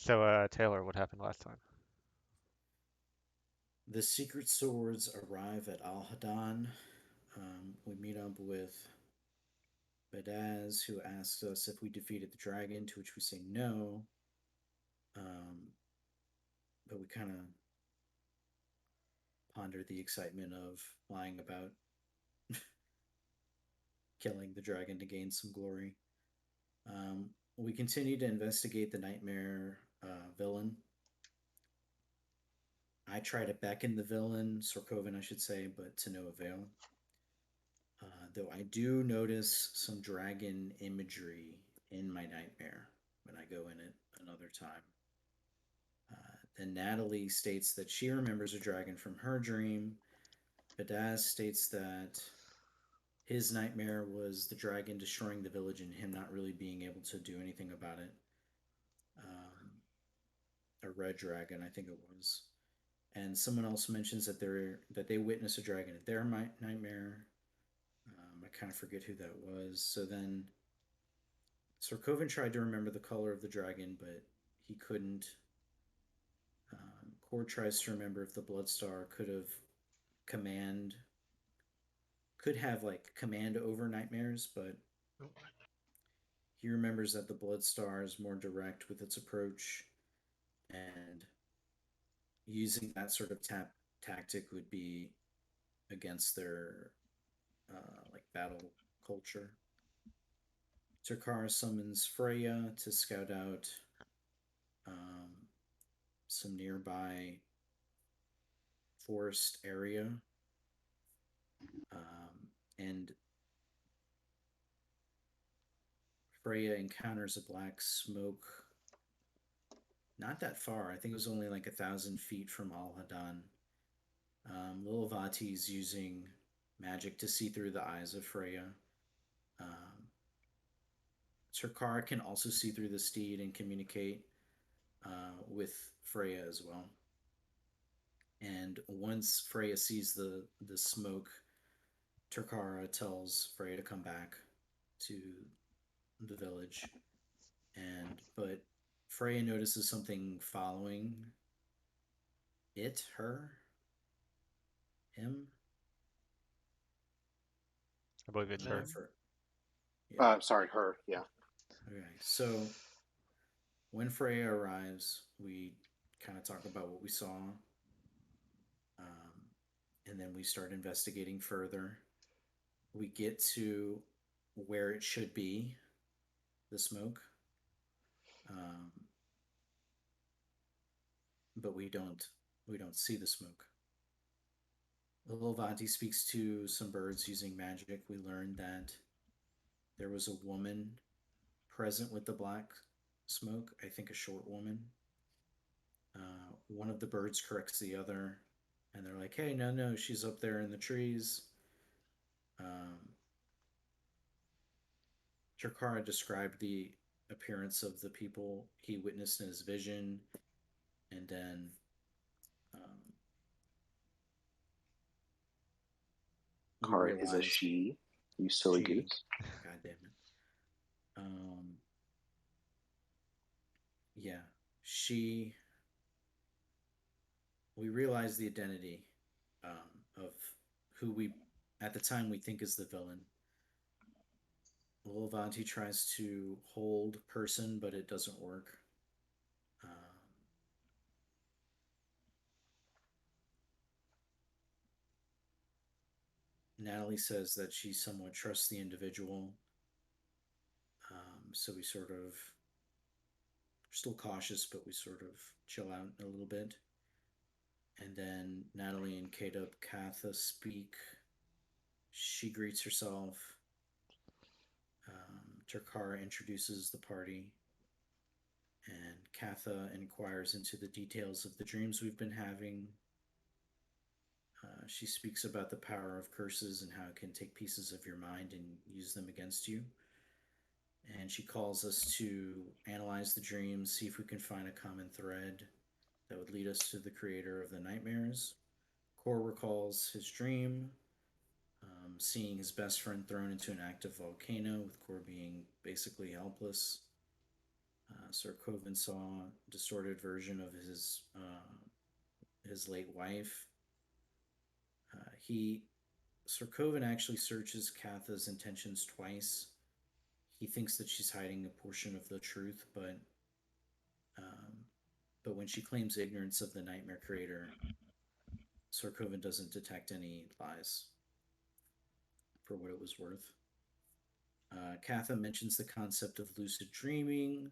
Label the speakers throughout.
Speaker 1: So, Taylor, what happened last time?
Speaker 2: The secret swords arrive at Al Hadan. We meet up with Badaz, who asks us if we defeated the dragon, to which we say no. Um, but we kind of ponder the excitement of lying about killing the dragon to gain some glory. We continue to investigate the nightmare villain. I try to beckon the villain, Sorkovan, I should say, but to no avail. Though I do notice some dragon imagery in my nightmare when I go in it another time. Then Natalie states that she remembers a dragon from her dream. Badaz states that his nightmare was the dragon destroying the village and him not really being able to do anything about it. Um, a red dragon, I think it was. And someone else mentions that they witness a dragon at their nightmare. I kind of forget who that was. So then Sorkovan tried to remember the color of the dragon, but he couldn't. Cord tries to remember if the Bloodstar command could have like command over nightmares, but he remembers that the Bloodstar is more direct with its approach, and using that sort of tactic would be against their like battle culture. Takara summons Freya to scout out um, some nearby forest area, and Freya encounters a black smoke not that far. I think it was only like 1,000 feet from Al Hadan. Lil Vati's using magic to see through the eyes of Freya. Um, Terkar can also see through the steed and communicate with Freya as well. And once Freya sees the smoke, Terkara tells Freya to come back to the village. But Freya notices something following her, him.
Speaker 1: I believe it's her.
Speaker 2: For yeah.
Speaker 3: Sorry, her. Yeah.
Speaker 2: Okay. So when Freya arrives, we kind of talk about what we saw, um, and then we start investigating further. We get to where it should be, the smoke, um, but we don't see the smoke. Lilvanti speaks to some birds using magic. We learned that there was a woman present with the black smoke. I think a short woman. One of the birds corrects the other, and they're like, "Hey, no, no, she's up there in the trees." Um, Chakara described the appearance of the people he witnessed in his vision, and then um, we
Speaker 3: Kara is a
Speaker 2: realized
Speaker 3: she. You silly
Speaker 2: she,
Speaker 3: goose.
Speaker 2: God damn it, um, yeah, she. We realized the identity of who we at the time we think is the villain. Lilvanti tries to hold person, but it doesn't work. Natalie says that she somewhat trusts the individual, so we sort of still cautious, but we sort of chill out a little bit. And then Natalie and Katha speak. She greets herself. Takara introduces the party, and Katha inquires into the details of the dreams we've been having. She speaks about the power of curses and how it can take pieces of your mind and use them against you. And she calls us to analyze the dreams, see if we can find a common thread that would lead us to the creator of the nightmares. Kor recalls his dream, seeing his best friend thrown into an active volcano, with Kor being basically helpless. Sir Coven saw a distorted version of his late wife. He Sir Coven actually searches Katha's intentions twice. He thinks that she's hiding a portion of the truth, um, but when she claims ignorance of the Nightmare Creator, Sir Coven doesn't detect any lies for what it was worth. Katha mentions the concept of lucid dreaming.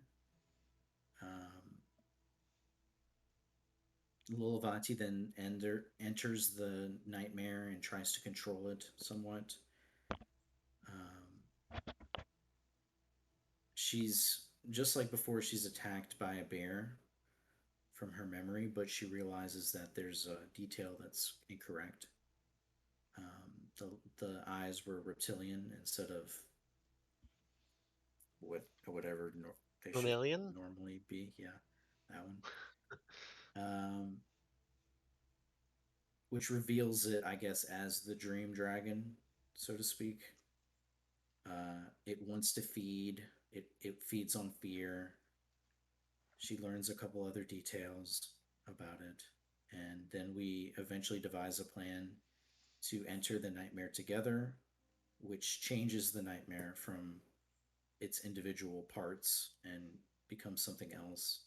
Speaker 2: Um, Lulavati then enters the nightmare and tries to control it somewhat. Um, she's just like before, she's attacked by a bear from her memory, but she realizes that there's a detail that's incorrect. The eyes were reptilian instead of whatever they should
Speaker 4: Mammalian?
Speaker 2: normally be. Yeah, that one. Um, which reveals it, I guess, as the dream dragon, so to speak. It wants to feed. It feeds on fear. She learns a couple other details about it, and then we eventually devise a plan to enter the nightmare together, which changes the nightmare from its individual parts and becomes something else.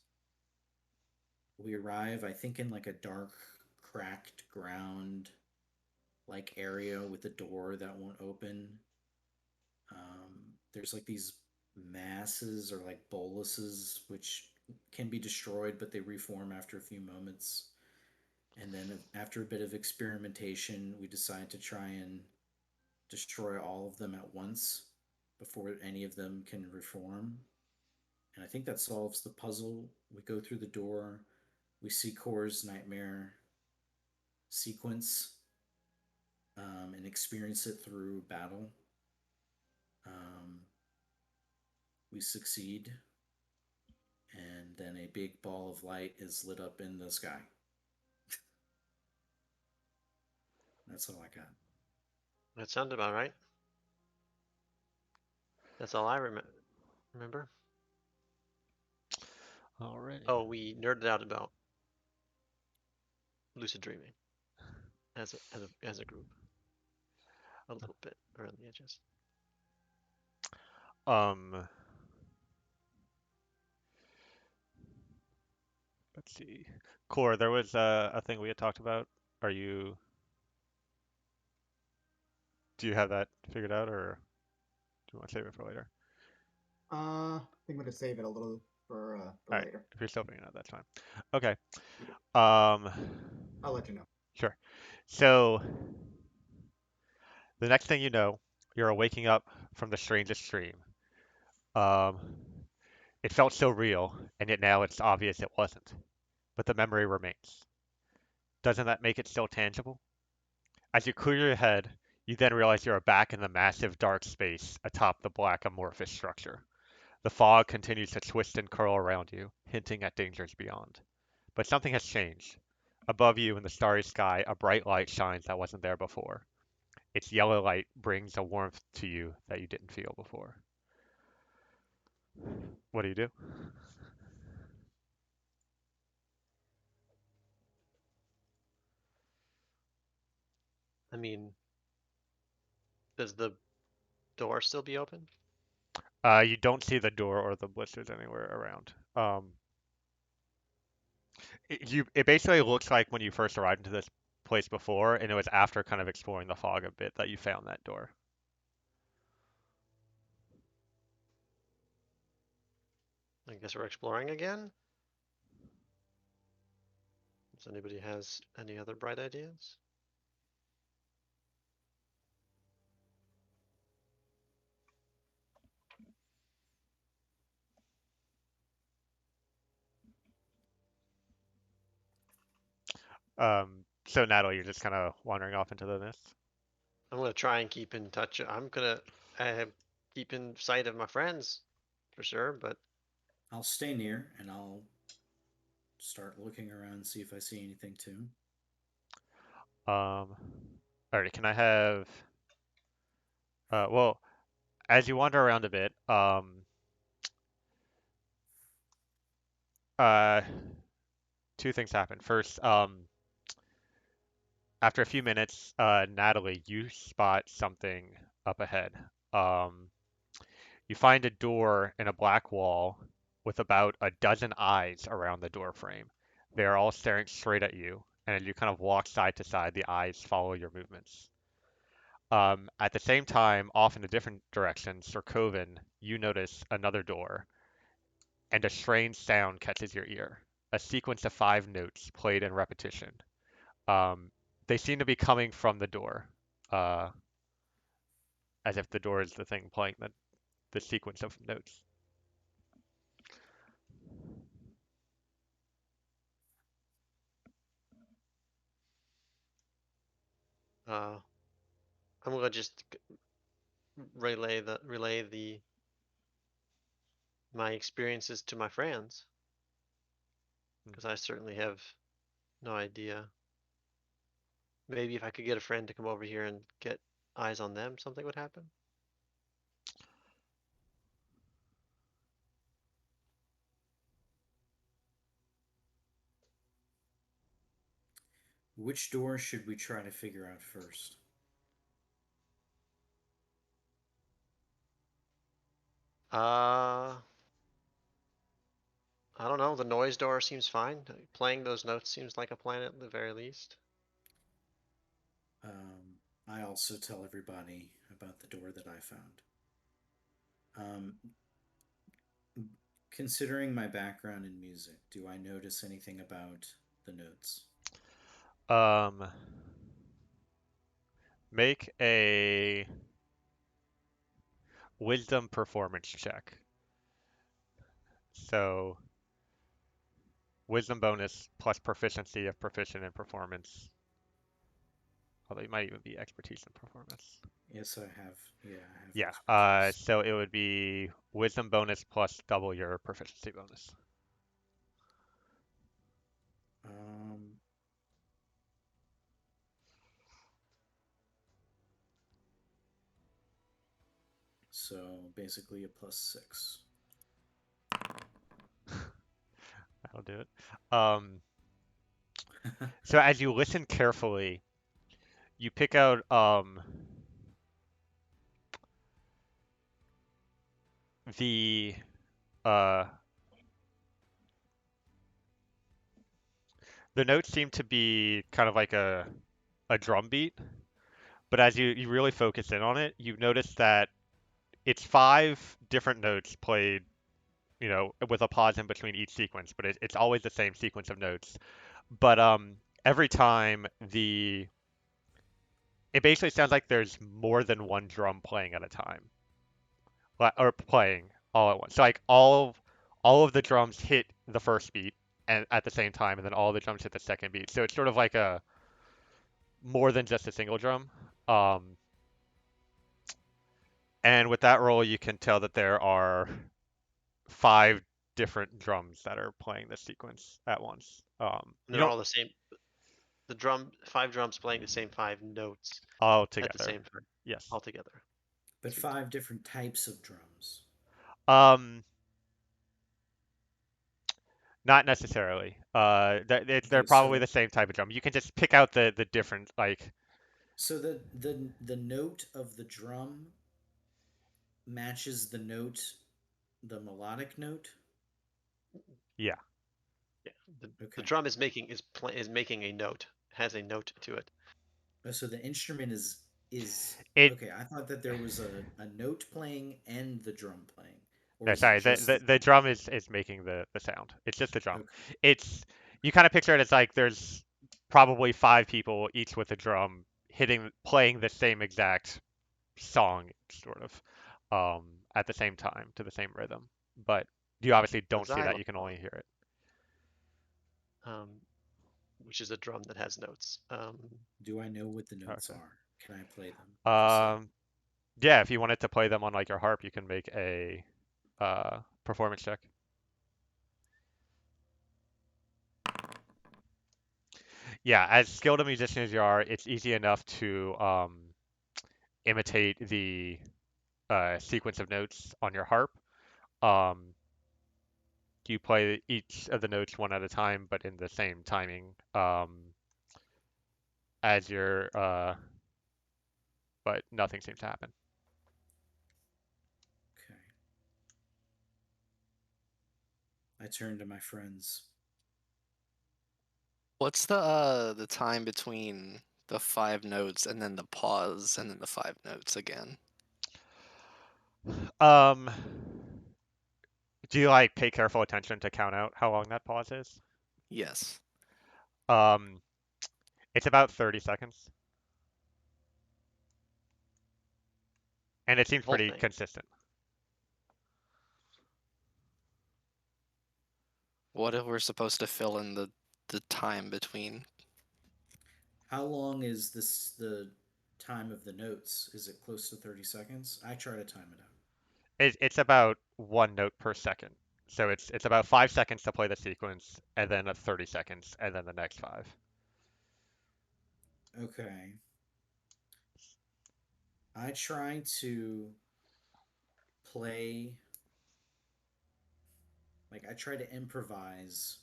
Speaker 2: We arrive, I think, in like a dark, cracked ground like area with a door that won't open. There's like these masses or like boluses which can be destroyed, but they reform after a few moments. And then after a bit of experimentation, we decide to try and destroy all of them at once before any of them can reform. And I think that solves the puzzle. We go through the door, we see Kor's nightmare sequence, and experience it through battle. Um, we succeed, and then a big ball of light is lit up in the sky. That's all I got.
Speaker 4: That sounded about right. That's all I remember.
Speaker 1: Alrighty.
Speaker 4: Oh, we nerded out about lucid dreaming as a group, a little bit around the edges.
Speaker 1: Um, let's see. Core, there was a thing we had talked about. Are you, do you have that figured out, or do you want to save it for later?
Speaker 5: I think I'm gonna save it a little for
Speaker 1: All right,
Speaker 5: later.
Speaker 1: if you're still figuring it out, that's fine. Okay.
Speaker 5: Yeah.
Speaker 1: Um,
Speaker 5: I'll let you know.
Speaker 1: sure. So the next thing you know, you're waking up from the strangest dream. Um, it felt so real, and yet now it's obvious it wasn't. But the memory remains. Doesn't that make it still tangible? As you clear your head, you then realize you are back in the massive dark space atop the black amorphous structure. The fog continues to twist and curl around you, hinting at dangers beyond. But something has changed. Above you in the starry sky, a bright light shines that wasn't there before. Its yellow light brings a warmth to you that you didn't feel before. What do you do?
Speaker 4: I mean, does the door still be open?
Speaker 1: You don't see the door or the blisters anywhere around. It basically looks like when you first arrived into this place before, and it was after kind of exploring the fog a bit that you found that door.
Speaker 4: I guess we're exploring again. Does anybody has any other bright ideas?
Speaker 1: So Natalie, you're just kind of wandering off into the mist.
Speaker 4: I'm gonna try and keep in touch. I'm gonna keep in sight of my friends for sure, but
Speaker 2: I'll stay near and I'll start looking around and see if I see anything too.
Speaker 1: Alright, can I have well, as you wander around a bit, uh, two things happen. First, after a few minutes, Natalie, you spot something up ahead. Um, you find a door in a black wall with about a dozen eyes around the door frame. They are all staring straight at you, and as you kind of walk side to side, the eyes follow your movements. At the same time, off in a different direction, Sir Coven, you notice another door, and a strange sound catches your ear. A sequence of five notes played in repetition. Um, they seem to be coming from the door, uh, as if the door is the thing playing the sequence of notes.
Speaker 4: Uh, I'm gonna just relay the my experiences to my friends
Speaker 1: Hmm.
Speaker 4: because I certainly have no idea. Maybe if I could get a friend to come over here and get eyes on them, something would happen.
Speaker 2: Which door should we try to figure out first?
Speaker 4: Uh, I don't know. The noise door seems fine. Playing those notes seems like a plan at the very least.
Speaker 2: I also tell everybody about the door that I found. Um, Considering my background in music, do I notice anything about the notes?
Speaker 1: Um, make a wisdom performance check. So, wisdom bonus plus proficiency if proficient in performance. Although you might even be expertise in performance.
Speaker 2: Yes, I have. Yeah, I have
Speaker 1: Yeah,
Speaker 2: expertise.
Speaker 1: so it would be wisdom bonus plus double your proficiency bonus.
Speaker 2: Um, so basically a +6.
Speaker 1: That'll do it. Um, so as you listen carefully, you pick out the uh, the notes seem to be kind of like a drum beat, but as you really focus in on it, you notice that it's five different notes played, with a pause in between each sequence, but it's always the same sequence of notes. But every time it basically sounds like there's more than one drum playing at a time, or playing all at once. So like all of the drums hit the first beat and at the same time, and then all the drums hit the second beat. So it's sort of like a more than just a single drum. Um, and with that roll, you can tell that there are five different drums that are playing this sequence at once.
Speaker 4: And
Speaker 1: You
Speaker 4: they're
Speaker 1: don't
Speaker 4: all the same. Five drums playing the same five notes
Speaker 1: all
Speaker 4: at the
Speaker 1: together.
Speaker 4: same time,
Speaker 1: Yes.
Speaker 4: all together.
Speaker 2: But
Speaker 4: Sweet.
Speaker 2: 5 different types of drums.
Speaker 1: Um, Not necessarily. They're
Speaker 2: Okay,
Speaker 1: probably
Speaker 2: so
Speaker 1: the same type of drum. You can just pick out the different like
Speaker 2: the note of the drum matches the melodic note.
Speaker 1: yeah.
Speaker 4: Yeah. The
Speaker 2: Okay.
Speaker 4: drum is making a note. Has a note to it.
Speaker 2: Oh, so the instrument is
Speaker 1: It
Speaker 2: okay. I thought that there was a note playing and the drum playing, or
Speaker 1: No,
Speaker 2: is it
Speaker 1: sorry.
Speaker 2: just the
Speaker 1: The
Speaker 2: drum?
Speaker 1: drum is making the sound. It's just the drum.
Speaker 2: Okay.
Speaker 1: It's You kind of picture it as like there's probably five people each with a drum playing the same exact song sort of at the same time to the same rhythm. But you obviously
Speaker 4: The
Speaker 1: don't see that. You can only
Speaker 4: xylophone,
Speaker 1: hear it.
Speaker 4: um, which is a drum that has notes.
Speaker 2: Do I know what the notes
Speaker 1: Okay.
Speaker 2: are? Can I play them? Would you say?
Speaker 1: Um, yeah, if you wanted to play them on like your harp, you can make a performance check. Yeah, as skilled a musician as you are, it's easy enough to imitate the sequence of notes on your harp. Um, you play each of the notes one at a time, but in the same timing as your but nothing seems to happen.
Speaker 2: Okay. I turn to my friends.
Speaker 6: What's the time between the 5 notes and then the pause and then the 5 notes again?
Speaker 1: Um, do you like pay careful attention to count out how long that pause is?
Speaker 6: Yes.
Speaker 1: Um, it's about 30 seconds, and it seems
Speaker 4: Whole
Speaker 1: pretty
Speaker 4: thing.
Speaker 1: consistent.
Speaker 6: What if we're supposed to fill in the time between?
Speaker 2: How long is the time of the notes? Is it close to 30 seconds? I try to time it out.
Speaker 1: It's about one note per second. So it's about 5 seconds to play the sequence, and then 30 seconds, and then the next five.
Speaker 2: Okay. I try to play, like, I try to improvise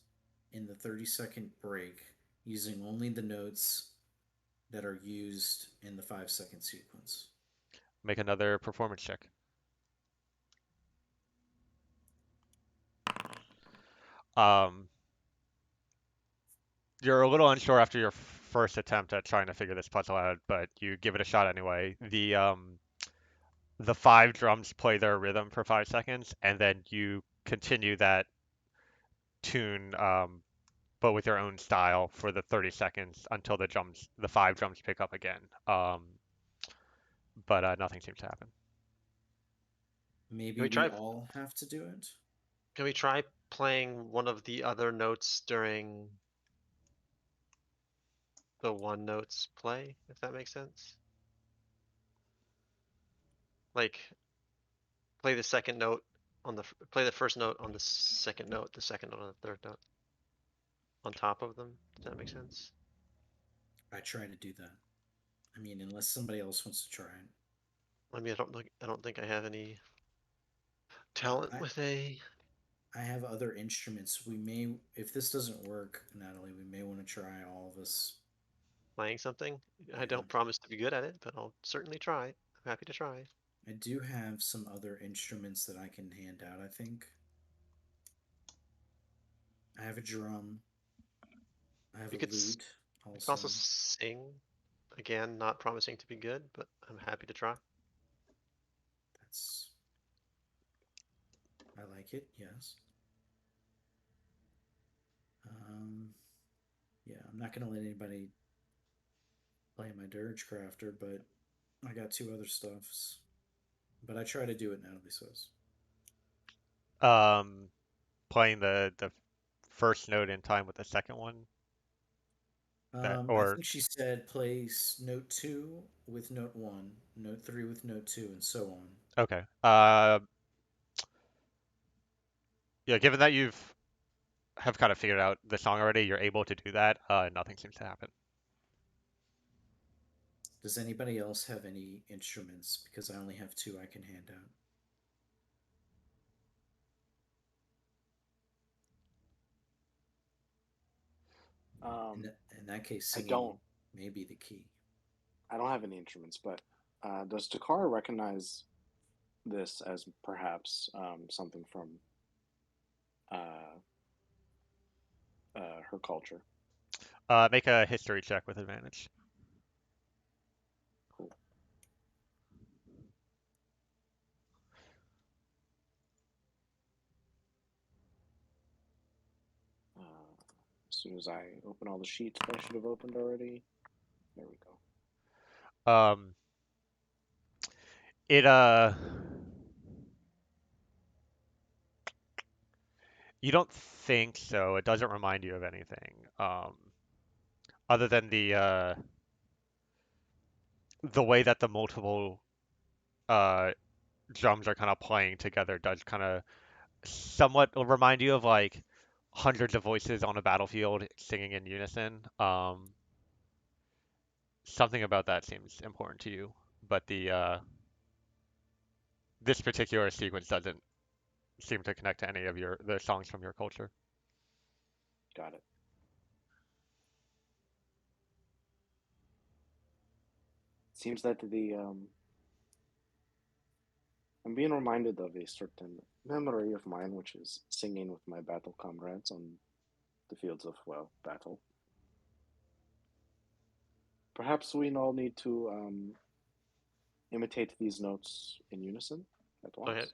Speaker 2: in the 30-second break using only the notes that are used in the 5-second sequence.
Speaker 1: Make another performance check. Um, you're a little unsure after your first attempt at trying to figure this puzzle out, but you give it a shot anyway. The five drums play their rhythm for 5 seconds, and then you continue that tune, but with your own style for the 30 seconds until the five drums pick up again. But nothing seems to happen.
Speaker 4: Can
Speaker 2: Maybe
Speaker 4: we
Speaker 2: we
Speaker 4: try?
Speaker 2: all have to do it?
Speaker 4: Can we try playing one of the other notes during the one notes play, if that makes sense? Like play the second note on play the first note on the second note, the second note on the third note on top of them. Does that make sense?
Speaker 2: I try to do that. I mean, unless somebody else wants to try it.
Speaker 4: I mean, I don't think I have any talent
Speaker 2: I,
Speaker 4: with a
Speaker 2: I have other instruments. We may, if this doesn't work, Natalie, we may want to try all of us.
Speaker 4: playing something. I
Speaker 2: Yeah.
Speaker 4: don't promise to be good at it, but I'll certainly try. I'm happy to try.
Speaker 2: I do have some other instruments that I can hand out, I think. I have a drum. I have
Speaker 4: We
Speaker 2: a
Speaker 4: could
Speaker 2: lute
Speaker 4: we could also
Speaker 2: also.
Speaker 4: sing. Again, not promising to be good, but I'm happy to try.
Speaker 2: That's, I like it, yes. Um, yeah, I'm not going to let anybody play my dirge crafter, but I got two other stuffs. But I try to do it, Natalie says.
Speaker 1: Um, playing the first note in time with the second one. That
Speaker 2: I
Speaker 1: or
Speaker 2: think she said place note 2 with note 1, note 3 with note 2, and so on.
Speaker 1: okay. Yeah. Given that you've have kind of figured out the song already, you're able to do that. Nothing seems to happen.
Speaker 2: Does anybody else have any instruments? Because I only have two I can hand out. In,
Speaker 3: Um,
Speaker 2: in that case,
Speaker 3: I
Speaker 2: singing
Speaker 3: don't.
Speaker 2: may be the key.
Speaker 3: I don't have any instruments, but does Takara recognize this as perhaps something from uh, her culture?
Speaker 1: Make a history check with advantage.
Speaker 3: Cool. As soon as I open all the sheets that I should have opened already, there we go.
Speaker 1: Um, it you don't think so. It doesn't remind you of anything. Other than the way that the multiple uh drums are kind of playing together does kind of somewhat remind you of like hundreds of voices on a battlefield singing in unison. Something about that seems important to you, but the this particular sequence doesn't seem to connect to any of the songs from your culture.
Speaker 3: Got it. Seems that I'm being reminded of a certain memory of mine, which is singing with my battle comrades on the fields of, well, battle. Perhaps we all need to imitate these notes in unison at
Speaker 4: Go ahead.
Speaker 3: once.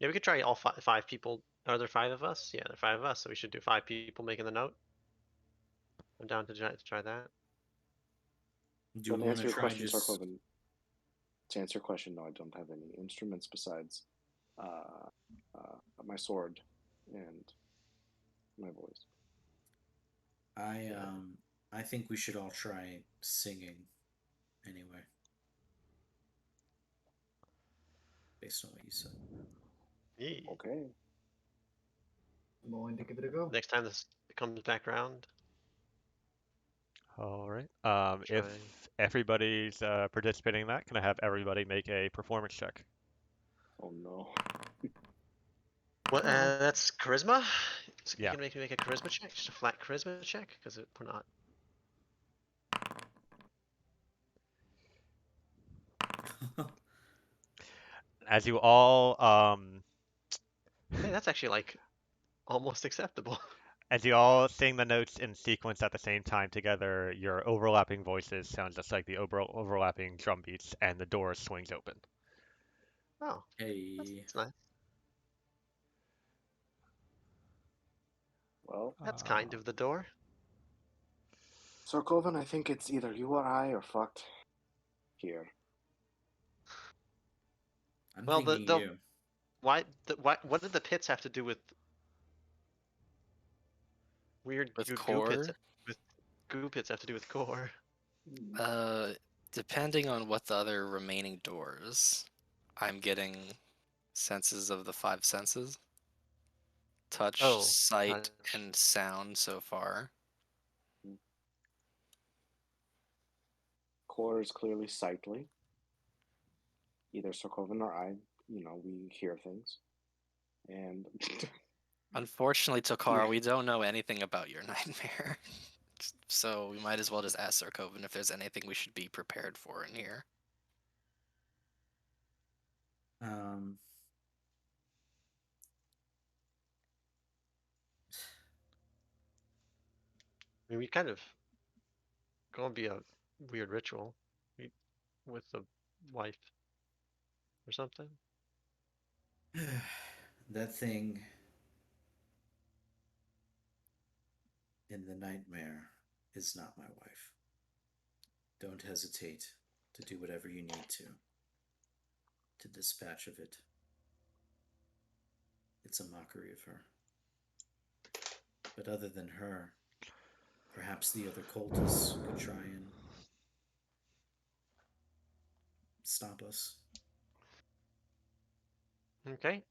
Speaker 4: Yeah, we could try all five people. Are there 5 of us? Yeah, there are 5 of us, so we should do 5 people making the note. I'm down to try that.
Speaker 2: Do
Speaker 3: But
Speaker 2: we
Speaker 3: to
Speaker 2: want to
Speaker 3: answer your
Speaker 2: try
Speaker 3: question,
Speaker 2: just?
Speaker 3: Sarkovan, to answer your question, no, I don't have any instruments besides uh, my sword and my voice.
Speaker 2: I
Speaker 4: Yeah.
Speaker 2: um I think we should all try singing anyway, based on what you said.
Speaker 4: Yeah.
Speaker 3: Okay.
Speaker 5: I'm willing to give it a go.
Speaker 4: Next time this comes back around,
Speaker 1: All right. If
Speaker 4: try.
Speaker 1: everybody's participating in that, can I have everybody make a performance check?
Speaker 3: Oh no.
Speaker 4: What?
Speaker 5: Oh,
Speaker 4: That's charisma. So you
Speaker 1: Yeah.
Speaker 4: can make me make a charisma check, just a flat charisma check, because we're not.
Speaker 1: As you all
Speaker 4: Hey, that's actually like almost acceptable.
Speaker 1: as you all sing the notes in sequence at the same time together, your overlapping voices sound just like the overlapping drum beats, and the door swings open.
Speaker 4: Oh,
Speaker 2: Hey,
Speaker 4: that's nice.
Speaker 3: Well,
Speaker 4: That's kind of the door.
Speaker 3: Sarkovan, I think it's either you or I are fucked here.
Speaker 2: I'm
Speaker 4: Well,
Speaker 2: thinking you.
Speaker 4: what did the pits have to do with weird
Speaker 6: With
Speaker 4: goo pits?
Speaker 6: core,
Speaker 4: With goo pits have to do with core.
Speaker 6: uh, depending on what the other remaining doors, I'm getting senses of the 5 senses: touch,
Speaker 4: Oh,
Speaker 6: sight,
Speaker 4: touch.
Speaker 6: and sound so far.
Speaker 3: Core is clearly sightly. Either Sarkovan or I, we hear things. And
Speaker 6: Unfortunately,
Speaker 3: yeah,
Speaker 6: Tokar, we don't know anything about your nightmare. So we might as well just ask Sarkovan if there's anything we should be prepared for in here.
Speaker 2: Um,
Speaker 4: I mean, we kind of gonna be a weird ritual with the wife or something.
Speaker 2: that thing in the nightmare is not my wife. Don't hesitate to do whatever you need to dispatch of it. It's a mockery of her. But other than her, perhaps the other cultists could try and stop us.
Speaker 4: Okay.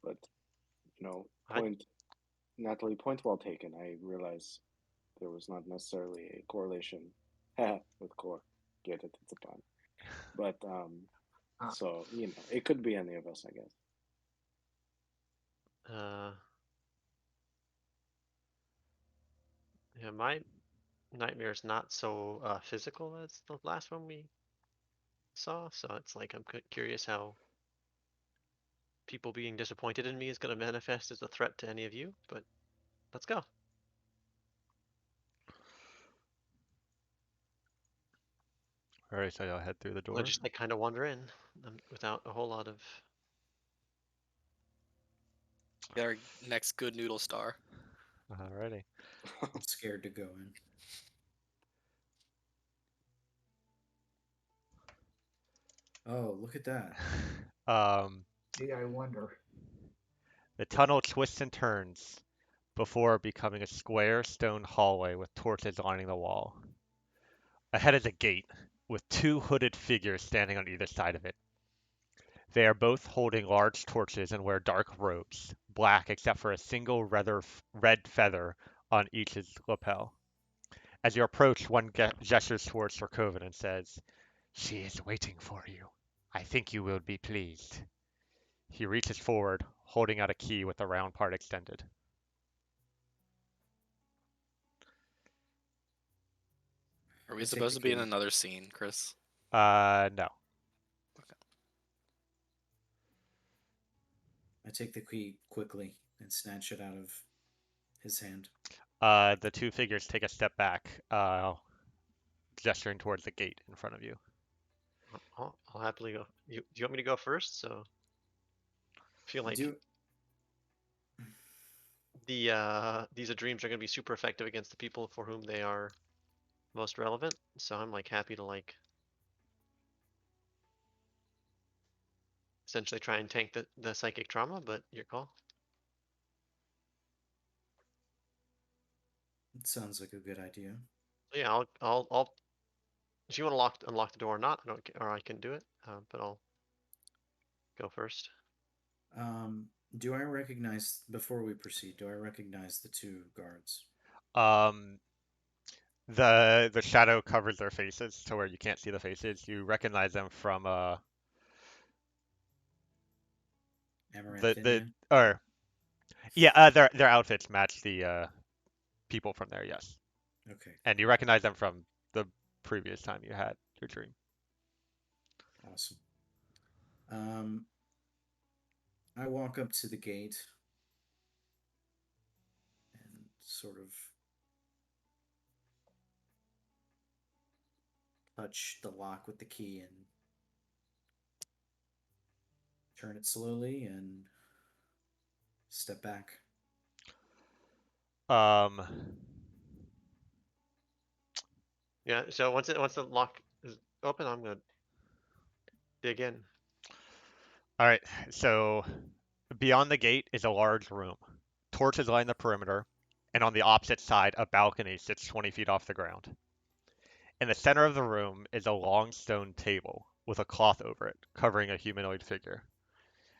Speaker 3: but
Speaker 4: I
Speaker 3: Natalie, point well taken. I realize there was not necessarily a correlation with core. Get it? It's a pun. But
Speaker 5: ah,
Speaker 3: so it could be any of us, I guess.
Speaker 4: uh yeah, my nightmare is not so physical as the last one we saw, so it's like I'm curious how people being disappointed in me is going to manifest as a threat to any of you, but let's go.
Speaker 1: All right, so I'll head through the
Speaker 4: I'll
Speaker 1: door.
Speaker 4: just like kind of wander in without a whole lot of.
Speaker 6: Get our next good noodle star.
Speaker 1: Alrighty.
Speaker 2: I'm scared to go in. Oh, look at that.
Speaker 1: Um,
Speaker 5: gee, I wonder.
Speaker 1: the tunnel twists and turns before becoming a square stone hallway with torches lining the wall. Ahead is a gate with 2 hooded figures standing on either side of it. They are both holding large torches and wear dark robes, black except for a single red feather on each's lapel. As you approach, one gestures towards Sarkovan and says, "She is waiting for you." I think you will be pleased. He reaches forward, holding out a key with the round part extended.
Speaker 6: Are we
Speaker 2: I take
Speaker 6: supposed
Speaker 2: the
Speaker 6: to be in
Speaker 2: key.
Speaker 6: another scene, Chris?
Speaker 1: No.
Speaker 2: I take the key quickly and snatch it out of his hand.
Speaker 1: The two figures take a step back, gesturing towards the gate in front of you.
Speaker 4: I'll happily go. Do you want me to go first? So I feel like
Speaker 2: Do
Speaker 4: these dreams are gonna be super effective against the people for whom they are most relevant. So I'm like happy to like essentially try and tank the psychic trauma, but your call.
Speaker 2: it sounds like a good idea.
Speaker 4: So yeah, I'll. If you want to unlock the door or not, I don't, or I can do it. But I'll go first.
Speaker 2: Do I recognize before we proceed? Do I recognize the two guards?
Speaker 1: Um, the shadow covers their faces to where you can't see the faces. You recognize them from
Speaker 2: Amaranth
Speaker 1: the
Speaker 2: Indian.
Speaker 1: or yeah, their outfits match the people from there, yes.
Speaker 2: Okay,
Speaker 1: And you
Speaker 2: cool,
Speaker 1: recognize them from the previous time you had your dream.
Speaker 2: awesome. Um, I walk up to the gate and sort of touch the lock with the key and turn it slowly and step back.
Speaker 1: Um,
Speaker 4: Yeah. So once the lock is open, I'm gonna dig in.
Speaker 1: all right, so beyond the gate is a large room. Torches line the perimeter, and on the opposite side, a balcony sits 20 feet off the ground. In the center of the room is a long stone table with a cloth over it, covering a humanoid figure.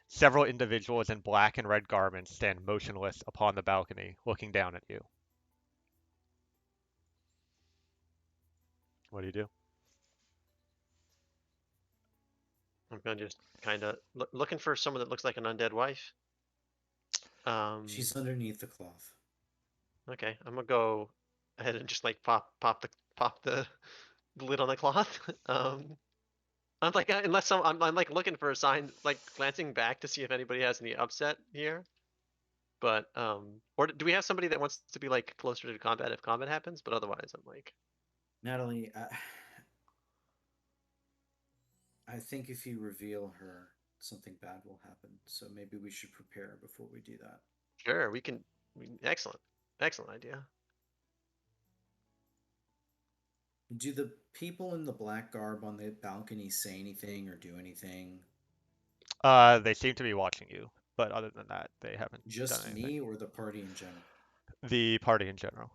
Speaker 1: Several individuals in black and red garments stand motionless upon the balcony, looking down at you. What do you do?
Speaker 4: I'm gonna just kind of looking for someone that looks like an undead wife.
Speaker 2: She's underneath the cloth.
Speaker 4: Okay, I'm gonna go ahead and just like pop the lid on the cloth. I'm like unless I'm like looking for a sign, like glancing back to see if anybody has any upset here. But or do we have somebody that wants to be like closer to combat if combat happens? But otherwise, I'm like,
Speaker 2: Natalie, I think if you reveal her, something bad will happen. So maybe we should prepare before we do that.
Speaker 4: sure, we can. Excellent, excellent idea.
Speaker 2: Do the people in the black garb on the balcony say anything or do anything?
Speaker 1: They seem to be watching you, but other than that, they haven't done
Speaker 2: Just
Speaker 1: anything.
Speaker 2: me or the party in general?
Speaker 1: The party in general.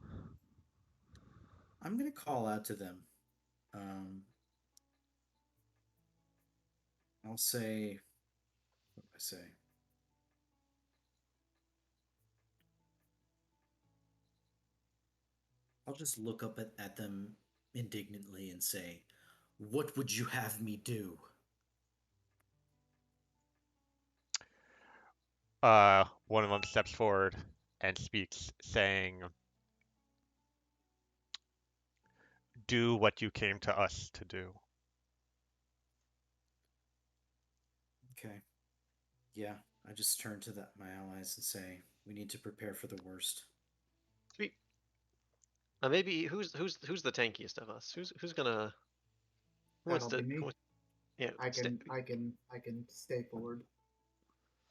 Speaker 2: I'm going to call out to them. Um, I'll say, what do I say? I'll just look up at them indignantly and say, "What would you have me do?"
Speaker 1: One of them steps forward and speaks, saying, "Do what you came to us to do."
Speaker 2: Okay. Yeah, I just turn to my allies and say, "We need to prepare for the worst."
Speaker 4: Sweet. Maybe who's the tankiest of us? Who's gonna who wants
Speaker 5: That'll
Speaker 4: to
Speaker 5: be me.
Speaker 4: yeah
Speaker 5: I can stay forward.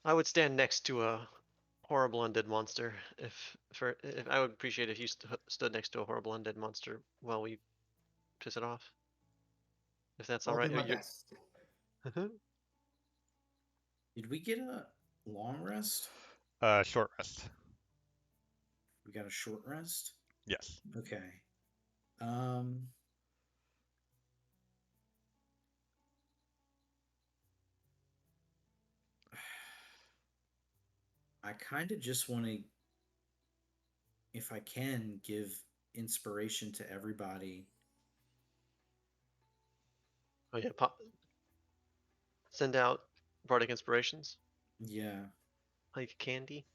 Speaker 4: I would stand next to a horrible undead monster if I would appreciate if you stood next to a horrible undead monster while we piss it off. If that's all
Speaker 5: I'll
Speaker 4: right.
Speaker 5: do my best.
Speaker 2: Did we get a long rest?
Speaker 1: Short rest.
Speaker 2: We got a short rest?
Speaker 1: Yes.
Speaker 2: Okay. Um I kind of just want to, if I can, give inspiration to everybody.
Speaker 4: Oh yeah, send out bardic inspirations
Speaker 2: Yeah,
Speaker 4: like candy.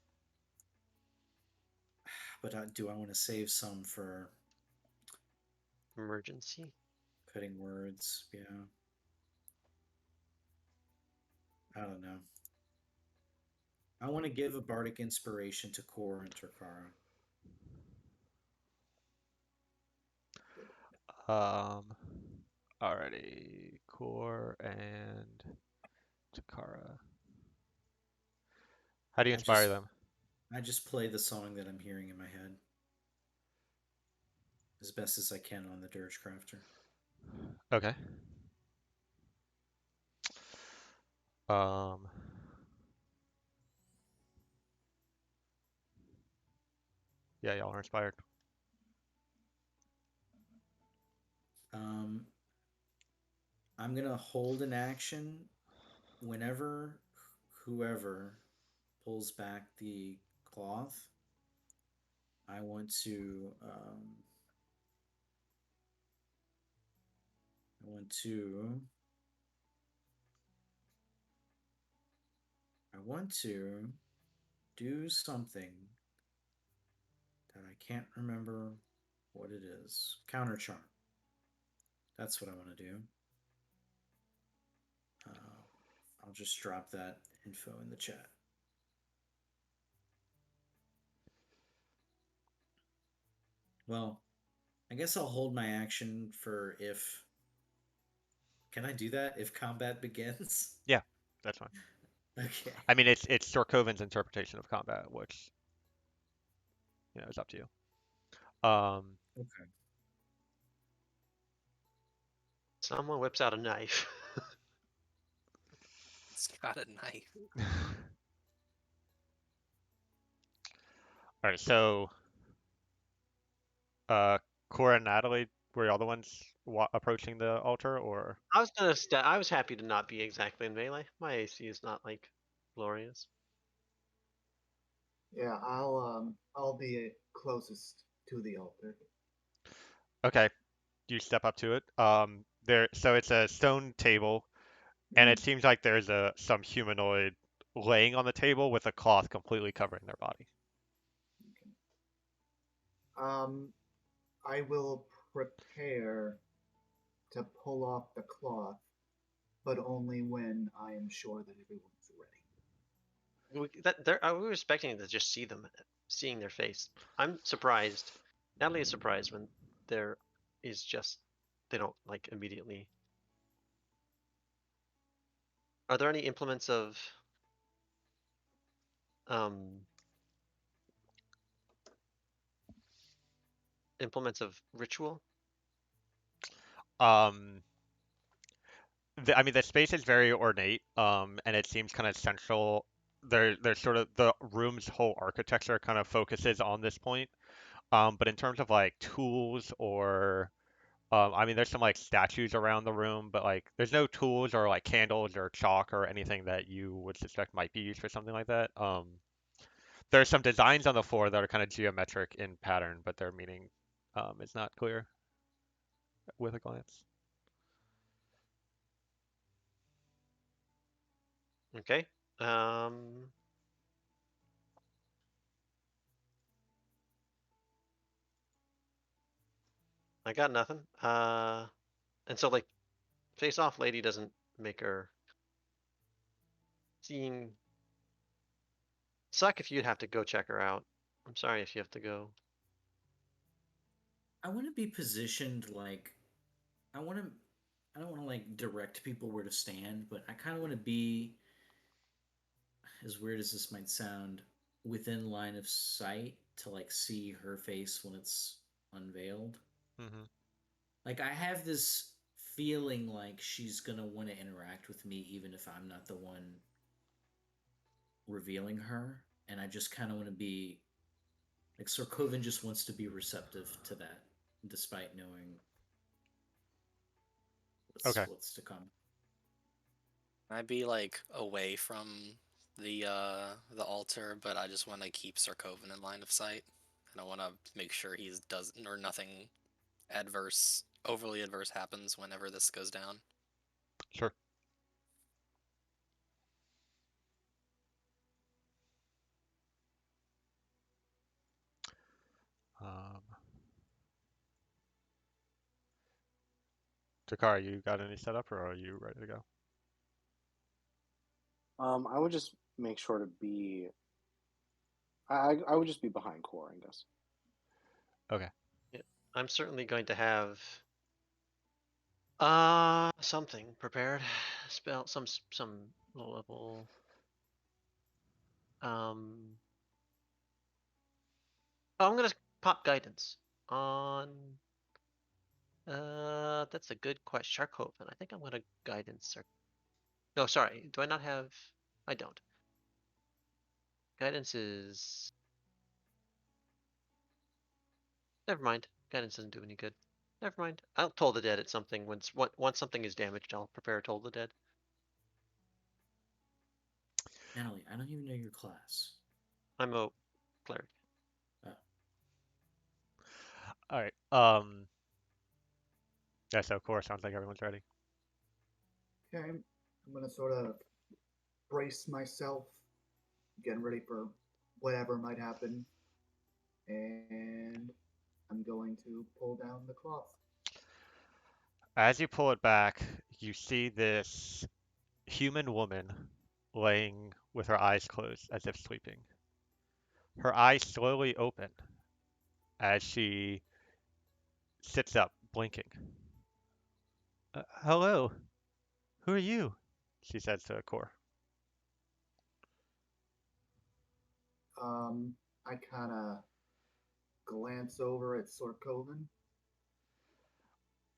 Speaker 2: but do I want to save some for
Speaker 4: Emergency.
Speaker 2: cutting words? Yeah, I don't know. I want to give a bardic inspiration to Core and Takara.
Speaker 1: Um, alrighty, Core and Takara. How do you
Speaker 2: I
Speaker 1: inspire
Speaker 2: just
Speaker 1: them?
Speaker 2: I just play the song that I'm hearing in my head as best as I can on the Dirge Crafter.
Speaker 1: Okay. Um, yeah, y'all are inspired.
Speaker 2: Um, I'm gonna hold an action whenever whoever pulls back the cloth. I want to I want to I want to do something that I can't remember what it is. Counter charm. That's what I want to do. I'll just drop that info in the chat. Well, I guess I'll hold my action for if. Can I do that if combat begins?
Speaker 1: Yeah, that's fine.
Speaker 2: Okay.
Speaker 1: I mean, it's Sorkoven's interpretation of combat, which is up to you.
Speaker 2: Okay.
Speaker 4: Someone whips out a knife.
Speaker 6: It's got a knife.
Speaker 1: All right, so uh, Cora and Natalie, were y'all the ones approaching the altar, or
Speaker 4: I was gonna. I was happy to not be exactly in melee. My AC is not like glorious.
Speaker 5: Yeah, I'll be closest to the altar.
Speaker 1: okay, you step up to it. So it's a stone table, and it seems like there's some humanoid laying on the table with a cloth completely covering their body.
Speaker 5: Um, I will prepare to pull off the cloth, but only when I am sure that everyone's ready.
Speaker 4: I was expecting to just see them, seeing their face. I'm surprised. Natalie is surprised when there is just they don't like immediately. Are there any um implements of ritual?
Speaker 1: Um, I mean, the space is very ornate, and it seems kind of central. There's sort of the room's whole architecture kind of focuses on this point. But in terms of like tools or I mean, there's some like statues around the room, but like there's no tools or like candles or chalk or anything that you would suspect might be used for something like that. There's some designs on the floor that are kind of geometric in pattern, but their meaning is not clear with a glance.
Speaker 4: Okay. Um, I got nothing. And so like face off lady doesn't make her seeing suck if you'd have to go check her out. I'm sorry if you have to go.
Speaker 2: I want to be positioned like I want to. I don't want to like direct people where to stand, but I kind of want to be, as weird as this might sound, within line of sight to like see her face when it's unveiled.
Speaker 1: Hmm.
Speaker 2: Like I have this feeling like she's gonna want to interact with me even if I'm not the one revealing her, and I just kind of want to be like Sir Coven just wants to be receptive to that, despite knowing
Speaker 1: Okay.
Speaker 2: what's to come.
Speaker 6: I'd be like away from the altar, but I just want to keep Sarkovan in line of sight, and I want to make sure he does or nothing overly adverse happens whenever this goes down.
Speaker 1: Sure. Takara, you got any setup, or are you ready to go?
Speaker 3: I would just make sure to be. I would just be behind core, I guess.
Speaker 1: Okay.
Speaker 4: Yeah, I'm certainly going to have something prepared. Spell some low level. Oh, I'm gonna pop guidance on. That's a good question. Sharkoven. I think I'm gonna guidance. No, sorry. Do I not have? I don't. Guidance is. Never mind. Guidance doesn't do any good. Never mind. I'll toll the dead at something once something is damaged. I'll prepare toll the dead.
Speaker 2: Natalie, I don't even know your class.
Speaker 4: I'm a cleric.
Speaker 2: Oh.
Speaker 1: All right. Yeah. So of course, sounds like everyone's ready.
Speaker 5: Okay, I'm gonna sort of brace myself, getting ready for whatever might happen, and I'm going to pull down the cloth.
Speaker 1: As you pull it back, you see this human woman laying with her eyes closed as if sleeping. Her eyes slowly open as she sits up, blinking. Hello, who are you? She says to Core.
Speaker 5: I kind of glance over at Sorkoven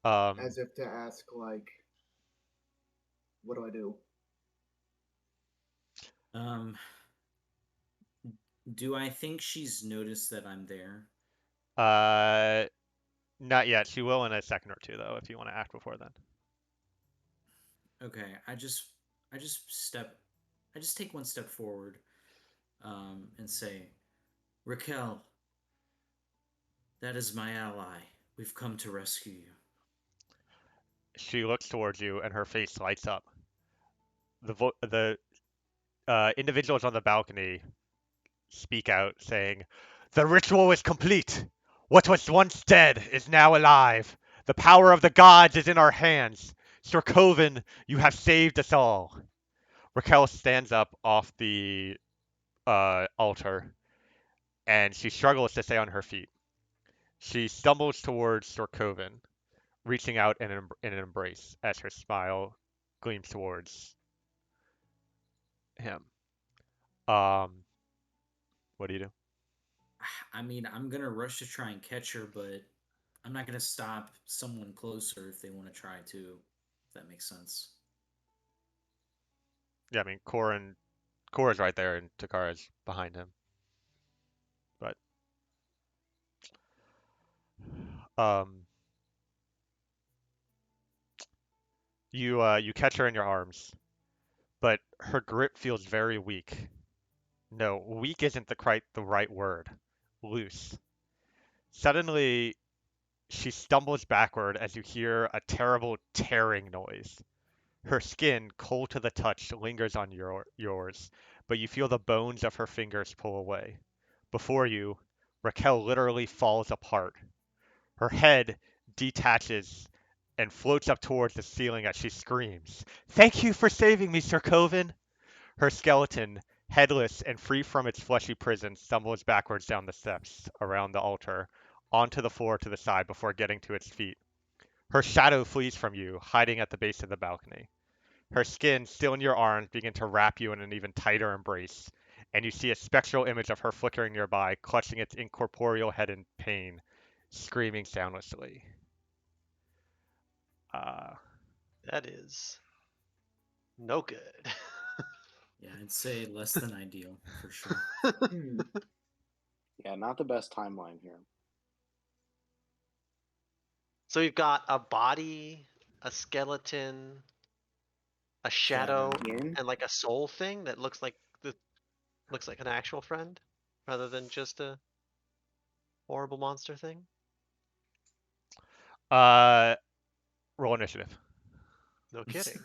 Speaker 1: Um,
Speaker 5: as if to ask, like, what do I do?
Speaker 2: Um, do I think she's noticed that I'm there?
Speaker 1: uh, Not yet. She will in a second or two, though, if you want to act before then.
Speaker 2: Okay, I just step, I just take one step forward, and say, Raquel, that is my ally. We've come to rescue you.
Speaker 1: She looks towards you, and her face lights up. The individuals on the balcony speak out, saying, "The ritual is complete. What was once dead is now alive. The power of the gods is in our hands. Sir Coven, you have saved us all." Raquel stands up off the altar, and she struggles to stay on her feet. She stumbles towards Sir Coven, reaching out in an embrace as her smile gleams towards him. Um, what do you do?
Speaker 2: I mean, I'm gonna rush to try and catch her, but I'm not gonna stop someone closer if they want to try to. If that makes sense.
Speaker 1: Yeah, I mean, Cora's right there, and Takara's behind him. But um, you catch her in your arms, but her grip feels very weak. No, weak isn't quite the right word. Loose. Suddenly, she stumbles backward as you hear a terrible tearing noise. Her skin, cold to the touch, lingers on yours, but you feel the bones of her fingers pull away. Before you, Raquel literally falls apart. Her head detaches and floats up towards the ceiling as she screams, "Thank you for saving me, Sir Coven!" Her skeleton, headless and free from its fleshy prison, stumbles backwards down the steps, around the altar, onto the floor to the side before getting to its feet. Her shadow flees from you, hiding at the base of the balcony. Her skin, still in your arms, begins to wrap you in an even tighter embrace, and you see a spectral image of her flickering nearby, clutching its incorporeal head in pain, screaming soundlessly. Uh,
Speaker 4: That is no good.
Speaker 2: Yeah, I'd say less than ideal for sure.
Speaker 5: Hmm.
Speaker 3: Yeah, not the best timeline here.
Speaker 4: So we've got a body, a skeleton, a shadow,
Speaker 3: In?
Speaker 4: and like a soul thing that looks like an actual friend rather than just a horrible monster thing.
Speaker 1: uh, Roll initiative.
Speaker 4: No kidding.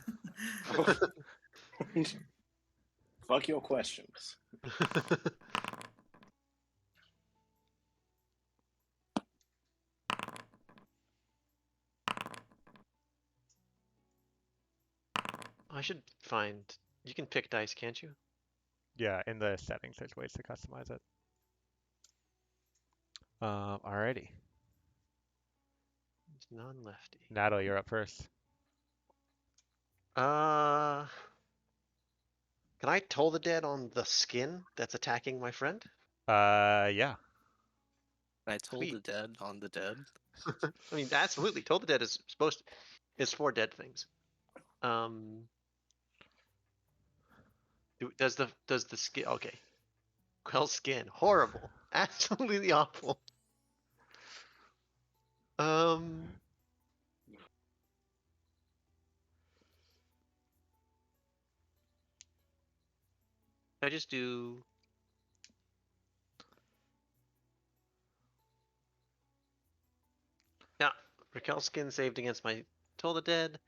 Speaker 3: Fuck your questions.
Speaker 4: I should find. You can pick dice, can't you?
Speaker 1: Yeah, in the settings, there's ways to customize it. Alrighty.
Speaker 4: It's non-lefty.
Speaker 1: Natalie, you're up first.
Speaker 4: Uh, can I toll the dead on the skin that's attacking my friend?
Speaker 1: Yeah.
Speaker 6: I told
Speaker 4: Sweet.
Speaker 6: the dead on the dead.
Speaker 4: I mean, absolutely. Toll the dead is is for dead things. Does the skin? Okay. Quell skin, horrible, absolutely awful. Um, I just do. Yeah, Raquel skin saved against my Toll the Dead.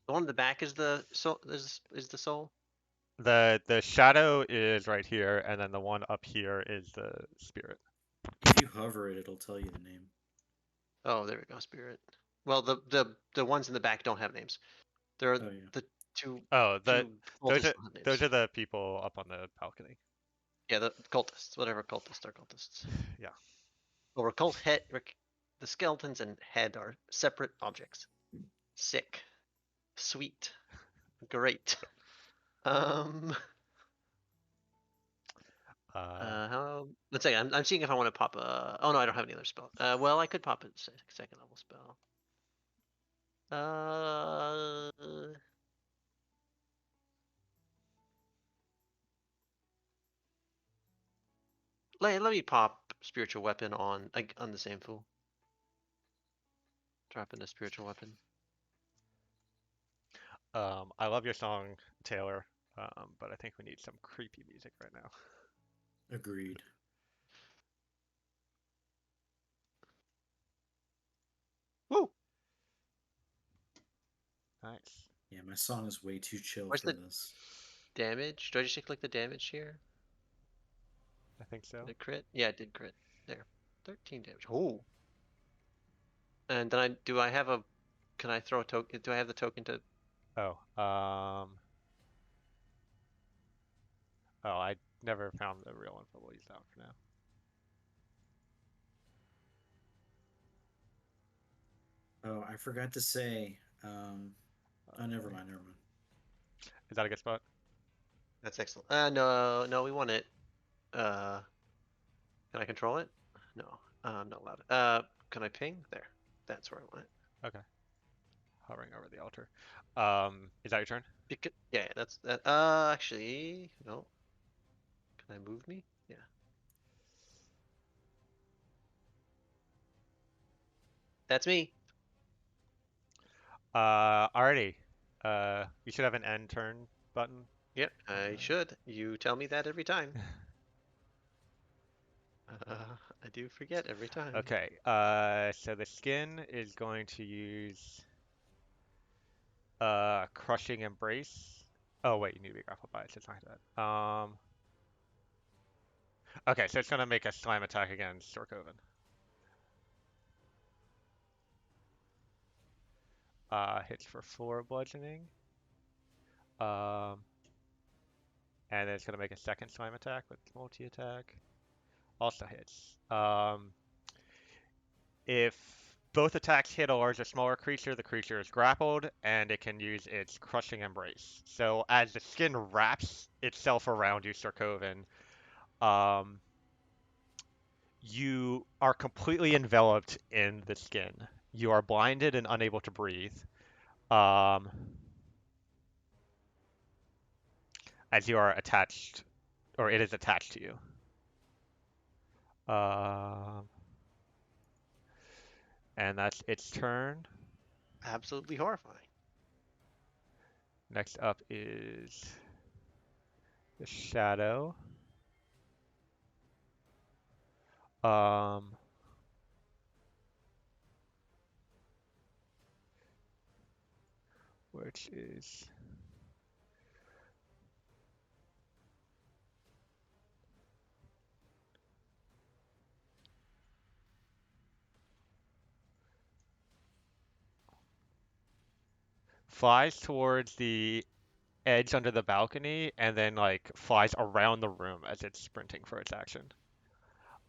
Speaker 4: The one in the back is the soul. Is the soul?
Speaker 1: The shadow is right here, and then the one up here is the spirit.
Speaker 2: If you hover it, it'll tell you the name.
Speaker 4: Oh, there we go, spirit. Well, the ones in the back don't have names. There are
Speaker 2: Oh yeah.
Speaker 4: the two
Speaker 1: Oh,
Speaker 4: two
Speaker 1: those
Speaker 4: cultists
Speaker 1: are
Speaker 4: don't have
Speaker 1: those
Speaker 4: names.
Speaker 1: are the people up on the balcony.
Speaker 4: Yeah, the cultists, whatever cultists are cultists.
Speaker 1: Yeah.
Speaker 4: Well, the skeletons and head are separate objects. Sick, sweet, great. Um, how? Let's say I'm seeing if I want to pop a. Oh no, I don't have any other spell. Well, I could pop a second level spell. Uh, let me pop spiritual weapon on the same fool. Drop in a spiritual weapon.
Speaker 1: I love your song, Taylor, but I think we need some creepy music right now.
Speaker 2: Agreed.
Speaker 4: Woo!
Speaker 1: Nice.
Speaker 2: Yeah, my song is way too chill
Speaker 4: Where's
Speaker 2: for
Speaker 4: the
Speaker 2: this.
Speaker 4: damage? Do I just click the damage here?
Speaker 1: I think so.
Speaker 4: Did it crit? Yeah, it did crit. There, 13 damage. Oh. And then do I have a? Can I throw a token? Do I have the token to?
Speaker 1: Oh, I never found the real one, but we'll use that one for now.
Speaker 2: Oh, I forgot to say. Oh, never mind. Never mind.
Speaker 1: Is that a good spot?
Speaker 4: That's excellent. No, we want it. Can I control it? No, I'm not allowed. Can I ping? There. That's where I want it.
Speaker 1: Okay. Hovering over the altar. Is that your turn?
Speaker 4: Yeah, that's that. Actually, no. Can I move me? Yeah. That's me.
Speaker 1: Alrighty. You should have an end turn button.
Speaker 4: Yep, I should. You tell me that every time. I do forget every time.
Speaker 1: Okay. So the skin is going to use crushing embrace. Oh wait, you need to be grappled by it. So it's not that. Okay, so it's gonna make a slime attack against Sorkoven. Hits for 4 bludgeoning. Um, and then it's gonna make a second slime attack with multi-attack. Also hits. If both attacks hit a larger or smaller creature, the creature is grappled, and it can use its crushing embrace. So as the skin wraps itself around you, Sarkovan, um, you are completely enveloped in the skin. You are blinded and unable to breathe, um, as you are attached, or it is attached to you. Um, and that's its turn.
Speaker 4: Absolutely horrifying.
Speaker 1: Next up is the shadow. Um, which is flies towards the edge under the balcony, and then like flies around the room as it's sprinting for its action.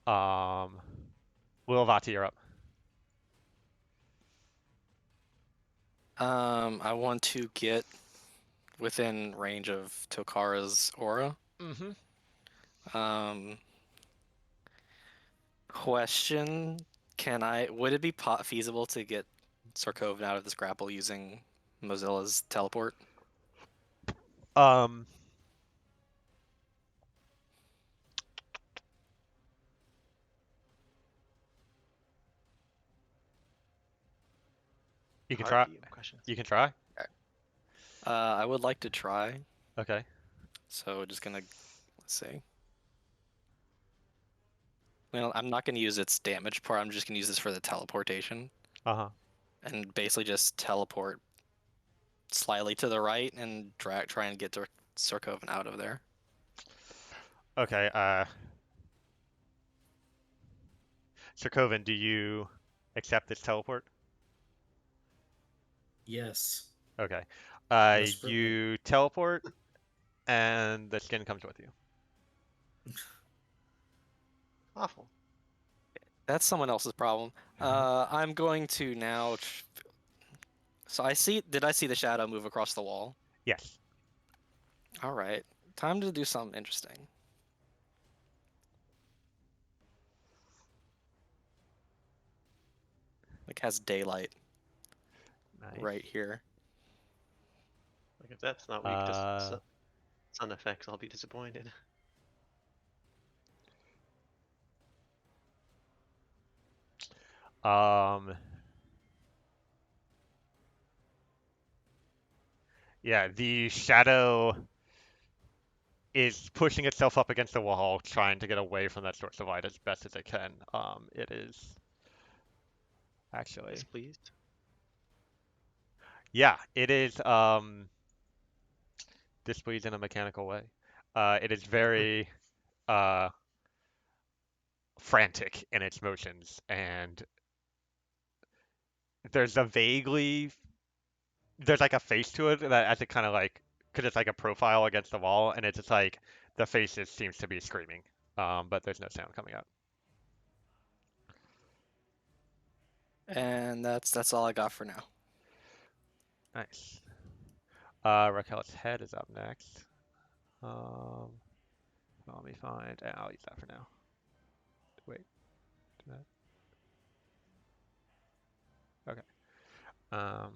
Speaker 1: Um, Wilvati, you're up.
Speaker 6: I want to get within range of Tokara's aura.
Speaker 1: Mm-hmm.
Speaker 6: Um, question: Would it be feasible to get Sarkovan out of this grapple using Mozilla's teleport?
Speaker 1: Um, you can
Speaker 4: Hard
Speaker 1: try.
Speaker 4: DM questions.
Speaker 1: You can try.
Speaker 6: I would like to try.
Speaker 1: Okay.
Speaker 6: So just gonna let's see. Well, I'm not gonna use its damage part. I'm just gonna use this for the teleportation
Speaker 1: Uh-huh.
Speaker 6: and basically just teleport slightly to the right and try and get Sarkovan out of there.
Speaker 1: Okay. Sokovan, do you accept this teleport?
Speaker 2: Yes,
Speaker 1: Okay.
Speaker 2: desperately.
Speaker 1: You teleport, and the skin comes with you.
Speaker 4: Awful.
Speaker 6: That's someone else's problem. I'm going to now. So I see. Did I see the shadow move across the wall?
Speaker 1: Yes.
Speaker 6: All right. Time to do something interesting. Like has daylight
Speaker 1: Nice.
Speaker 6: right here.
Speaker 4: Like if that's not weak to
Speaker 1: Uh,
Speaker 4: sun effects, I'll be disappointed.
Speaker 1: um, yeah, the shadow is pushing itself up against the wall, trying to get away from that source of light as best as it can. It is actually,
Speaker 4: Displeased.
Speaker 1: yeah, it is displeased in a mechanical way. It is very uh frantic in its motions, and there's a vaguely there's like a face to it that as it kind of like because it's like a profile against the wall, and it's just like the face just seems to be screaming, but there's no sound coming out.
Speaker 6: And that's all I got for now.
Speaker 1: Nice. Raquel's head is up next. Um, let me find. I'll use that for now. Wait. did Okay. Um,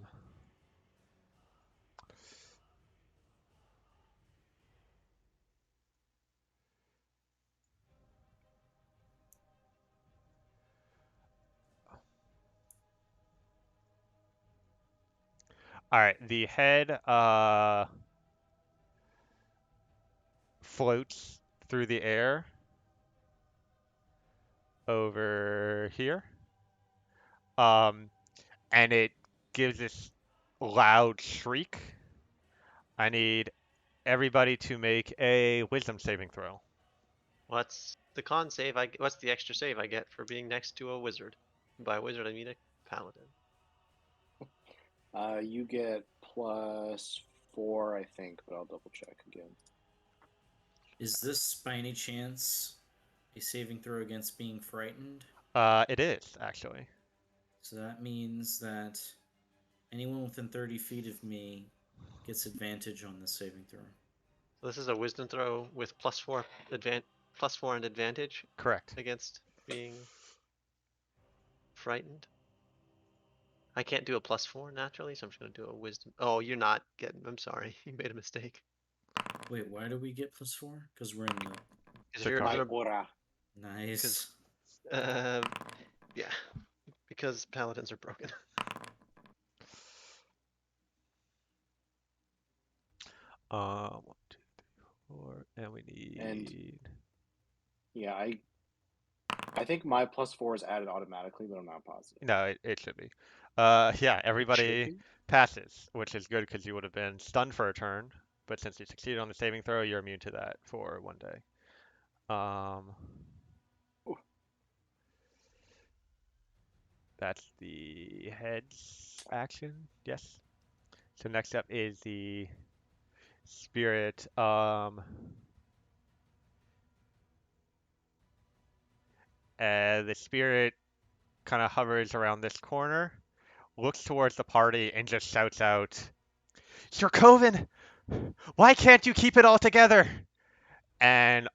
Speaker 1: all right. The head floats through the air over here. Um, and it gives this loud shriek. I need everybody to make a wisdom saving throw.
Speaker 4: What's the con save? What's the extra save I get for being next to a wizard? By wizard, I mean a paladin.
Speaker 3: You get +4, I think, but I'll double check again.
Speaker 2: Is this by any chance a saving throw against being frightened?
Speaker 1: It is actually.
Speaker 2: So that means that anyone within 30 feet of me gets advantage on this saving throw.
Speaker 4: So this is a wisdom throw with +4 and advantage
Speaker 1: Correct.
Speaker 4: against being frightened. I can't do a +4 naturally, so I'm just gonna do a wisdom. Oh, you're not getting. I'm sorry, you made a mistake.
Speaker 2: Wait, why do we get +4? Because we're in the
Speaker 4: Because
Speaker 1: The
Speaker 3: My
Speaker 4: you're
Speaker 3: aura.
Speaker 2: nice.
Speaker 4: uh, yeah, because paladins are broken.
Speaker 1: 1, 2, 3, 4, and we
Speaker 3: And
Speaker 1: need.
Speaker 3: yeah, I think my +4 is added automatically, but I'm not positive.
Speaker 1: No, it should be. Yeah,
Speaker 3: It should
Speaker 1: everybody
Speaker 3: be.
Speaker 1: passes, which is good because you would have been stunned for a turn, but since you succeeded on the saving throw, you're immune to that for 1 day. Um,
Speaker 3: Ooh.
Speaker 1: that's the head's action. Yes. So next up is the spirit. The spirit kind of hovers around this corner, looks towards the party, and just shouts out, "Sir Coven, why can't you keep it all together?" And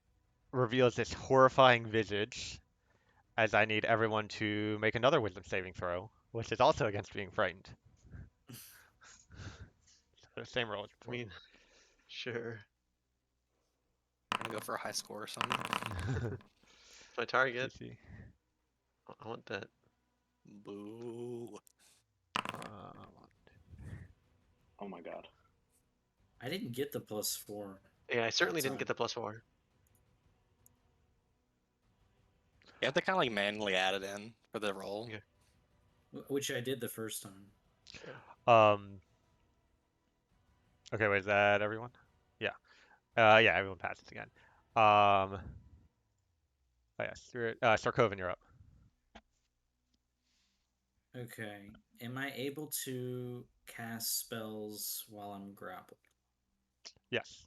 Speaker 1: reveals this horrifying visage. As I need everyone to make another wisdom saving throw, which is also against being frightened. So the same roll as
Speaker 4: I
Speaker 1: before.
Speaker 4: mean, sure.
Speaker 6: I'm gonna go for a high score or something.
Speaker 4: My target.
Speaker 1: CC.
Speaker 4: I want that.
Speaker 6: Boo.
Speaker 3: Oh my god.
Speaker 2: I didn't get the +4.
Speaker 4: Yeah, I certainly
Speaker 2: that
Speaker 4: didn't get
Speaker 2: time.
Speaker 4: the +4.
Speaker 6: You have to kind of like manually add it in for the roll.
Speaker 4: Yeah.
Speaker 2: Which I did the first time.
Speaker 1: Okay, wait, is that everyone? Yeah. Yeah, everyone passes again. Oh yeah, Sarkovan, you're up.
Speaker 2: Okay. Am I able to cast spells while I'm grappled?
Speaker 1: Yes.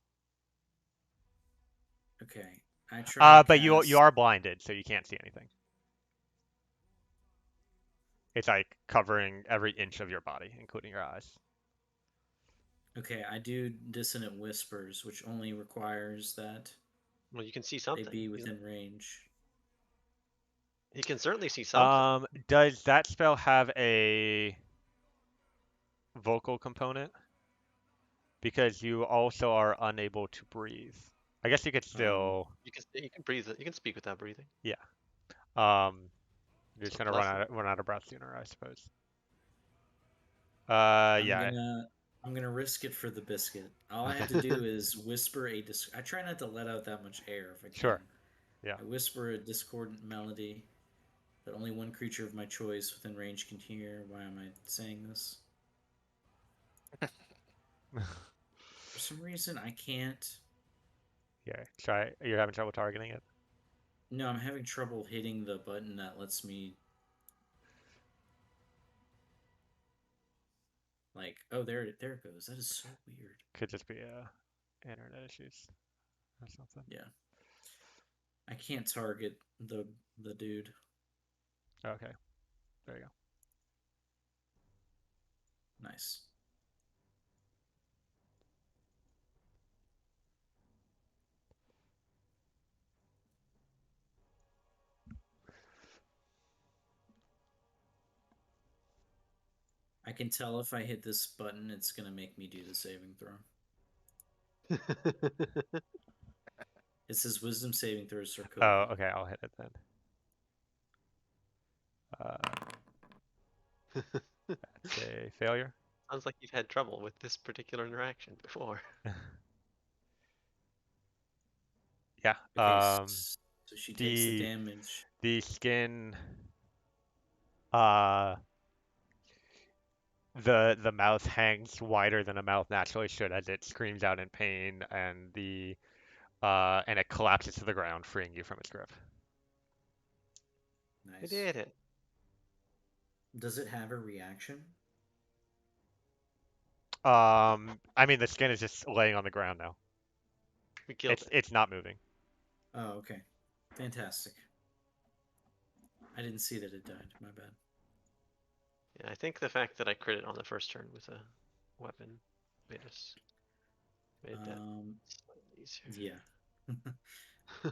Speaker 2: Okay. I try to
Speaker 1: But you
Speaker 2: cast.
Speaker 1: are blinded, so you can't see anything. It's like covering every inch of your body, including your eyes.
Speaker 2: Okay, I do Dissonant Whispers, which only requires that
Speaker 4: Well, you can see
Speaker 2: they
Speaker 4: something.
Speaker 2: be within range.
Speaker 4: He can certainly see something.
Speaker 1: Does that spell have a vocal component? Because you also are unable to breathe. I guess you could still.
Speaker 4: You can breathe. You can speak without breathing.
Speaker 1: Yeah. You're just
Speaker 4: So
Speaker 1: gonna
Speaker 4: plus,
Speaker 1: run out of breath sooner, I suppose.
Speaker 2: I'm
Speaker 1: Yeah.
Speaker 2: gonna risk it for the biscuit. All I have to do is whisper I try not to let out that much air if I
Speaker 1: Sure.
Speaker 2: can.
Speaker 1: Yeah.
Speaker 2: I whisper a discordant melody that only one creature of my choice within range can hear. Why am I saying this? For some reason, I can't.
Speaker 1: Yeah. Try. You're having trouble targeting it.
Speaker 2: No, I'm having trouble hitting the button that lets me. Like, oh, there it goes. That is so weird.
Speaker 1: Could just be internet issues or something.
Speaker 2: Yeah, I can't target the dude.
Speaker 1: Okay. There you go.
Speaker 2: Nice. I can tell if I hit this button, it's gonna make me do the saving throw. It says Wisdom saving throw, Sarkovan.
Speaker 1: Oh, okay. I'll hit it then. That's a failure.
Speaker 4: Sounds like you've had trouble with this particular interaction before.
Speaker 1: Yeah.
Speaker 2: Okay, so she takes the
Speaker 1: The
Speaker 2: damage.
Speaker 1: the skin. Uh, the mouth hangs wider than a mouth naturally should as it screams out in pain, and and it collapses to the ground, freeing you from its grip.
Speaker 4: I
Speaker 2: Nice.
Speaker 4: did it.
Speaker 2: Does it have a reaction?
Speaker 1: I mean, the skin is just laying on the ground now.
Speaker 4: We killed it.
Speaker 1: It's not moving.
Speaker 2: Oh, okay. Fantastic. I didn't see that it died. My bad.
Speaker 4: Yeah, I think the fact that I crit it on the first turn with a weapon made that slightly easier.
Speaker 2: Yeah.
Speaker 4: I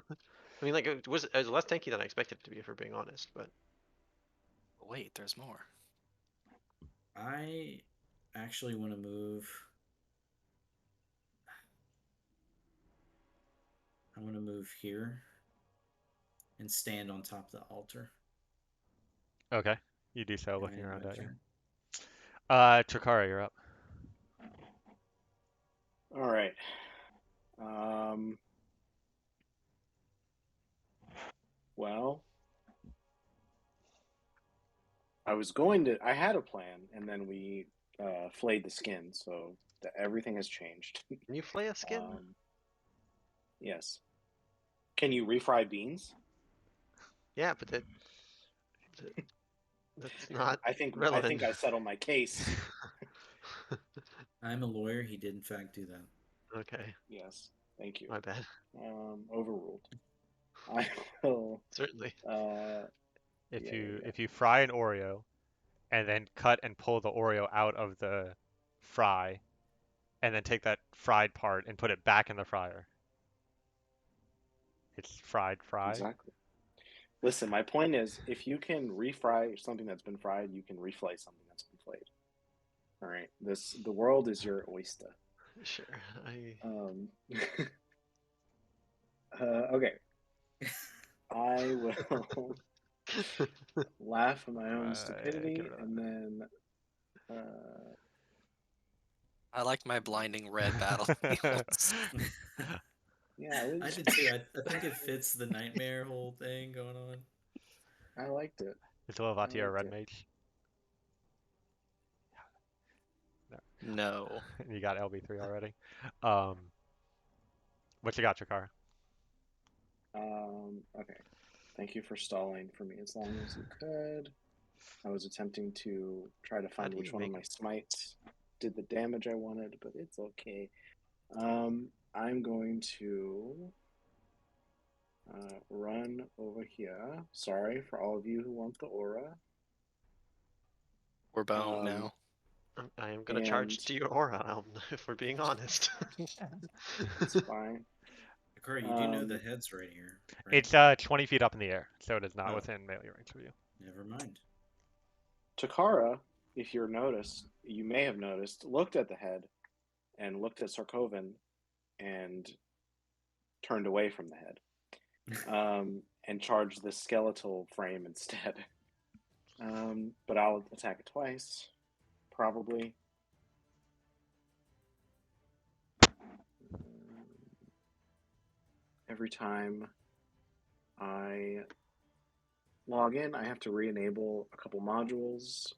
Speaker 4: mean, like it was less tanky than I expected it to be, if we're being honest. But
Speaker 6: Wait, there's more.
Speaker 2: I actually want to move. I want to move here and stand on top of the altar.
Speaker 1: Okay, you do so,
Speaker 2: And
Speaker 1: looking
Speaker 2: I end
Speaker 1: around
Speaker 2: my
Speaker 1: at you.
Speaker 2: turn.
Speaker 1: Chikara, you're up.
Speaker 3: All right. Well, I had a plan, and then we flayed the skin, so everything has changed.
Speaker 4: can you flay a skin?
Speaker 3: Yes. Can you refry beans?
Speaker 4: Yeah, but that's not
Speaker 3: I think
Speaker 4: relevant.
Speaker 3: I settled my case.
Speaker 2: I'm a lawyer. He did in fact do that.
Speaker 4: Okay,
Speaker 3: Yes, thank you.
Speaker 4: my bad.
Speaker 3: Overruled. I will.
Speaker 4: Certainly.
Speaker 1: If
Speaker 3: Yeah, yeah,
Speaker 1: you
Speaker 3: yeah.
Speaker 1: if you fry an Oreo and then cut and pull the Oreo out of the fry, and then take that fried part and put it back in the fryer, it's fried fry.
Speaker 3: Exactly. Listen, my point is, if you can refry something that's been fried, you can reflay something that's been flayed. All right. The world is your oyster.
Speaker 4: Sure.
Speaker 3: Um, okay. I will laugh at my own
Speaker 1: Get
Speaker 3: stupidity,
Speaker 1: rid of
Speaker 3: and then uh,
Speaker 6: I like my blinding red battlefields.
Speaker 1: that.
Speaker 3: yeah, I
Speaker 2: I
Speaker 3: was.
Speaker 2: did too. I think it fits the nightmare whole thing going on.
Speaker 3: I liked it.
Speaker 1: Is Lovatia a
Speaker 3: liked
Speaker 1: red
Speaker 3: it.
Speaker 1: mage? No.
Speaker 6: No.
Speaker 1: You got LB3 already. Um, what you got, Chakara?
Speaker 3: Okay. Thank you for stalling for me as long as you could. I was attempting to try to
Speaker 4: How
Speaker 3: find
Speaker 4: do you
Speaker 3: which one of
Speaker 4: make?
Speaker 3: my smites did the damage I wanted, but it's okay. I'm going to run over here. Sorry for all of you who want the aura.
Speaker 6: We're boned
Speaker 3: Um,
Speaker 6: now.
Speaker 4: I am gonna
Speaker 3: and
Speaker 4: charge to your aura, if we're being honest.
Speaker 3: it's fine.
Speaker 2: Akari, you do know the
Speaker 3: Um,
Speaker 2: head's right here, right?
Speaker 1: It's 20 feet up in the air, so it is not
Speaker 2: Oh,
Speaker 1: within melee range of you.
Speaker 2: never mind.
Speaker 3: Takara, if you may have noticed, looked at the head and looked at Sarkovan and turned away from the head. And charge the skeletal frame instead. But I'll attack it twice, probably. Every time I log in, I have to re-enable a couple modules.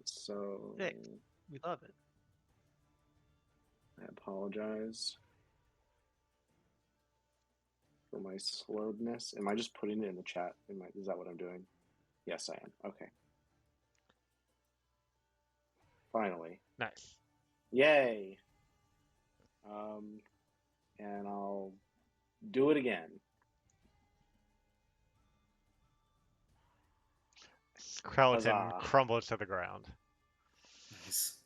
Speaker 3: So
Speaker 4: Hey, we love it.
Speaker 3: I apologize for my slowness. Am I just putting it in the chat? Is that what I'm doing? Yes, I am. Okay. Finally.
Speaker 1: Nice.
Speaker 3: Yay! And I'll do it again.
Speaker 1: Skeleton
Speaker 3: Huzzah.
Speaker 1: crumbles to the ground.
Speaker 2: Nice.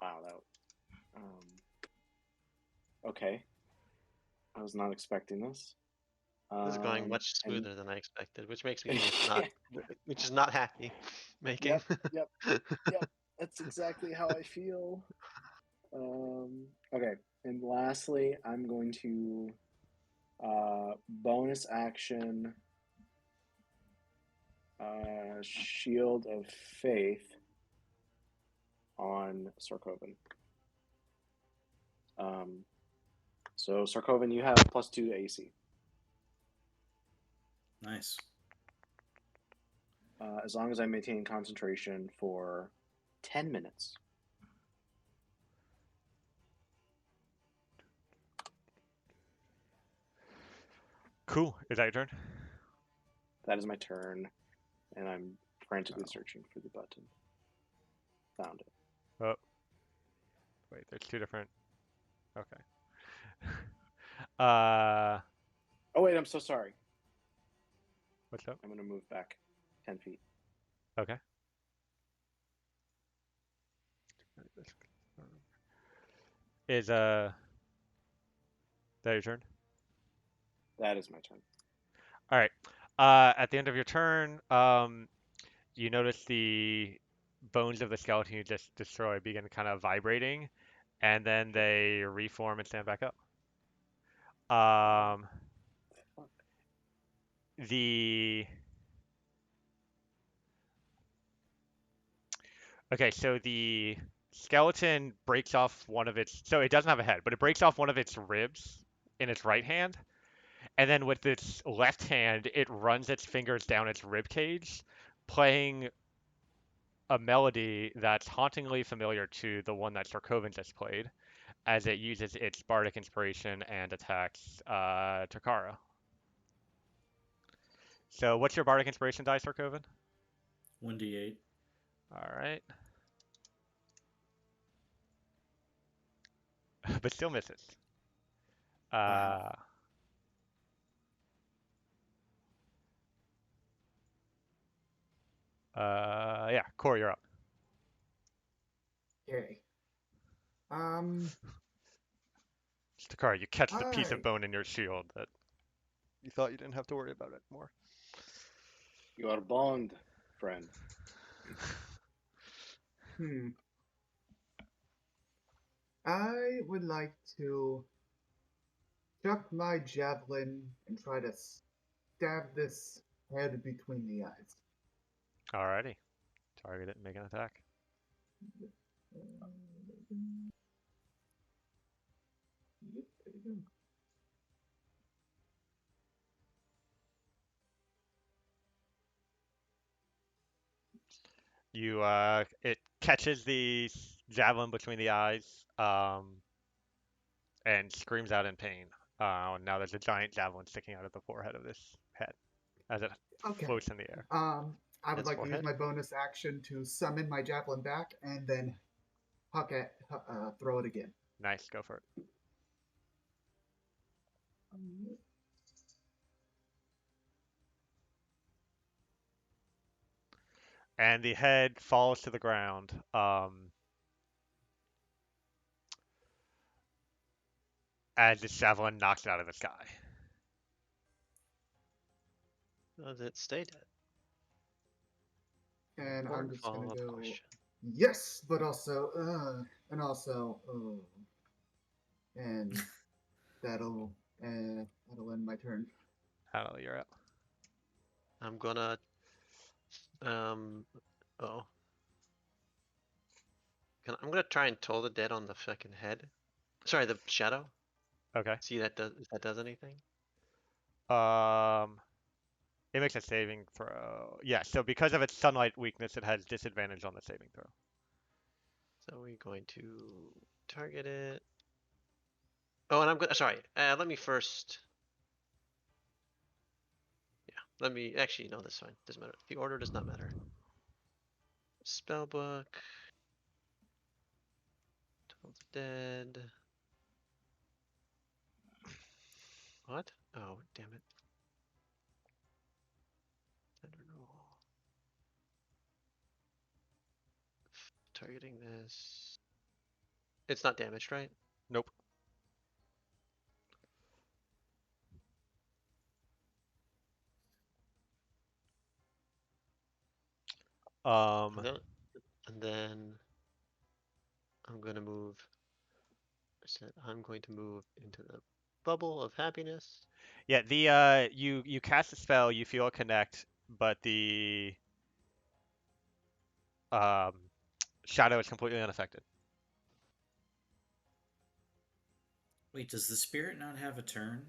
Speaker 3: Wow, that. Okay. I was not expecting this.
Speaker 4: This is going much
Speaker 3: And
Speaker 4: smoother than I expected, which makes me think it's
Speaker 3: yeah,
Speaker 4: not, which is not happy making.
Speaker 3: yep, yep, yep. That's exactly how I feel. Okay, and lastly, I'm going to bonus action Shield of Faith on Sarkovan. So Sarkovan, you have +2 AC.
Speaker 2: Nice.
Speaker 3: As long as I maintain concentration for 10 minutes.
Speaker 1: Cool. Is that your turn?
Speaker 3: That is my turn, and I'm frantically
Speaker 1: Oh.
Speaker 3: searching for the button. Found it.
Speaker 1: Oh. Wait, there's two different. Okay.
Speaker 3: Oh wait, I'm so sorry.
Speaker 1: What's up?
Speaker 3: I'm gonna move back 10 feet.
Speaker 1: Okay. Is that your turn?
Speaker 3: That is my turn.
Speaker 1: All right. At the end of your turn, you notice the bones of the skeleton you just destroyed begin kind of vibrating, and then they reform and stand back up.
Speaker 3: Fuck.
Speaker 1: The Okay, so the skeleton breaks off one of its, so it doesn't have a head, but it breaks off one of its ribs in its right hand, and then with its left hand, it runs its fingers down its rib cage, playing a melody that's hauntingly familiar to the one that Sarkovan just played, as it uses its bardic inspiration and attacks Takara. So what's your bardic inspiration die, Sarkovan?
Speaker 2: 1d8.
Speaker 1: All right. but still misses.
Speaker 2: Wow.
Speaker 1: Uh, yeah, Core, you're up.
Speaker 5: Okay. Um,
Speaker 1: Takara, you catch the piece of
Speaker 5: I
Speaker 1: bone in your shield that you thought you didn't have to worry about it more.
Speaker 3: You are boned, friend.
Speaker 5: hmm. I would like to chuck my javelin and try to stab this head between the eyes.
Speaker 1: Alrighty. Target it and make an attack.
Speaker 5: Yep, there you go.
Speaker 1: It catches the javelin between the eyes, and screams out in pain. Now there's a giant javelin sticking out of the forehead of this head as it
Speaker 5: Okay.
Speaker 1: floats in the air.
Speaker 5: I would
Speaker 4: Its
Speaker 5: like to use
Speaker 4: forehead.
Speaker 5: my bonus action to summon my javelin back and then throw it again.
Speaker 1: Nice, go for it. And the head falls to the ground. As the javelin knocks it out of the sky.
Speaker 4: Does it stay dead?
Speaker 5: And I'm
Speaker 4: Important
Speaker 5: just gonna
Speaker 4: follow-up
Speaker 5: go
Speaker 4: question.
Speaker 5: yes, but also and also and that'll that'll end my turn.
Speaker 1: Hello, you're up.
Speaker 4: I'm gonna oh. I'm gonna try and toll the dead on the fucking head. Sorry, the shadow.
Speaker 1: Okay.
Speaker 4: See that does if that does anything?
Speaker 1: Um, it makes a saving throw. Yeah, so because of its sunlight weakness, it has disadvantage on the saving throw.
Speaker 4: So we're going to target it. Oh, and I'm gonna sorry. Let me first. Yeah, let me actually no, that's fine. Doesn't matter. The order does not matter. Spellbook. Toll the dead. What? Oh, damn it. Standard roll. Targeting this. It's not damaged, right?
Speaker 1: Nope. Um,
Speaker 4: And then I'm gonna move. I said I'm going to move into the bubble of happiness.
Speaker 1: yeah, you cast a spell, you feel it connect, but the um shadow is completely unaffected.
Speaker 2: Wait, does the spirit not have a turn?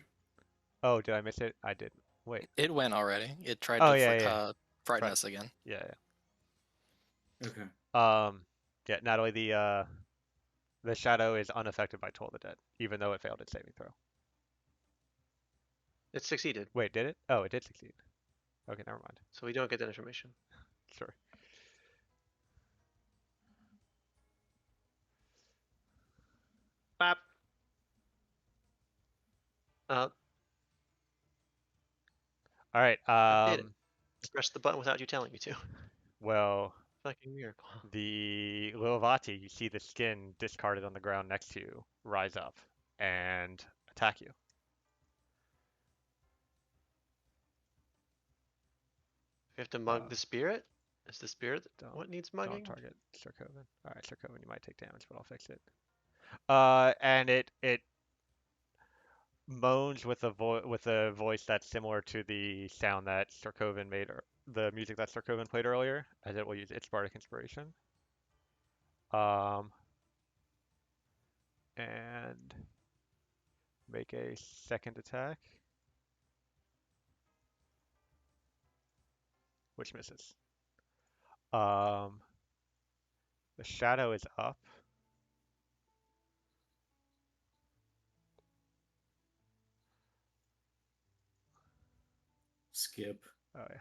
Speaker 1: Oh, did I miss it? I did. Wait.
Speaker 6: It went already. It tried
Speaker 1: Oh
Speaker 6: to
Speaker 1: yeah, yeah.
Speaker 6: frighten
Speaker 1: Right.
Speaker 6: us again.
Speaker 1: Yeah,
Speaker 2: Okay.
Speaker 1: yeah. Yeah, Natalie, the shadow is unaffected by Toll the Dead, even though it failed its saving throw.
Speaker 4: It succeeded,
Speaker 1: Wait, did it? Oh, it did succeed. Okay, never mind.
Speaker 4: so we don't get that information.
Speaker 1: Sure.
Speaker 4: Bop. Uh,
Speaker 1: All right.
Speaker 4: I did it. I pressed the button without you telling me to.
Speaker 1: Well,
Speaker 4: Fucking miracle.
Speaker 1: the Lilavati, you see the skin discarded on the ground next to you, rise up and attack you.
Speaker 4: We have to
Speaker 1: Uh,
Speaker 4: mug the spirit? Is the spirit
Speaker 1: don't
Speaker 4: what needs
Speaker 1: don't
Speaker 4: mugging?
Speaker 1: target Sarkovan. All right, Sarkovan, you might take damage, but I'll fix it. And it moans with a voice that's similar to the sound that Sarkovan made, or the music that Sarkovan played earlier, as it will use its bardic inspiration. Um, and make a second attack, which misses. Um, the shadow is up.
Speaker 2: Skip.
Speaker 1: Oh yeah.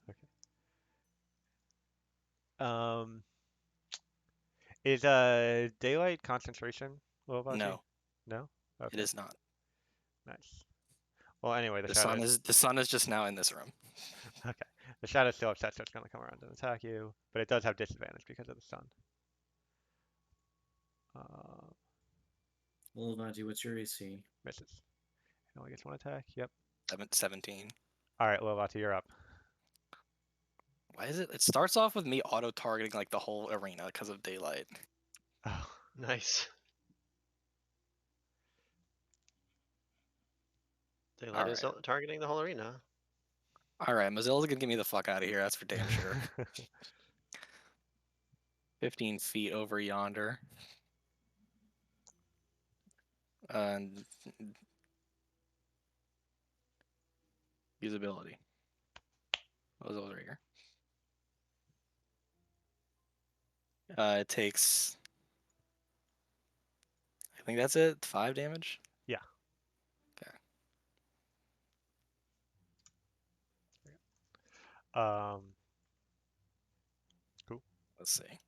Speaker 1: Okay. Is daylight concentration Lobati?
Speaker 6: No,
Speaker 1: No?
Speaker 6: it
Speaker 1: Okay,
Speaker 6: is not.
Speaker 1: nice. Well, anyway,
Speaker 6: The sun is just now in this room.
Speaker 1: okay. The shadow's still upset, so it's gonna come around and attack you, but it does have disadvantage because of the sun. Uh,
Speaker 2: Lilvati, what's your AC?
Speaker 1: misses. It only gets one attack. Yep.
Speaker 6: 17.
Speaker 1: All right, Lobati, you're up.
Speaker 6: Why is it? It starts off with me auto targeting like the whole arena because of daylight.
Speaker 1: Oh,
Speaker 4: Nice. Daylight
Speaker 6: All
Speaker 4: is
Speaker 6: right.
Speaker 4: targeting the whole arena.
Speaker 6: All right, Mozilla's gonna get me the fuck out of here. That's for damn sure. 15 feet over yonder. And usability. What was over here? It takes. I think that's it. 5 damage.
Speaker 1: yeah.
Speaker 6: Okay.
Speaker 1: Um, cool.
Speaker 6: Let's see.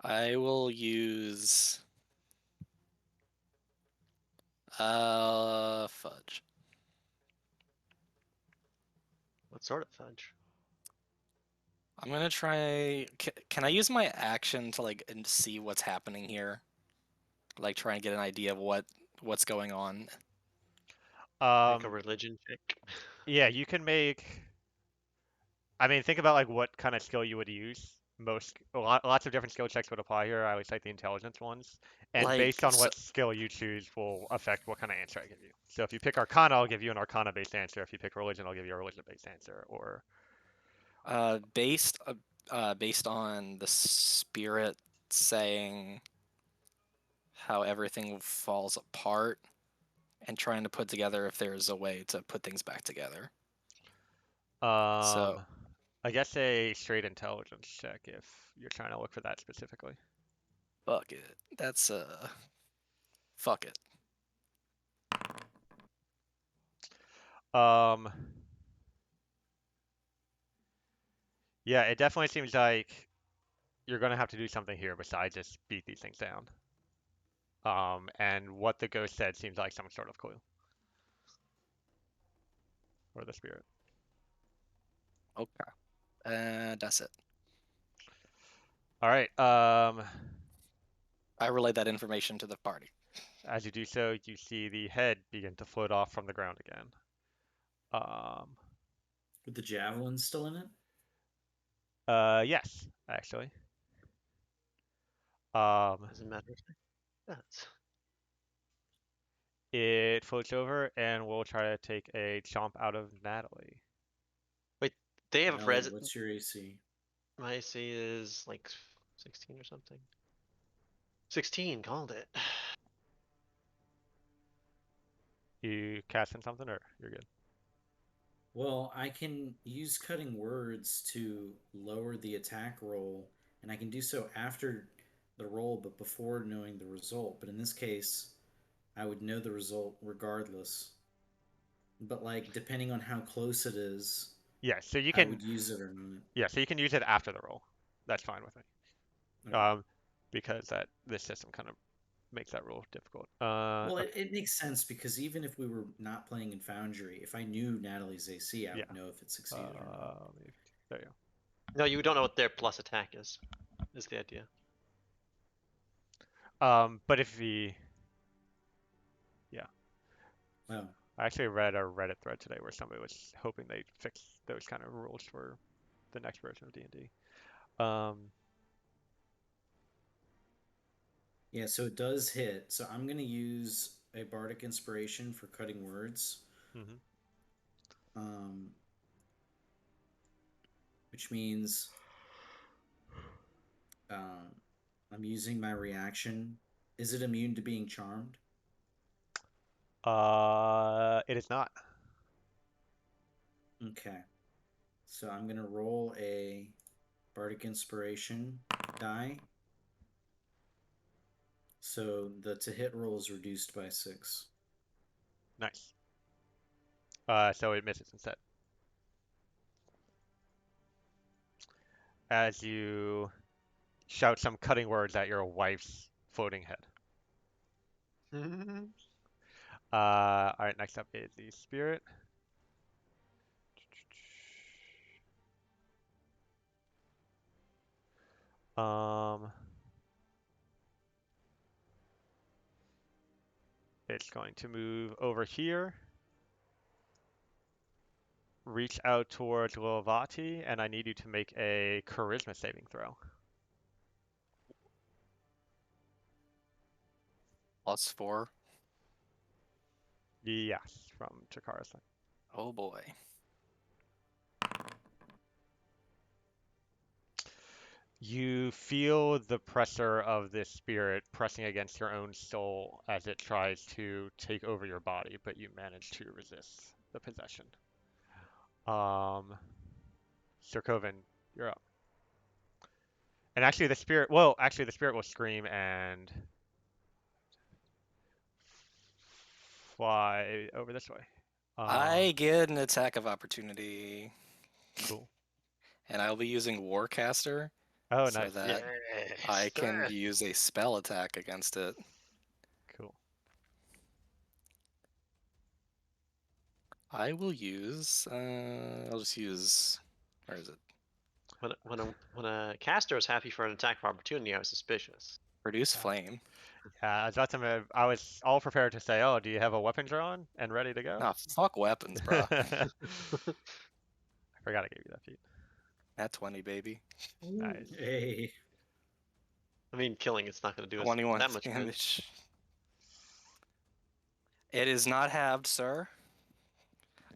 Speaker 6: I will use. Fudge.
Speaker 4: What sort of fudge?
Speaker 6: I'm gonna try. Can I use my action to like see what's happening here? Like try and get an idea of what's going on.
Speaker 4: Make a
Speaker 1: Um,
Speaker 4: religion check.
Speaker 1: yeah, you can make. I mean, think about like what kind of skill you would use. Lots of different skill checks would apply here. I always like the intelligence ones, and
Speaker 6: Like
Speaker 1: based on
Speaker 6: so,
Speaker 1: what skill you choose will affect what kind of answer I give you. So if you pick Arcana, I'll give you an Arcana-based answer. If you pick Religion, I'll give you a Religion-based answer. Or
Speaker 6: uh, based based on the spirit saying how everything falls apart and trying to put together if there's a way to put things back together. So
Speaker 1: I guess a straight intelligence check if you're trying to look for that specifically.
Speaker 6: fuck it. That's fuck it.
Speaker 1: Um, yeah, it definitely seems like you're gonna have to do something here besides just beat these things down. And what the ghost said seems like some sort of clue, or the spirit.
Speaker 6: Okay. That's it.
Speaker 1: All right.
Speaker 6: I relayed that information to the party.
Speaker 1: As you do so, you see the head begin to float off from the ground again. Um,
Speaker 2: With the javelin still in it?
Speaker 1: yes, actually. Um,
Speaker 4: Doesn't matter. That's
Speaker 1: it floats over and we'll try to take a chomp out of Natalie.
Speaker 4: wait. They have
Speaker 2: Natalie,
Speaker 4: res.
Speaker 2: what's your AC?
Speaker 4: My AC is like 16 or something. 16. Called it.
Speaker 1: You casting something, or you're good?
Speaker 2: Well, I can use cutting words to lower the attack roll, and I can do so after the roll, but before knowing the result. But in this case, I would know the result regardless. But like, depending on how close it is,
Speaker 1: Yeah. So you
Speaker 2: I
Speaker 1: can.
Speaker 2: would use it or not.
Speaker 1: Yeah. So you can use it after the roll. That's fine with me.
Speaker 2: Okay.
Speaker 1: Because this system kind of makes that rule difficult.
Speaker 2: Well,
Speaker 1: Okay.
Speaker 2: it makes sense because even if we were not playing in Foundry, if I knew Natalie's AC, I
Speaker 1: Yeah.
Speaker 2: would know if it succeeded or not.
Speaker 1: Maybe, there you
Speaker 4: No, you don't know what their plus attack is. Is the idea?
Speaker 1: go. But if the yeah,
Speaker 2: Oh,
Speaker 1: I actually read a Reddit thread today where somebody was hoping they'd fix those kind of rules for the next version of D&D.
Speaker 2: yeah, so it does hit. So I'm going to use a Bardic Inspiration for cutting words,
Speaker 1: Mhm.
Speaker 2: um, which means um, I'm using my reaction. Is it immune to being charmed?
Speaker 1: It is not.
Speaker 2: Okay. So I'm going to roll a Bardic Inspiration die. So the to hit roll is reduced by 6.
Speaker 1: Nice. So it misses instead. As you shout some cutting words at your wife's floating head. All right, next up is the spirit. Um, it's going to move over here, reach out towards Lilavati, and I need you to make a charisma saving throw.
Speaker 6: +4.
Speaker 1: Yes, from Chikara's side.
Speaker 6: Oh boy.
Speaker 1: You feel the pressure of this spirit pressing against your own soul as it tries to take over your body, but you manage to resist the possession. Sir Coven, you're up. And actually the spirit will scream and fly over this way.
Speaker 6: I get an attack of opportunity,
Speaker 1: Cool.
Speaker 6: and I'll be using Warcaster
Speaker 1: Oh,
Speaker 6: so
Speaker 1: nice.
Speaker 6: that I can use a spell attack against it.
Speaker 1: Cool.
Speaker 6: I will use. I'll just use. Where is it?
Speaker 4: When a caster is happy for an attack of opportunity, I was suspicious.
Speaker 6: Produce flame.
Speaker 1: Yeah, I was all prepared to say, oh, do you have a weapon drawn and ready to go?
Speaker 6: Nah, fuck weapons, bro.
Speaker 1: I forgot I gave you that feat.
Speaker 6: At 20, baby.
Speaker 1: Nice.
Speaker 2: Hey.
Speaker 4: I mean, killing it's not going to do us
Speaker 6: 21
Speaker 4: that much good.
Speaker 6: damage. It is not halved, sir.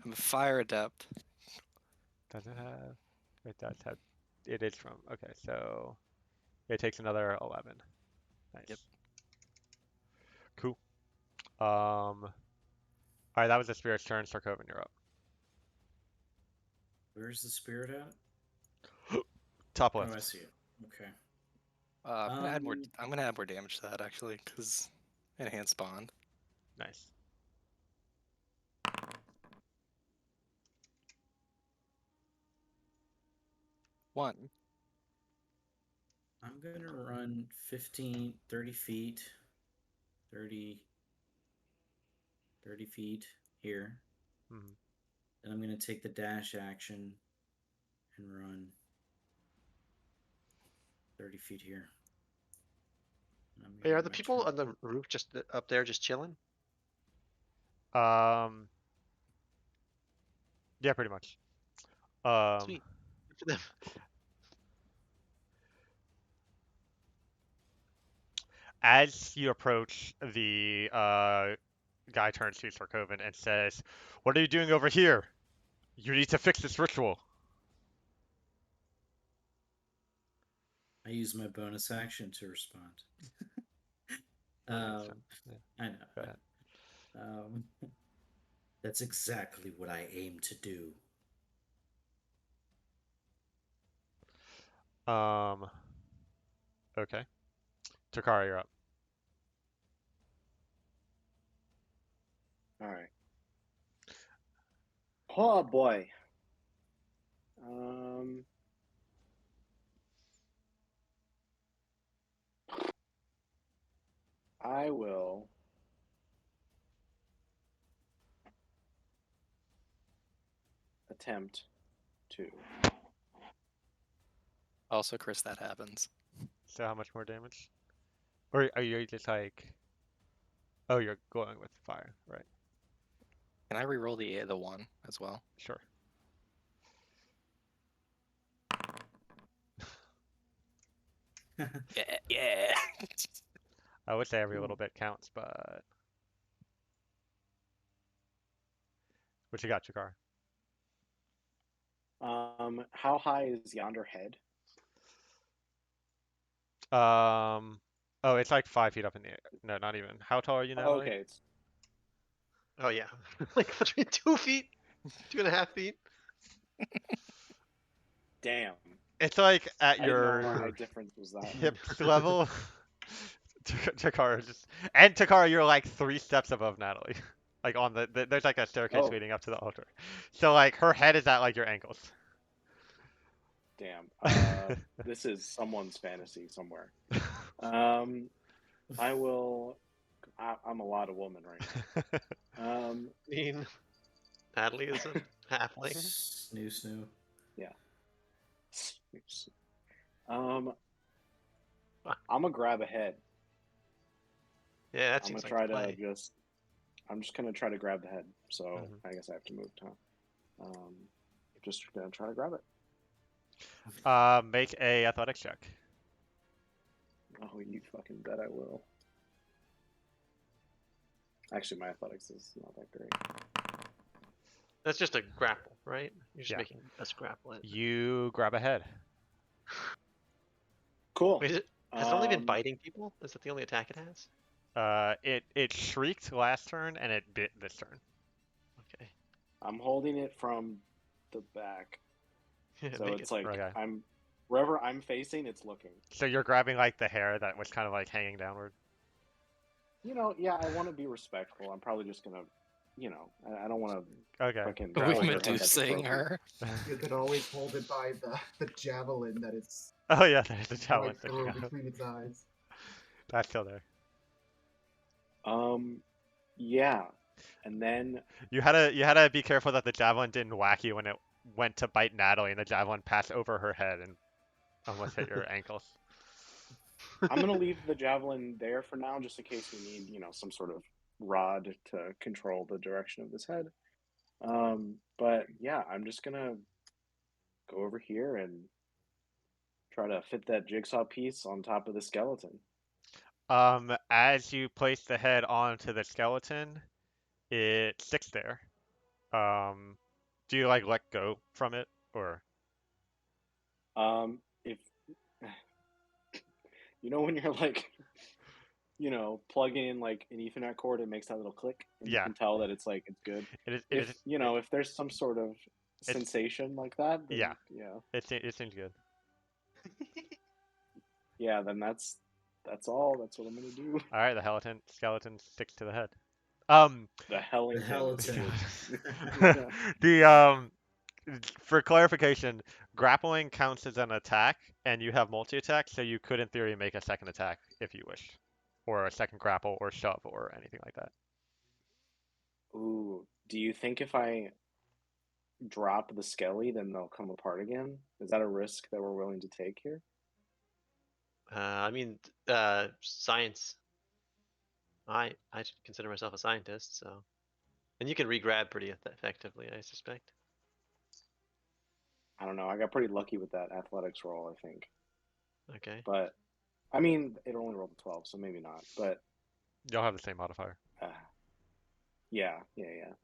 Speaker 6: I'm a fire adept.
Speaker 1: Does it have? It does have. It is from. Okay, so it takes another 11. Nice.
Speaker 6: Yep.
Speaker 1: Cool. All right, that was the spirit's turn. Sarkovan, you're up.
Speaker 2: Where's the spirit at?
Speaker 1: Top
Speaker 2: Oh,
Speaker 1: left.
Speaker 2: I see it. Okay.
Speaker 6: I'm gonna add more. I'm gonna add more damage to that actually, because enhanced bond.
Speaker 1: Nice.
Speaker 6: One.
Speaker 2: I'm going to run 15, 30 feet. 30 feet here.
Speaker 1: Mhm.
Speaker 2: Then I'm going to take the dash action and run 30 feet here. And I'm
Speaker 4: Hey,
Speaker 2: gonna
Speaker 4: are
Speaker 2: end
Speaker 4: the
Speaker 2: my
Speaker 4: people
Speaker 2: turn.
Speaker 4: on the roof just up there just chilling?
Speaker 1: Yeah, pretty much.
Speaker 4: Sweet. Good for them.
Speaker 1: As you approach, the guy turns to Sarkovan and says, "What are you doing over here? You need to fix this ritual."
Speaker 2: I use my bonus action to respond.
Speaker 1: Makes sense. Yeah,
Speaker 2: I
Speaker 1: go
Speaker 2: know.
Speaker 1: ahead.
Speaker 2: That's exactly what I aim to do.
Speaker 1: Okay. Takara, you're up.
Speaker 3: All right. Oh boy. I will attempt to.
Speaker 6: Also, Chris, that happens.
Speaker 1: So how much more damage? Or are you just like, oh, you're going with fire, right?
Speaker 6: Can I reroll the one as well?
Speaker 1: Sure.
Speaker 6: Yeah.
Speaker 1: I would say every little bit counts, but what you got, Jakar?
Speaker 3: How high is yonder head?
Speaker 1: Oh, it's like 5 feet up in the air. No, not even. How tall are you, Natalie?
Speaker 3: Okay, it's
Speaker 4: Oh yeah, like between 2 feet, 2.5 feet.
Speaker 3: damn.
Speaker 1: It's like at
Speaker 3: I didn't know how
Speaker 1: your
Speaker 3: difference was that.
Speaker 1: hips level. Takara just and Takara, you're like 3 steps above Natalie. Like on there's like a staircase
Speaker 3: Oh,
Speaker 1: leading up to the altar. So like her head is at like your ankles.
Speaker 3: Damn. This is someone's fantasy somewhere. I will. I'm a lot of woman right now.
Speaker 4: I mean, Natalie is a halfling.
Speaker 2: Snoo.
Speaker 3: Yeah. I'm gonna grab a head.
Speaker 4: Yeah, that
Speaker 3: I'm gonna
Speaker 4: seems like
Speaker 3: try
Speaker 4: the play.
Speaker 3: to just. I'm just gonna try to grab the head. So
Speaker 4: Mhm.
Speaker 3: I guess I have to move, huh? Just gonna try to grab it.
Speaker 1: Make a athletics check.
Speaker 3: Oh, you fucking bet I will. Actually, my athletics is not that great.
Speaker 4: That's just a grapple, right? You're just
Speaker 1: Yeah.
Speaker 4: making us grapple it.
Speaker 1: You grab a head.
Speaker 3: Cool.
Speaker 4: Wait, has it only been biting people? Is that the only attack it has?
Speaker 1: It shrieked last turn and it bit this turn.
Speaker 4: Okay.
Speaker 3: I'm holding it from the back, so
Speaker 4: Make
Speaker 3: it's
Speaker 4: it.
Speaker 3: like
Speaker 1: Okay.
Speaker 3: I'm wherever I'm facing, it's looking.
Speaker 1: So you're grabbing like the hair that was kind of like hanging downward.
Speaker 3: Yeah, I want to be respectful. I'm probably just gonna, I don't want to
Speaker 1: Okay.
Speaker 3: fucking
Speaker 6: Are
Speaker 1: grab
Speaker 6: we
Speaker 3: hold
Speaker 1: like
Speaker 3: her
Speaker 1: the
Speaker 3: like that's a
Speaker 6: Medusing
Speaker 3: trophy.
Speaker 6: her?
Speaker 5: You could always hold it by the javelin that is
Speaker 1: Oh yeah, there's a
Speaker 5: right
Speaker 1: javelin sticking
Speaker 5: through
Speaker 1: out.
Speaker 5: between its eyes.
Speaker 1: That's still there.
Speaker 3: Yeah, and then
Speaker 1: You had to be careful that the javelin didn't whack you when it went to bite Natalie, and the javelin passed over her head and almost hit your ankles.
Speaker 3: I'm gonna leave the javelin there for now, just in case we need, some sort of rod to control the direction of this head. But yeah, I'm just gonna go over here and try to fit that jigsaw piece on top of the skeleton.
Speaker 1: As you place the head onto the skeleton, it sticks there. Do you like let go from it or?
Speaker 3: If when you're like, plugging in like an Ethernet cord, it makes that little click, and you
Speaker 1: Yeah,
Speaker 3: can tell that it's like it's good.
Speaker 1: it is. It
Speaker 3: If
Speaker 1: is.
Speaker 3: if there's some sort of
Speaker 1: It's
Speaker 3: sensation like that, then
Speaker 1: yeah. It seems good.
Speaker 3: yeah, then that's all. That's what I'm gonna do.
Speaker 1: All right, the skeleton sticks to the head.
Speaker 3: The
Speaker 2: The
Speaker 3: Hellington.
Speaker 2: Hellington.
Speaker 1: the for clarification, grappling counts as an attack, and you have multi-attack, so you could, in theory, make a second attack if you wish, or a second grapple, or shove, or anything like that.
Speaker 3: Ooh, do you think if I drop the skelly, then they'll come apart again? Is that a risk that we're willing to take here?
Speaker 4: I mean, science. I consider myself a scientist, so, and you can re-grab pretty effectively, I suspect.
Speaker 3: I don't know. I got pretty lucky with that athletics roll, I think.
Speaker 4: Okay.
Speaker 3: But I mean, it only rolled a 12, so maybe not. But
Speaker 1: You'll have the same modifier.
Speaker 3: yeah.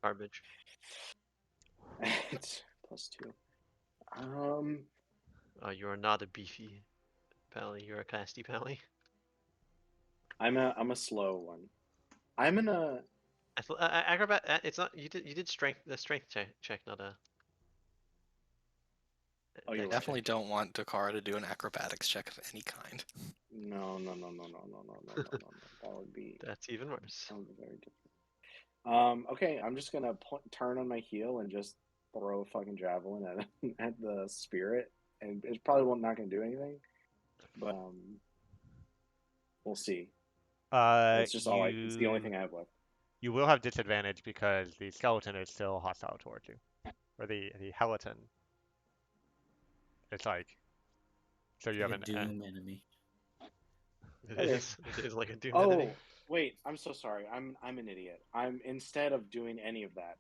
Speaker 4: Garbage.
Speaker 3: It's +2.
Speaker 4: You are not a beefy pally. You're a casty pally.
Speaker 3: I'm a slow one. I'm in a.
Speaker 4: Acrobat. It's not. You did strength. The strength check, not a.
Speaker 3: Oh, you're
Speaker 6: I
Speaker 3: right.
Speaker 6: definitely don't want Dakara to do an acrobatics check of any kind.
Speaker 3: No. That would be.
Speaker 4: That's even worse.
Speaker 3: That would be very different. Okay, I'm just gonna turn on my heel and just throw a fucking javelin at the spirit, and it's probably not gonna do anything, but we'll see. That's just all it's the only thing I have left.
Speaker 1: You will have disadvantage because the skeleton is still hostile towards you, or the Helaton. It's like so you
Speaker 2: Like
Speaker 1: have
Speaker 2: a Doom enemy.
Speaker 4: It
Speaker 3: Okay.
Speaker 4: is. It is like a doom
Speaker 3: Oh,
Speaker 4: enemy.
Speaker 3: wait, I'm so sorry. I'm an idiot. I'm instead of doing any of that,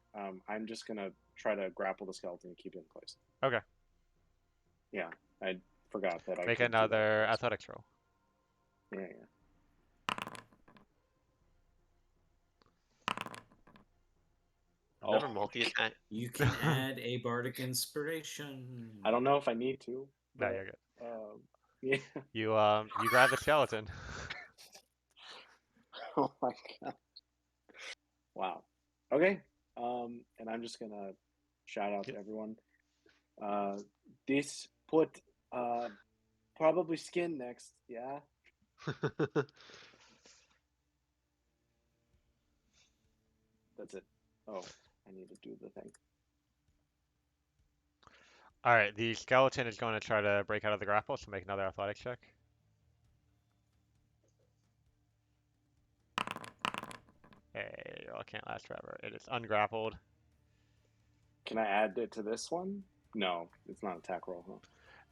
Speaker 3: I'm just gonna try to grapple the skeleton and keep it in place.
Speaker 1: Okay.
Speaker 3: Yeah, I forgot that I
Speaker 1: Make
Speaker 3: could do that.
Speaker 1: another athletics roll.
Speaker 3: Yeah.
Speaker 4: Another
Speaker 3: Oh.
Speaker 4: multi-attack.
Speaker 2: You can add a bardic inspiration.
Speaker 3: I don't know if I need to.
Speaker 1: No,
Speaker 3: But,
Speaker 1: you're good.
Speaker 3: yeah.
Speaker 1: You grab the skeleton.
Speaker 3: Oh my god. Wow. Okay. And I'm just gonna shout out to everyone. This put probably skin next. Yeah. That's it. Oh, I need to do the thing.
Speaker 1: All right, the skeleton is going to try to break out of the grapple, so make another athletics check. Hey, well, it can't last forever. It is ungrappled,
Speaker 3: Can I add it to this one? No, it's not attack roll, huh?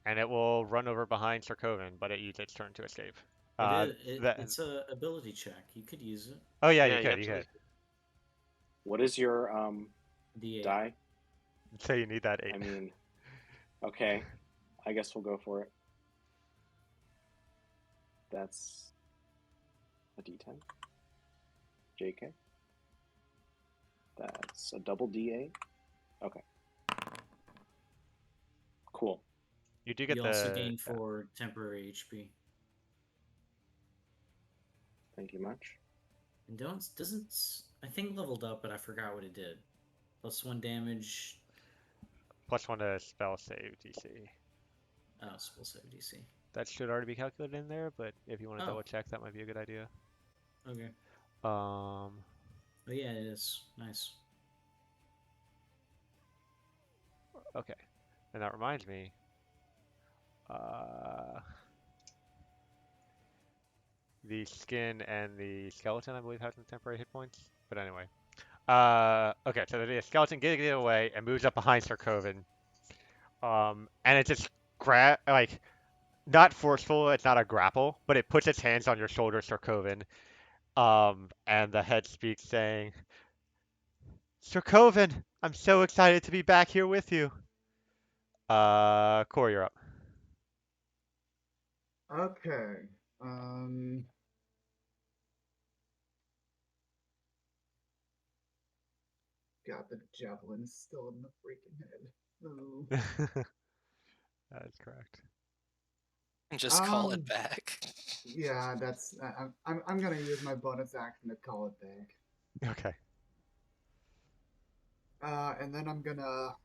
Speaker 1: and it will run over behind Sarkovan, but it used its turn to escape.
Speaker 2: It
Speaker 1: Uh,
Speaker 2: is.
Speaker 1: that.
Speaker 2: It's a ability check. You could use it.
Speaker 1: Oh yeah, you
Speaker 4: Yeah, you
Speaker 1: could, you could.
Speaker 4: absolutely.
Speaker 3: What is your
Speaker 2: D8.
Speaker 3: die?
Speaker 1: So you need that 8.
Speaker 3: I mean, okay, I guess we'll go for it. That's a D10. JK. That's a double D8. Okay. Cool.
Speaker 1: You do get
Speaker 2: You also
Speaker 1: the.
Speaker 2: gain 4 temporary HP.
Speaker 3: Thank you much.
Speaker 2: And doesn't I think leveled up, but I forgot what it did. +1 damage.
Speaker 1: +1 to spell save DC.
Speaker 2: Oh, spell save DC.
Speaker 1: That should already be calculated in there, but if you want to
Speaker 2: Oh.
Speaker 1: double check, that might be a good idea.
Speaker 2: Okay.
Speaker 1: Um,
Speaker 2: Oh yeah, it is. Nice.
Speaker 1: okay. And that reminds me, the skin and the skeleton, I believe, have some temporary hit points. But anyway. Okay, so the skeleton gets it away and moves up behind Sarkovan. And it just like, not forceful, it's not a grapple, but it puts its hands on your shoulder, Sarkovan. And the head speaks saying, Sarkovan, I'm so excited to be back here with you. Corey, you're up.
Speaker 5: Okay. God, the javelin's still in the freaking head. Oh.
Speaker 1: That is correct.
Speaker 6: Just call it back.
Speaker 5: Yeah, that's. I'm gonna use my bonus action to call it back.
Speaker 1: Okay.
Speaker 5: And then I'm gonna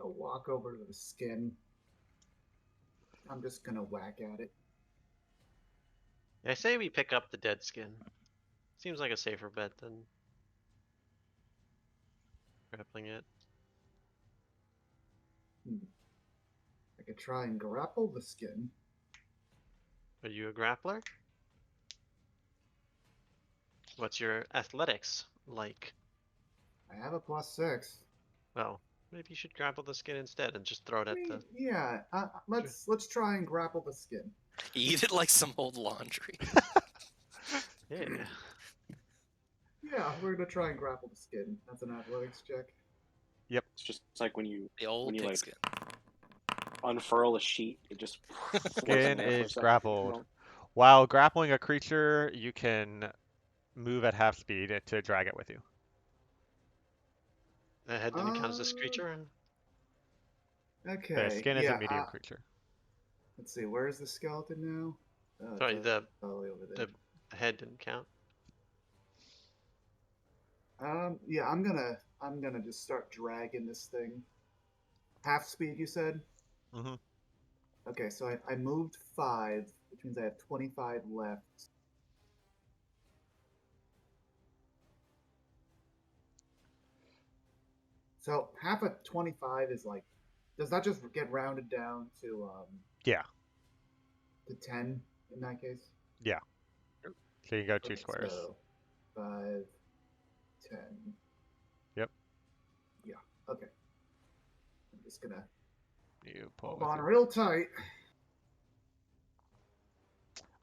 Speaker 5: walk over to the skin. I'm just gonna whack at it.
Speaker 4: I say we pick up the dead skin. Seems like a safer bet than grappling it.
Speaker 5: I could try and grapple the skin.
Speaker 4: Are you a grappler? What's your athletics like?
Speaker 5: I have a +6.
Speaker 4: Well, maybe you should grapple the skin instead and just throw it at the.
Speaker 5: Yeah, let's try and grapple the skin.
Speaker 6: Eat it like some old laundry.
Speaker 4: Yeah.
Speaker 5: Yeah, we're gonna try and grapple the skin. That's an athletics check.
Speaker 3: It's just like when you
Speaker 6: The old
Speaker 3: like
Speaker 6: pigskin.
Speaker 3: unfurl a sheet, it just floats in
Speaker 1: Skin
Speaker 3: there for a
Speaker 1: is
Speaker 3: second.
Speaker 1: grappled. While grappling a creature, you can move at half speed to drag it with you.
Speaker 4: The head didn't count as this creature?
Speaker 5: Okay.
Speaker 1: The skin is
Speaker 5: yeah,
Speaker 1: a medium creature.
Speaker 5: Let's see. Where's the skeleton now?
Speaker 4: Sorry,
Speaker 5: it's
Speaker 4: the
Speaker 5: all the way over there.
Speaker 4: the head didn't count.
Speaker 5: Yeah, I'm gonna just start dragging this thing. Half speed, you said?
Speaker 1: Mm-hmm.
Speaker 5: Okay, so I moved 5, which means I have 25 left. So half of 25 is like, does that just get rounded down to
Speaker 1: Yeah.
Speaker 5: to 10 in that case?
Speaker 1: Yeah. So you can go 2
Speaker 5: Okay,
Speaker 1: squares.
Speaker 5: So 5, 10.
Speaker 1: Yep.
Speaker 5: Yeah. Okay. I'm just gonna
Speaker 1: You pull
Speaker 5: hold
Speaker 1: with
Speaker 5: on
Speaker 1: you.
Speaker 5: real tight.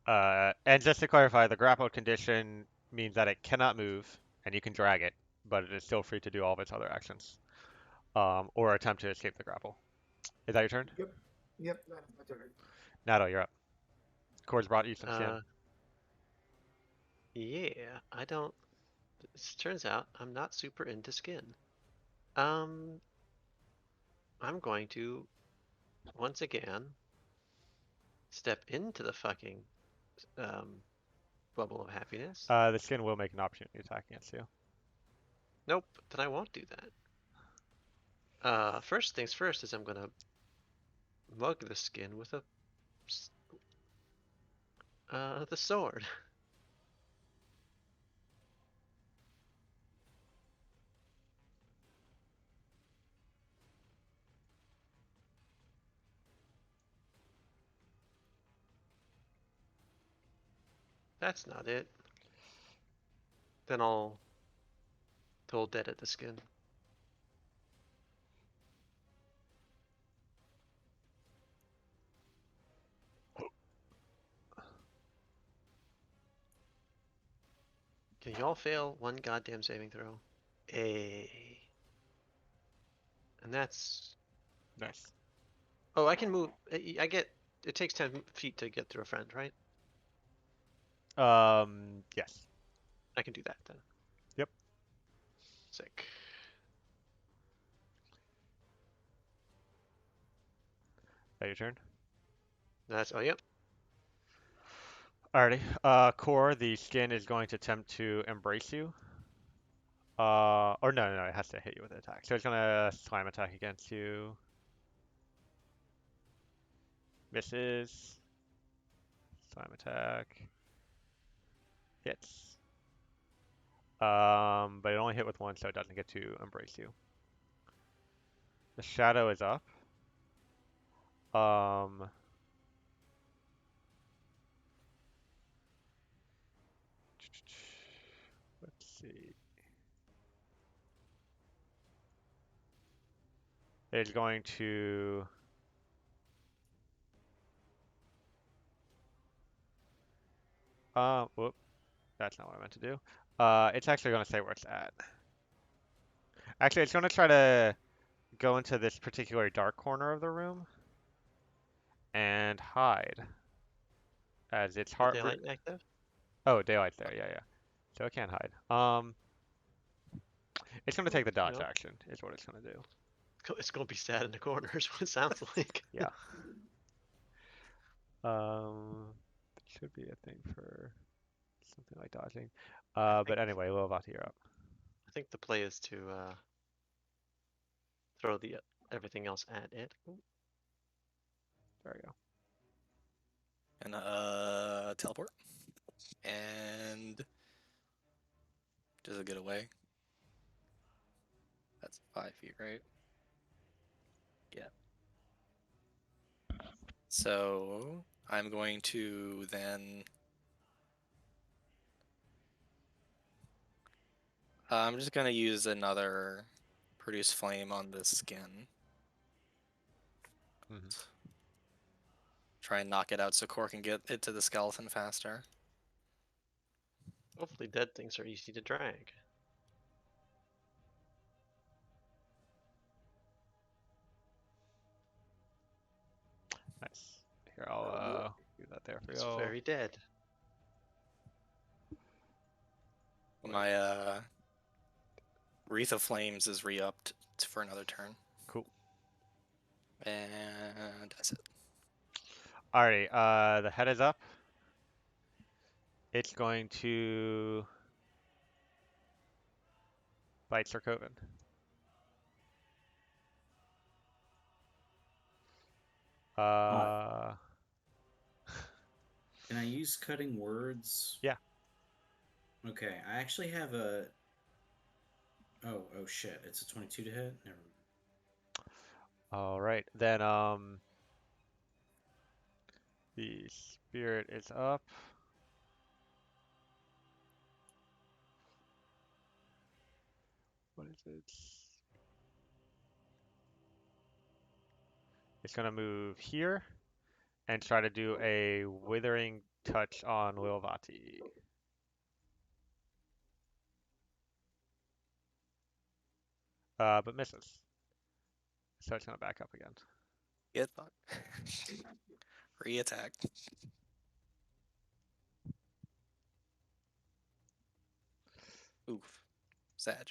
Speaker 1: And just to clarify, the grappled condition means that it cannot move, and you can drag it, but it is still free to do all of its other actions, or attempt to escape the grapple. Is that your turn?
Speaker 5: Yep. Yep. That's my turn.
Speaker 1: Nato, you're up. Cor's brought you some skin.
Speaker 4: Yeah, I don't. This turns out I'm not super into skin. I'm going to once again step into the fucking bubble of happiness.
Speaker 1: The skin will make an opportunity attack against you.
Speaker 4: Nope, then I won't do that. First things first is I'm gonna mug the skin with the sword. that's not it. Then I'll pull dead at the skin. Can y'all fail one goddamn saving throw? A. And that's.
Speaker 1: Nice.
Speaker 4: Oh, I can move. I get. It takes 10 feet to get through a friend, right?
Speaker 1: Yes.
Speaker 4: I can do that then.
Speaker 1: Yep.
Speaker 4: Sick.
Speaker 1: That your turn?
Speaker 4: That's. Oh, yep.
Speaker 1: Alrighty. Core, the skin is going to attempt to embrace you. Or no, it has to hit you with an attack. So it's gonna slam attack against you. Misses. Slam attack. Hits. But it only hit with one, so it doesn't get to embrace you. The shadow is up. Um, let's see. It's going to. Whoop. That's not what I meant to do. It's actually going to say where it's at. Actually, it's going to try to go into this particular dark corner of the room and hide, as its
Speaker 4: The
Speaker 1: heart.
Speaker 4: daylight active?
Speaker 1: Oh, daylight's there. Yeah. So it can't hide. It's going to take the dodge
Speaker 4: Well,
Speaker 1: action. Is what it's going to do.
Speaker 4: it's gonna be sad in the corner, is what it sounds like.
Speaker 1: Yeah. Should be a thing for something like dodging. But anyway, Lovati, you're up.
Speaker 4: I think the play is to throw the everything else at it. Ooh.
Speaker 1: There we go.
Speaker 6: And teleport. And does it get away? That's 5 feet, right? Yeah. So I'm going to then. I'm just gonna use another produce flame on the skin.
Speaker 1: Mhm.
Speaker 6: Try and knock it out so Core can get it to the skeleton faster.
Speaker 4: Hopefully, dead things are easy to drag.
Speaker 1: Nice. Here, I'll do that there for
Speaker 4: It's
Speaker 1: y'all.
Speaker 4: very dead.
Speaker 6: My Wreath of Flames is re-upped for another turn.
Speaker 1: Cool.
Speaker 6: And that's it.
Speaker 1: Alrighty. The head is up. It's going to bite Sarkovan.
Speaker 2: Can I use cutting words?
Speaker 1: Yeah.
Speaker 2: Okay, I actually have a. Oh shit! It's a 22 to hit. Never mind.
Speaker 1: All right. Then the spirit is up. What is it? It's gonna move here and try to do a withering touch on Lilvati. But misses. So it's gonna back up again.
Speaker 6: Get fucked. Re-attack. Oof. Sag.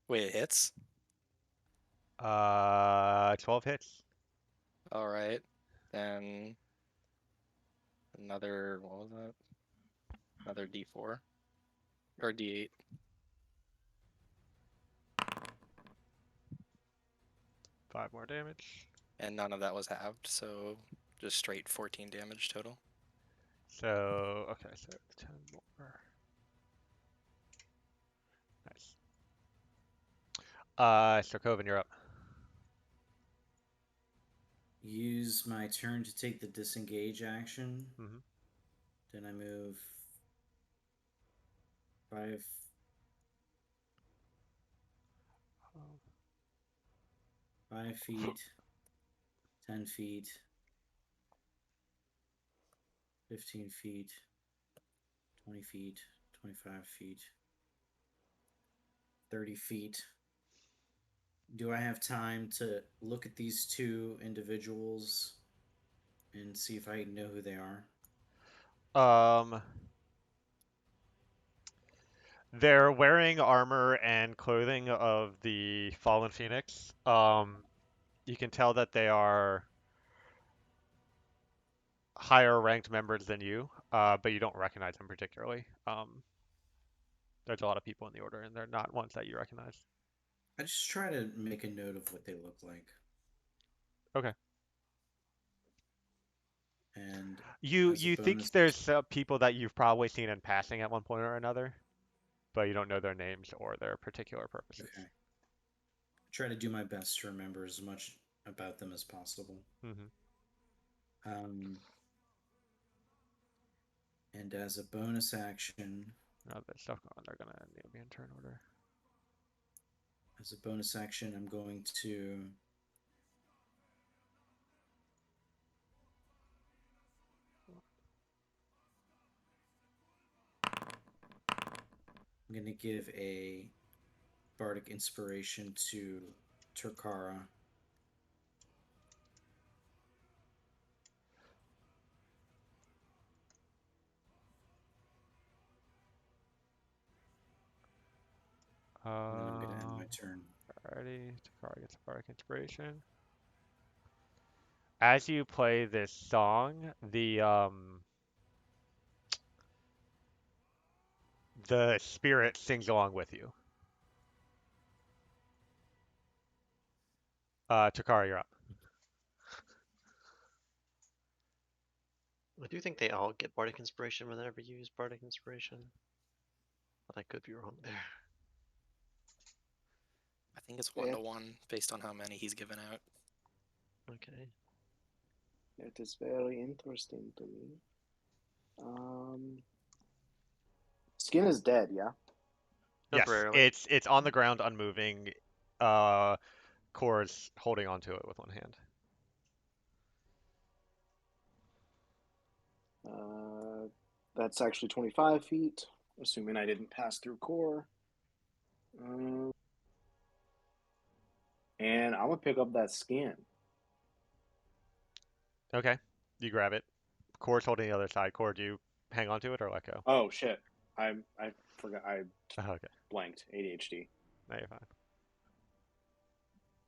Speaker 6: Wait, it hits?
Speaker 1: 12 hits.
Speaker 6: Alright. Then another, what was that? Another D4. Or D8.
Speaker 1: 5 more damage.
Speaker 6: And none of that was halved, so just straight 14 damage total.
Speaker 1: So, okay, so 10 more. Nice. Sarkovan, you're up.
Speaker 2: use my turn to take the disengage action.
Speaker 1: Mm-hmm.
Speaker 2: Then I move 5, 5 feet, 10 feet, 15 feet, 20 feet, 25 feet, 30 feet. Do I have time to look at these two individuals and see if I know who they are?
Speaker 1: Um, they're wearing armor and clothing of the fallen phoenix. You can tell that they are higher ranked members than you, but you don't recognize them particularly. There's a lot of people in the order, and they're not ones that you recognize.
Speaker 2: I just try to make a note of what they look like.
Speaker 1: Okay.
Speaker 2: And
Speaker 1: You
Speaker 2: as a
Speaker 1: you think
Speaker 2: bonus,
Speaker 1: there's people that you've probably seen in passing at one point or another, but you don't know their names or their particular purposes.
Speaker 2: okay. Try to do my best to remember as much about them as possible.
Speaker 1: Mm-hmm.
Speaker 2: Um, and as a bonus action,
Speaker 1: Now that stuff going, they're gonna need to be in turn order.
Speaker 2: I'm going to give a bardic inspiration to Turkara. And then I'm going to end my turn.
Speaker 1: Alrighty, Takara gets a bardic inspiration. As you play this song, the spirit sings along with you. Takara, you're up.
Speaker 4: I do think they all get bardic inspiration whenever you use bardic inspiration, but I could be wrong there.
Speaker 6: I think it's
Speaker 3: Yeah.
Speaker 6: 1-to-1 based on how many he's given out.
Speaker 4: Okay.
Speaker 3: It is very interesting to me. Skin is dead, yeah?
Speaker 1: Yes,
Speaker 4: Temporarily.
Speaker 1: it's on the ground, unmoving. Cora's holding onto it with one hand.
Speaker 3: That's actually 25 feet, assuming I didn't pass through core. And I'm gonna pick up that skin.
Speaker 1: Okay, you grab it. Cora's holding the other side. Cora, do you hang on to it or let go?
Speaker 3: Oh shit! I forgot. I
Speaker 1: Oh, okay,
Speaker 3: blanked. ADHD.
Speaker 1: no, you're fine.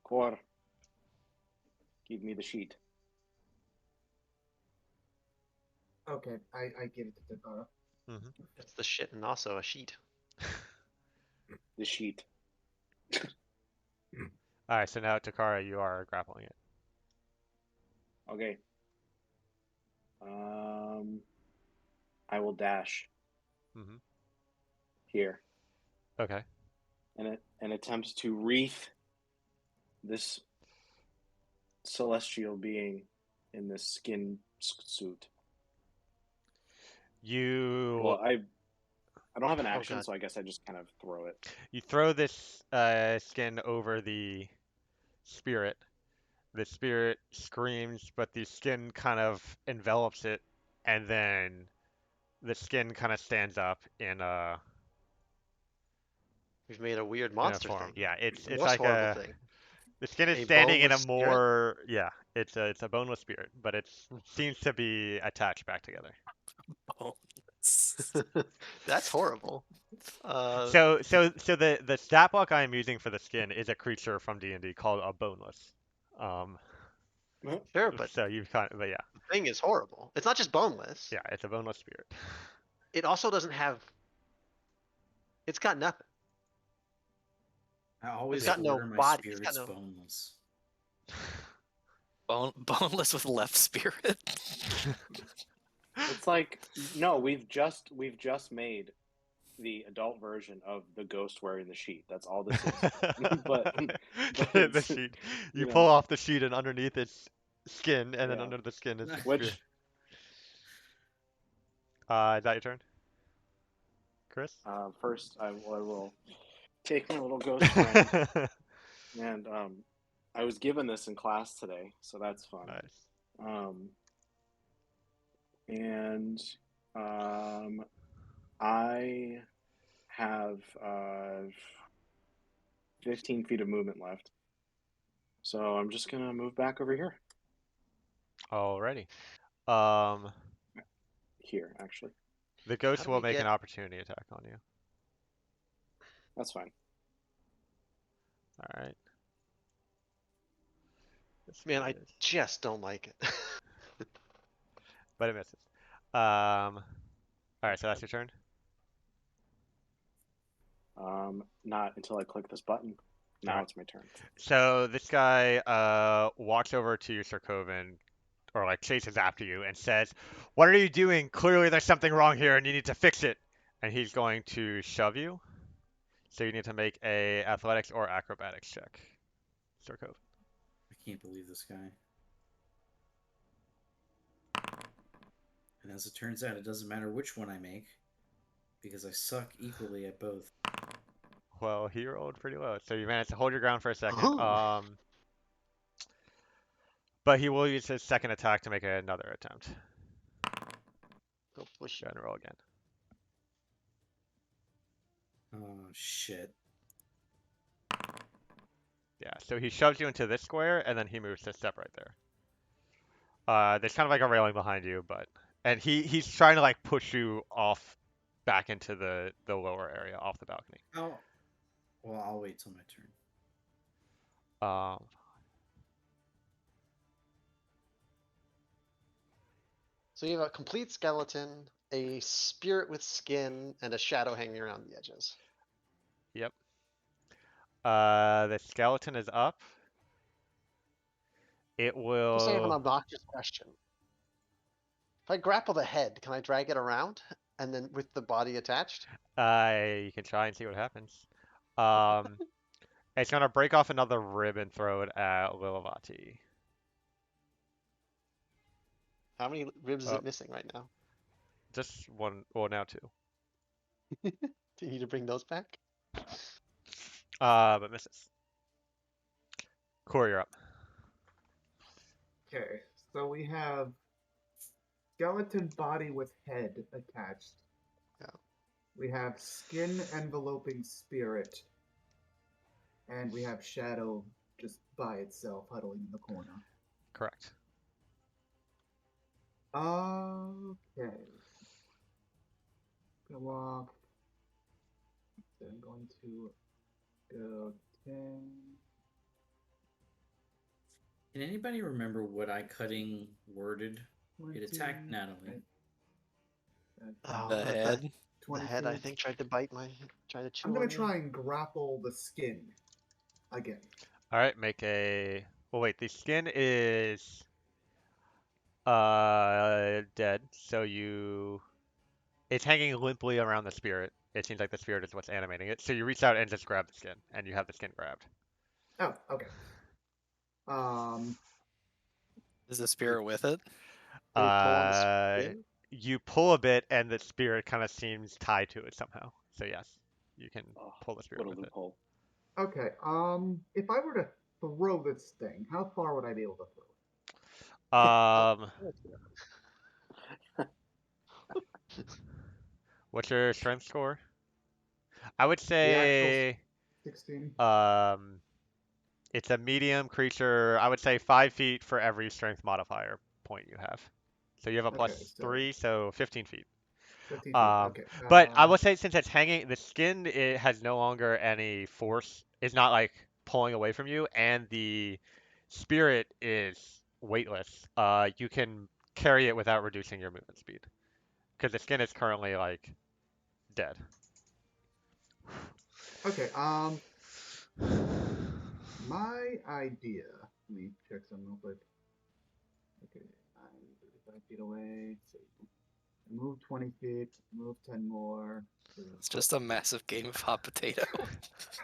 Speaker 3: Core, give me the sheet.
Speaker 5: Okay, I give it to Takara.
Speaker 1: Mm-hmm.
Speaker 4: It's the shit and also a sheet.
Speaker 3: The sheet.
Speaker 1: All right, so now Takara, you are grappling it.
Speaker 3: Okay. I will dash
Speaker 1: Mm-hmm.
Speaker 3: here
Speaker 1: Okay.
Speaker 3: and attempt to wreath this celestial being in this skin suit.
Speaker 1: You
Speaker 3: Well, I don't have an action,
Speaker 4: God.
Speaker 3: so I guess I just kind of throw it.
Speaker 1: you throw this skin over the spirit. The spirit screams, but the skin kind of envelops it, and then the skin kind of stands up
Speaker 4: We've made a weird
Speaker 1: in a
Speaker 4: monster
Speaker 1: form.
Speaker 4: thing.
Speaker 1: Yeah,
Speaker 4: The
Speaker 1: it's
Speaker 4: most
Speaker 1: like
Speaker 4: horrible thing.
Speaker 1: the skin is
Speaker 4: A
Speaker 1: standing in a
Speaker 4: boneless spirit?
Speaker 1: more it's a boneless spirit, but it seems to be attached back together.
Speaker 6: Oh,
Speaker 4: That's horrible.
Speaker 1: So the stat block I am using for the skin is a creature from D&D called a boneless. Um,
Speaker 4: Sure, but
Speaker 1: so you kind of, but yeah,
Speaker 4: the thing is horrible. It's not just boneless.
Speaker 1: yeah, it's a boneless spirit.
Speaker 4: It also doesn't have. It's got nothing.
Speaker 2: I always
Speaker 4: got no
Speaker 2: order my
Speaker 4: body. It's got
Speaker 2: spirits
Speaker 4: no.
Speaker 2: boneless.
Speaker 6: boneless with left spirit.
Speaker 3: It's like no, we've just made the adult version of the ghost wearing the sheet. That's all this is. but
Speaker 1: The
Speaker 3: it's,
Speaker 1: sheet. You
Speaker 3: you
Speaker 1: pull
Speaker 3: know,
Speaker 1: off the sheet, and underneath it's skin, and then
Speaker 3: Yeah.
Speaker 1: under the skin is the spirit.
Speaker 3: Which
Speaker 1: Is that your turn, Chris?
Speaker 3: first I will take my little ghost friend, and I was given this in class today, so that's fun.
Speaker 1: Nice.
Speaker 3: Um, and I have 15 feet of movement left, so I'm just gonna move back over here.
Speaker 1: Alrighty. Um,
Speaker 3: Here, actually,
Speaker 1: the
Speaker 4: How
Speaker 1: ghost
Speaker 4: do
Speaker 1: will
Speaker 4: we
Speaker 1: make an
Speaker 4: get?
Speaker 1: opportunity attack on you.
Speaker 3: that's fine.
Speaker 1: All right. This
Speaker 4: Man, I
Speaker 1: is,
Speaker 4: just don't like it.
Speaker 1: but it misses. All right, so that's your turn.
Speaker 3: Not until I click this button.
Speaker 1: All
Speaker 3: Now
Speaker 1: right.
Speaker 3: it's my turn.
Speaker 1: So this guy walks over to Sarkovan, or like chases after you and says, "What are you doing? Clearly there's something wrong here and you need to fix it." And he's going to shove you. So you need to make a athletics or acrobatics check, Sarkovan.
Speaker 2: I can't believe this guy. And as it turns out, it doesn't matter which one I make because I suck equally at both.
Speaker 1: Well, he rolled pretty low, so you managed to hold your ground for a second.
Speaker 4: Ooh,
Speaker 1: But he will use his second attack to make another attempt.
Speaker 4: hopefully.
Speaker 1: Go ahead and roll again.
Speaker 2: Oh, shit.
Speaker 1: Yeah, so he shoves you into this square, and then he moves to step right there. There's kind of like a railing behind you, and he's trying to like push you off back into the lower area off the balcony.
Speaker 2: Oh, well, I'll wait till my turn.
Speaker 1: Um,
Speaker 4: So you have a complete skeleton, a spirit with skin, and a shadow hanging around the edges.
Speaker 1: yep. The skeleton is up. It
Speaker 4: Just I have an
Speaker 1: will.
Speaker 4: obnoxious question. If I grapple the head, can I drag it around and then with the body attached?
Speaker 1: You can try and see what happens. Um, it's gonna break off another rib and throw it at Lilavati.
Speaker 4: How many ribs is
Speaker 1: Oh,
Speaker 4: it missing right now?
Speaker 1: just one. Well, now two.
Speaker 4: Do you need to bring those back?
Speaker 1: But misses. Corey, you're up.
Speaker 5: Okay, so we have skeleton body with head attached.
Speaker 4: Yeah.
Speaker 5: We have skin enveloping spirit. And we have shadow just by itself huddling in the corner.
Speaker 1: Correct.
Speaker 5: Okay. Go off. So I'm going to go 10.
Speaker 2: Can anybody remember what eye cutting worded? It attacked
Speaker 5: 20,
Speaker 2: Natalie.
Speaker 4: Oh,
Speaker 6: The head.
Speaker 4: the head, I
Speaker 5: 22.
Speaker 4: think, tried to bite my, tried to chew
Speaker 5: I'm
Speaker 4: on
Speaker 5: going
Speaker 4: me.
Speaker 5: to try and grapple the skin again.
Speaker 1: All right, make a. Well, wait. The skin is dead, so you. It's hanging limply around the spirit. It seems like the spirit is what's animating it. So you reach out and just grab the skin, and you have the skin grabbed.
Speaker 5: Oh, okay. Um,
Speaker 6: Is the spirit with it?
Speaker 4: Can we pull on the
Speaker 1: Uh,
Speaker 4: skin?
Speaker 1: you pull a bit, and the spirit kind of seems tied to it somehow. So yes, you can
Speaker 3: Oh,
Speaker 1: pull the
Speaker 3: what
Speaker 1: spirit
Speaker 3: a
Speaker 1: with it.
Speaker 3: loophole.
Speaker 5: okay. If I were to throw this thing, how far would I be able to throw it?
Speaker 4: Oh,
Speaker 1: Um,
Speaker 4: yeah.
Speaker 1: what's your strength score? I would
Speaker 5: The actual
Speaker 1: say
Speaker 5: 16.
Speaker 1: um, it's a medium creature. I would say 5 feet for every strength modifier point you have. So you have a
Speaker 5: Okay,
Speaker 1: plus
Speaker 5: so
Speaker 1: 3, so 15 feet.
Speaker 5: 15 feet.
Speaker 1: Um,
Speaker 5: Okay.
Speaker 1: but I will say since it's hanging, the skin it has no longer any force. It's not like pulling away from you, and the spirit is weightless. You can carry it without reducing your movement speed because the skin is currently like dead.
Speaker 5: Okay. My idea. Let me check something real quick. Okay, I'm 35 feet away. So Move 20 feet, move 10 more.
Speaker 6: It's just a massive game of hot potato.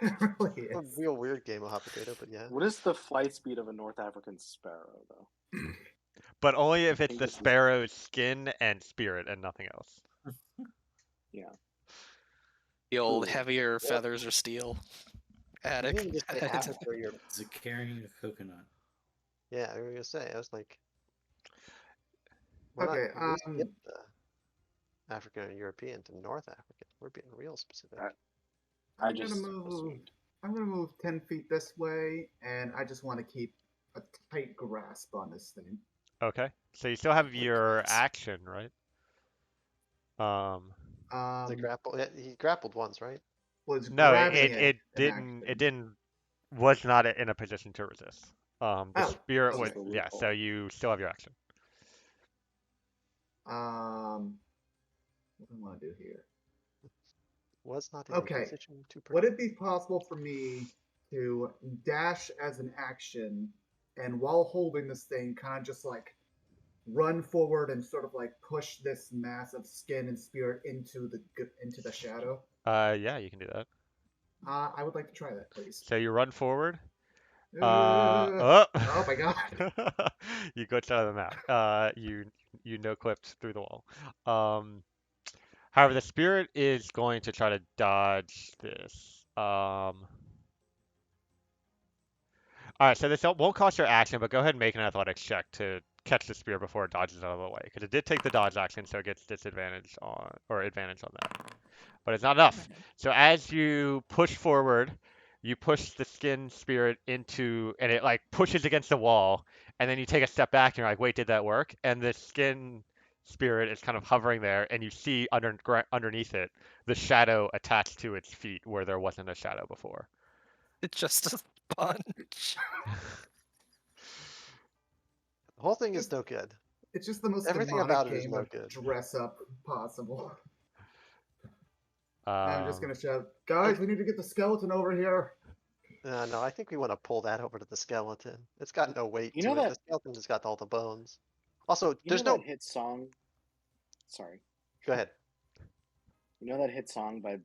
Speaker 5: It really
Speaker 4: A
Speaker 5: is.
Speaker 4: real weird game of hot potato, but yeah.
Speaker 3: What is the flight speed of a North African sparrow, though?
Speaker 1: But only if
Speaker 3: I
Speaker 1: it's
Speaker 3: think
Speaker 1: the
Speaker 3: this is
Speaker 1: sparrow's skin and spirit and nothing else.
Speaker 3: yeah.
Speaker 6: The old
Speaker 3: Ooh.
Speaker 6: heavier feathers or steel
Speaker 4: You
Speaker 6: attic.
Speaker 4: didn't just say half for your.
Speaker 2: Is it carrying a coconut?
Speaker 4: Yeah, I was gonna say. I was like, why not
Speaker 5: Okay,
Speaker 4: at least skip the African and European to North African? We're being real specific.
Speaker 3: I
Speaker 5: I'm gonna
Speaker 3: just
Speaker 5: move.
Speaker 3: assumed.
Speaker 5: I'm gonna move 10 feet this way, and I just want to keep a tight grasp on this thing.
Speaker 1: Okay. So you still have
Speaker 2: What a
Speaker 1: your
Speaker 2: class.
Speaker 1: action, right? Um,
Speaker 4: The
Speaker 5: Um,
Speaker 4: grapple. Yeah, he grappled once, right?
Speaker 5: was
Speaker 1: no,
Speaker 5: grabbing it an
Speaker 1: it
Speaker 5: action.
Speaker 1: didn't, was not in a position to resist. The
Speaker 5: Oh,
Speaker 1: spirit
Speaker 3: This
Speaker 1: would,
Speaker 3: is
Speaker 5: okay.
Speaker 3: the
Speaker 1: yeah, so
Speaker 3: loophole.
Speaker 1: you still have your action.
Speaker 5: What do I want to do here?
Speaker 4: Was not in a
Speaker 5: Okay.
Speaker 4: position to.
Speaker 5: Would it be possible for me to dash as an action, and while holding this thing, kind of just like run forward and sort of like push this mass of skin and spirit into the shadow?
Speaker 1: Yeah, you can do that.
Speaker 5: I would like to try that, please.
Speaker 1: So you run forward.
Speaker 5: Uh,
Speaker 1: Oh,
Speaker 5: oh my god.
Speaker 1: you glitched out of the map. You no clipped through the wall. Um, However, the spirit is going to try to dodge this. All right, so this won't cost your action, but go ahead and make an athletics check to catch the spear before it dodges out of the way, because it did take the dodge action, so it gets disadvantage on or advantage on that. But it's not enough. So as you push forward, you push the skin spirit into, and it like pushes against the wall, and then you take a step back, and you're like, wait, did that work? And the skin spirit is kind of hovering there, and you see underneath it the shadow attached to its feet where there wasn't a shadow before.
Speaker 6: It's just a sponge.
Speaker 4: The whole thing is
Speaker 5: Just
Speaker 4: no good.
Speaker 5: it's just the most
Speaker 4: Everything
Speaker 5: demonic
Speaker 4: about it is
Speaker 5: game
Speaker 4: no
Speaker 5: of
Speaker 4: good.
Speaker 5: dress up possible. I'm just
Speaker 1: Um,
Speaker 5: gonna shout, guys, we need to get the skeleton over here.
Speaker 4: No, I think we want to pull that over to the skeleton. It's got no weight
Speaker 3: You
Speaker 4: to
Speaker 3: know
Speaker 4: it. The
Speaker 3: that
Speaker 4: skeleton just got all the bones. Also,
Speaker 3: you know
Speaker 4: there's
Speaker 3: that
Speaker 4: no.
Speaker 3: hit song. Sorry.
Speaker 4: Go ahead.
Speaker 3: You know that hit song by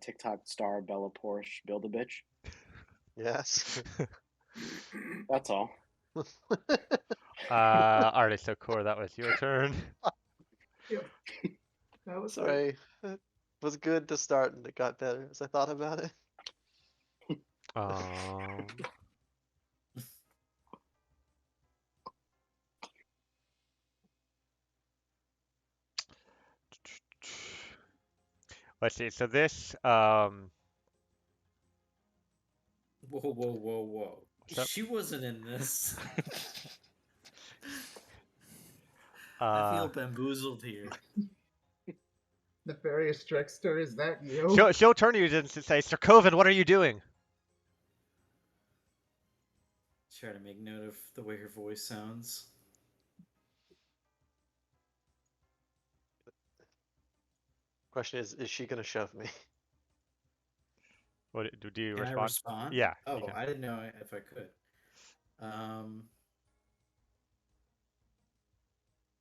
Speaker 3: TikTok star Bella Porsche, "Build a Bitch."
Speaker 4: Yes.
Speaker 3: That's all.
Speaker 1: Artist so core, that was your turn.
Speaker 5: Yep, that was it.
Speaker 4: Sorry. It was good to start and it got better as I thought about it.
Speaker 1: Um, let's see. So this,
Speaker 2: Whoa, whoa, whoa, whoa.
Speaker 1: what's up?
Speaker 2: She wasn't in this. I
Speaker 1: Uh,
Speaker 2: feel bamboozled here.
Speaker 5: Nefarious trickster, is that you?
Speaker 1: she'll turn to you and say, Sir Coven, what are you doing?
Speaker 2: Try to make note of the way her voice sounds.
Speaker 4: Question is she gonna shove me?
Speaker 1: What do you
Speaker 2: Can I
Speaker 1: respond?
Speaker 2: respond?
Speaker 1: Yeah, you
Speaker 2: Oh,
Speaker 1: can.
Speaker 2: I didn't know if I could. Um,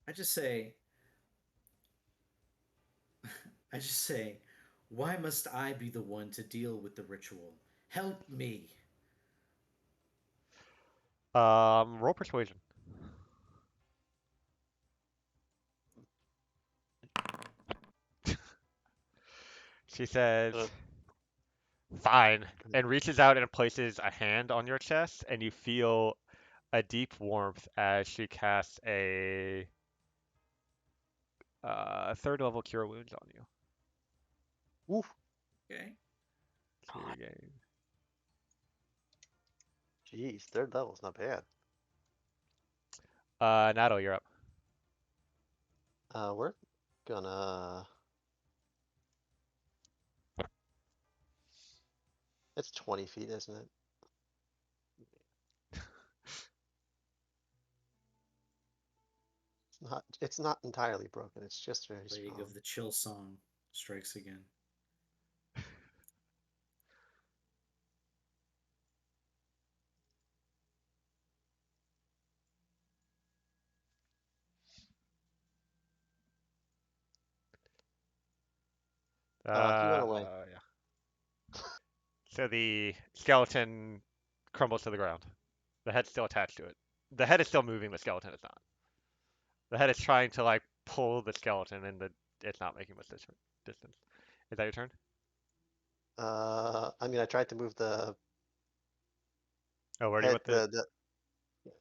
Speaker 2: I just say, I just say, why must I be the one to deal with the ritual? Help me.
Speaker 1: Roll persuasion. She says,
Speaker 4: Uh,
Speaker 1: fine, and reaches out and places a hand on your chest, and you feel a deep warmth as she casts a third level cure wounds on you.
Speaker 4: Oof.
Speaker 2: Okay.
Speaker 1: So you gain.
Speaker 4: Jeez, third level's not bad.
Speaker 1: Nato, you're up.
Speaker 4: We're gonna. It's 20 feet, isn't it? It's not entirely broken. It's just very
Speaker 2: Plague
Speaker 4: strong.
Speaker 2: of the chill song strikes again.
Speaker 4: He went away.
Speaker 1: Yeah. So the skeleton crumbles to the ground. The head's still attached to it. The head is still moving. The skeleton is not. The head is trying to like pull the skeleton, and it's not making much distance. Is that your turn?
Speaker 7: I mean, I tried to move the
Speaker 1: Oh, where do you
Speaker 7: head.
Speaker 1: want the?
Speaker 7: Yeah,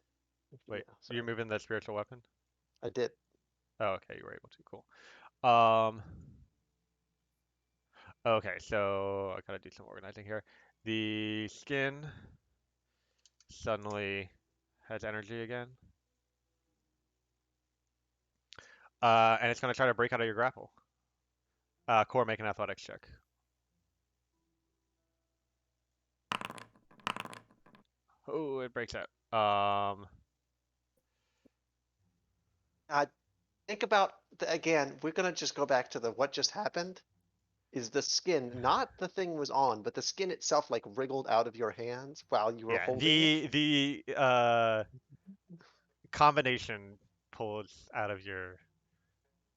Speaker 1: Wait, you're
Speaker 7: sorry,
Speaker 1: moving the spiritual weapon?
Speaker 7: I did.
Speaker 1: Oh, okay, you were able to. Cool. Um. Okay, so I gotta do some organizing here. The skin suddenly has energy again. And it's gonna try to break out of your grapple. Core, make an athletics check. Oh, it breaks out.
Speaker 7: Think about again. We're gonna just go back to the what just happened. Is the skin not the thing was on, but the skin itself like wriggled out of your hands while you were
Speaker 1: Yeah,
Speaker 7: holding it?
Speaker 1: the combination pulls out of your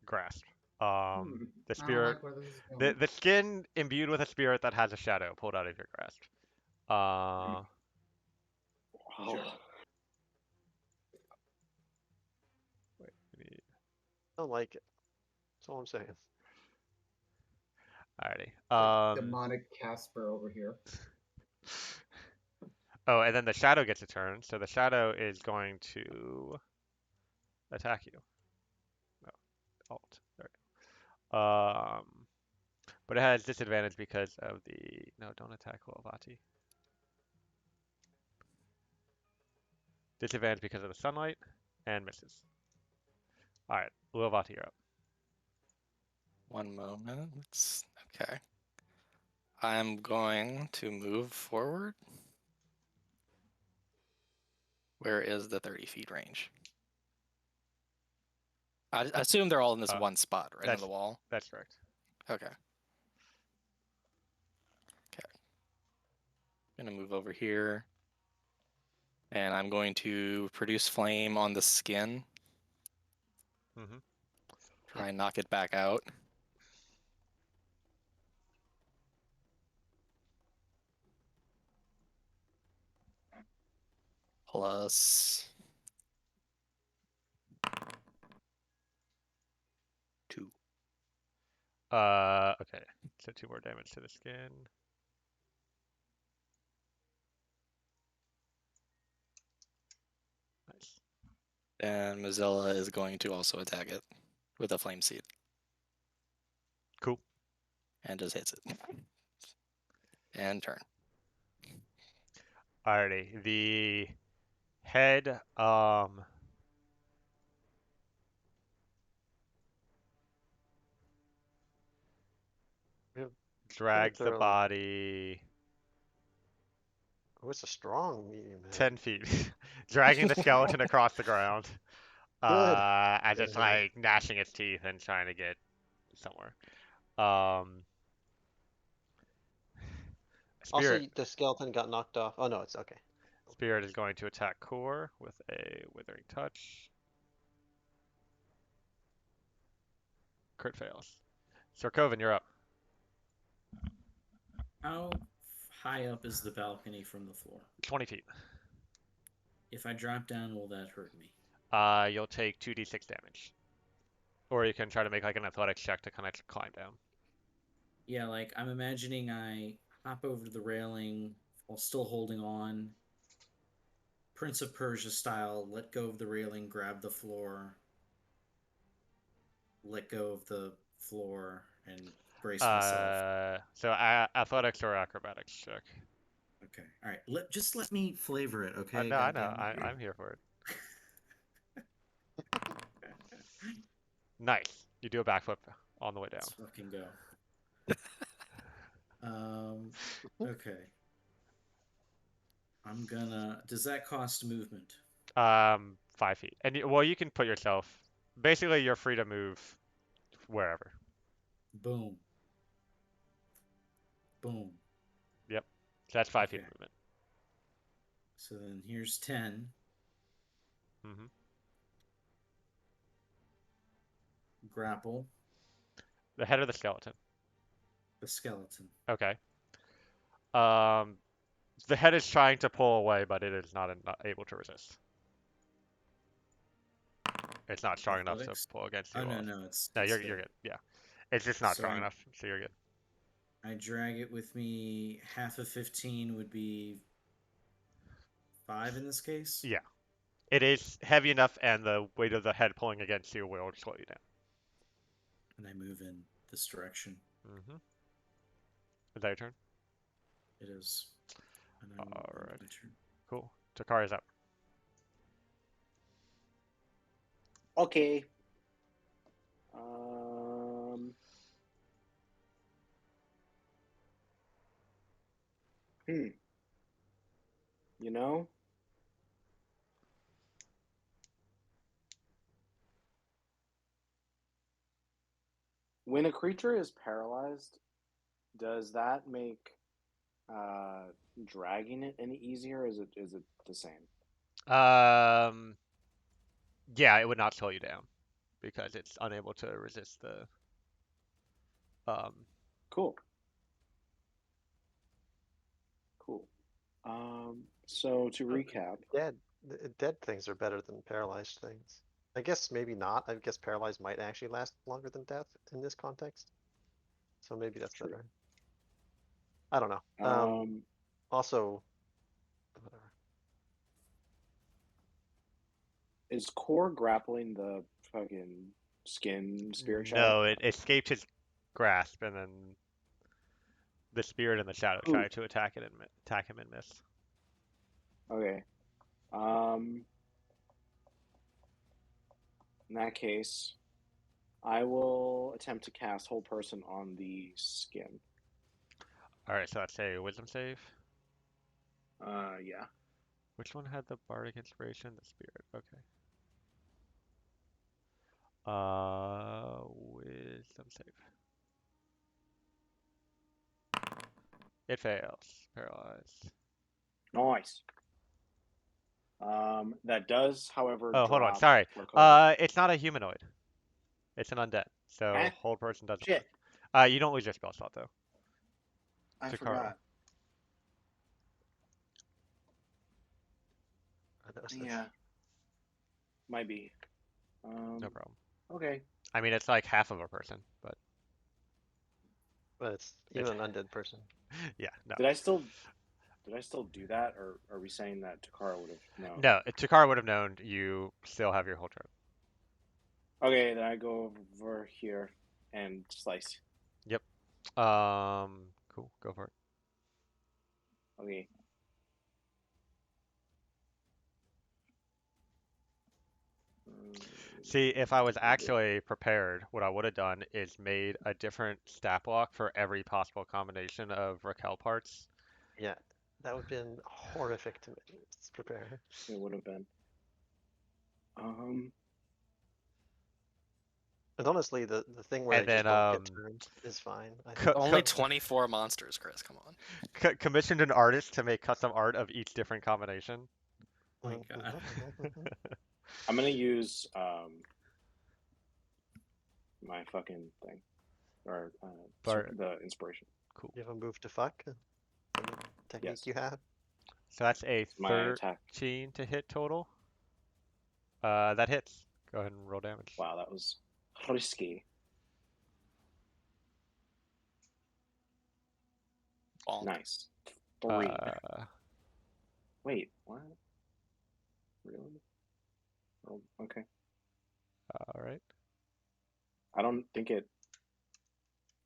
Speaker 1: grasp. The
Speaker 5: I don't
Speaker 1: spirit,
Speaker 5: like where this is
Speaker 1: the
Speaker 5: going.
Speaker 1: the skin imbued with a spirit that has a shadow pulled out of your grasp.
Speaker 3: Wow.
Speaker 5: Sure.
Speaker 1: Wait,
Speaker 7: I don't like it. That's all I'm saying.
Speaker 1: alrighty.
Speaker 5: Demonic Casper over here.
Speaker 1: Oh, and then the shadow gets a turn, so the shadow is going to attack you. No, alt. There we go. But it has disadvantage because of the. No, don't attack Luavati. Disadvantage because of the sunlight, and misses. All right, Luavati, you're up.
Speaker 6: One moment. Okay. I'm going to move forward. Where is the 30 feet range? I assume they're all in this one spot, right in the wall.
Speaker 1: That's correct.
Speaker 6: Okay. Okay. I'm gonna move over here, and I'm going to produce flame on the skin.
Speaker 1: Mm-hmm.
Speaker 6: Try and knock it back out. Plus 2.
Speaker 1: Okay. So 2 more damage to the skin. Nice.
Speaker 6: And Mozilla is going to also attack it with a flame seed.
Speaker 1: Cool.
Speaker 6: And just hits it. And turn.
Speaker 1: Alrighty. The head
Speaker 7: We have
Speaker 1: drags
Speaker 7: minutes
Speaker 1: the
Speaker 7: early.
Speaker 1: body
Speaker 7: Oh, it's a strong medium head.
Speaker 1: 10 feet, dragging the skeleton across the ground.
Speaker 7: Good.
Speaker 1: And
Speaker 7: Good
Speaker 1: just
Speaker 7: head.
Speaker 1: like gnashing its teeth and trying to get somewhere. Um,
Speaker 7: Also,
Speaker 1: Spirit.
Speaker 7: the skeleton got knocked off. Oh no, it's okay.
Speaker 1: Spirit is going to attack Core with a Withering Touch. Crit fails. Sarkovan, you're up.
Speaker 2: How high up is the balcony from the floor?
Speaker 1: 20 feet.
Speaker 2: If I drop down, will that hurt me?
Speaker 1: You'll take 2d6 damage. Or you can try to make like an athletics check to kind of climb down.
Speaker 2: Yeah, like I'm imagining I hop over to the railing while still holding on. Prince of Persia style, let go of the railing, grab the floor, let go of the floor, and brace myself.
Speaker 1: So athletics or acrobatics check.
Speaker 2: Okay, all right. Just let me flavor it, okay?
Speaker 1: No, I
Speaker 2: God
Speaker 1: know.
Speaker 2: damn it.
Speaker 1: I'm here for it. Nice. You do a backflip on the way down.
Speaker 2: Let's fucking go. Okay. I'm gonna. Does that cost movement?
Speaker 1: 5 feet. And well, you can put yourself. Basically, you're free to move wherever.
Speaker 2: Boom. Boom.
Speaker 1: Yep. So that's 5 feet
Speaker 2: Okay.
Speaker 1: of movement.
Speaker 2: So then here's 10.
Speaker 1: Hmm.
Speaker 2: Grapple.
Speaker 1: The head of the skeleton.
Speaker 2: The skeleton.
Speaker 1: Okay. Um, the head is trying to pull away, but it is not able to resist. It's not strong enough to
Speaker 2: Athletics.
Speaker 1: pull against
Speaker 2: Oh
Speaker 1: you.
Speaker 2: no, no, it's
Speaker 1: No,
Speaker 2: it's
Speaker 1: you're
Speaker 2: dead.
Speaker 1: good. Yeah, it's just not
Speaker 2: So
Speaker 1: strong
Speaker 2: I
Speaker 1: enough, so you're good.
Speaker 2: I drag it with me. Half of 15 would be 5 in this case.
Speaker 1: Yeah, it is heavy enough, and the weight of the head pulling against you will slow you down.
Speaker 2: And I move in this direction.
Speaker 1: Mm-hmm. Is that your turn?
Speaker 2: It is. And I'm
Speaker 1: All
Speaker 2: on
Speaker 1: right.
Speaker 2: my turn.
Speaker 1: Cool. Takari's up.
Speaker 3: Okay. Um. Hmm. You know, when a creature is paralyzed, does that make uh, dragging it any easier? Or is it the same?
Speaker 1: Um, yeah, it would not slow you down because it's unable to resist the um.
Speaker 3: Cool. Cool. So to recap,
Speaker 7: Dead things are better than paralyzed things. I guess maybe not. I guess paralyzed might actually last longer than death in this context. So maybe that's
Speaker 3: true.
Speaker 7: better. I don't know.
Speaker 3: Um,
Speaker 7: Also, whatever.
Speaker 3: is core grappling the fucking skin spirit shadow?
Speaker 1: No, it escaped his grasp, and then the spirit and the shadow
Speaker 3: Who?
Speaker 1: tried to attack it and attack him and miss.
Speaker 3: Okay. Um, in that case, I will attempt to cast Whole Person on the skin.
Speaker 1: All right, so that's a wisdom save.
Speaker 3: Yeah.
Speaker 1: Which one had the bardic inspiration? The spirit. Okay. Wisdom save. It fails. Paralyzed.
Speaker 3: Nice. That does, however,
Speaker 1: Oh, hold on.
Speaker 3: drop
Speaker 1: Sorry.
Speaker 3: Sarkoven.
Speaker 1: It's not a humanoid. It's an undead.
Speaker 3: Huh?
Speaker 1: So hold person doesn't
Speaker 3: Shit,
Speaker 1: work. You don't lose your spell slot though.
Speaker 3: I
Speaker 1: Takara.
Speaker 3: forgot.
Speaker 7: I noticed this.
Speaker 3: Yeah, might be.
Speaker 1: No problem.
Speaker 3: Okay.
Speaker 1: I mean, it's like half of a person, but
Speaker 7: But it's
Speaker 1: it's
Speaker 7: even an undead person.
Speaker 1: yeah, no.
Speaker 3: Did I still do that, or are we saying that Takara would have known?
Speaker 1: No, Takara would have known you still have your whole turn.
Speaker 3: Okay, then I go over here and slice.
Speaker 1: Yep. Cool. Go for it.
Speaker 3: Okay.
Speaker 1: See, if I was actually prepared, what I would have done is made a different stat block for every possible combination of Raquel parts.
Speaker 7: Yeah, that would have been horrific to prepare.
Speaker 3: It would have been. Um,
Speaker 7: And honestly, the thing where
Speaker 1: And
Speaker 7: I just
Speaker 1: then
Speaker 7: don't get turned is fine. I
Speaker 1: co
Speaker 7: think.
Speaker 6: Only
Speaker 1: co
Speaker 6: 24 monsters, Chris. Come on.
Speaker 1: commissioned an artist to make custom art of each different combination.
Speaker 2: Oh my god.
Speaker 3: I'm gonna use my fucking thing, or
Speaker 1: But
Speaker 3: the inspiration.
Speaker 1: cool.
Speaker 7: You have a move to fuck? The technique
Speaker 3: Yes,
Speaker 7: you have?
Speaker 1: So that's a
Speaker 3: my attack.
Speaker 1: 13 to hit total. That hits. Go ahead and roll damage.
Speaker 3: Wow, that was risky.
Speaker 6: Bonk.
Speaker 3: Nice. 3.
Speaker 1: Uh,
Speaker 3: Wait, what? Really? Oh, okay.
Speaker 1: all right.
Speaker 3: I don't think it.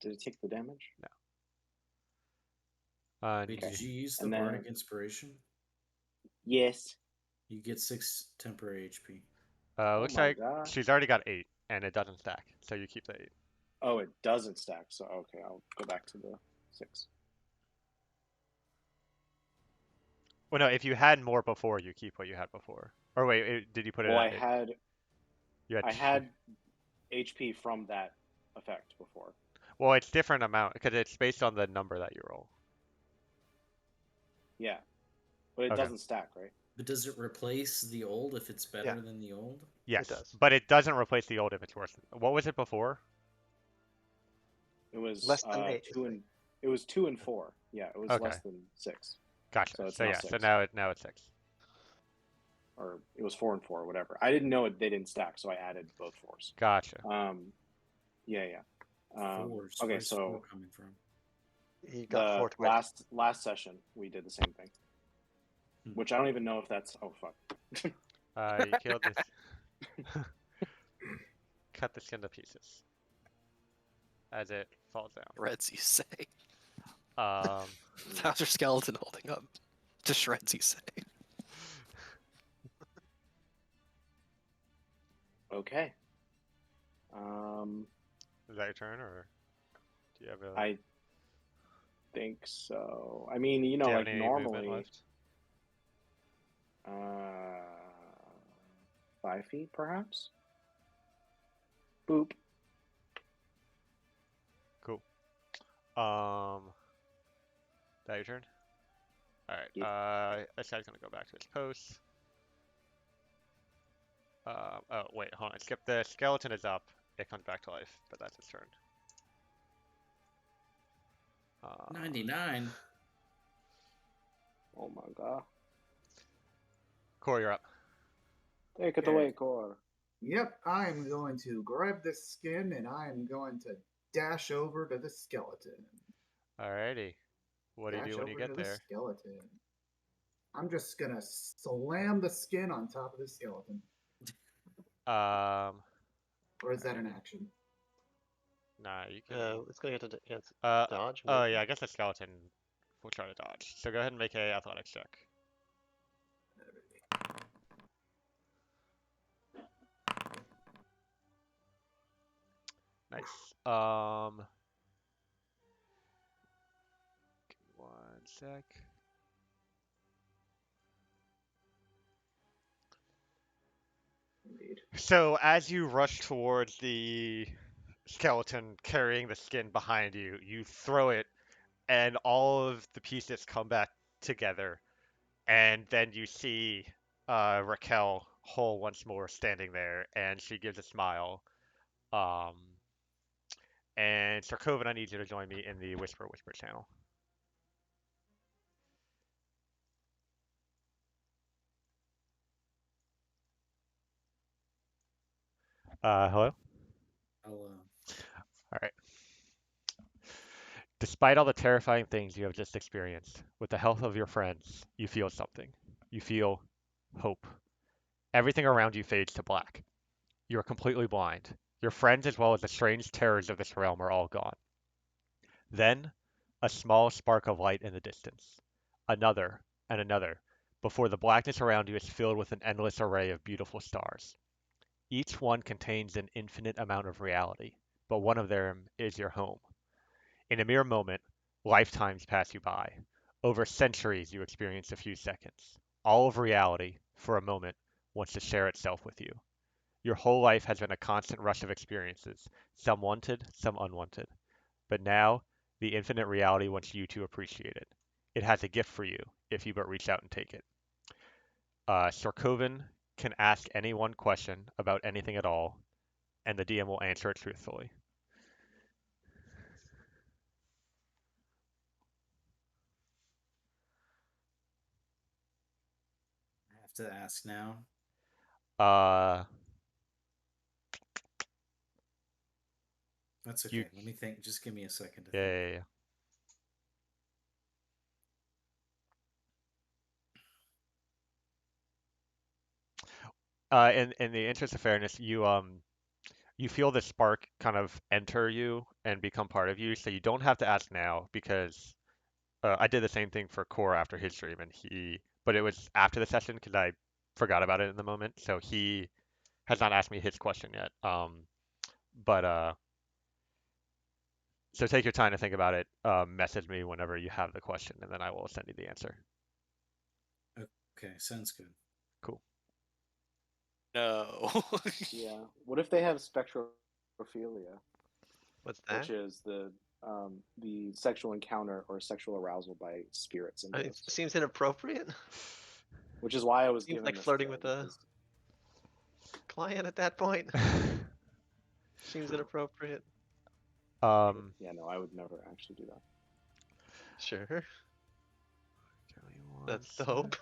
Speaker 3: Did it take the damage?
Speaker 1: No.
Speaker 2: Wait,
Speaker 3: Okay.
Speaker 2: did you use the
Speaker 3: And
Speaker 2: bardic
Speaker 3: then
Speaker 2: inspiration?
Speaker 3: yes.
Speaker 2: You get 6 temporary HP.
Speaker 3: Oh
Speaker 1: Looks
Speaker 3: my
Speaker 1: like
Speaker 3: god.
Speaker 1: she's already got 8, and it doesn't stack, so you keep the 8.
Speaker 3: Oh, it doesn't stack. So okay, I'll go back to the 6.
Speaker 1: Well, no, if you had more before, you keep what you had before. Or wait, did you put it
Speaker 3: Well,
Speaker 1: at 8? You had
Speaker 3: I
Speaker 1: 2.
Speaker 3: had HP from that effect before.
Speaker 1: Well, it's different amount because it's based on the number that you roll.
Speaker 3: Yeah, but it
Speaker 1: Okay.
Speaker 3: doesn't stack, right?
Speaker 2: But does it replace the old if it's better
Speaker 7: Yeah.
Speaker 2: than the old?
Speaker 1: Yes,
Speaker 7: does.
Speaker 1: but it doesn't replace the old if it's worse. What was it before?
Speaker 3: It was
Speaker 7: Less than 8.
Speaker 3: 2 and 4. Yeah, it was
Speaker 1: Okay.
Speaker 3: less than 6.
Speaker 1: Gotcha.
Speaker 3: So it's
Speaker 1: So
Speaker 3: now
Speaker 1: yeah, so
Speaker 3: 6.
Speaker 1: now it's 6.
Speaker 3: Or it was 4 and 4, whatever. I didn't know they didn't stack, so I added both 4s.
Speaker 1: Gotcha.
Speaker 3: Yeah.
Speaker 2: Fours.
Speaker 3: Okay,
Speaker 2: Where's
Speaker 3: so
Speaker 2: 4 coming from?
Speaker 7: You got
Speaker 3: the
Speaker 7: 4 twice.
Speaker 3: last session we did the same thing, which I don't even know if that's. Oh fuck.
Speaker 1: You killed this. Cut the skin to pieces as it falls down.
Speaker 6: Shreds, you say?
Speaker 1: Um,
Speaker 6: How's your skeleton holding up? To shreds, you say?
Speaker 3: Okay.
Speaker 1: is that your turn, or do you have a?
Speaker 3: I think so. I mean,
Speaker 1: do you have
Speaker 3: like
Speaker 1: any movement
Speaker 3: normally,
Speaker 1: left?
Speaker 3: 5 feet perhaps. Boop.
Speaker 1: Cool. That your turn? All right.
Speaker 3: Yep.
Speaker 1: This guy's gonna go back to his post. Oh wait, hold on. Skip the skeleton is up. It comes back to life, but that's his turn.
Speaker 2: 99.
Speaker 3: Oh my god.
Speaker 1: Core, you're up.
Speaker 3: Take it
Speaker 5: Okay.
Speaker 3: away, Core.
Speaker 5: Yep, I'm going to grab this skin and I'm going to dash over to the skeleton.
Speaker 1: Alrighty. What do you
Speaker 5: Dash
Speaker 1: do when you
Speaker 5: over
Speaker 1: get
Speaker 5: to the
Speaker 1: there?
Speaker 5: skeleton. I'm just gonna slam the skin on top of the skeleton. Or is that an action?
Speaker 1: Nah, you can.
Speaker 7: It's going to have to dodge.
Speaker 1: Oh
Speaker 7: maybe.
Speaker 1: yeah, I guess the skeleton will try to dodge. So go ahead and make a athletics check. Nice. Give me 1 sec.
Speaker 5: Indeed.
Speaker 1: So as you rush towards the skeleton carrying the skin behind you, you throw it, and all of the pieces come back together, and then you see Raquel whole once more standing there, and she gives a smile. Um, and Sarkovan, I need you to join me in the Whisper channel. Hello?
Speaker 2: I'll,
Speaker 1: All right. Despite all the terrifying things you have just experienced, with the help of your friends, you feel something. You feel hope. Everything around you fades to black. You are completely blind. Your friends, as well as the strange terrors of this realm, are all gone. Then, a small spark of light in the distance. Another, and another, before the blackness around you is filled with an endless array of beautiful stars. Each one contains an infinite amount of reality, but one of them is your home. In a mere moment, lifetimes pass you by. Over centuries, you experience a few seconds. All of reality, for a moment, wants to share itself with you. Your whole life has been a constant rush of experiences, some wanted, some unwanted. But now, the infinite reality wants you to appreciate it. It has a gift for you, if you but reach out and take it. Sarkovan can ask any one question about anything at all, and the DM will answer it truthfully.
Speaker 2: I have to ask now.
Speaker 1: Uh,
Speaker 2: That's okay. Let me think. Just give me a second to think.
Speaker 1: yeah. In the interest of fairness, you feel the spark kind of enter you and become part of you, so you don't have to ask now because I did the same thing for Core after his stream, but it was after the session because I forgot about it in the moment, so he has not asked me his question yet. But so take your time to think about it. Message me whenever you have the question, and then I will send you the answer.
Speaker 2: Okay, sounds good.
Speaker 1: Cool.
Speaker 6: No.
Speaker 3: Yeah. What if they have spectrophilia,
Speaker 7: What's that?
Speaker 3: which is the sexual encounter or sexual arousal by spirits and
Speaker 7: It
Speaker 3: ghosts?
Speaker 7: seems inappropriate.
Speaker 3: Which is why I was
Speaker 7: Seems
Speaker 3: given
Speaker 7: like
Speaker 3: this
Speaker 7: flirting
Speaker 3: today,
Speaker 7: with a
Speaker 3: because
Speaker 7: client at that point. Seems inappropriate.
Speaker 3: Yeah, no, I would never actually do that.
Speaker 4: Sure.
Speaker 1: Give me one
Speaker 4: That's the
Speaker 1: sec.
Speaker 4: hope.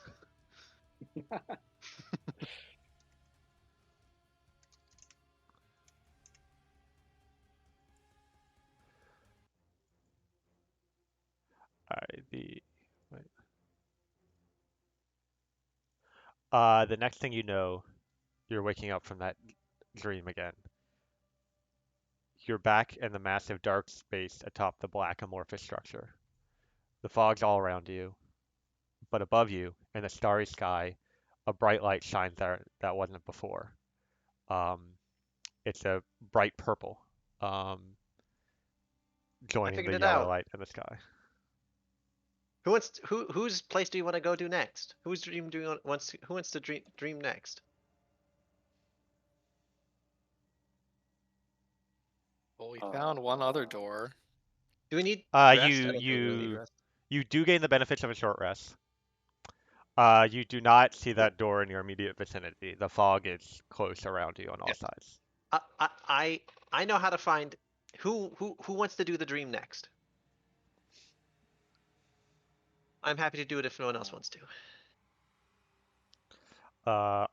Speaker 1: Alright, wait. The next thing you know, you're waking up from that dream again. You're back in the massive dark space atop the black amorphous structure. The fog's all around you, but above you, in the starry sky, a bright light shines there that wasn't before. Um, it's a bright purple, um,
Speaker 4: I
Speaker 1: joining
Speaker 4: figured
Speaker 1: the
Speaker 4: it
Speaker 1: yellow
Speaker 4: out.
Speaker 1: light in the sky.
Speaker 4: Whose place do you want to go do next? Whose dream do you want who wants to dream next?
Speaker 6: Well, we found one other door.
Speaker 4: Do we need
Speaker 1: Uh,
Speaker 4: rest?
Speaker 1: you
Speaker 4: I don't think we really need
Speaker 1: you
Speaker 4: rest.
Speaker 1: you do gain the benefits of a short rest. You do not see that door in your immediate vicinity. The fog is close around you on all
Speaker 4: Yeah.
Speaker 1: sides.
Speaker 4: I I I I know how to find who wants to do the dream next. I'm happy to do it if no one else wants to.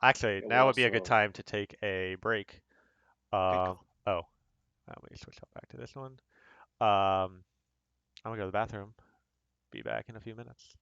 Speaker 1: Actually,
Speaker 3: Yeah, we
Speaker 1: now would be a good
Speaker 3: also
Speaker 1: time to take a break.
Speaker 4: Good
Speaker 1: Um,
Speaker 4: call.
Speaker 1: oh, let me switch up back to this one. I'm gonna go to the bathroom. Be back in a few minutes.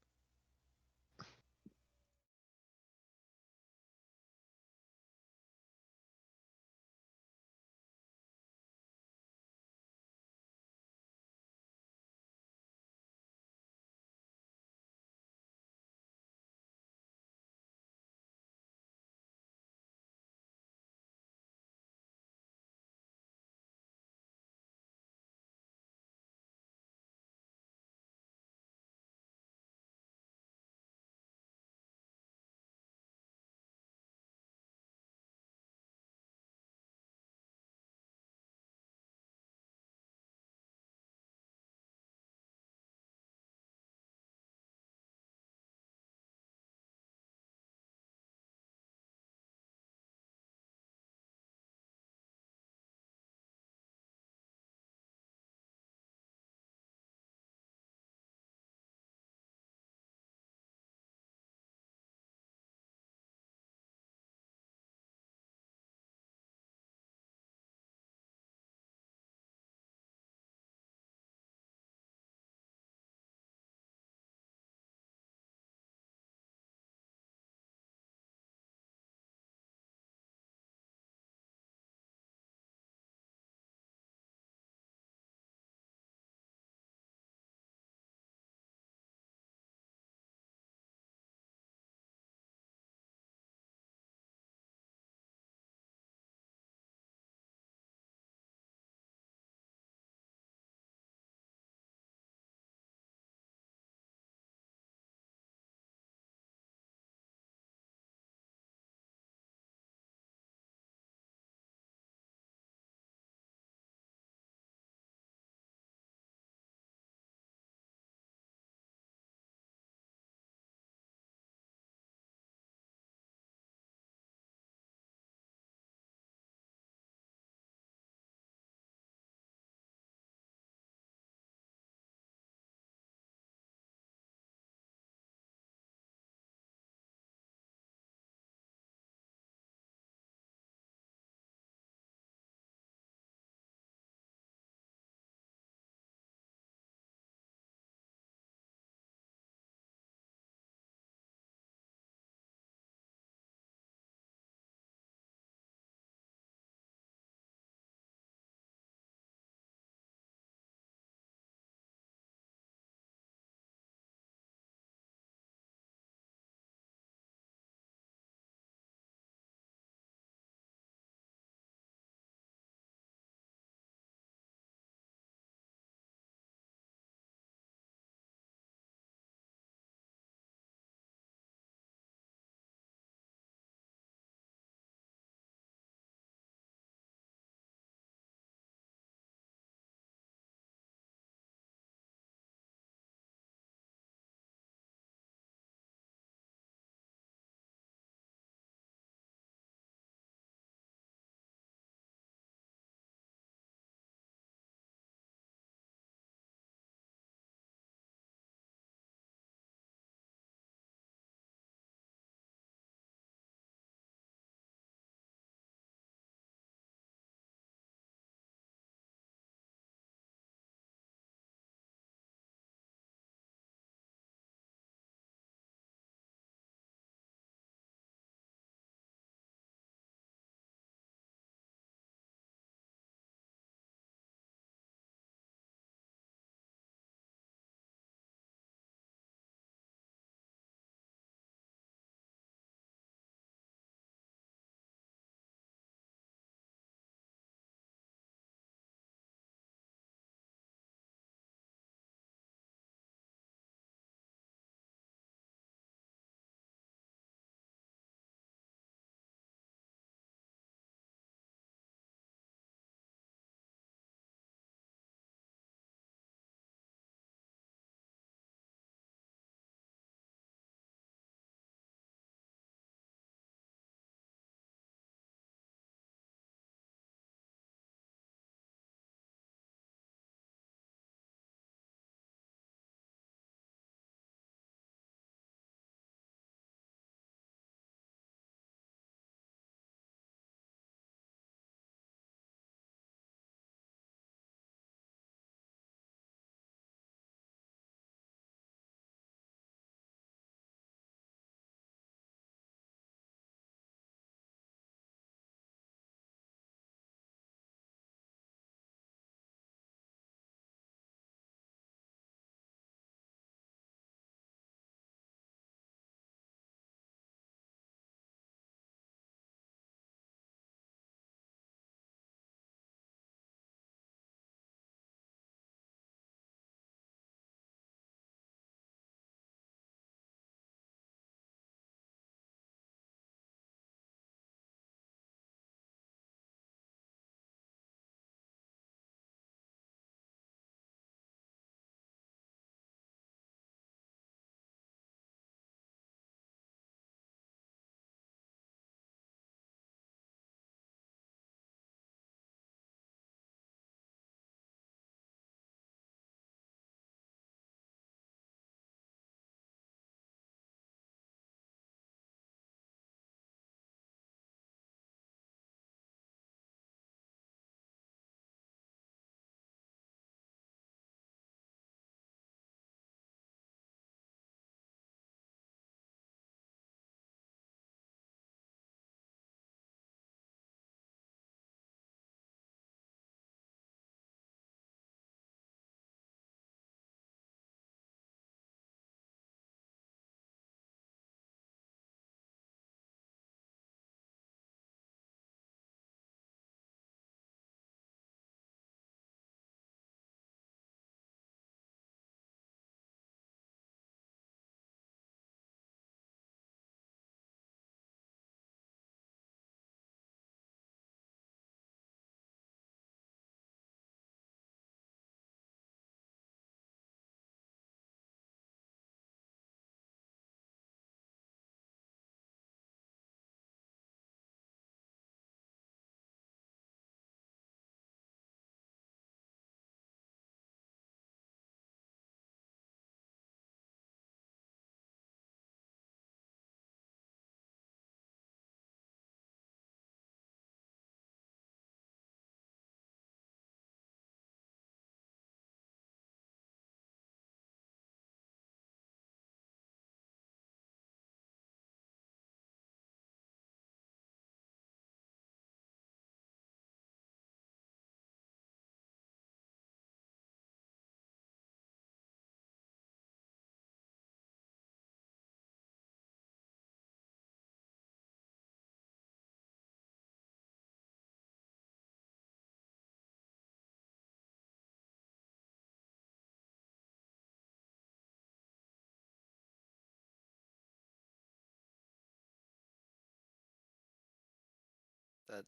Speaker 6: that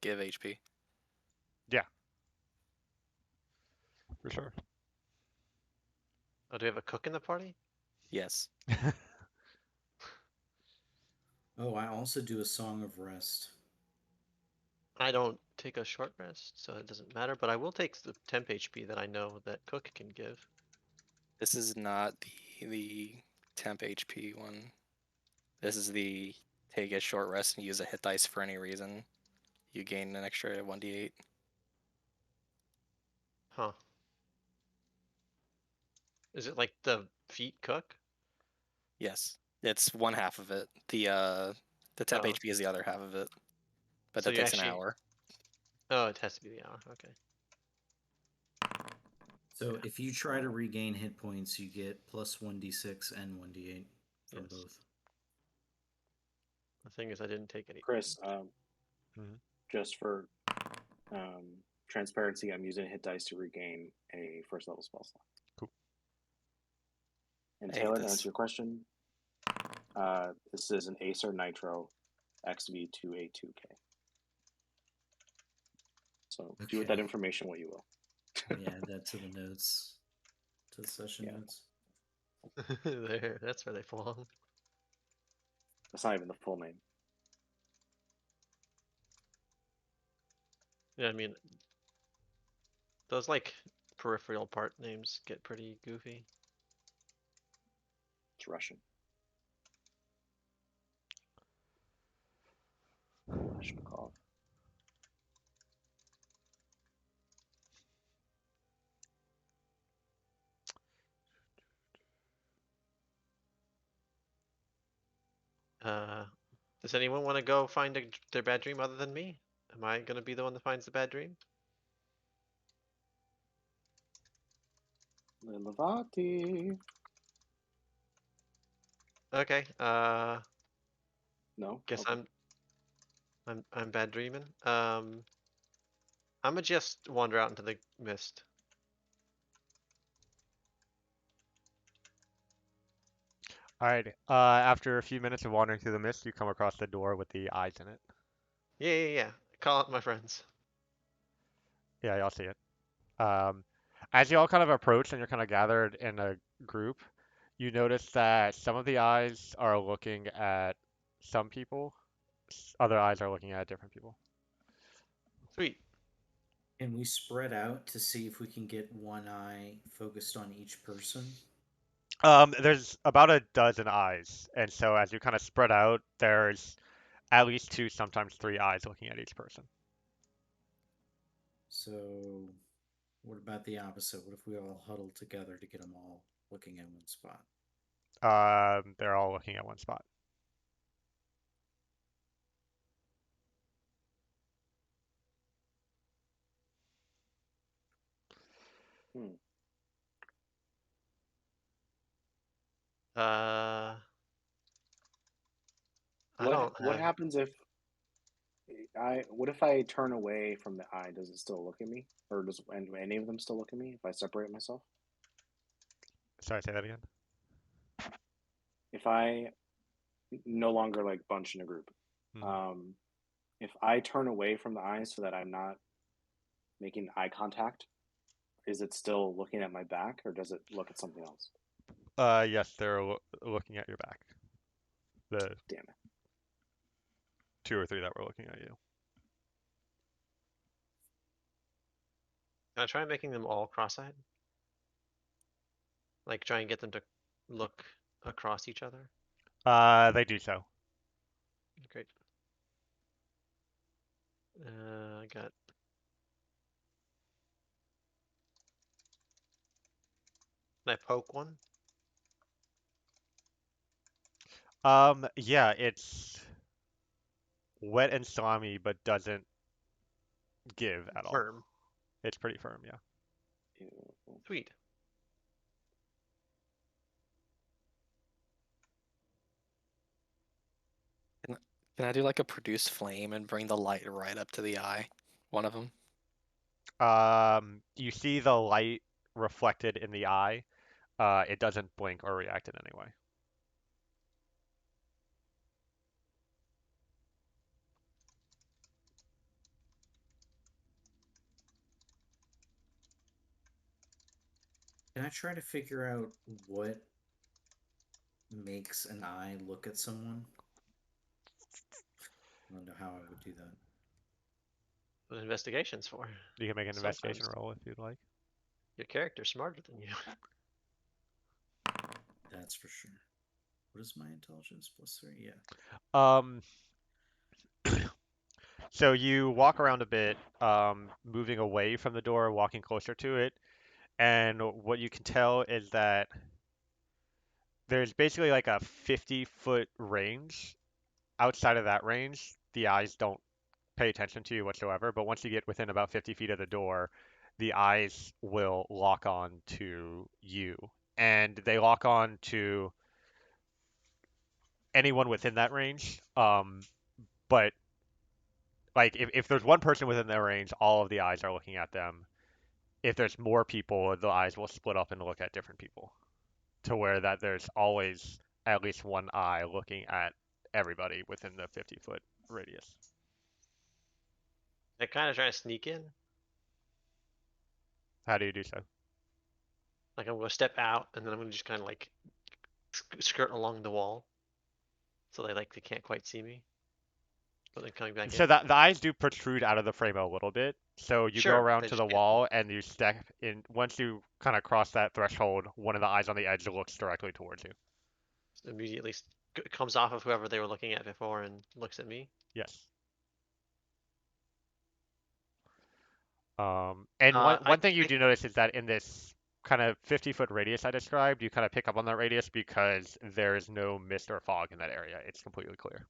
Speaker 6: give HP.
Speaker 1: Yeah, for sure.
Speaker 4: Oh, do we have a cook in the party?
Speaker 6: Yes.
Speaker 2: Oh, I also do a song of rest.
Speaker 4: I don't take a short rest, so it doesn't matter, but I will take the temp HP that I know that cook can give.
Speaker 6: This is not the temp HP one. This is the take a short rest and use a hit dice for any reason. You gain an extra 1d8.
Speaker 4: Huh. Is it like the feet cook?
Speaker 6: Yes. It's one half of it. The temp
Speaker 4: Oh,
Speaker 6: HP is the other half of it. But
Speaker 4: so
Speaker 6: that
Speaker 4: you
Speaker 6: takes an
Speaker 4: actually...
Speaker 6: hour.
Speaker 4: Oh, it has to be the hour. Okay.
Speaker 2: So if you try to regain hit points, you get plus 1d6 and 1d8 from
Speaker 4: Yes.
Speaker 2: both.
Speaker 4: The thing is, I didn't take any.
Speaker 3: Chris,
Speaker 1: Mhm.
Speaker 3: just for transparency, I'm using hit dice to regain a first level spell slot.
Speaker 1: Cool.
Speaker 3: And
Speaker 6: I hate
Speaker 3: Taylor, to
Speaker 6: this.
Speaker 3: answer your question, this is an Acer Nitro XV2A2K. So do with that
Speaker 2: Okay.
Speaker 3: information what you will.
Speaker 2: Let me add that to the notes, to the session
Speaker 3: Yeah.
Speaker 2: notes.
Speaker 4: There, that's where they belong.
Speaker 3: That's not even the full name.
Speaker 4: Yeah, I mean, those like peripheral part names get pretty goofy.
Speaker 3: It's Russian. Kalashnikov.
Speaker 4: Uh, does anyone want to go find their bad dream other than me? Am I gonna be the one that finds the bad dream?
Speaker 3: Lilavati.
Speaker 4: Okay.
Speaker 3: No?
Speaker 4: Guess
Speaker 3: Okay.
Speaker 4: I'm bad dreaming. I'ma just wander out into the mist.
Speaker 1: All right. After a few minutes of wandering through the mist, you come across the door with the eyes in it.
Speaker 4: Yeah. Call out my friends.
Speaker 1: Yeah, y'all see it. Um, as you all kind of approach and you're kind of gathered in a group, you notice that some of the eyes are looking at some people, other eyes are looking at different people.
Speaker 4: Sweet.
Speaker 2: Can we spread out to see if we can get one eye focused on each person?
Speaker 1: There's about a dozen eyes, and so as you kind of spread out, there's at least two, sometimes three eyes looking at each person.
Speaker 2: So, what about the opposite? What if we all huddle together to get them all looking at one spot?
Speaker 1: They're all looking at one spot.
Speaker 3: Hmm.
Speaker 4: Uh, I
Speaker 3: What
Speaker 4: don't
Speaker 3: what
Speaker 4: have.
Speaker 3: happens if what if I turn away from the eye? Does it still look at me? Or does any of them still look at me if I separate myself?
Speaker 1: Sorry, say that again.
Speaker 3: If I no longer like bunch in a group,
Speaker 1: Mhm.
Speaker 3: um, if I turn away from the eye so that I'm not making eye contact, is it still looking at my back or does it look at something else?
Speaker 1: Yes, they're looking at your back. The
Speaker 3: Damn it.
Speaker 1: two or three that were looking at you.
Speaker 4: Can I try making them all cross-eyed? Like try and get them to look across each other?
Speaker 1: They do so.
Speaker 4: Great. I got. Can I poke one?
Speaker 1: Yeah, it's wet and slimy, but doesn't give at all.
Speaker 4: Firm.
Speaker 1: It's pretty firm, yeah.
Speaker 3: Ew.
Speaker 4: Sweet.
Speaker 6: Can I do like a produce flame and bring the light right up to the eye? One of them.
Speaker 1: You see the light reflected in the eye. It doesn't blink or react in any way.
Speaker 2: Can I try to figure out what makes an eye look at someone? I don't know how I would do that.
Speaker 4: What investigation's for?
Speaker 1: You can make an investigation
Speaker 4: Sometimes
Speaker 1: roll if you'd like.
Speaker 4: your character's smarter than you.
Speaker 2: That's for sure. What is my intelligence plus 3? Yeah.
Speaker 1: Um, so you walk around a bit, moving away from the door, walking closer to it, and what you can tell is that there's basically like a 50-foot range. Outside of that range, the eyes don't pay attention to you whatsoever, but once you get within about 50 feet of the door, the eyes will lock on to you. And they lock on to anyone within that range. But like if there's one person within their range, all of the eyes are looking at them. If there's more people, the eyes will split up and look at different people to where that there's always at least one eye looking at everybody within the 50-foot radius.
Speaker 4: I kind of try to sneak in.
Speaker 1: How do you do so?
Speaker 4: Like I'm gonna step out and then I'm gonna just kind of like skirt along the wall, so they can't quite see me. But then coming back
Speaker 1: So
Speaker 4: in.
Speaker 1: that the eyes do protrude out of the frame a little bit. So you go
Speaker 4: Sure,
Speaker 1: around
Speaker 4: they
Speaker 1: to
Speaker 4: just
Speaker 1: the
Speaker 4: can't.
Speaker 1: wall and you step in. Once you kind of cross that threshold, one of the eyes on the edge looks directly towards you.
Speaker 4: Immediately comes off of whoever they were looking at before and looks at me.
Speaker 1: Yes. And one thing you
Speaker 4: I
Speaker 1: do notice is that in this kind of 50-foot radius I described, you kind of pick up on that radius because there is no mist or fog in that area. It's completely clear.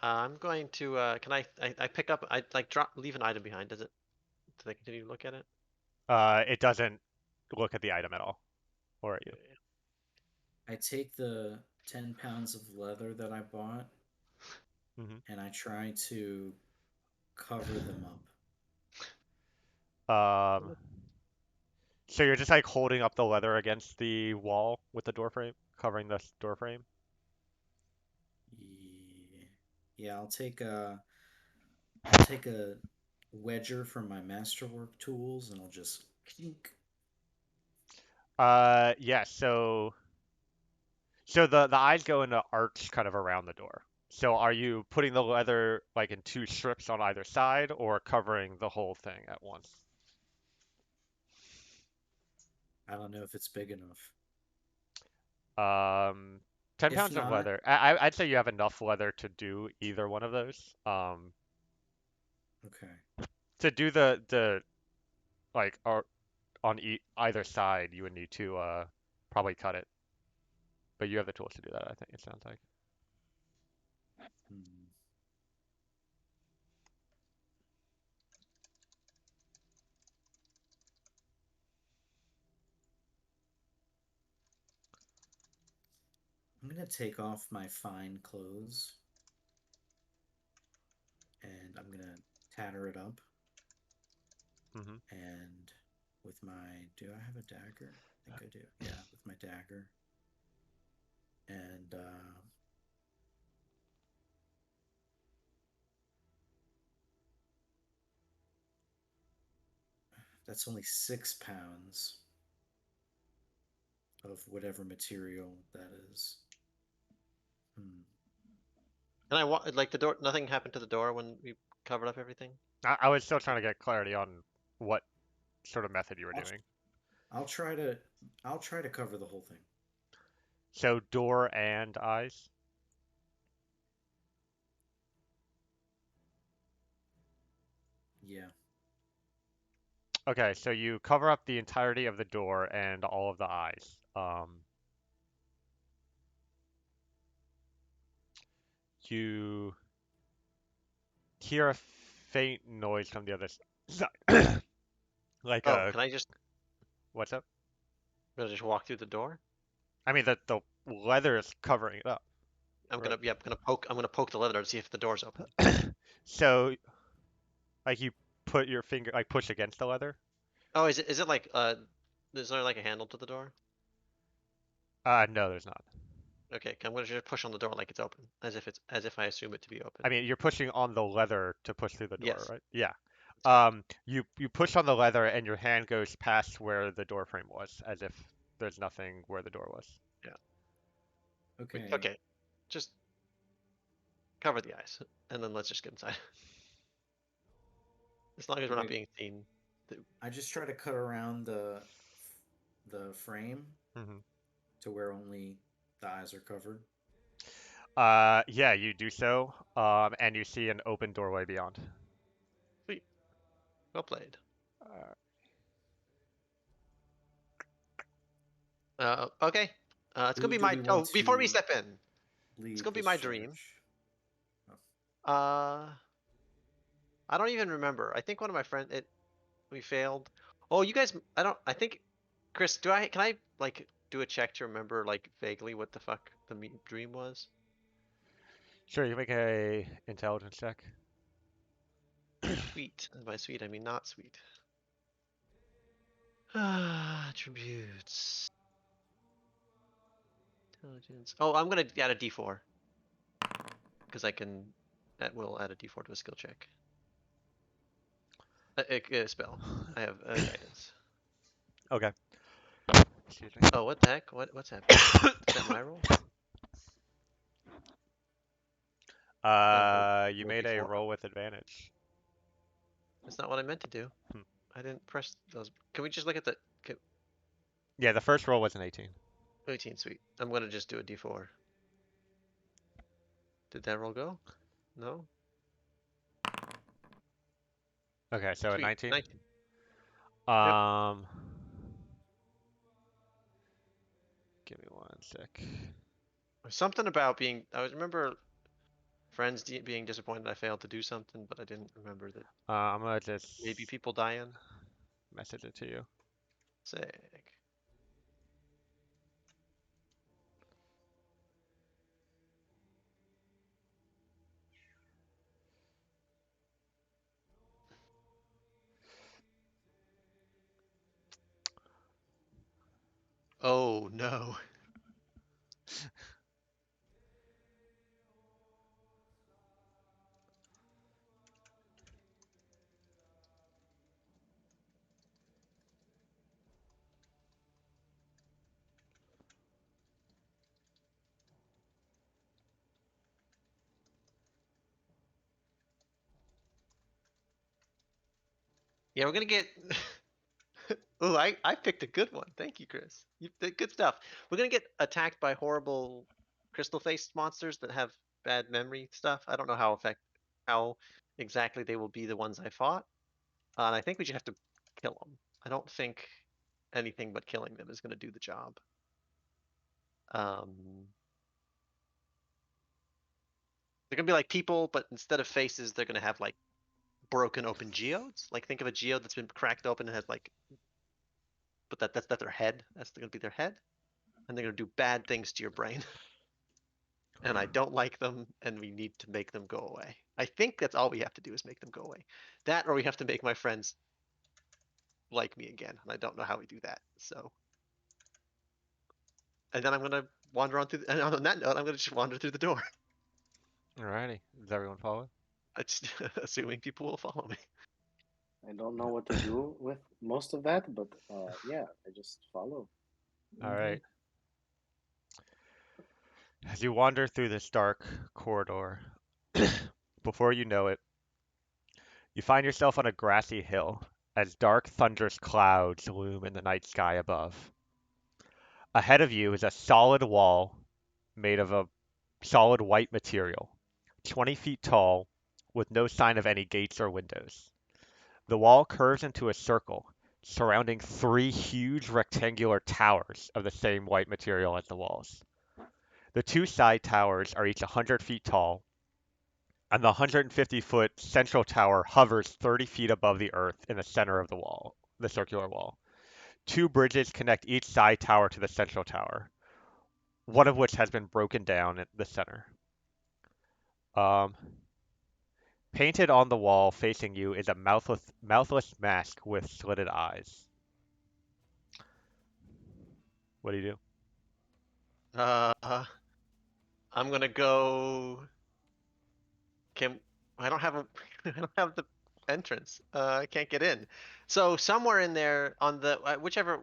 Speaker 4: I'm going to can I pick up I like drop leave an item behind. Does it? Do they continue to look at it?
Speaker 1: It doesn't look at the item at all or at you.
Speaker 4: Okay.
Speaker 2: I take the 10 pounds of leather that I bought
Speaker 1: Hmm.
Speaker 2: and I try to cover them up.
Speaker 1: Um, so you're just like holding up the leather against the wall with the door frame, covering the door frame.
Speaker 2: Yeah, yeah, I'll take a wedger from my masterwork tools and I'll just clink.
Speaker 1: Yeah. So the eyes go in an arch kind of around the door. So are you putting the leather like in two strips on either side or covering the whole thing at once?
Speaker 2: I don't know if it's big enough.
Speaker 1: Um, 10
Speaker 2: If
Speaker 1: pounds of
Speaker 2: not,
Speaker 1: leather. I'd say you have enough leather to do either one of those.
Speaker 2: okay.
Speaker 1: To do the like on either side, you would need to probably cut it. But you have the tools to do that, I think it sounds like.
Speaker 2: Hmm. I'm gonna take off my fine clothes and I'm gonna tatter it up
Speaker 1: Hmm.
Speaker 2: and with my do I have a dagger? I think I do. Yeah, with my dagger. And that's only 6 pounds of whatever material that is. Hmm.
Speaker 4: And I want like the door. Nothing happened to the door when we covered up everything.
Speaker 1: I was still trying to get clarity on what sort of method you were
Speaker 2: I'll
Speaker 1: doing.
Speaker 2: I'll try to I'll try to cover the whole thing.
Speaker 1: So door and eyes.
Speaker 2: Yeah.
Speaker 1: Okay, so you cover up the entirety of the door and all of the eyes. You hear a faint noise from the other side. Like
Speaker 4: Oh,
Speaker 1: a
Speaker 4: can I just
Speaker 1: what's up?
Speaker 4: gonna just walk through the door?
Speaker 1: I mean the leather is covering it up,
Speaker 4: I'm
Speaker 1: right?
Speaker 4: gonna yeah, I'm gonna poke the leather to see if the door's open.
Speaker 1: So like you put your finger like push against the leather.
Speaker 4: Oh, is it like is there like a handle to the door?
Speaker 1: No, there's not.
Speaker 4: Okay, I'm gonna just push on the door like it's open, as if I assume it to be open.
Speaker 1: I mean, you're pushing on the leather to push through the door,
Speaker 4: Yes.
Speaker 1: right? Yeah. You push on the leather and your hand goes past where the door frame was, as if there's nothing where the door was.
Speaker 2: Okay.
Speaker 4: Okay, just cover the eyes, and then let's just get inside. As long as we're not
Speaker 2: Okay.
Speaker 4: being seen.
Speaker 2: I just try to cut around the frame
Speaker 1: Hmm.
Speaker 2: to where only the eyes are covered.
Speaker 1: Yeah, you do so, and you see an open doorway beyond.
Speaker 4: Sweet. Well played.
Speaker 1: Uh,
Speaker 4: Okay. It's gonna
Speaker 2: Who
Speaker 4: be
Speaker 2: do
Speaker 4: my.
Speaker 2: we want
Speaker 4: Oh, before we
Speaker 2: to
Speaker 4: step in, it's
Speaker 2: lead
Speaker 4: gonna be
Speaker 2: this
Speaker 4: my dream.
Speaker 2: charge?
Speaker 4: Uh, I don't even remember. I think one of my friends. We failed. Oh, you guys. I don't. I think. Chris, can I like do a check to remember like vaguely what the fuck the dream was?
Speaker 1: sure, you make a intelligence check.
Speaker 4: Sweet. And by sweet, I mean not sweet. Attributes. Intelligence. Oh, I'm gonna add a D4 because I can. That will add a D4 to a skill check. A spell. I have guidance.
Speaker 1: Okay. Excuse me.
Speaker 4: Oh, what the heck? What's happening? Is that my roll? That more
Speaker 1: You
Speaker 4: more
Speaker 1: made a
Speaker 4: D4.
Speaker 1: roll with advantage.
Speaker 4: That's not what I meant to do.
Speaker 1: Hmm.
Speaker 4: I didn't press those. Can we just look at the?
Speaker 1: Yeah, the first roll was an 18.
Speaker 4: 18, sweet. I'm gonna just do a D4. Did that roll go? No?
Speaker 1: Okay, so a
Speaker 4: Sweet.
Speaker 1: 19.
Speaker 4: 19. Yep.
Speaker 1: Um, give me one sec.
Speaker 4: Something about being. I remember friends being disappointed I failed to do something, but I didn't remember that
Speaker 1: I'm gonna just
Speaker 4: maybe people dying.
Speaker 1: message it to you.
Speaker 4: Sick. Oh no. Yeah, we're gonna get. Oh, I picked a good one. Thank you, Chris. You did good stuff. We're gonna get attacked by horrible crystal-faced monsters that have bad memory stuff. I don't know how exactly they will be the ones I fought. And I think we just have to kill them. I don't think anything but killing them is gonna do the job. They're gonna be like people, but instead of faces, they're gonna have like broken open geodes. Like think of a geode that's been cracked open and has like, but that's their head. That's gonna be their head, and they're gonna do bad things to your brain. And I don't like them, and we need to make them go away. I think that's all we have to do is make them go away. That, or we have to make my friends like me again, and I don't know how we do that. So, and then I'm gonna wander on through. And on that note, I'm gonna just wander through the door.
Speaker 1: Alrighty. Does everyone follow?
Speaker 4: Assuming people will follow me.
Speaker 3: I don't know what to do with most of that, but yeah, I just follow.
Speaker 1: Alright. As you wander through this dark corridor, before you know it, you find yourself on a grassy hill as dark, thunderous clouds loom in the night sky above. Ahead of you is a solid wall made of a solid white material, 20 feet tall, with no sign of any gates or windows. The wall curves into a circle, surrounding three huge rectangular towers of the same white material as the walls. The two side towers are each 100 feet tall, and the 150-foot central tower hovers 30 feet above the earth in the center of the wall, the circular wall. Two bridges connect each side tower to the central tower, one of which has been broken down at the center. Um, Painted on the wall facing you is a mouthless mask with slitted eyes. What do you do?
Speaker 4: Uh, I'm gonna go. Can I don't have a. I don't have the
Speaker 7: entrance. I can't get in. So somewhere in there on the whichever,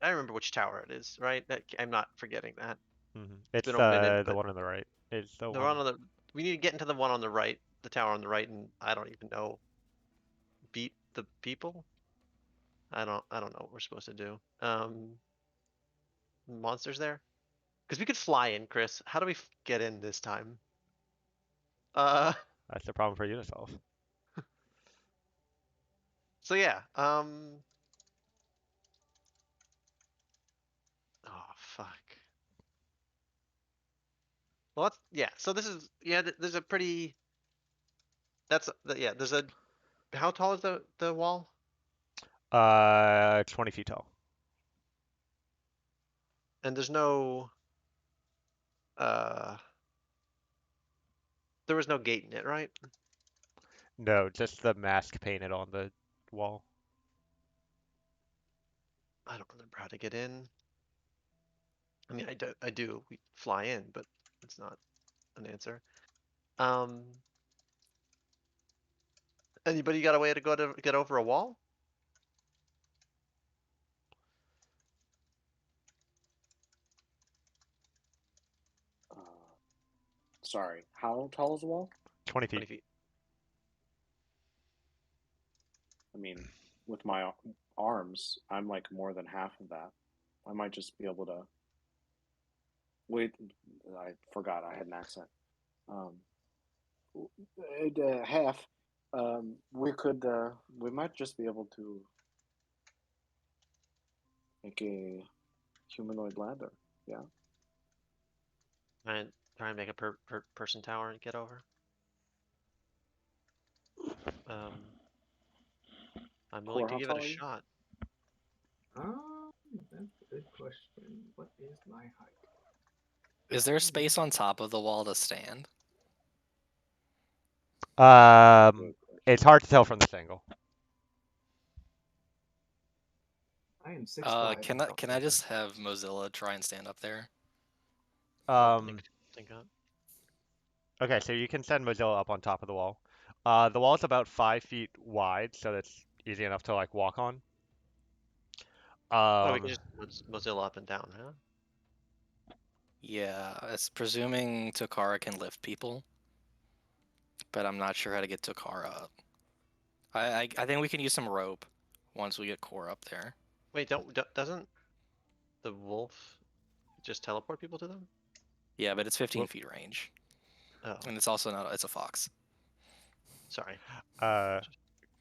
Speaker 7: I remember which tower it is, right? I'm not forgetting that. It's
Speaker 1: It's
Speaker 7: been a minute,
Speaker 1: the
Speaker 7: but
Speaker 1: one on the right. It's the
Speaker 7: the
Speaker 1: one.
Speaker 7: one on the we need to get into the one on the right, the tower on the right, and I don't even know. Beat the people? I don't know what we're supposed to do. Monsters there? Because we could fly in, Chris. How do we get in this time? Uh,
Speaker 1: That's the problem for you to solve.
Speaker 7: so yeah. Oh fuck. Well, yeah. So this is yeah. There's a pretty. Yeah. There's a. How tall is the wall?
Speaker 1: 20 feet tall.
Speaker 7: And there's no. Uh, there was no gate in it, right?
Speaker 1: No, just the mask painted on the wall.
Speaker 7: I don't remember how to get in. I mean, I do. I do. We fly in, but it's not an answer. Um, Anybody got a way to go to get over a wall?
Speaker 3: Uh, sorry, how tall is the wall?
Speaker 1: 20
Speaker 7: 20
Speaker 1: feet.
Speaker 7: feet.
Speaker 3: I mean, with my arms, I'm like more than half of that. I might just be able to. Wait, I forgot I had an accent. Um, half. We might just be able to make a humanoid ladder. Yeah.
Speaker 7: Try and make a person tower and get over. Um, I'm willing
Speaker 3: Core,
Speaker 7: to
Speaker 3: how
Speaker 7: give it a
Speaker 3: tall are you?
Speaker 7: shot.
Speaker 5: That's a good question. What is my height?
Speaker 6: Is there space on top of the wall to stand?
Speaker 1: Um,
Speaker 3: Good question.
Speaker 1: it's hard to tell from this angle.
Speaker 5: I am 6'5"
Speaker 6: Can I just have Mozilla try and stand up there?
Speaker 7: I'll
Speaker 1: Um,
Speaker 7: blink up.
Speaker 1: okay, so you can send Mozilla up on top of the wall. The wall is about 5 feet wide, so that's easy enough to like walk on.
Speaker 7: Oh, we can
Speaker 1: Um,
Speaker 7: just Mozilla up and down, huh?
Speaker 6: Yeah, it's presuming Tokara can lift people, but I'm not sure how to get Tokara up. I think we can use some rope once we get Core up there.
Speaker 7: Wait, doesn't the wolf just teleport people to them?
Speaker 6: Yeah, but it's 15
Speaker 1: whoop.
Speaker 6: feet range,
Speaker 7: Oh,
Speaker 6: and it's also not. It's a fox.
Speaker 7: sorry.
Speaker 1: Uh,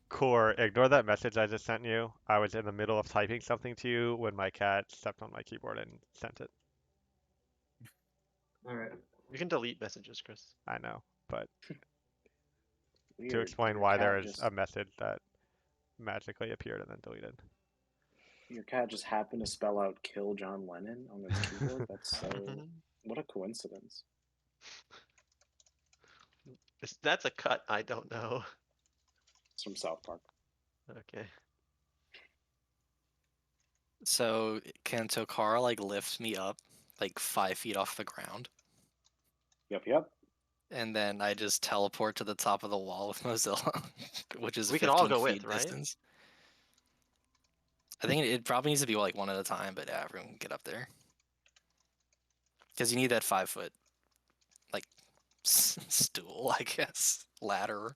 Speaker 1: Core, ignore that message I just sent you. I was in the middle of typing something to you when my cat stepped on my keyboard and sent it.
Speaker 5: All right.
Speaker 7: You can delete messages, Chris.
Speaker 1: I know, but to
Speaker 3: Weird.
Speaker 1: explain why there is a message that magically appeared and then deleted.
Speaker 3: Your cat just happened to spell out "kill John Lennon" on its keyboard. That's so. What a coincidence.
Speaker 7: That's a cut. I don't know.
Speaker 3: It's from South Park.
Speaker 7: Okay.
Speaker 6: So can Tokara like lift me up like 5 feet off the ground,
Speaker 3: Yep.
Speaker 6: and then I just teleport to the top of the wall with Mozilla, which is a
Speaker 7: We can all
Speaker 6: 15
Speaker 7: go with,
Speaker 6: feet
Speaker 7: right?
Speaker 6: distance. I think it probably needs to be like one at a time, but yeah, everyone can get up there because you need that 5 foot like stool, I guess, ladder.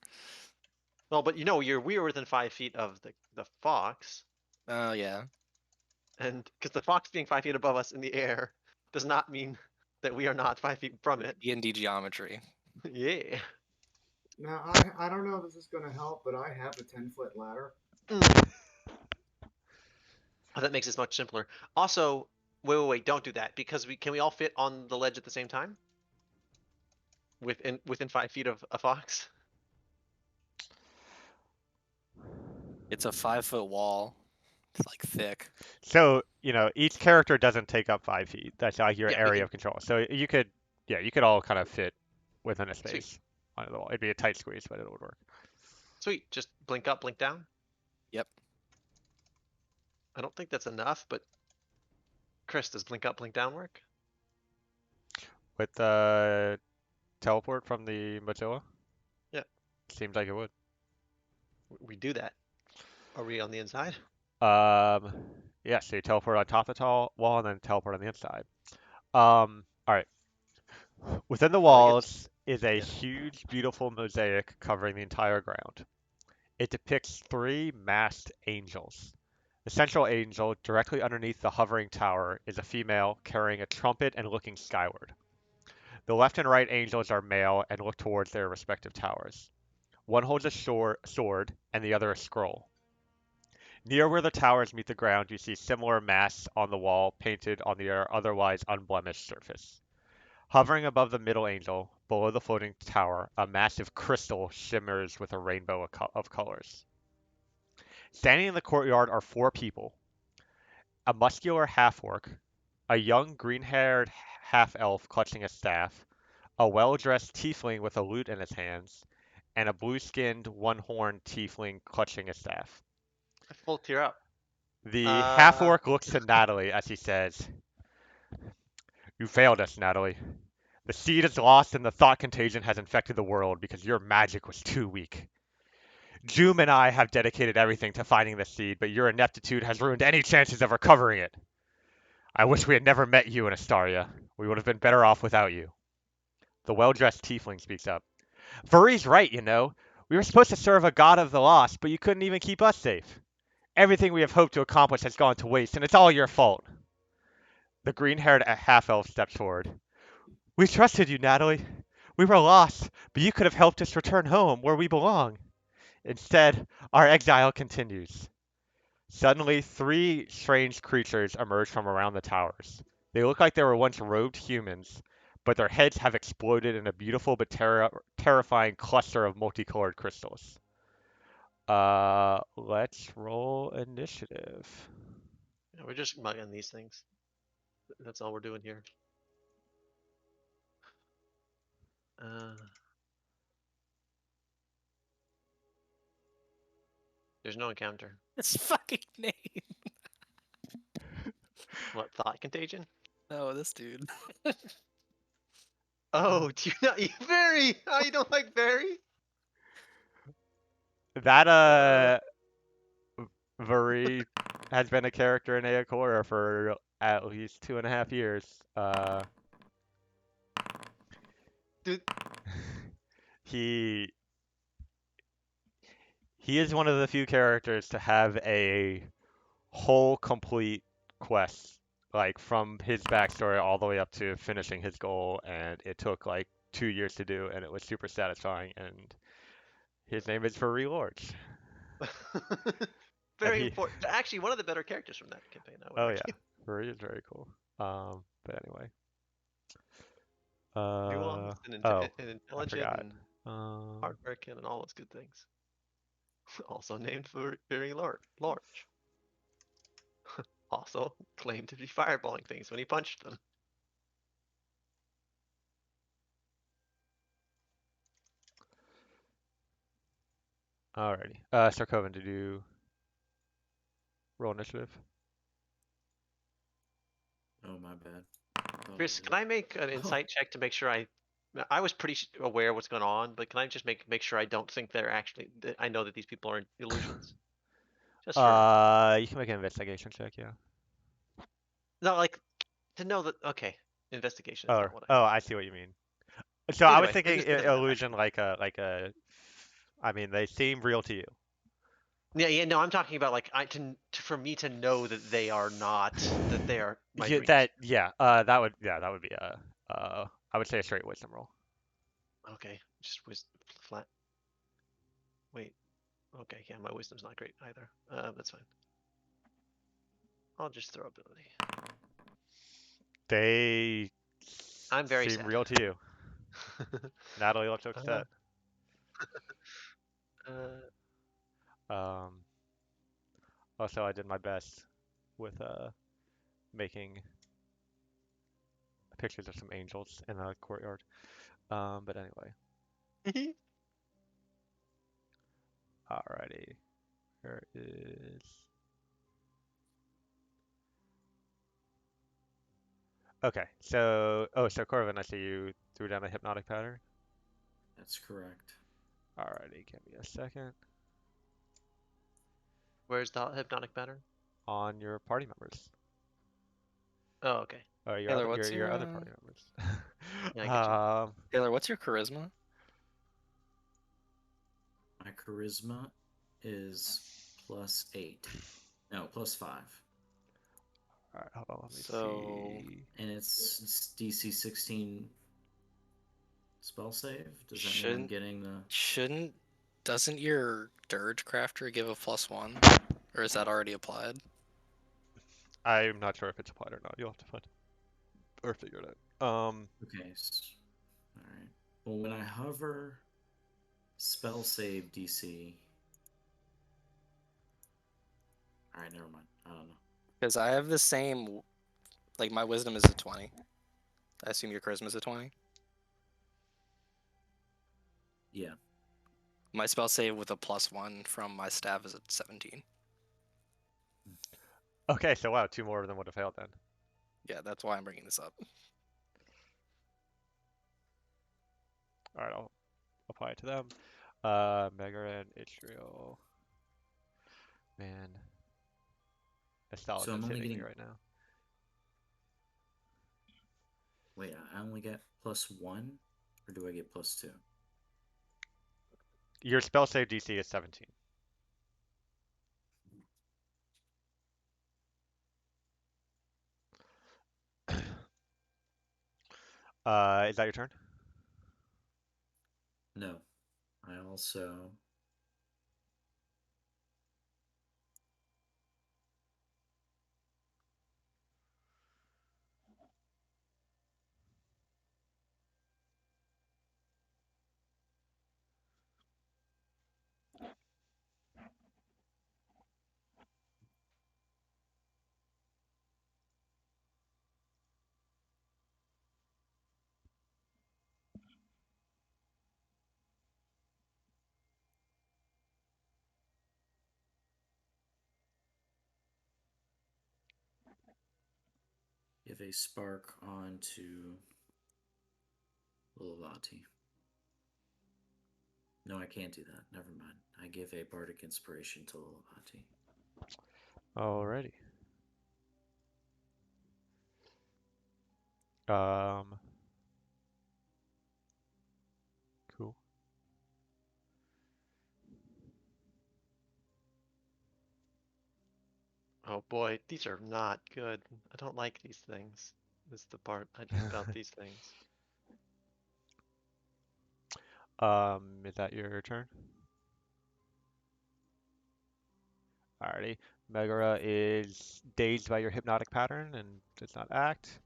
Speaker 7: Well, but we are within 5 feet of the fox,
Speaker 6: Oh yeah,
Speaker 7: and because the fox being 5 feet above us in the air does not mean that we are not 5 feet from it.
Speaker 6: D&D geometry.
Speaker 7: Yeah.
Speaker 5: Now I don't know if this is gonna help, but I have a 10-foot ladder.
Speaker 7: Oh, that makes this much simpler. Also, wait, don't do that because can we all fit on the ledge at the same time? Within 5 feet of a fox?
Speaker 6: It's a 5 foot wall. It's like thick.
Speaker 1: So, each character doesn't take up 5 feet. That's like your
Speaker 7: Yeah, we
Speaker 1: area
Speaker 7: can.
Speaker 1: of control. So you could all kind of fit within a
Speaker 7: Sweet.
Speaker 1: space under the wall. It'd be a tight squeeze, but it would work.
Speaker 7: Sweet. Just blink up, blink down.
Speaker 6: Yep.
Speaker 7: I don't think that's enough, but Chris, does blink up, blink down work?
Speaker 1: With the teleport from the Mozilla,
Speaker 7: Yeah.
Speaker 1: seems like it would.
Speaker 7: We do that. Are we on the inside?
Speaker 1: Um, yeah, so you teleport on top of the tall wall and then teleport on the inside. All right. Within the
Speaker 7: Well, I guess.
Speaker 1: walls is a
Speaker 7: Yeah.
Speaker 1: huge, beautiful mosaic covering the entire ground. It depicts three masked angels. The central angel, directly underneath the hovering tower, is a female carrying a trumpet and looking skyward. The left and right angels are male and look towards their respective towers. One holds a sword and the other a scroll. Near where the towers meet the ground, you see similar masks on the wall painted on the otherwise unblemished surface. Hovering above the middle angel, below the floating tower, a massive crystal shimmers with a rainbow of colors. Standing in the courtyard are four people: a muscular half-orc, a young green-haired half-elf clutching a staff, a well-dressed tiefling with a lute in his hands, and a blue-skinned, one-horned tiefling clutching a staff.
Speaker 7: I full tear up.
Speaker 1: The
Speaker 7: Uh,
Speaker 1: half-orc looks to Natalie as he says, "You failed us, Natalie. The seed is lost and the thought contagion has infected the world because your magic was too weak. Joom and I have dedicated everything to finding the seed, but your ineptitude has ruined any chances of recovering it. I wish we had never met you in Astaria. We would have been better off without you." The well-dressed tiefling speaks up. "Vari's right, you know. We were supposed to serve a god of the lost, but you couldn't even keep us safe. Everything we have hoped to accomplish has gone to waste, and it's all your fault." The green-haired half-elf steps forward. "We trusted you, Natalie. We were lost, but you could have helped us return home, where we belong. Instead, our exile continues." Suddenly, three strange creatures emerge from around the towers. They look like they were once robed humans, but their heads have exploded in a beautiful but terrifying cluster of multicolored crystals. Let's roll initiative.
Speaker 7: yeah, we're just mugging these things. That's all we're doing here. Uh, there's no encounter.
Speaker 6: His fucking name.
Speaker 7: What, thought contagion?
Speaker 6: No, this dude.
Speaker 7: Oh, do you not eat berry? Oh, you don't like berry?
Speaker 1: That
Speaker 7: Uh,
Speaker 1: Vari has been a character in Eochora for at least 2.5 years.
Speaker 7: dude,
Speaker 1: He he is one of the few characters to have a whole complete quest, like from his backstory all the way up to finishing his goal, and it took like 2 years to do, and it was super satisfying. And his name is Vari Lords, and
Speaker 7: very
Speaker 1: he,
Speaker 7: important. Actually, one of the better characters from that campaign, I would
Speaker 1: oh yeah,
Speaker 7: argue.
Speaker 1: Vari is very cool. But anyway,
Speaker 7: Nuanced and,
Speaker 1: oh,
Speaker 7: and
Speaker 1: I
Speaker 7: intelligent
Speaker 1: forgot.
Speaker 7: and
Speaker 1: Um,
Speaker 7: hardworking and all those good things. Also named for very large. Also claimed to be fireballing things when he punched them.
Speaker 1: Alrighty. Sarkovan, did you roll initiative?
Speaker 2: Oh, my bad. Thought
Speaker 7: Chris,
Speaker 2: did.
Speaker 7: can I make an
Speaker 2: Oh,
Speaker 7: insight check to make sure I was pretty aware what's going on, but can I just make sure I don't think they're actually that I know that these people are illusions? Just for
Speaker 1: You can make an investigation check, yeah.
Speaker 7: no, like to know that okay, investigation is
Speaker 1: Oh,
Speaker 7: not what I.
Speaker 1: oh, I see what you mean. So I
Speaker 7: Either
Speaker 1: was
Speaker 7: way, it
Speaker 1: thinking
Speaker 7: just doesn't matter.
Speaker 1: illusion like a. I mean, they seem real to you.
Speaker 7: Yeah, no, I'm talking about like for me to know that they are not that they are my
Speaker 1: Yeah,
Speaker 7: dreams.
Speaker 1: that would be a I would say a straight wisdom roll.
Speaker 7: Okay, just was flat. Wait, okay, yeah, my wisdom's not great either. That's fine. I'll just throw ability.
Speaker 1: They
Speaker 7: I'm very
Speaker 1: seem
Speaker 7: sad.
Speaker 1: real to you. Natalie looks
Speaker 7: uh,
Speaker 1: upset.
Speaker 7: uh,
Speaker 1: Um, Also, I did my best with making pictures of some angels in the courtyard. But anyway, alrighty. There is. Okay, so Corvin, I see you threw down a hypnotic pattern.
Speaker 2: that's correct.
Speaker 1: Alrighty, give me a second.
Speaker 4: Where's the hypnotic pattern?
Speaker 1: on your party members.
Speaker 4: Oh, okay.
Speaker 1: Your
Speaker 6: Taylor,
Speaker 1: other
Speaker 6: what's
Speaker 1: your
Speaker 6: your
Speaker 1: other party members.
Speaker 4: Yeah, I get you.
Speaker 6: Taylor, what's your charisma?
Speaker 2: My charisma is +8. No, +5.
Speaker 1: All right, hold on, let me
Speaker 6: So
Speaker 1: see.
Speaker 2: And it's DC 16 spell save. Does that mean I'm
Speaker 6: shouldn't
Speaker 2: getting the?
Speaker 6: shouldn't doesn't your Dirge Crafter give a +1? Or is that already applied?
Speaker 1: I'm not sure if it's applied or not. You'll have to find or figure it out.
Speaker 2: Okay. All right. Well, when I hover, spell save DC. All right, never mind. I don't know.
Speaker 6: Because I have the same, like my wisdom is a 20. I assume your charisma is a 20.
Speaker 2: Yeah.
Speaker 6: My spell save with a +1 from my staff is at 17.
Speaker 1: Okay, so wow, 2 more of them would have failed then.
Speaker 6: Yeah, that's why I'm bringing this up.
Speaker 1: All right, I'll apply it to them. Megara and Israel. Man,
Speaker 2: So
Speaker 1: nostalgia
Speaker 2: I'm
Speaker 1: is
Speaker 2: only
Speaker 1: hitting me
Speaker 2: getting.
Speaker 1: right now.
Speaker 2: Wait, I only get +1, or do I get +2?
Speaker 1: Your spell save DC is 17. Is that your turn?
Speaker 2: No. I also. Give a spark onto Lilavati. No, I can't do that. Never mind. I give a bardic inspiration to Lilavati.
Speaker 1: Alrighty. Um, cool.
Speaker 4: Oh boy, these are not good. I don't like these things. This is the part I hate about these things.
Speaker 1: Is that your turn? Alrighty. Megara is dazed by your hypnotic pattern and does not act.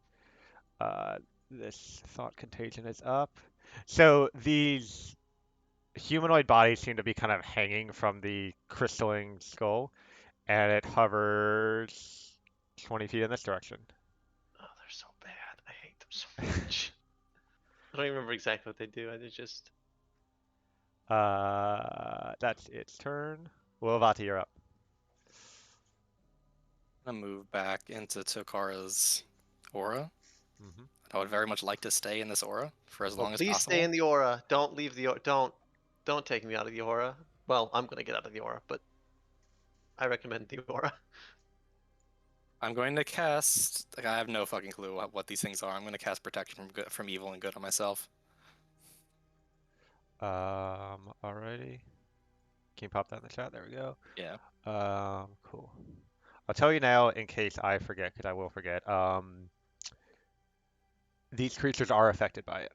Speaker 1: This thought contagion is up. So these humanoid bodies seem to be kind of hanging from the crystalline skull, and it hovers 20 feet in this direction.
Speaker 4: Oh, they're so bad. I hate them so much. I don't even remember exactly what they do. I just
Speaker 1: That's its turn. Wilvati, you're up.
Speaker 6: I'm gonna move back into Tokara's aura.
Speaker 1: hmm
Speaker 6: I would very much like to stay in this aura for as
Speaker 4: Oh,
Speaker 6: long as
Speaker 4: please stay
Speaker 6: possible.
Speaker 4: in the aura. Don't leave the don't take me out of the aura. Well, I'm gonna get out of the aura, but I recommend the aura.
Speaker 6: I'm going to cast. Like, I have no fucking clue what these things are. I'm going to cast protection from good, from evil and good on myself.
Speaker 1: Alrighty. Can you pop that in the chat? There we go.
Speaker 6: Yeah.
Speaker 1: Cool. I'll tell you now in case I forget, because I will forget. These creatures are affected by it.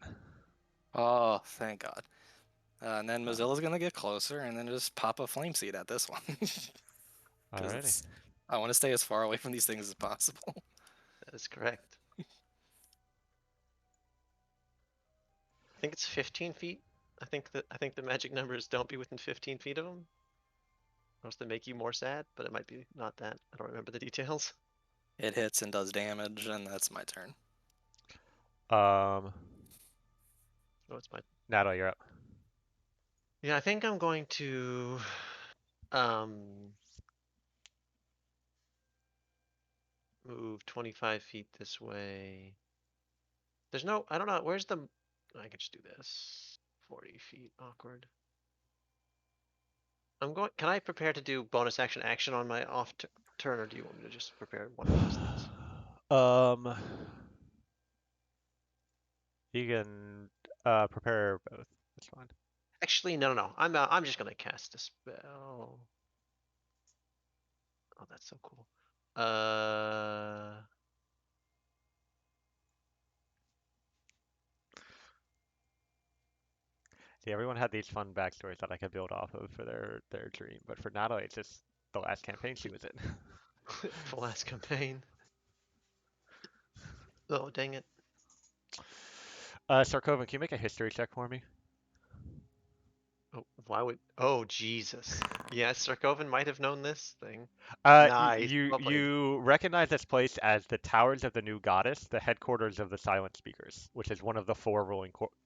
Speaker 6: Oh, thank God. And then
Speaker 1: Uh,
Speaker 6: Mozilla's going to get closer and then just pop a flame seed at this one. Because
Speaker 1: Alrighty.
Speaker 6: I want to stay as far away from these things as possible.
Speaker 4: That is correct. I think it's 15 feet. I think the magic number is don't be within 15 feet of them. Or else they make you more sad, but it might be not that. I don't remember the details.
Speaker 6: It hits and does damage, and that's my turn.
Speaker 1: Um,
Speaker 4: Oh, it's my.
Speaker 1: Natalie, you're up.
Speaker 4: Yeah, I think I'm going to um move 25 feet this way. There's no, I don't know, where's the, I can just do this. 40 feet, awkward. I'm going. Can I prepare to do bonus action on my off turn, or do you want me to just prepare one of those things?
Speaker 1: You can prepare both. That's fine.
Speaker 4: Actually, no. I'm just gonna cast a spell. Oh, that's so cool.
Speaker 1: See, everyone had these fun backstories that I could build off of for their dream, but for Natalie, it's just the last campaign she was in.
Speaker 4: the last campaign. Oh, dang it.
Speaker 1: Sarkovan, can you make a history check for me?
Speaker 4: Oh, why would? Oh, Jesus. Yes, Sarkovan might have known this thing.
Speaker 1: Uh,
Speaker 4: Nice.
Speaker 1: you
Speaker 4: Well played.
Speaker 1: you recognize this place as the Towers of the New Goddess, the headquarters of the Silent Speakers, which is one of the four ruling cults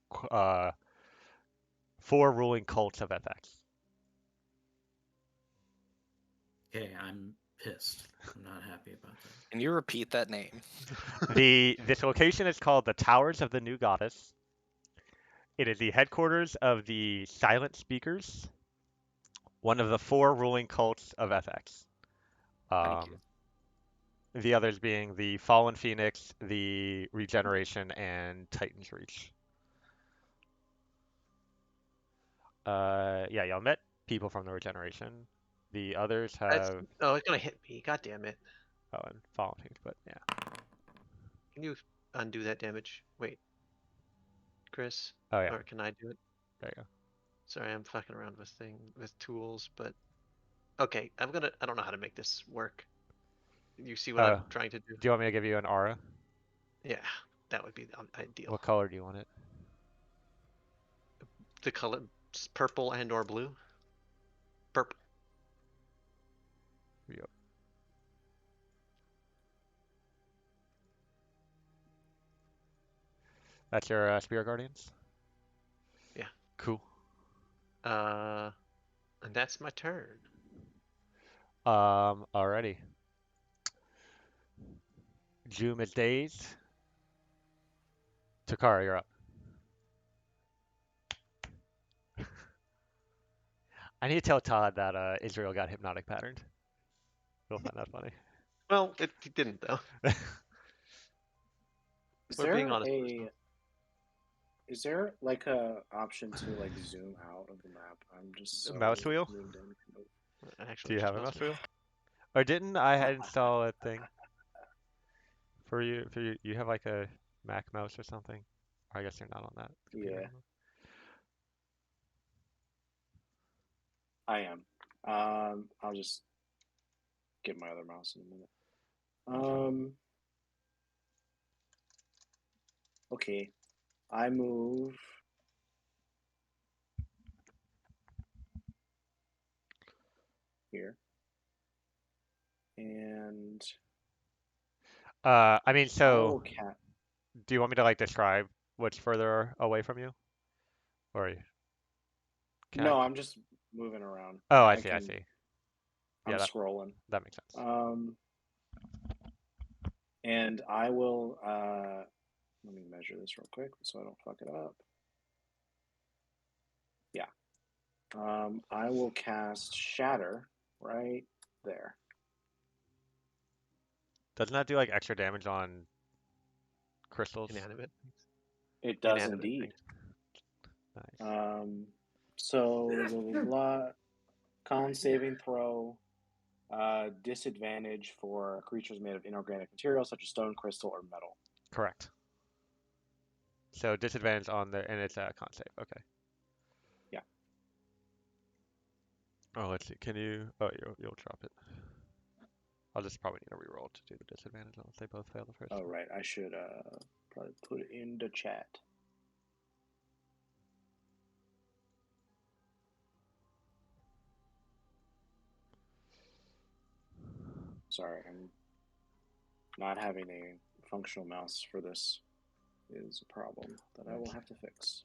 Speaker 1: of FX.
Speaker 2: Okay, I'm pissed. I'm not happy about that.
Speaker 6: Can you repeat that name?
Speaker 1: This location is called the Towers of the New Goddess. It is the headquarters of the Silent Speakers, one of the four ruling cults of FX.
Speaker 6: Thank you.
Speaker 1: The others being the Fallen Phoenix, the Regeneration, and Titan's Reach. Yeah, y'all met people from the Regeneration. The others
Speaker 4: That's.
Speaker 1: have
Speaker 4: Oh, it's gonna hit me. God damn it.
Speaker 1: and Fallen Phoenix, but yeah.
Speaker 4: Can you undo that damage? Wait, Chris?
Speaker 1: Oh yeah,
Speaker 4: Or can I do it?
Speaker 1: there you go.
Speaker 4: Sorry, I'm fucking around with tools, but okay, I don't know how to make this work. You see what I'm trying to do?
Speaker 1: Do you want me to give you an aura?
Speaker 4: Yeah, that would be ideal.
Speaker 1: What color do you want it?
Speaker 4: The color purple and or blue. Purple.
Speaker 1: Yep. That's your Spirit Guardians?
Speaker 4: Yeah.
Speaker 1: Cool.
Speaker 4: And that's my turn.
Speaker 1: Alrighty. Zoom is dazed. Takara, you're up. I need to tell Todd that Israel got hypnotic patterned. He'll find that funny.
Speaker 4: Well, it didn't though.
Speaker 3: Is
Speaker 4: We're being
Speaker 3: there
Speaker 4: honest.
Speaker 3: is there like a option to like zoom out of the map? I'm just so
Speaker 1: Mouse wheel?
Speaker 3: zoomed in.
Speaker 4: Actually,
Speaker 1: Do you
Speaker 4: just
Speaker 1: have a mouse
Speaker 4: wheel.
Speaker 1: wheel? Or didn't I install a thing for you? You have like a Mac mouse or something? Or I guess you're not on that computer
Speaker 3: Yeah,
Speaker 1: anymore.
Speaker 3: I am. I'll just get my other mouse in a minute. Okay. I move here. And
Speaker 1: I mean,
Speaker 3: I
Speaker 1: so
Speaker 3: will cat.
Speaker 1: do you want me to like describe what's further away from you? Or can I?
Speaker 3: No, I'm just moving around.
Speaker 1: Oh, I
Speaker 3: I
Speaker 1: see, I
Speaker 3: can.
Speaker 1: see.
Speaker 3: I'm
Speaker 1: Yeah,
Speaker 3: scrolling.
Speaker 1: that makes sense.
Speaker 3: And I will. Let me measure this real quick so I don't fuck it up. Yeah. I will cast Shatter right there.
Speaker 1: Doesn't that do like extra damage on crystals?
Speaker 4: Inanimate.
Speaker 3: It does
Speaker 4: Inanimate
Speaker 3: indeed.
Speaker 4: things.
Speaker 1: Nice.
Speaker 3: So blah, blah, blah. Con saving throw. Disadvantage for creatures made of inorganic material such as stone, crystal, or metal.
Speaker 1: Correct. So disadvantage on the and it's a con save. Okay.
Speaker 3: Yeah.
Speaker 1: Oh, let's see. Can you? Oh, you'll drop it. I'll just probably need a reroll to do the disadvantage unless they both fail the first.
Speaker 3: Oh, right. I should probably put it in the chat. Sorry, I'm not having a functional mouse for this is a problem that I will have to fix.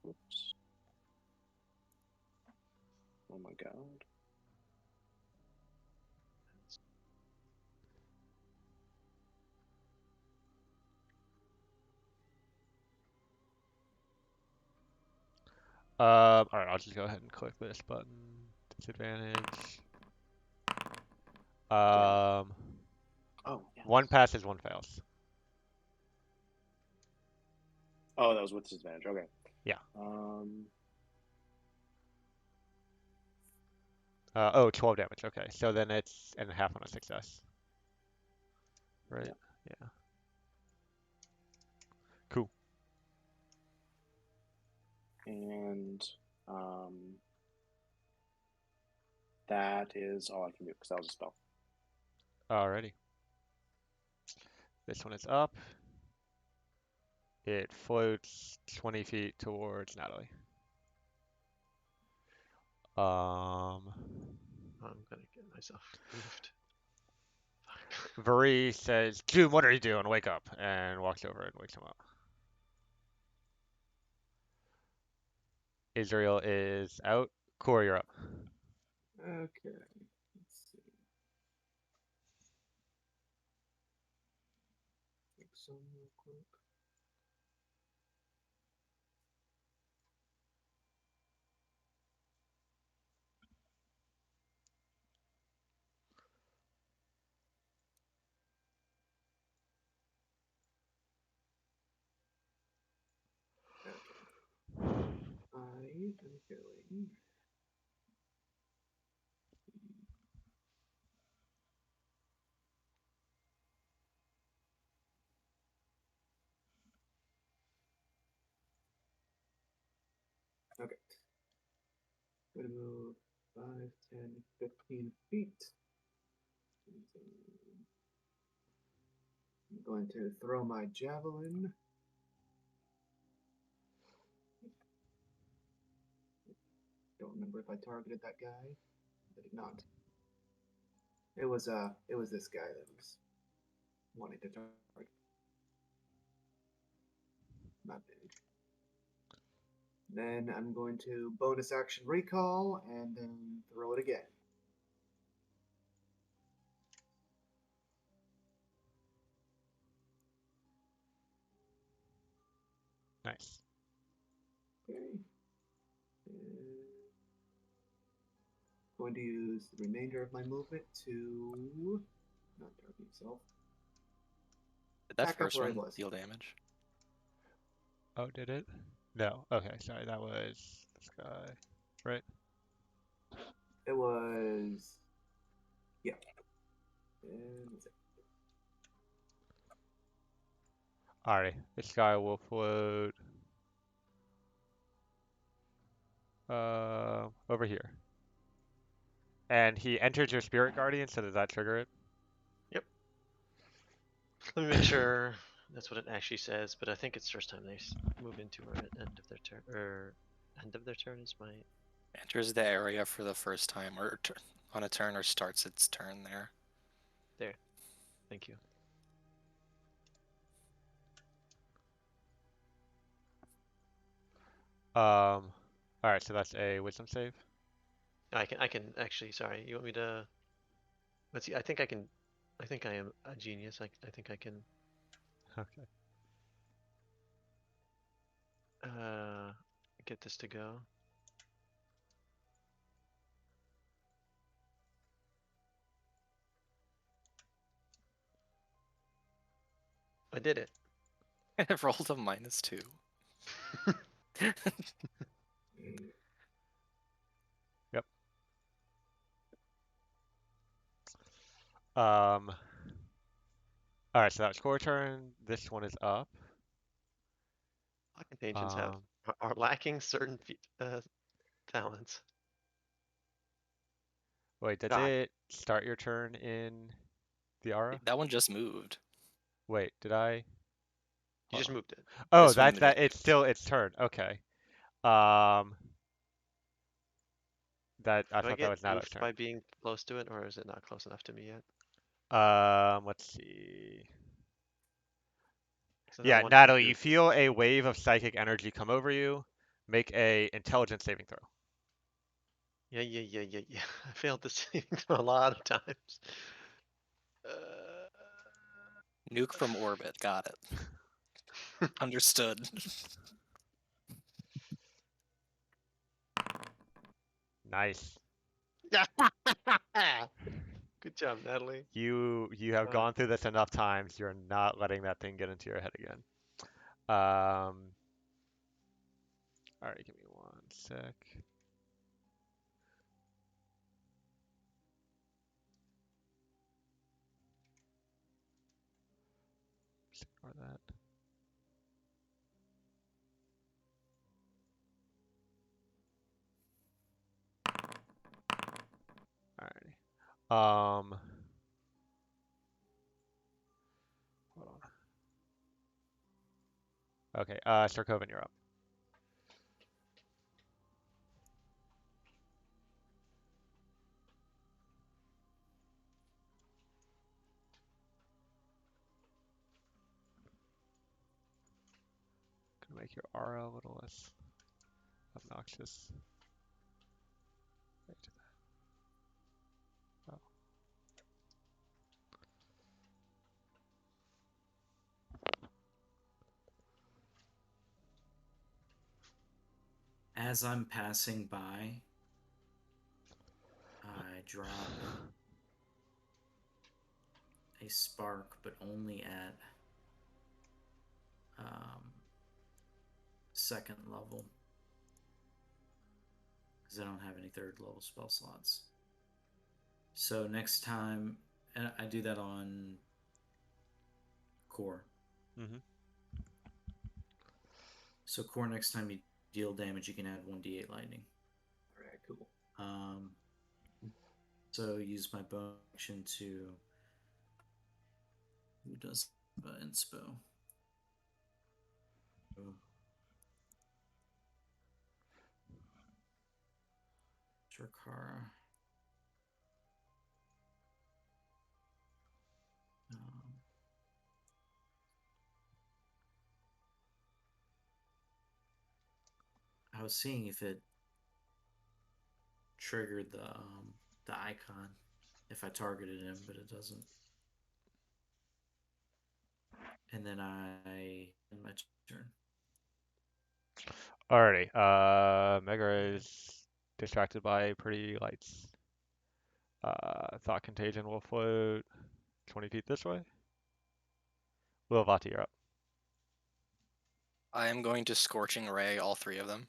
Speaker 3: Oops. Oh my god.
Speaker 1: All right, I'll just go ahead and click this button. Disadvantage. Um,
Speaker 3: Oh, yes.
Speaker 1: one passes, one fails.
Speaker 3: Oh, that was with disadvantage. Okay.
Speaker 1: Yeah.
Speaker 3: Um,
Speaker 1: 12 damage. Okay, so then it's and a half on a success. Right?
Speaker 3: Yeah.
Speaker 1: Yeah. Cool.
Speaker 3: and that is all I can do because that was a spell.
Speaker 1: Alrighty. This one is up. It floats 20 feet towards Natalie.
Speaker 4: I'm gonna get myself moved.
Speaker 1: Vuri says, Doom, what are you doing? Wake up. And walks over and wakes him up. Israel is out. Core, you're up.
Speaker 5: Okay. Let's see. Take some real quick. Okay. I am going. Okay. Gonna move 5, 10, 15 feet. I'm going to throw my javelin. Don't remember if I targeted that guy. I did not. It was this guy that was wanting to target. Not big. Then I'm going to bonus action recall and then throw it again.
Speaker 1: Nice.
Speaker 5: Okay. And going to use the remainder of my movement to not target himself.
Speaker 6: Did that
Speaker 5: Back up
Speaker 6: first
Speaker 5: where I
Speaker 6: one
Speaker 5: was.
Speaker 6: deal damage?
Speaker 1: Oh, did it? No. Okay, sorry. That was this guy. Right?
Speaker 5: It was yeah. And that's it.
Speaker 1: Alright. This guy will float over here. And he enters your spirit guardian, so does that trigger it?
Speaker 4: Yep. Let me make sure that's what it actually says, but I think it's first time they move into or at end of their turn, or end of their turn is my.
Speaker 6: Enters the area for the first time, or on a turn, or starts its turn there.
Speaker 4: There. Thank you.
Speaker 1: Alright, so that's a wisdom save.
Speaker 4: I can actually, sorry, you want me to, let's see, I think I am a genius. I think I can,
Speaker 1: Okay.
Speaker 4: uh, get this to go. I did it.
Speaker 6: It rolled a -2.
Speaker 1: Yep. Alright, so that's core turn. This one is up.
Speaker 4: Pocket agents
Speaker 1: Um,
Speaker 4: are lacking certain talents.
Speaker 1: wait, did
Speaker 4: God,
Speaker 1: it start your turn in the aura?
Speaker 6: That one just moved.
Speaker 1: Wait, did I?
Speaker 4: you
Speaker 1: Hold
Speaker 4: just
Speaker 1: on.
Speaker 4: moved it.
Speaker 1: Oh,
Speaker 6: This one
Speaker 1: that
Speaker 6: just
Speaker 1: it's
Speaker 6: moved.
Speaker 1: still its turn. Okay. Um, that I
Speaker 4: Do I
Speaker 1: thought that
Speaker 4: get
Speaker 1: was Nato's
Speaker 4: goofed
Speaker 1: turn.
Speaker 4: by being close to it, or is it not close enough to me yet?
Speaker 1: Let's see.
Speaker 4: 'Cause I don't
Speaker 1: Yeah,
Speaker 4: want to be
Speaker 1: Natalie, you
Speaker 4: goofed.
Speaker 1: feel a wave of psychic energy come over you. Make a intelligence saving throw.
Speaker 4: Yeah. I failed this saving throw a lot of times. Uh,
Speaker 6: Nuke from orbit. Got it. Understood.
Speaker 1: Nice.
Speaker 4: Good job, Natalie.
Speaker 1: You have
Speaker 4: Uh,
Speaker 1: gone through this enough times. You're not letting that thing get into your head again. All right, give me one sec. Just ignore that. Alrighty. Hold on. Okay, Sarkovan, you're up. Gonna make your aura a little less obnoxious. Right. Oh.
Speaker 2: As I'm passing by, I drop a spark, but only at second level, because I don't have any third level spell slots. So next time, and I do that on core.
Speaker 1: Mm-hmm.
Speaker 2: So core, next time you deal damage, you can add 1d8 lightning.
Speaker 5: Alright, cool.
Speaker 2: So use my bonus action to. Who does inspo? Eochora. I was seeing if it triggered the icon if I targeted him, but it doesn't. And then I end my turn.
Speaker 1: Alrighty. Mega is distracted by pretty lights. Thought Contagion will float 20 feet this way. Lil Vati, you're up.
Speaker 6: I am going to Scorching Ray all three of them.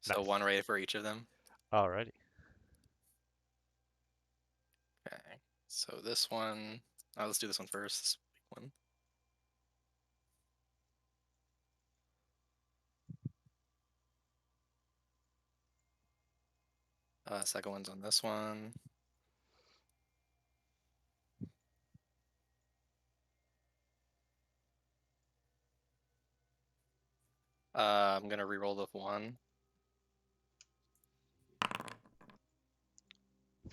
Speaker 6: So
Speaker 1: Nice.
Speaker 6: one ray for each of them.
Speaker 1: Alrighty.
Speaker 6: Okay. So this one, let's do this one first. This big one. Second one's on this one. I'm gonna reroll the one.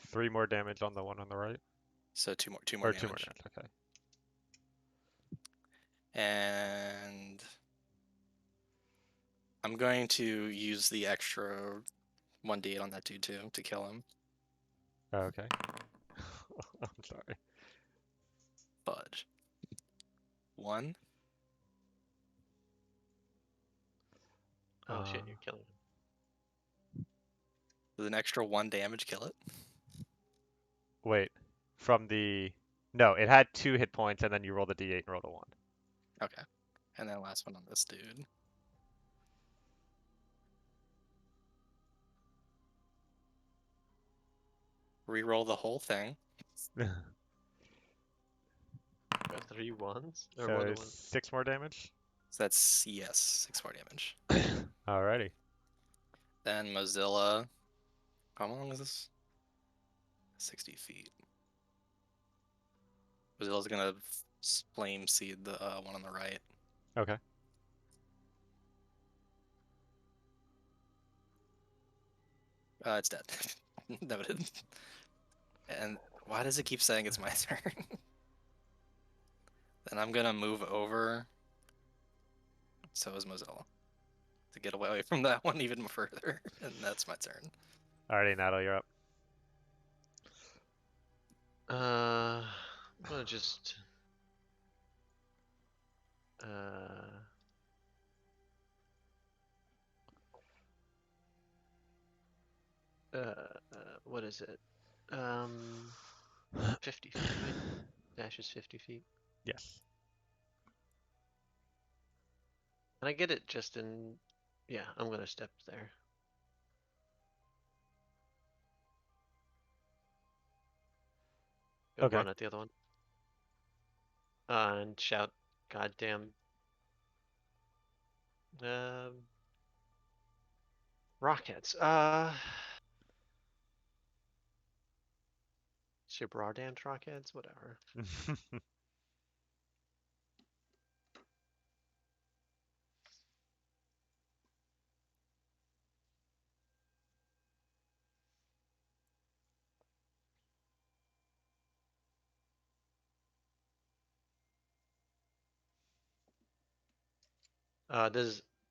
Speaker 1: 3 more damage on the one on the right.
Speaker 6: So two more
Speaker 1: Or 2
Speaker 6: damage.
Speaker 1: more damage. Okay.
Speaker 6: And I'm going to use the extra 1d8 on that dude too to kill him.
Speaker 1: Okay. I'm sorry.
Speaker 6: Fudge. 1.
Speaker 4: oh shit, you're killing him.
Speaker 6: Does an extra 1 damage kill it?
Speaker 1: Wait. From the. No, it had 2 hit points, and then you roll the d8 and roll the 1.
Speaker 6: Okay. And then last one on this dude. Reroll the whole thing.
Speaker 4: Got 3 ones or
Speaker 1: So
Speaker 4: more than
Speaker 1: it's
Speaker 4: one.
Speaker 1: 6 more damage.
Speaker 6: So that's, yes, 6 more damage.
Speaker 1: Alrighty.
Speaker 6: Then Mozilla. How long is this? 60 feet. Mozilla's gonna flame seed the one on the right.
Speaker 1: Okay.
Speaker 6: It's dead. Noted. And why does it keep saying it's my turn? Then I'm gonna move over. So is Mozilla. To get away from that one even further. And that's my turn.
Speaker 1: Alrighty, Natalie, you're up.
Speaker 4: I'm gonna just what is it? 50 feet, right? Dash is 50 feet.
Speaker 1: Yes.
Speaker 4: And I get it just in, yeah, I'm gonna step there. Go
Speaker 1: Okay.
Speaker 4: run at the other one. And shout, goddamn, rockheads. Super Ardent rockheads, whatever.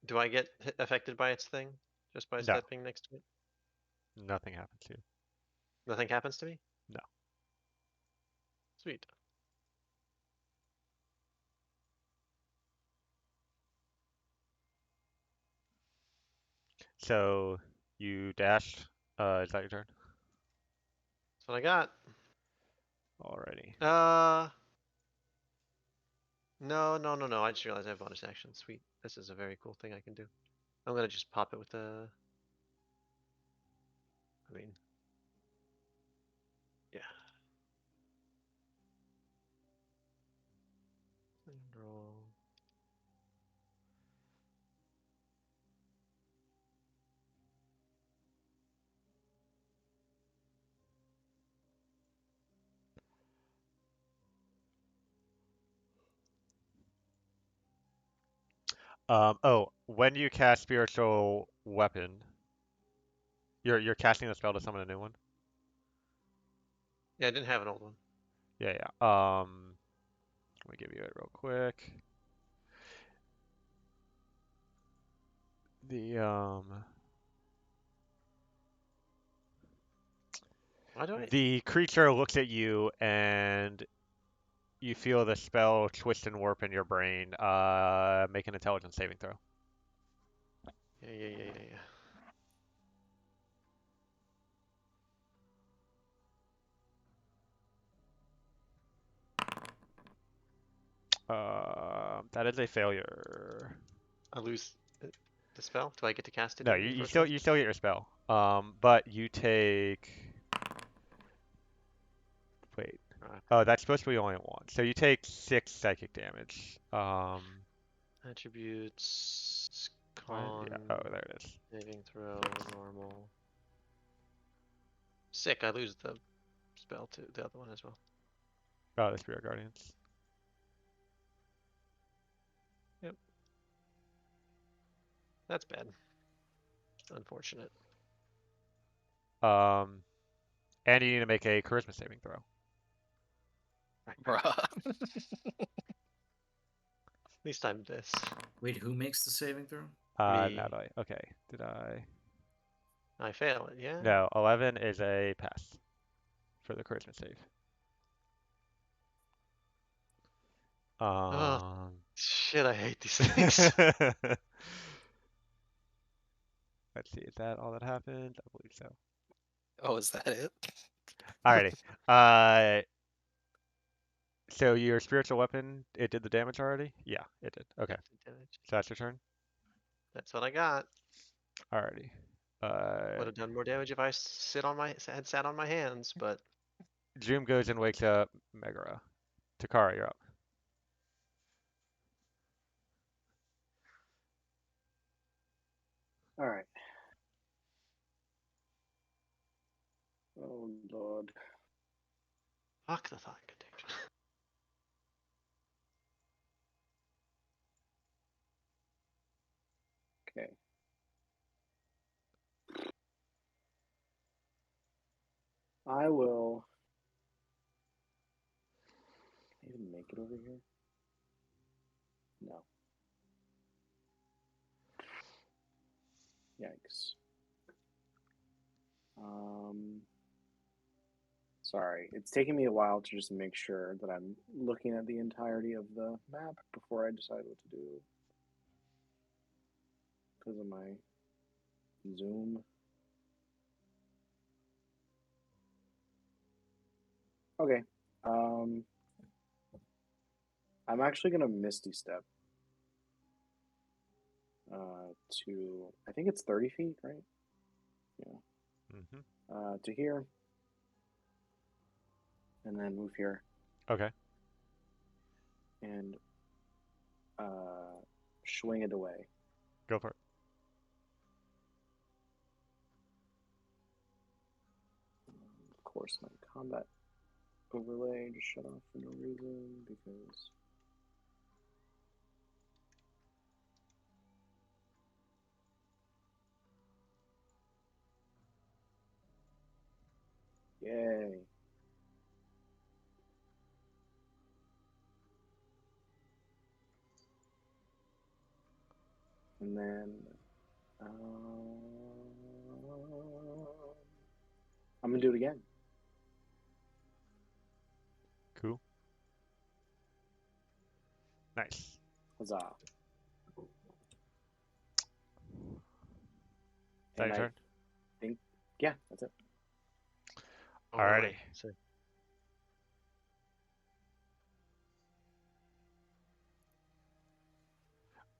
Speaker 4: Do I get affected by its thing just by
Speaker 1: No,
Speaker 4: stepping next to it?
Speaker 1: nothing happens to you.
Speaker 4: Nothing happens to me?
Speaker 1: No.
Speaker 4: Sweet.
Speaker 1: So you dashed. Is that your turn?
Speaker 4: That's what I got.
Speaker 1: Alrighty.
Speaker 4: No. I just realized I have bonus action. Sweet. This is a very cool thing I can do. I'm gonna just pop it with the. I mean, yeah. And roll.
Speaker 1: Oh, when you cast spiritual weapon, you're casting the spell to summon a new one.
Speaker 4: Yeah, I didn't have an old one.
Speaker 1: Yeah, yeah. Let me give you it real quick. The
Speaker 4: Why do I?
Speaker 1: the creature looks at you and you feel the spell twist and warp in your brain. Make an intelligence saving throw.
Speaker 4: Yeah.
Speaker 1: That is a failure.
Speaker 4: I lose the spell. Do I get to cast it
Speaker 1: No,
Speaker 4: in
Speaker 1: you,
Speaker 4: the
Speaker 1: you
Speaker 4: first
Speaker 1: still
Speaker 4: place?
Speaker 1: you still get your spell. But you take. Wait.
Speaker 4: Rock.
Speaker 1: Oh, that's supposed to be only one. So you take 6 psychic damage.
Speaker 4: Attributes.
Speaker 1: Why? Yeah.
Speaker 4: Con.
Speaker 1: Oh, there it is.
Speaker 4: Saving throw. Normal. Sick. I lose the spell too. The other one as well.
Speaker 1: Oh, the spirit guardians.
Speaker 4: Yep. That's bad. Unfortunate.
Speaker 1: Um, and you need to make a charisma saving throw.
Speaker 4: Right.
Speaker 6: Bruh.
Speaker 4: At least I'm this.
Speaker 2: Wait, who makes the saving throw?
Speaker 4: Me.
Speaker 1: Natalie. Okay. Did I?
Speaker 4: I fail it. Yeah.
Speaker 1: No, 11 is a pass for the charisma save.
Speaker 4: Oh
Speaker 1: Um,
Speaker 4: shit! I hate these things.
Speaker 1: let's see. Is that all that happened? I believe so.
Speaker 6: Oh, is that it?
Speaker 1: Alrighty. Uh, so your spiritual weapon, it did the damage already? Yeah, it did. Okay.
Speaker 4: Damage.
Speaker 1: So that's your turn?
Speaker 4: That's what I got.
Speaker 1: Alrighty.
Speaker 4: Would have done more damage if I had sat on my hands, but
Speaker 1: Zoom goes and wakes up Megara. Takara, you're up.
Speaker 3: All right. Oh Lord.
Speaker 4: fuck the thought contagion.
Speaker 3: Okay. I will. Can I even make it over here? No. Yikes. Sorry, it's taking me a while to just make sure that I'm looking at the entirety of the map before I decide what to do because of my Zoom. Okay. I'm actually gonna Misty Step to I think it's 30 feet, right? Yeah.
Speaker 1: Mm-hmm.
Speaker 3: To here, and then move here,
Speaker 1: Okay.
Speaker 3: and uh, swing it away.
Speaker 1: Go for it.
Speaker 3: Of course, my combat overlay just shut off for no reason because. Yay. And then I'm gonna do it again.
Speaker 1: Cool. Nice.
Speaker 3: Huzzah!
Speaker 1: Is that
Speaker 3: And
Speaker 1: your
Speaker 3: I
Speaker 1: turn?
Speaker 3: think, yeah, that's it.
Speaker 4: Oh
Speaker 1: Alrighty.
Speaker 4: boy. So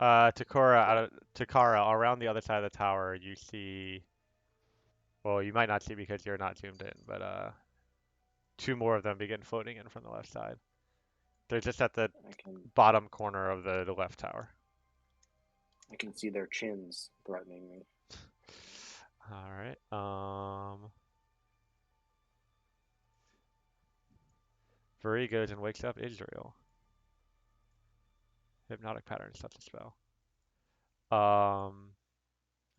Speaker 1: Takara, around the other side of the tower, you see. Well, you might not see because you're not zoomed in, but two more of them begin floating in from the left side. They're just at the
Speaker 3: I can
Speaker 1: bottom corner of the left tower.
Speaker 3: I can see their chins threatening me.
Speaker 1: All right. Vuri goes and wakes up Israel. Hypnotic pattern, such a spell.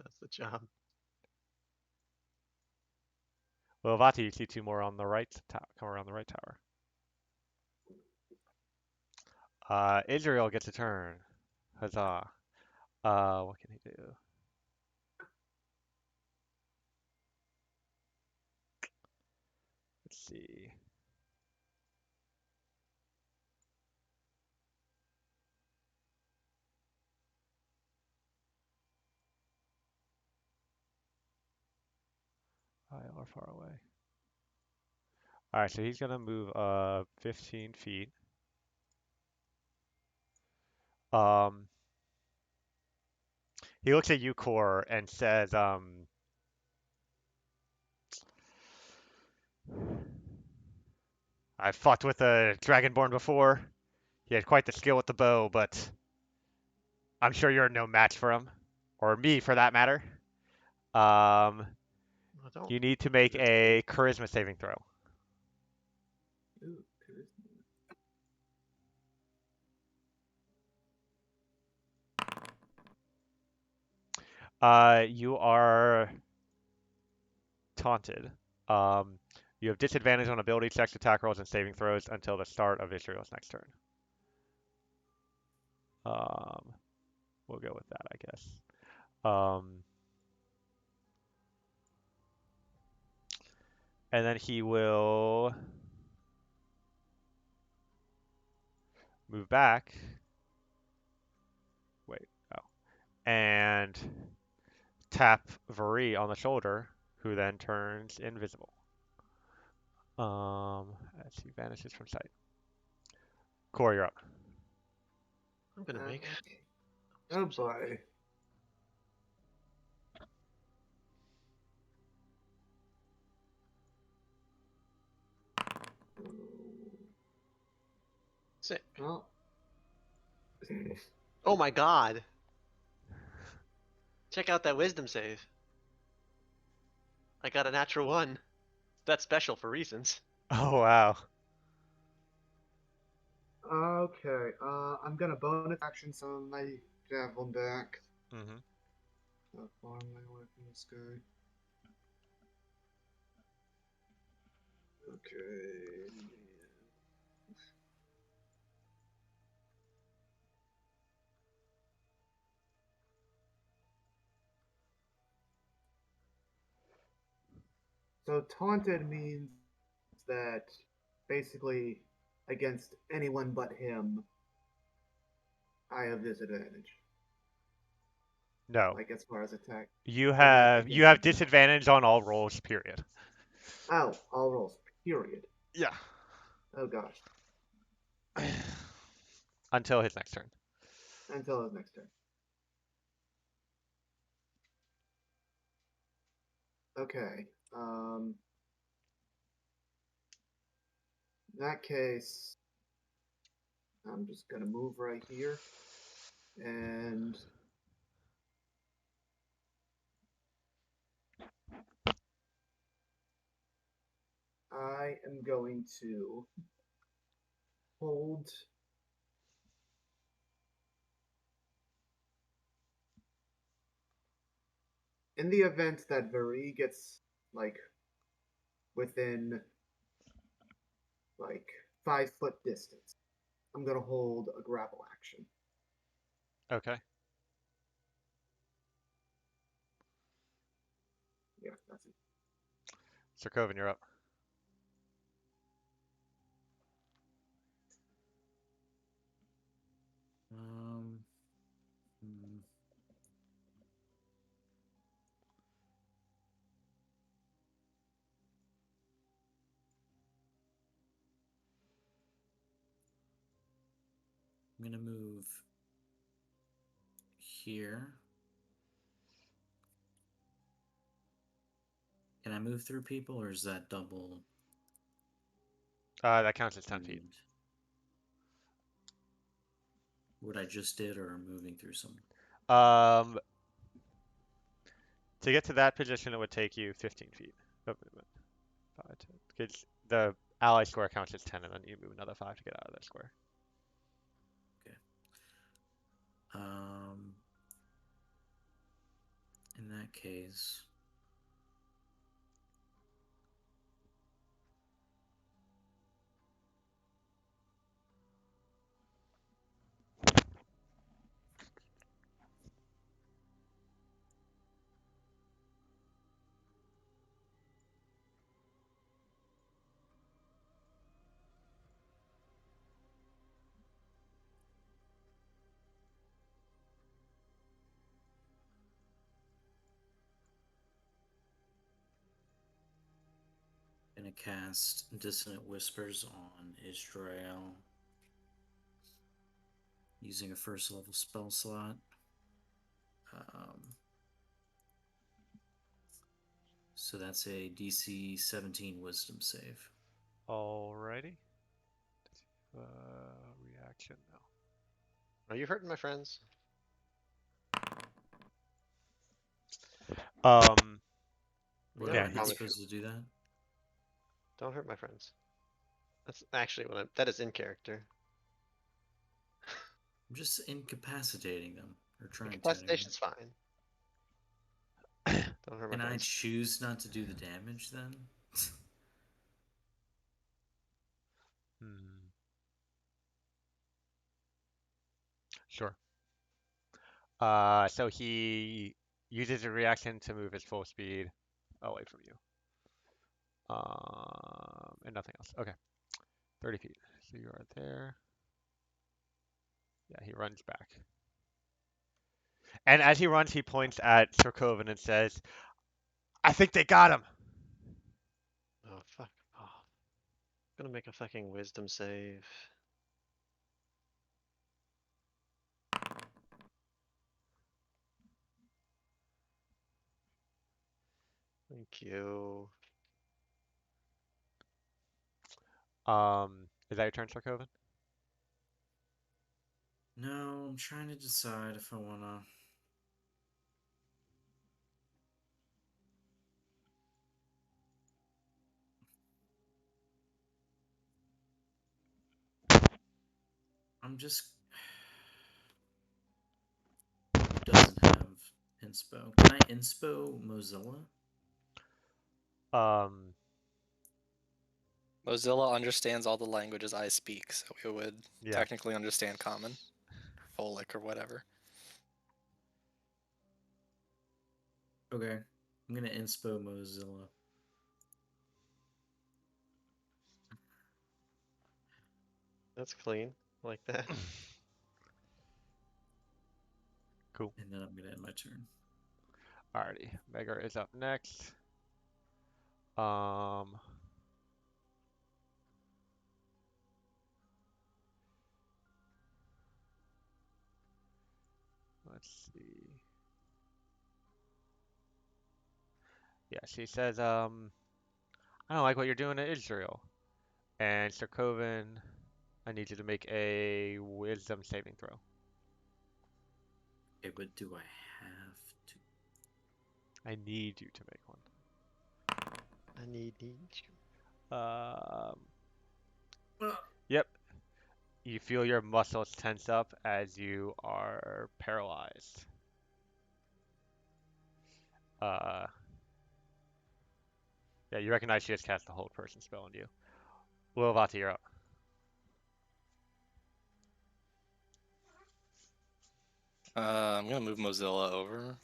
Speaker 4: that's the job.
Speaker 1: Well, Vati, you see two more on the right come around the right tower. Israel gets a turn. Huzzah. What can he do? Let's see. Y'all are far away. All right, so he's gonna move 15 feet. Um, he looks at Eochora and says, I've fought with a dragonborn before. He had quite the skill with the bow, but I'm sure you're no match for him, or me for that matter. Um,
Speaker 4: I don't.
Speaker 1: you need to make
Speaker 4: That's
Speaker 1: a charisma saving throw.
Speaker 5: Ooh, charisma.
Speaker 1: You are taunted. You have disadvantage on ability checks, attack rolls, and saving throws until the start of Israel's next turn. Um, we'll go with that, I guess. And then he will move back. Wait, oh. And tap Vuri on the shoulder, who then turns invisible. As he vanishes from sight. Core, you're up.
Speaker 4: I'm gonna make.
Speaker 5: Okay. Oh boy.
Speaker 4: Sick.
Speaker 5: Well.
Speaker 7: Oh my god.
Speaker 4: Check out that wisdom save. I got a natural one. That's special for reasons.
Speaker 1: Oh, wow.
Speaker 5: Okay. I'm gonna bonus action some of my javelin back.
Speaker 1: Mm-hmm.
Speaker 5: How far am I away from this guy? Okay. So taunted means that basically against anyone but him, I have disadvantage.
Speaker 1: No.
Speaker 5: Like as far as attack.
Speaker 1: You
Speaker 5: Or not
Speaker 1: have you
Speaker 5: against
Speaker 1: have
Speaker 5: him.
Speaker 1: disadvantage on all rolls, period.
Speaker 5: Oh, all rolls. Period.
Speaker 1: Yeah.
Speaker 5: Oh gosh.
Speaker 1: Until his next turn.
Speaker 5: Until his next turn. Okay. In that case, I'm just gonna move right here, and I am going to hold in the event that Vari gets like within like 5 foot distance. I'm gonna hold a grapple action.
Speaker 1: Okay.
Speaker 5: Yeah, that's it.
Speaker 1: Sir Coven, you're up.
Speaker 2: Um, hmm. I'm gonna move here. Can I move through people, or is that double
Speaker 1: That counts as 10 feet.
Speaker 2: moved? What I just did, or moving through someone?
Speaker 1: Um, to get to that position, it would take you 15 feet of movement. 5, 10. Because the ally square counts as 10, and then you move another 5 to get out of that square.
Speaker 2: Okay. In that case, gonna cast Dissonant Whispers on Israel using a first level spell slot. So that's a DC 17 Wisdom save.
Speaker 1: Alrighty. Reaction, no.
Speaker 7: Are you hurting my friends?
Speaker 2: What
Speaker 7: Yeah,
Speaker 2: am
Speaker 1: Yeah,
Speaker 2: I
Speaker 7: I
Speaker 2: not
Speaker 1: he,
Speaker 7: promise you.
Speaker 2: supposed to do that?
Speaker 7: Don't hurt my friends. That's actually what that is in character.
Speaker 2: I'm just incapacitating them, or trying to anyway.
Speaker 7: Incapacitation's fine. Don't hurt my
Speaker 2: Can I
Speaker 7: friends.
Speaker 2: choose not to do the damage then?
Speaker 1: hmm. Sure. So he uses a reaction to move his full speed away from you. And nothing else. Okay. 30 feet. So you are there. Yeah, he runs back. And as he runs, he points at Sirkovan and says, I think they got him.
Speaker 7: Oh fuck off. I'm gonna make a fucking wisdom save. Thank you.
Speaker 1: Is that your turn, Sirkovan?
Speaker 2: No, I'm trying to decide if I wanna. I'm just. Doesn't have inspo. Can I inspo Mozilla?
Speaker 1: Um,
Speaker 6: Mozilla understands all the languages I speak, so it would
Speaker 1: yeah.
Speaker 6: technically understand Common, or Folic, or whatever.
Speaker 2: Okay, I'm gonna inspo Mozilla.
Speaker 7: That's clean. Like that.
Speaker 1: Cool.
Speaker 2: And then I'm gonna end my turn.
Speaker 1: Alrighty. Megger is up next. Um, let's see. Yeah, she says, I don't like what you're doing to Israel. And Sir Coven, I need you to make a wisdom saving throw.
Speaker 2: Okay, but do I have to?
Speaker 1: I need you to make one.
Speaker 7: I need you.
Speaker 1: Um,
Speaker 2: Uh,
Speaker 1: yep. You feel your muscles tense up as you are paralyzed. Uh, yeah, you recognize she has cast the hold person spell on you. Wilvati, you're up.
Speaker 6: I'm gonna move Mozilla over.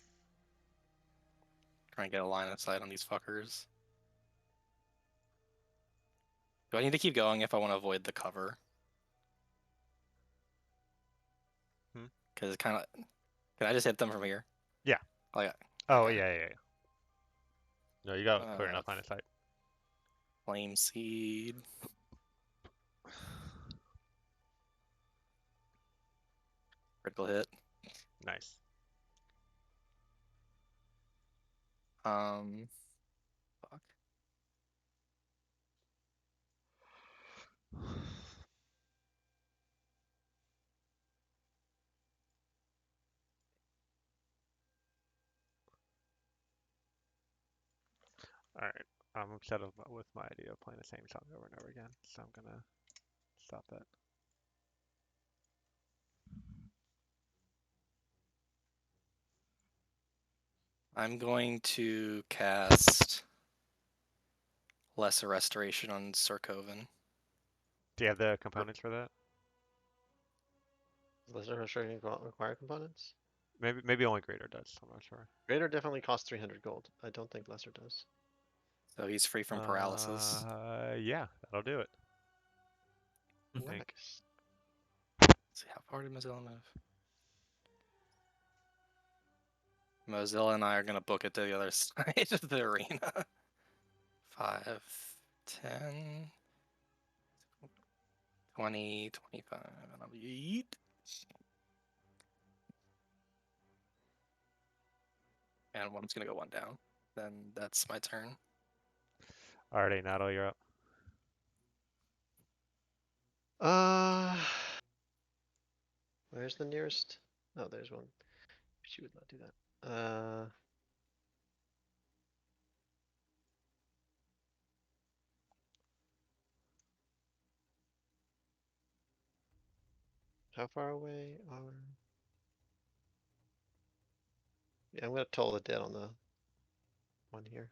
Speaker 6: Try and get a line of sight on these fuckers. Do I need to keep going if I want to avoid the cover?
Speaker 1: Hmm?
Speaker 6: Because it's kind of. Can I just hit them from here?
Speaker 1: Yeah.
Speaker 6: Oh yeah.
Speaker 1: Oh,
Speaker 6: Okay.
Speaker 1: yeah. No, you got clear enough line of sight.
Speaker 6: Flame Seed. Critical hit.
Speaker 1: Nice.
Speaker 6: Fuck.
Speaker 1: All right. I'm upset with my idea of playing the same song over and over again, so I'm gonna stop that.
Speaker 6: I'm going to cast Lesser Restoration on Sarkovan.
Speaker 1: Do you have the components for that?
Speaker 7: Does the restoration require components?
Speaker 1: Maybe only greater does. I'm not sure.
Speaker 7: Greater definitely costs 300 gold. I don't think lesser does.
Speaker 6: So he's free from paralysis.
Speaker 1: Yeah, that'll do it. I think.
Speaker 7: Nice.
Speaker 6: Let's see, how far did Mozilla move? Mozilla and I are gonna book it to the other side of the arena. 5, 10, 20, 25, and I'll yeet. And one's gonna go one down. Then that's my turn.
Speaker 1: Alrighty, Natalie, you're up.
Speaker 7: Uh, where's the nearest? Oh, there's one. She would not do that. How far away are? Yeah, I'm gonna toll the dead on the one here.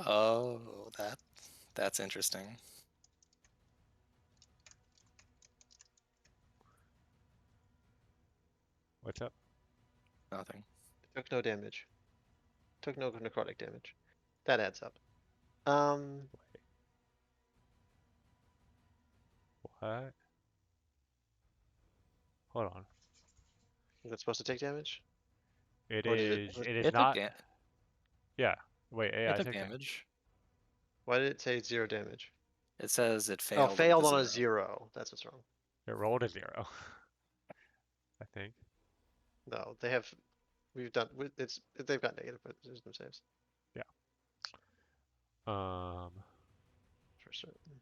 Speaker 6: Oh, that's interesting.
Speaker 1: What's up?
Speaker 6: Nothing.
Speaker 7: Took no damage. Took no necrotic damage. That adds up.
Speaker 1: What? Hold on.
Speaker 7: Is that supposed to take damage?
Speaker 1: It
Speaker 7: Or did it?
Speaker 1: is. It is
Speaker 6: It took
Speaker 1: not. Yeah. Wait.
Speaker 6: it
Speaker 1: AI
Speaker 6: took
Speaker 1: took
Speaker 6: damage.
Speaker 7: Why did it say 0 damage?
Speaker 6: It says it
Speaker 7: Oh,
Speaker 6: failed.
Speaker 7: failed
Speaker 6: with
Speaker 7: on
Speaker 6: a
Speaker 7: a
Speaker 6: 0.
Speaker 7: 0. That's what's wrong.
Speaker 1: It rolled a 0. I think.
Speaker 7: No, they have. We've done. It's they've got negative wisdom saves
Speaker 1: Yeah. Um.
Speaker 7: for certain.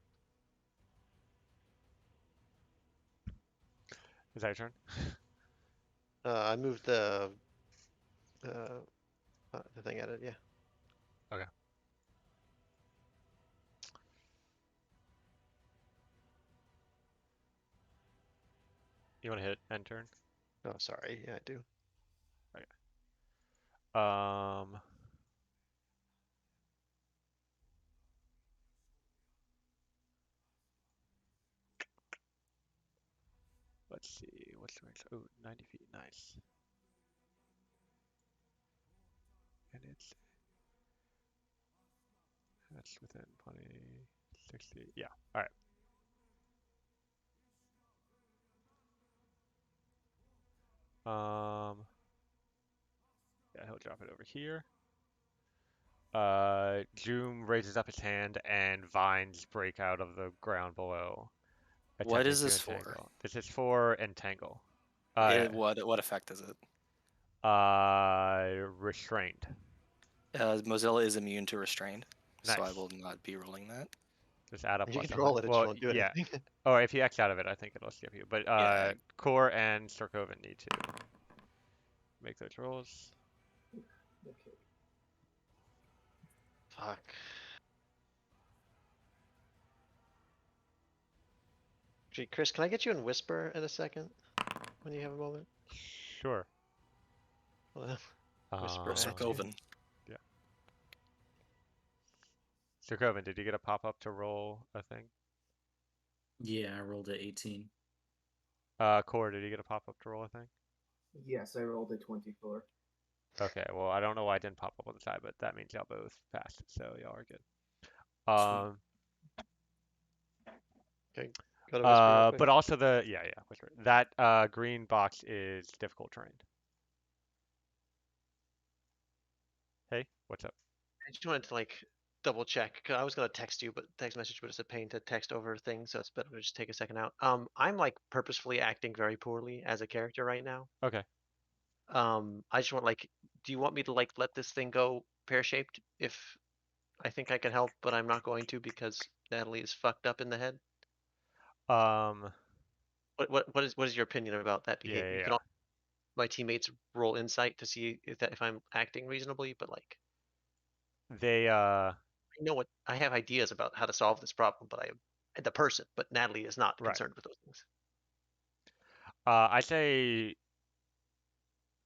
Speaker 1: Is that your turn?
Speaker 7: I moved the thing at it. Yeah.
Speaker 1: Okay. You want to hit end turn?
Speaker 7: Oh, sorry. Yeah, I do.
Speaker 1: Okay. Um. Let's see. What's the range? Oh, 90 feet. Nice. And that's within 20, 60. Yeah. All right. Yeah, he'll drop it over here. Zoom raises up his hand and vines break out of the ground below,
Speaker 6: What
Speaker 1: attempting
Speaker 6: is
Speaker 1: to
Speaker 6: this for?
Speaker 1: entangle. This is for entangle. Uh,
Speaker 6: What effect is it?
Speaker 1: Restrained.
Speaker 6: Mozilla is immune to restrained, so I
Speaker 1: Nice.
Speaker 6: will not be rolling that.
Speaker 1: Just add a
Speaker 7: You
Speaker 1: plus
Speaker 7: can
Speaker 1: on that.
Speaker 7: roll it, it just
Speaker 1: Well,
Speaker 7: won't do
Speaker 1: yeah.
Speaker 7: anything.
Speaker 1: Oh, if you X out of it, I think it'll skip you. But
Speaker 6: Yeah.
Speaker 1: Core and Sarkovan need to make those rolls.
Speaker 5: Okay.
Speaker 7: Fuck. Gee, Chris, can I get you in Whisper in a second? When you have a moment?
Speaker 1: Sure.
Speaker 7: Whisper at you.
Speaker 6: Sarkovan.
Speaker 1: Yeah. Sarkovan, did you get a pop-up to roll a thing?
Speaker 2: Yeah, I rolled a 18.
Speaker 1: Core, did you get a pop-up to roll a thing?
Speaker 5: Yes, I rolled a 24.
Speaker 1: Okay, well, I don't know why it didn't pop up on the side, but that means y'all both passed it, so y'all are good.
Speaker 2: Sweet.
Speaker 7: Okay, go to Whisper real quick.
Speaker 1: But also yeah, whisper. That green box is difficult terrain. Hey, what's up?
Speaker 7: I just wanted to like double check, 'cause I was gonna text you, but text message, but it's a pain to text over things, so it's better to just take a second out. I'm like purposefully acting very poorly as a character right now.
Speaker 1: Okay.
Speaker 7: I just want like, do you want me to like let this thing go pear-shaped if I think I can help, but I'm not going to because Natalie is fucked up in the head?
Speaker 1: Um,
Speaker 7: What is your opinion about that
Speaker 1: yeah,
Speaker 7: behavior?
Speaker 1: yeah,
Speaker 7: You can
Speaker 1: yeah.
Speaker 7: all my teammates roll insight to see if I'm acting reasonably, but like
Speaker 1: They
Speaker 7: I know what I have ideas about how to solve this problem, but the person, but Natalie is not
Speaker 1: right.
Speaker 7: concerned with those things.
Speaker 1: I say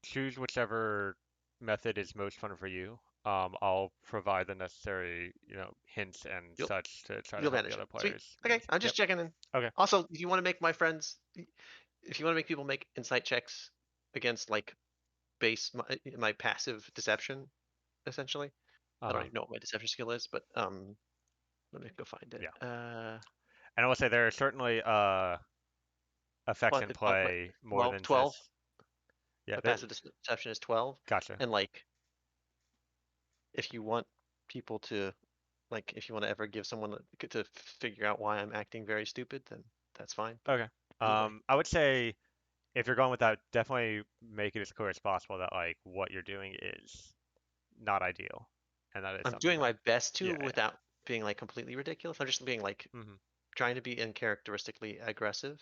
Speaker 1: choose whichever method is most fun for you. I'll provide the necessary, hints and
Speaker 7: You'll
Speaker 1: such to try to
Speaker 7: you'll
Speaker 1: help the
Speaker 7: manage
Speaker 1: other
Speaker 7: it. Sweet.
Speaker 1: players
Speaker 7: Okay,
Speaker 1: manage.
Speaker 7: I'm
Speaker 1: Yep.
Speaker 7: just checking in.
Speaker 1: Okay.
Speaker 7: Also, if you want to make my friends, if you want to make people make insight checks against like base my passive deception, essentially. I don't
Speaker 1: Uh-huh.
Speaker 7: even know what my deception skill is, but let me go find it.
Speaker 1: Yeah. And I will say there are certainly effects in
Speaker 7: My
Speaker 1: play more
Speaker 7: 12,
Speaker 1: than
Speaker 7: 12.
Speaker 1: just yeah.
Speaker 7: My passive deception is 12,
Speaker 1: Gotcha.
Speaker 7: and like if you want people to like if you want to ever give someone to figure out why I'm acting very stupid, then that's fine. But
Speaker 1: Okay.
Speaker 7: either way,
Speaker 1: I would say if you're going with that, definitely make it as clear as possible that like what you're doing is not ideal, and that is
Speaker 7: I'm
Speaker 1: something
Speaker 7: doing
Speaker 1: that
Speaker 7: my best to
Speaker 1: yeah, yeah.
Speaker 7: without being like completely ridiculous. I'm just being like
Speaker 1: Hmm.
Speaker 7: trying to be uncharacteristically aggressive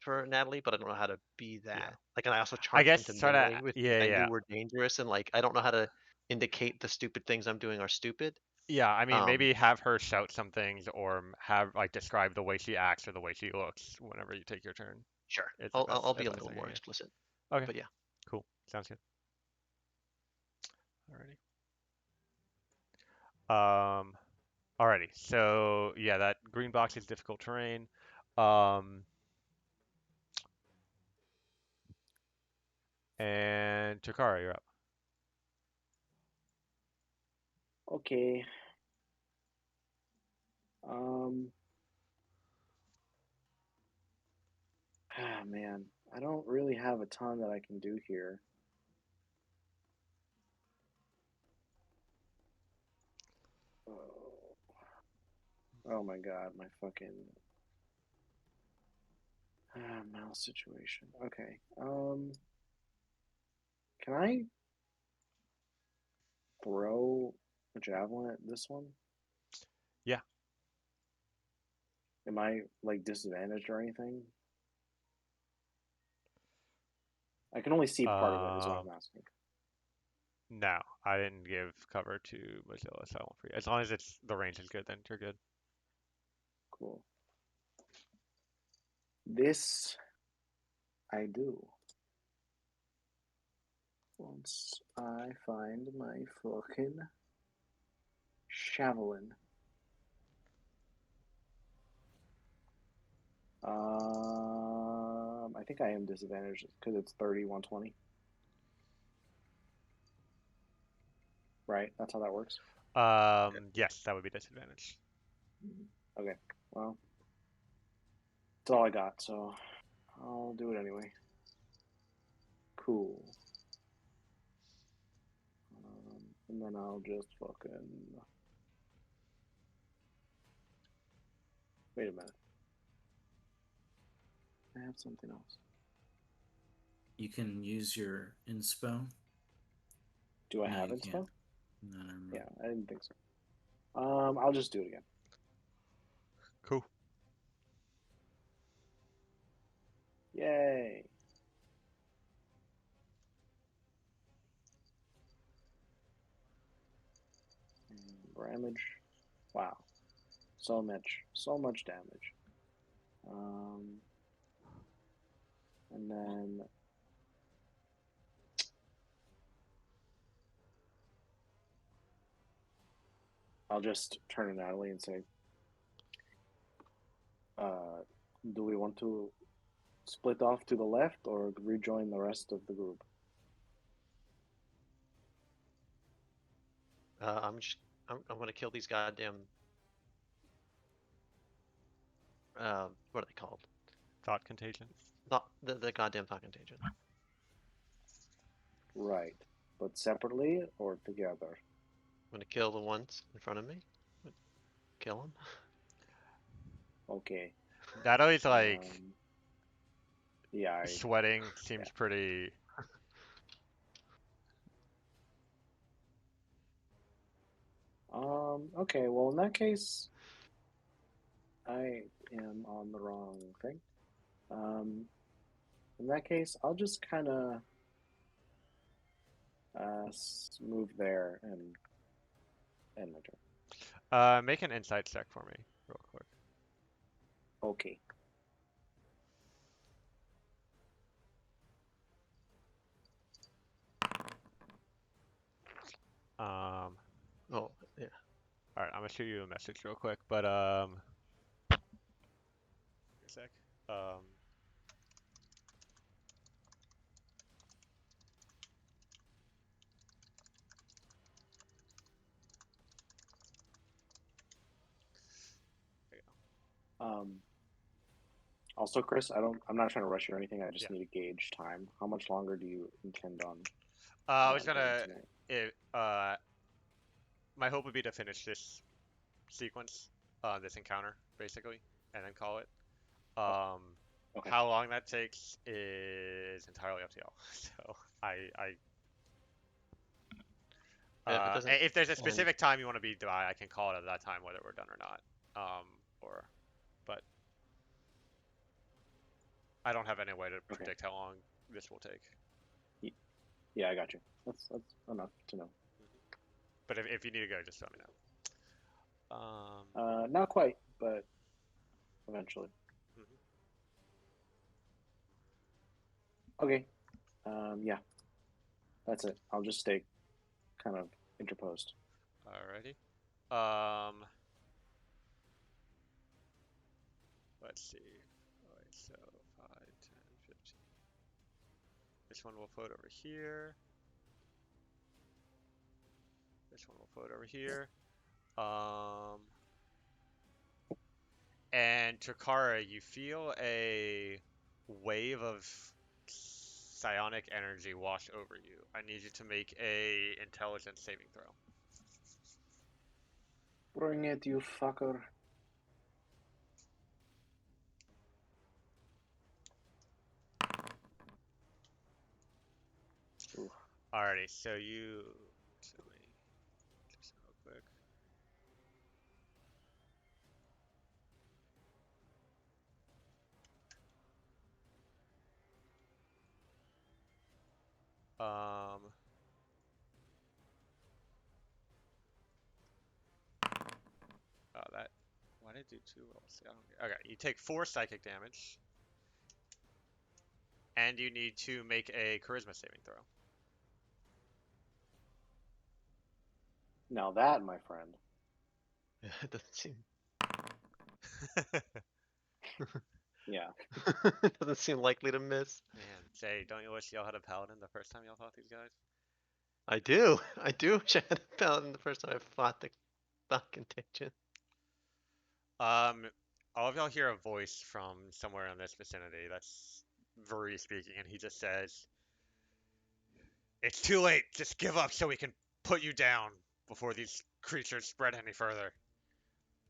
Speaker 7: for Natalie, but I don't know how to be
Speaker 1: Yeah.
Speaker 7: that. Like, and I also
Speaker 1: I
Speaker 7: charged
Speaker 1: guess
Speaker 7: into
Speaker 1: try to
Speaker 7: melee with things
Speaker 1: yeah,
Speaker 7: I knew
Speaker 1: yeah.
Speaker 7: were dangerous, and like I don't know how to indicate the stupid things I'm doing are stupid.
Speaker 1: Yeah, I mean,
Speaker 7: Um,
Speaker 1: maybe have her shout some things or have like describe the way she acts or the way she looks whenever you take your turn.
Speaker 7: sure,
Speaker 1: It's the
Speaker 7: I'll
Speaker 1: best
Speaker 7: be a
Speaker 1: advice
Speaker 7: little
Speaker 1: I can
Speaker 7: more
Speaker 1: give.
Speaker 7: explicit,
Speaker 1: Okay,
Speaker 7: but yeah.
Speaker 1: cool. Sounds good. Alrighty. Um, alrighty. So yeah, that green box is difficult terrain. Um, and Takara, you're up.
Speaker 3: Okay. Um. Ah, man, I don't really have a ton that I can do here. Oh, oh my God, my fucking mouse situation. Okay. Can I throw a javelin at this one?
Speaker 1: Yeah.
Speaker 3: Am I like disadvantaged or anything? I can only see part of it, is what
Speaker 1: Um,
Speaker 3: I'm asking.
Speaker 1: no, I didn't give cover to Mozilla, so I won't free. As long as it's the range is good, then you're good.
Speaker 3: Cool. This I do. Once I find my fucking javelin. I think I am disadvantaged because it's 30, 120. Right? That's how that works.
Speaker 1: Yes, that would be disadvantage.
Speaker 3: Okay. Well, that's all I got, so I'll do it anyway. Cool. And then I'll just fucking. Wait a minute. I have something else.
Speaker 2: You can use your inspo.
Speaker 3: Do I
Speaker 2: No,
Speaker 3: have
Speaker 2: you
Speaker 3: inspo?
Speaker 2: can't. No, never mind.
Speaker 3: Yeah, I didn't think so. I'll just do it again.
Speaker 1: Cool.
Speaker 3: Yay. Damage. Wow. So much damage. And then I'll just turn to Natalie and say, do we want to split off to the left or rejoin the rest of the group?
Speaker 7: I'm gonna kill these goddamn what are they called?
Speaker 1: Thought contagion.
Speaker 7: The goddamn thought contagion.
Speaker 3: Right. But separately or together?
Speaker 7: I'm gonna kill the ones in front of me. Kill them.
Speaker 3: Okay.
Speaker 1: Natalie's like
Speaker 3: Yeah.
Speaker 1: sweating. Seems pretty.
Speaker 3: Okay. Well, in that case, I am on the wrong thing. In that case, I'll just kind of move there and end my turn.
Speaker 1: Make an insight check for me, real quick.
Speaker 3: Okay.
Speaker 7: Oh yeah.
Speaker 1: All right, I'm gonna shoot you a message real quick, but a sec. There you
Speaker 3: Also, Chris, I'm not trying to rush you or anything. I
Speaker 1: go.
Speaker 3: just need to gauge time. How much longer do you intend on
Speaker 1: I was
Speaker 3: going
Speaker 1: gonna.
Speaker 3: tonight?
Speaker 1: My hope would be to finish this sequence, this encounter, basically, and then call it. Um,
Speaker 3: Okay.
Speaker 1: how long that takes is entirely up to y'all. So
Speaker 7: Yeah, if it doesn't
Speaker 1: if there's a
Speaker 7: end,
Speaker 1: specific time you want to be by, I can call it at that time, whether we're done or not. But I don't have any way to
Speaker 3: Okay.
Speaker 1: predict how long this will take.
Speaker 3: Yeah, I got you. That's enough to know.
Speaker 1: But if you need to go, just let me know.
Speaker 3: Not quite, but eventually. Okay. Yeah. That's it. I'll just stay kind of interposed.
Speaker 1: Alrighty. Let's see. Alright, so 5, 10, 15. This one will float over here. This one will float over here. And Takara, you feel a wave of psionic energy wash over you. I need you to make a intelligence saving throw.
Speaker 3: Bring it, you fucker. Ooh.
Speaker 1: Alrighty, so you. Let me just real quick. That. Why did I do 2 rolls? I don't get. Okay, you take 4 psychic damage, and you need to make a charisma saving throw.
Speaker 3: Now that, my friend.
Speaker 7: it doesn't seem.
Speaker 3: Yeah.
Speaker 7: It doesn't seem likely to miss.
Speaker 1: Man, Jay, don't you wish y'all had a paladin the first time y'all fought these guys?
Speaker 7: I do. I do wish I had a paladin the first time I fought the thought contagion.
Speaker 1: All of y'all hear a voice from somewhere in this vicinity. That's Vuri speaking, and he just says, It's too late. Just give up so we can put you down before these creatures spread any further.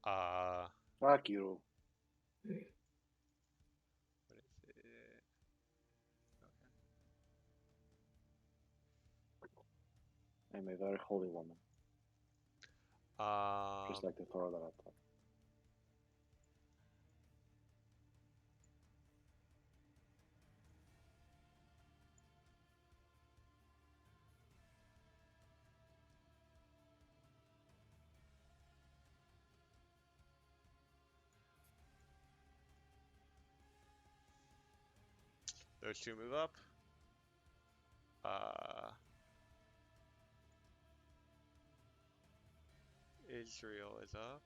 Speaker 1: Uh,
Speaker 3: Fuck you.
Speaker 1: what is it?
Speaker 3: I'm a very holy woman. Just like to throw that out there.
Speaker 1: Those two move up. Israel is up.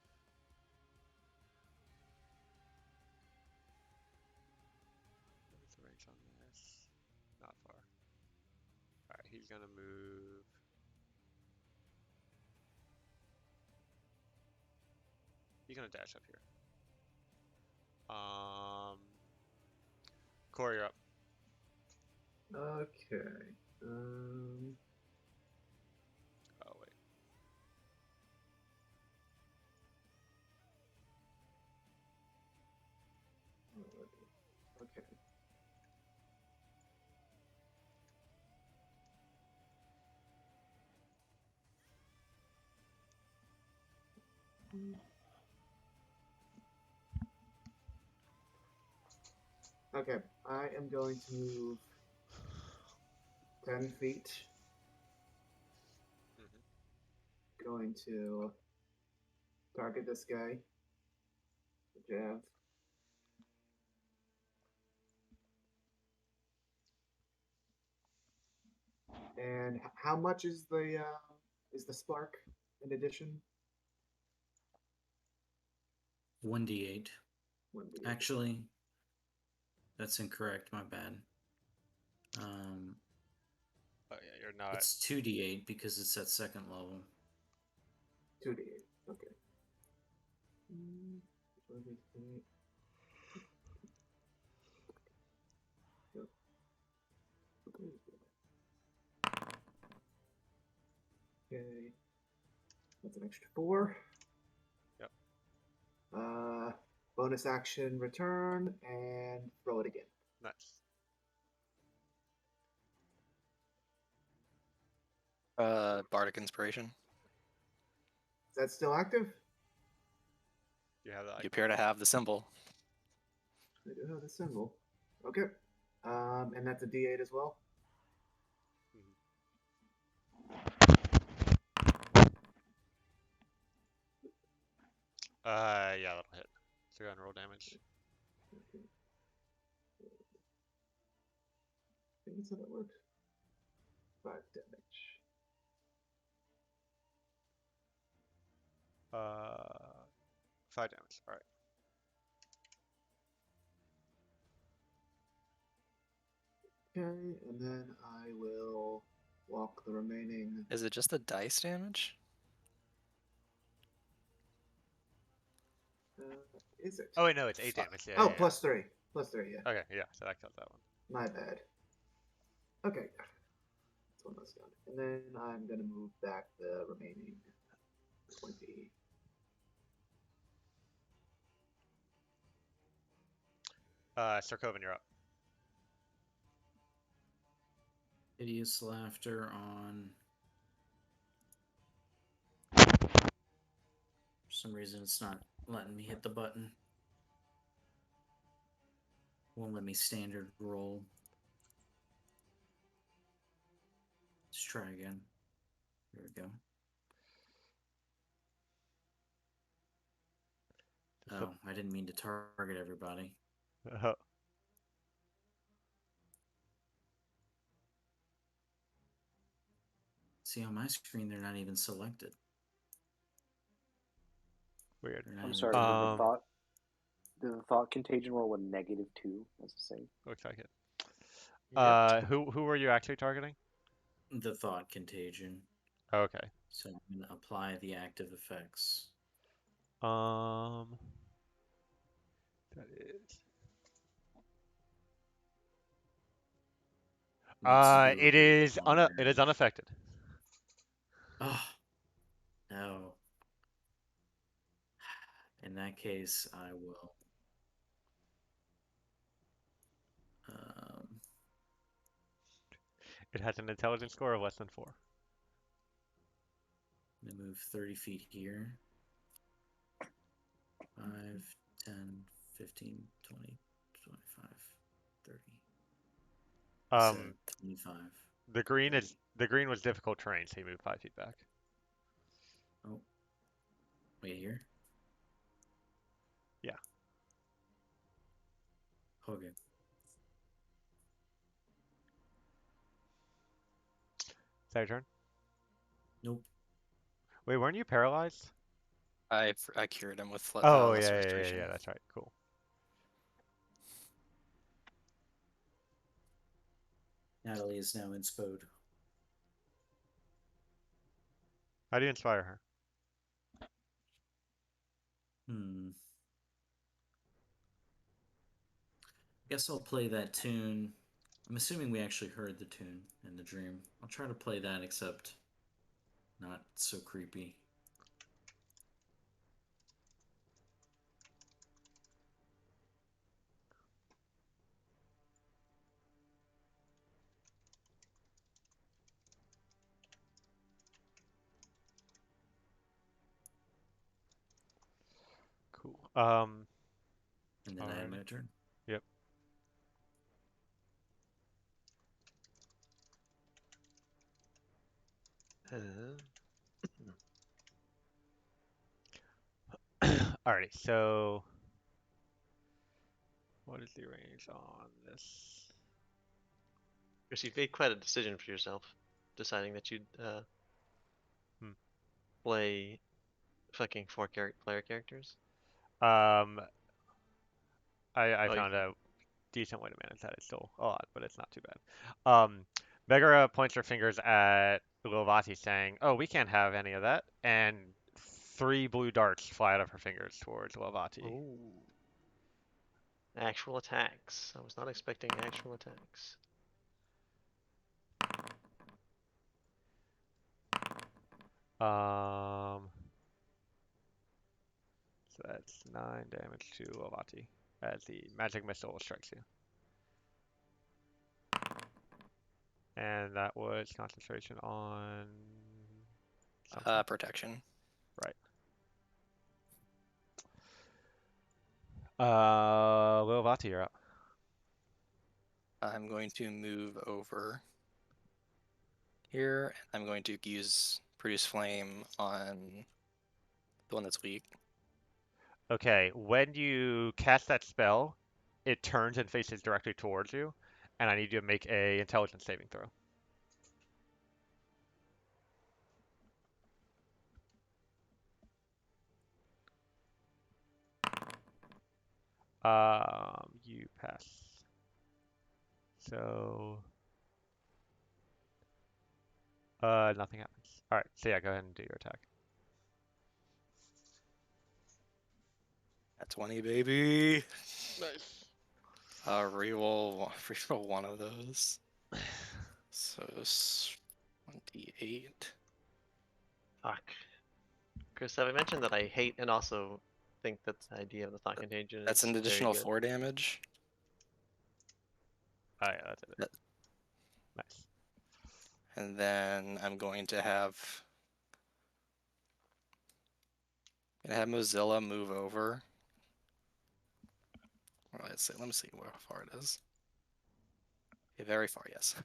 Speaker 1: What's the range on this? Not far. Alright, he's gonna move. He's gonna dash up here. Corey, you're up.
Speaker 5: Okay.
Speaker 1: Oh, wait.
Speaker 5: Okay. Okay, I am going to move 10 feet. Going to target this guy. Jab. And how much is the spark in addition?
Speaker 2: 1d8.
Speaker 5: 1d8.
Speaker 2: Actually, that's incorrect. My bad.
Speaker 1: Oh yeah, you're not.
Speaker 2: It's 2d8 because it's at second level.
Speaker 5: 2d8. Okay. 2d8. Okay. That's an extra 4.
Speaker 1: Yep.
Speaker 5: Bonus action return and throw it again.
Speaker 1: Nice.
Speaker 6: Bardic Inspiration.
Speaker 5: Is that still active?
Speaker 1: You have that.
Speaker 6: You appear to have the symbol.
Speaker 5: I do have the symbol. Okay. And that's a d8 as well?
Speaker 1: Yeah, that'll hit. So go ahead and roll damage.
Speaker 5: Okay. I think that's how that works. 5 damage.
Speaker 1: 5 damage. All right.
Speaker 5: Okay, and then I will walk the remaining.
Speaker 6: Is it just the dice damage?
Speaker 5: Is it?
Speaker 1: Oh wait, no, it's 8 damage. Yeah.
Speaker 5: Oh,
Speaker 1: Yeah,
Speaker 5: plus 3. Plus 3, yeah.
Speaker 1: yeah. Okay, yeah. So that kills that one.
Speaker 5: My bad. Okay. That's one less done. And then I'm going to move back the remaining 20.
Speaker 1: Sarkovan, you're up.
Speaker 2: Hideous laughter on. For some reason, it's not letting me hit the button. Won't let me standard roll. Let's try again. There we go. Oh, I didn't mean to target everybody. See, on my screen, they're not even selected.
Speaker 1: Weird.
Speaker 3: I'm sorry. Did the thought contagion roll a -2 as a save?
Speaker 1: Looks like it.
Speaker 6: Yep.
Speaker 1: Who were you actually targeting?
Speaker 2: The thought contagion.
Speaker 1: Okay.
Speaker 2: So I'm going to apply the active effects.
Speaker 1: That is.
Speaker 2: needs to be
Speaker 1: It
Speaker 2: removed
Speaker 1: is
Speaker 2: upon
Speaker 1: it is
Speaker 2: damage.
Speaker 1: unaffected.
Speaker 2: Oh, no. In that case, I will. Um,
Speaker 1: It has an intelligence score of less than 4.
Speaker 2: I'm gonna move 30 feet here. 5, 10, 15, 20, 25, 30. I said
Speaker 1: Um,
Speaker 2: 25.
Speaker 1: the green was difficult terrain, so you moved 5 feet back.
Speaker 2: Oh, wait here.
Speaker 1: Yeah.
Speaker 2: Okay.
Speaker 1: Is that your turn?
Speaker 2: Nope.
Speaker 1: Wait, weren't you paralyzed?
Speaker 6: I cured him with
Speaker 1: Oh,
Speaker 6: Lesser
Speaker 1: yeah, yeah, yeah,
Speaker 6: Restoration.
Speaker 1: yeah, that's right. Cool.
Speaker 2: Natalie is now inspode.
Speaker 1: How do you inspire her?
Speaker 2: Guess I'll play that tune. I'm assuming we actually heard the tune in the dream. I'll try to play that, except not so creepy.
Speaker 1: Cool.
Speaker 2: And then I have
Speaker 1: Alrighty.
Speaker 2: my turn.
Speaker 1: Yep. Alrighty, so what is the range on this?
Speaker 7: Chris, you've made quite a decision for yourself, deciding that you'd
Speaker 1: Hmm.
Speaker 7: play fucking player characters.
Speaker 1: Um, I
Speaker 7: Oh,
Speaker 1: found a decent way to manage that. It's still a lot, but it's not too bad. Megara points her fingers at Lovati saying, "Oh, we can't have any of that." And 3 blue darts fly out of her fingers towards Lovati.
Speaker 7: ooh. Actual attacks. I was not expecting actual attacks.
Speaker 1: So that's 9 damage to Lovati as the magic missile strikes you. And that was concentration on something.
Speaker 6: Protection.
Speaker 1: Right. Lovati, you're up.
Speaker 6: I'm going to move over here. I'm going to use Produce Flame on the one that's weak.
Speaker 1: Okay, when you cast that spell, it turns and faces directly towards you, and I need you to make a intelligence saving throw. You pass. So, nothing happens. All right, so yeah, go ahead and do your attack.
Speaker 6: At 20, baby.
Speaker 1: Nice.
Speaker 6: Reroll one of those. So 28.
Speaker 7: Fuck. Chris, have I mentioned that I hate and also think that the idea of the thought contagion
Speaker 6: That's
Speaker 7: is
Speaker 6: an
Speaker 7: very
Speaker 6: additional
Speaker 7: good.
Speaker 6: 4 damage.
Speaker 1: Oh yeah, that's it.
Speaker 6: That-
Speaker 1: Nice.
Speaker 6: And then I'm going to have Mozilla move over. Well, let me see how far it is. Okay, very far, yes.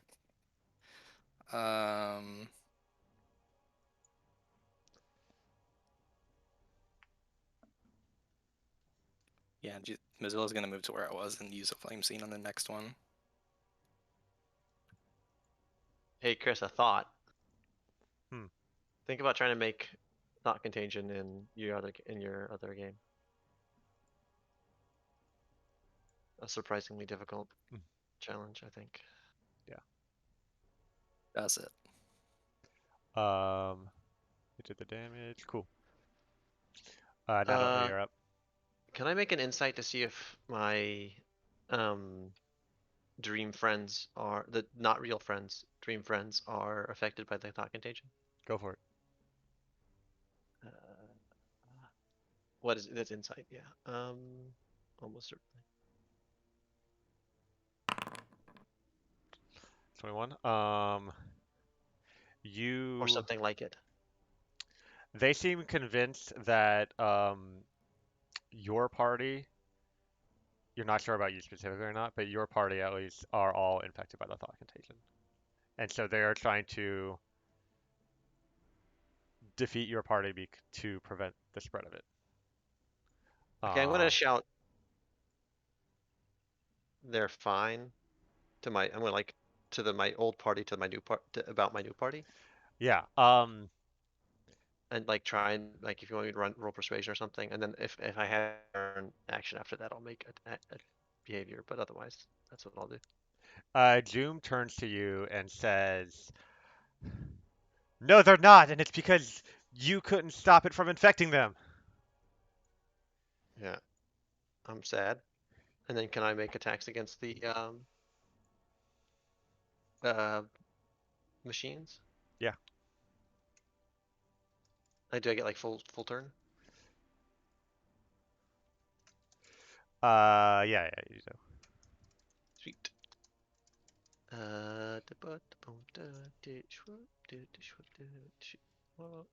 Speaker 6: Yeah, Mozilla's gonna move to where I was and use a flame scene on the next one.
Speaker 7: Hey, Chris, a thought.
Speaker 1: Hmm.
Speaker 7: Think about trying to make thought contagion in your other game. A surprisingly difficult
Speaker 1: Mm.
Speaker 7: challenge, I think.
Speaker 1: Yeah.
Speaker 6: That's it.
Speaker 1: It did the damage. Cool. Natalie, you're up.
Speaker 7: Can I make an insight to see if my dream friends are the not real friends. Dream friends are affected by the thought contagion.
Speaker 1: Go for it.
Speaker 7: Uh, what is that's insight? Yeah. Almost certainly.
Speaker 1: 21.
Speaker 7: Or
Speaker 1: You.
Speaker 7: something like it.
Speaker 1: They seem convinced that your party. You're not sure about you specifically or not, but your party at least are all infected by the thought contagion, and so they are trying to defeat your party to prevent the spread of it.
Speaker 7: Okay, I'm gonna
Speaker 1: Um,
Speaker 7: shout. They're fine to my. I'm gonna like to my old party to my new part about my new party,
Speaker 1: yeah.
Speaker 7: and like try and like if you want me to roll persuasion or something, and then if I have an action after that, I'll make a behavior. But otherwise, that's what I'll do.
Speaker 1: Zoom turns to you and says, "No, they're not, and it's because you couldn't stop it from infecting them."
Speaker 7: Yeah, I'm sad. And then can I make attacks against the uh machines?
Speaker 1: Yeah.
Speaker 7: Do I get like full turn?
Speaker 1: Yeah, yeah, you do.
Speaker 7: Sweet. Well,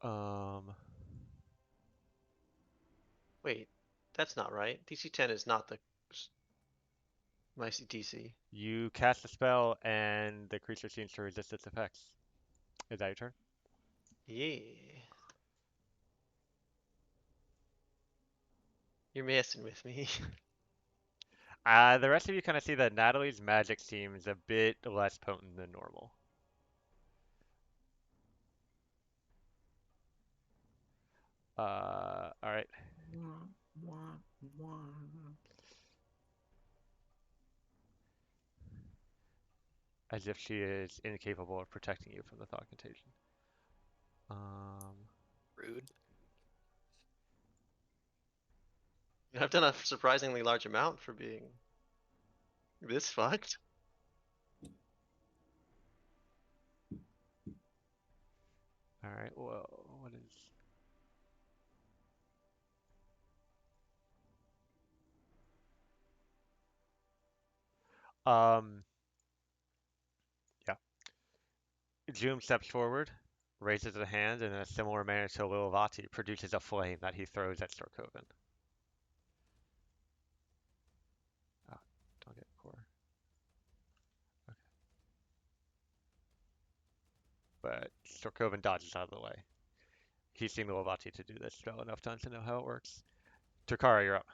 Speaker 1: Um,
Speaker 7: wait, that's not right. DC 10 is not my DC.
Speaker 1: you cast a spell, and the creature seems to resist its effects. Is that your turn?
Speaker 7: Yeah, you're messing with me.
Speaker 1: The rest of you kind of see that Natalie's magic seems a bit less potent than normal. All right. As if she is incapable of protecting you from the thought contagion. Um,
Speaker 6: Rude.
Speaker 7: I've done a surprisingly large amount for being this fucked.
Speaker 1: all right. Well, what is? Um, yeah. Zoom steps forward, raises a hand, and in a similar manner to Lilavati, produces a flame that he throws at Storkovan. Oh, don't get core. Okay. But Storkovan dodges out of the way. He's seen Lilavati to do this spell enough times to know how it works. Takara, you're up.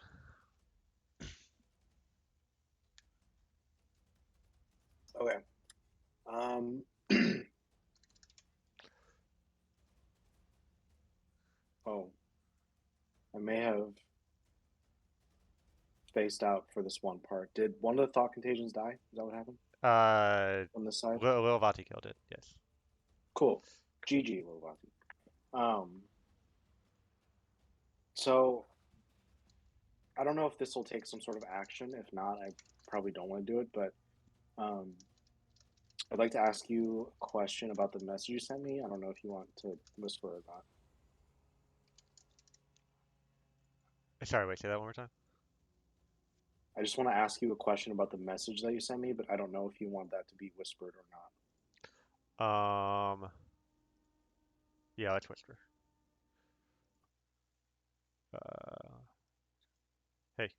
Speaker 3: Okay. Oh, I may have spaced out for this one part. Did one of the thought contagions die? Is that what happened on this side?
Speaker 1: Lilavati killed it. Yes.
Speaker 3: Cool. GG, Lobaki. So I don't know if this will take some sort of action. If not, I probably don't want to do it. But um, I'd like to ask you a question about the message you sent me. I don't know if you want to whisper or not.
Speaker 1: Sorry, wait, say that one more time.
Speaker 3: I just want to ask you a question about the message that you sent me, but I don't know if you want that to be whispered or not.
Speaker 1: Yeah, let's whisper. Uh, hey,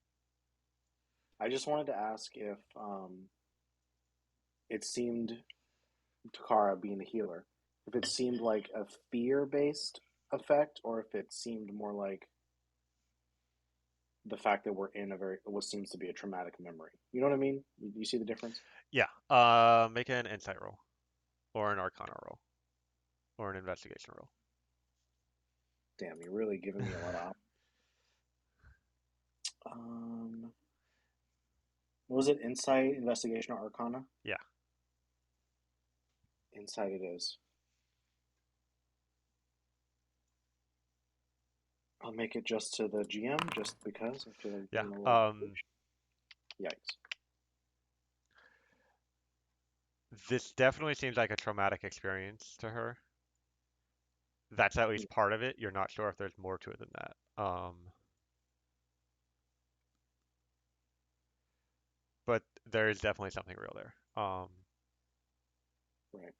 Speaker 3: I just wanted to ask if it seemed, Takara being a healer, if it seemed like a fear-based effect or if it seemed more like the fact that we're in what seems to be a traumatic memory. You know what I mean? You see the difference?
Speaker 1: yeah. Make an insight roll. or an Arcana roll, or an investigation roll.
Speaker 3: Damn, you're really giving me a lot of. What was it? Insight, investigation, or Arcana?
Speaker 1: Yeah.
Speaker 3: Insight it is. I'll make it just to the GM, just because I feel like
Speaker 1: Yeah.
Speaker 3: being a little. Yikes.
Speaker 1: This definitely seems like a traumatic experience to her. That's at least part of it. You're not sure if there's more to it than that. But there is definitely something real there.
Speaker 3: Right.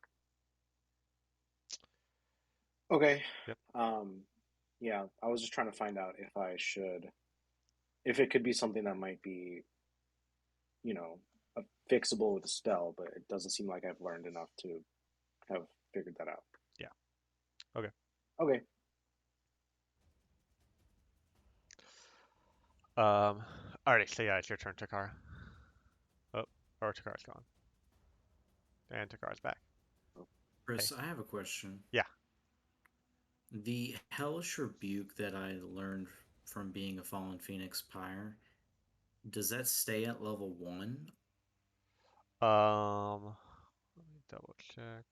Speaker 3: Okay.
Speaker 1: Yep.
Speaker 3: Yeah, I was just trying to find out if it could be something that might be, fixable with a spell, but it doesn't seem like I've learned enough to have figured that out.
Speaker 1: Yeah. Okay.
Speaker 3: Okay.
Speaker 1: Alright, so yeah, it's your turn, Takara. Oh, or Takara's gone. And Takara's back.
Speaker 2: Chris, I have a question.
Speaker 1: Yeah.
Speaker 2: The hellish rebuke that I learned from being a fallen phoenix pyre, does that stay at level 1?
Speaker 1: Let me double check.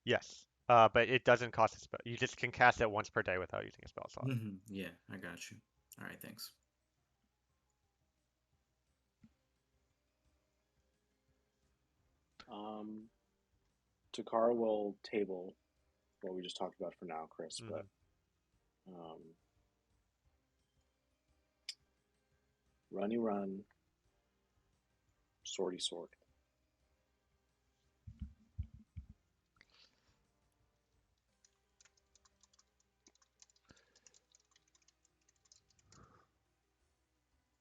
Speaker 1: Yes. But it doesn't cost a spell. You just can cast it once per day without using a spell slot.
Speaker 2: Yeah, I got you. All right, thanks.
Speaker 3: Takara will table what we just talked about for now, Chris,
Speaker 1: Mhm.
Speaker 3: but runny run, swordy sword.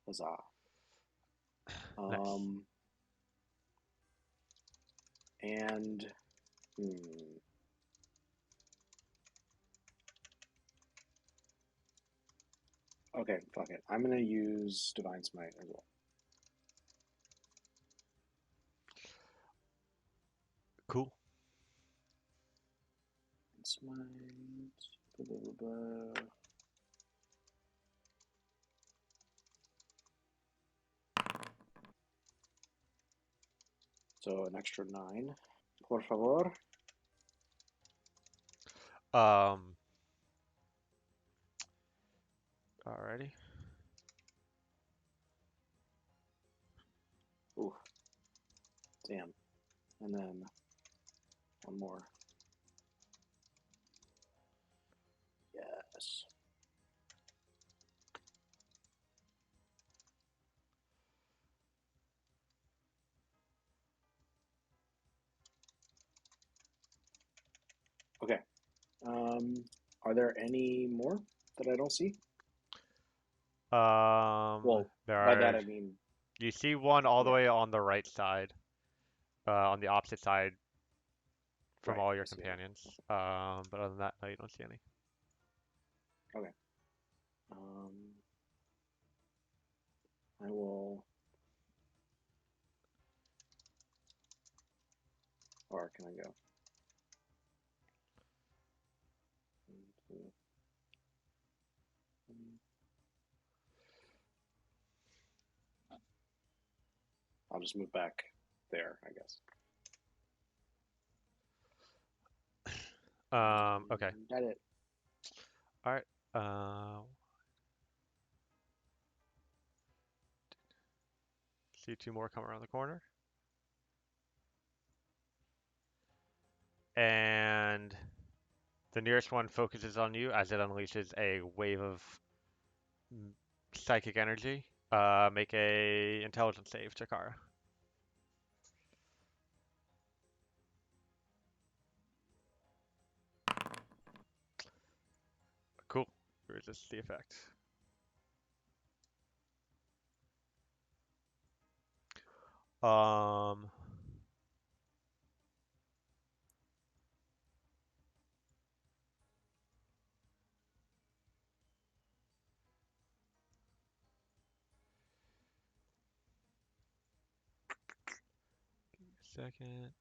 Speaker 3: Huzzah.
Speaker 1: Nice.
Speaker 3: And okay, fuck it. I'm gonna use Divine Smite as well.
Speaker 1: Cool.
Speaker 3: Smite. Blah, blah, blah, blah. So an extra 9. Por favor.
Speaker 1: Alrighty.
Speaker 3: Ooh. Damn. And then one more. Yes. Okay. Are there any more that I don't see? Well,
Speaker 1: There
Speaker 3: by that
Speaker 1: are.
Speaker 3: I mean,
Speaker 1: You see one all the
Speaker 3: yeah,
Speaker 1: way on the right side, on the opposite side from
Speaker 3: right.
Speaker 1: all your
Speaker 3: I see it.
Speaker 1: companions. But other than that, no, you don't see any.
Speaker 3: Okay. I will. Or can I go? 1, 2, 3. I'll just move back there, I guess.
Speaker 1: Okay.
Speaker 3: Got it.
Speaker 1: All right. See two more come around the corner. And the nearest one focuses on you as it unleashes a wave of psychic energy. Make a intelligence save, Chakara. Cool. Resist the effect. Um, second.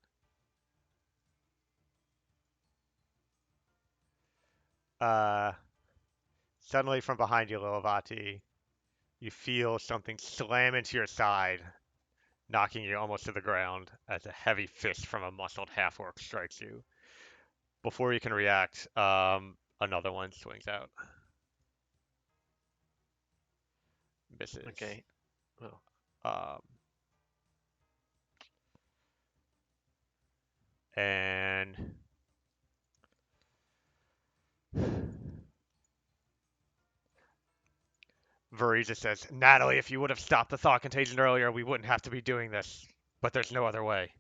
Speaker 1: Uh, Suddenly from behind you, Lilavati, you feel something slam into your side, knocking you almost to the ground as a heavy fist from a muscled half-orc strikes you. Before you can react, another one swings out. Misses.
Speaker 7: Okay. Oh.
Speaker 1: Um, and Veriza says, Natalie, if you would have stopped the thought contagion earlier, we wouldn't have to be doing this. But there's no other way.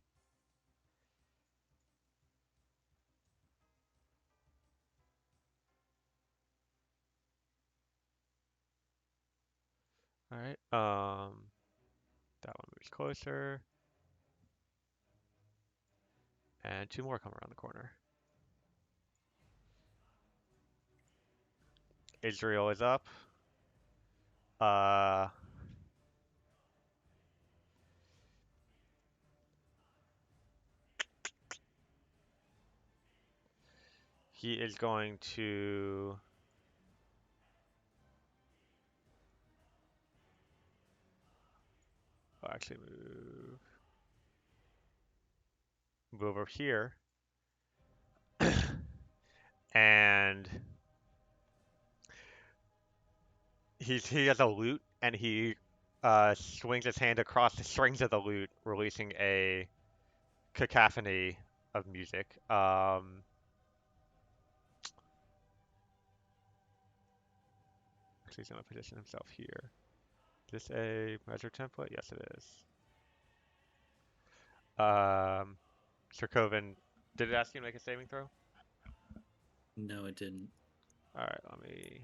Speaker 1: Alright, that one moves closer. And two more come around the corner. Israel is up. Uh, he is going to actually move over here. And he has a lute, and he swings his hand across the strings of the lute, releasing a cacophony of music. Actually, he's going to position himself here. Is this a measure template? Yes, it is. Sir Coven, did it ask you to make a saving throw?
Speaker 2: No, it didn't.
Speaker 1: All right, let me.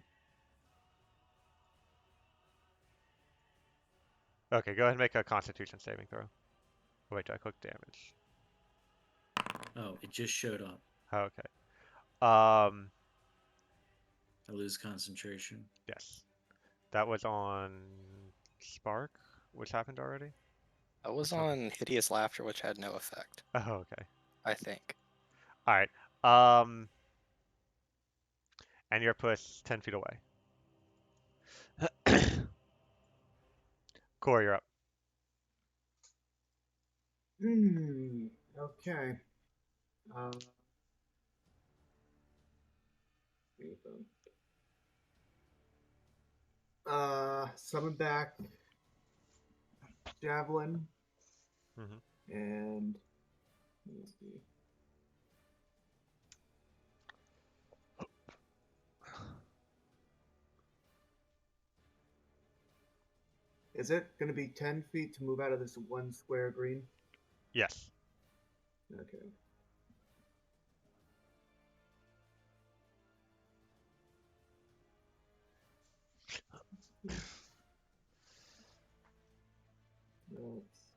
Speaker 1: Okay, go ahead and make a Constitution saving throw. Oh, wait, do I click damage?
Speaker 2: Oh, it just showed up.
Speaker 1: Okay.
Speaker 2: I lose concentration.
Speaker 1: Yes, that was on Spark, which happened already.
Speaker 6: That was
Speaker 1: Which one?
Speaker 6: on Hideous Laughter, which had no effect,
Speaker 1: Oh, okay.
Speaker 6: I think.
Speaker 1: All right. And you're pushed 10 feet away. Core, you're up.
Speaker 5: Okay. Summon back Javelin
Speaker 1: Mhm.
Speaker 5: and let me see. Is it going to be 10 feet to move out of this one square green?
Speaker 1: Yes.
Speaker 5: Okay. That's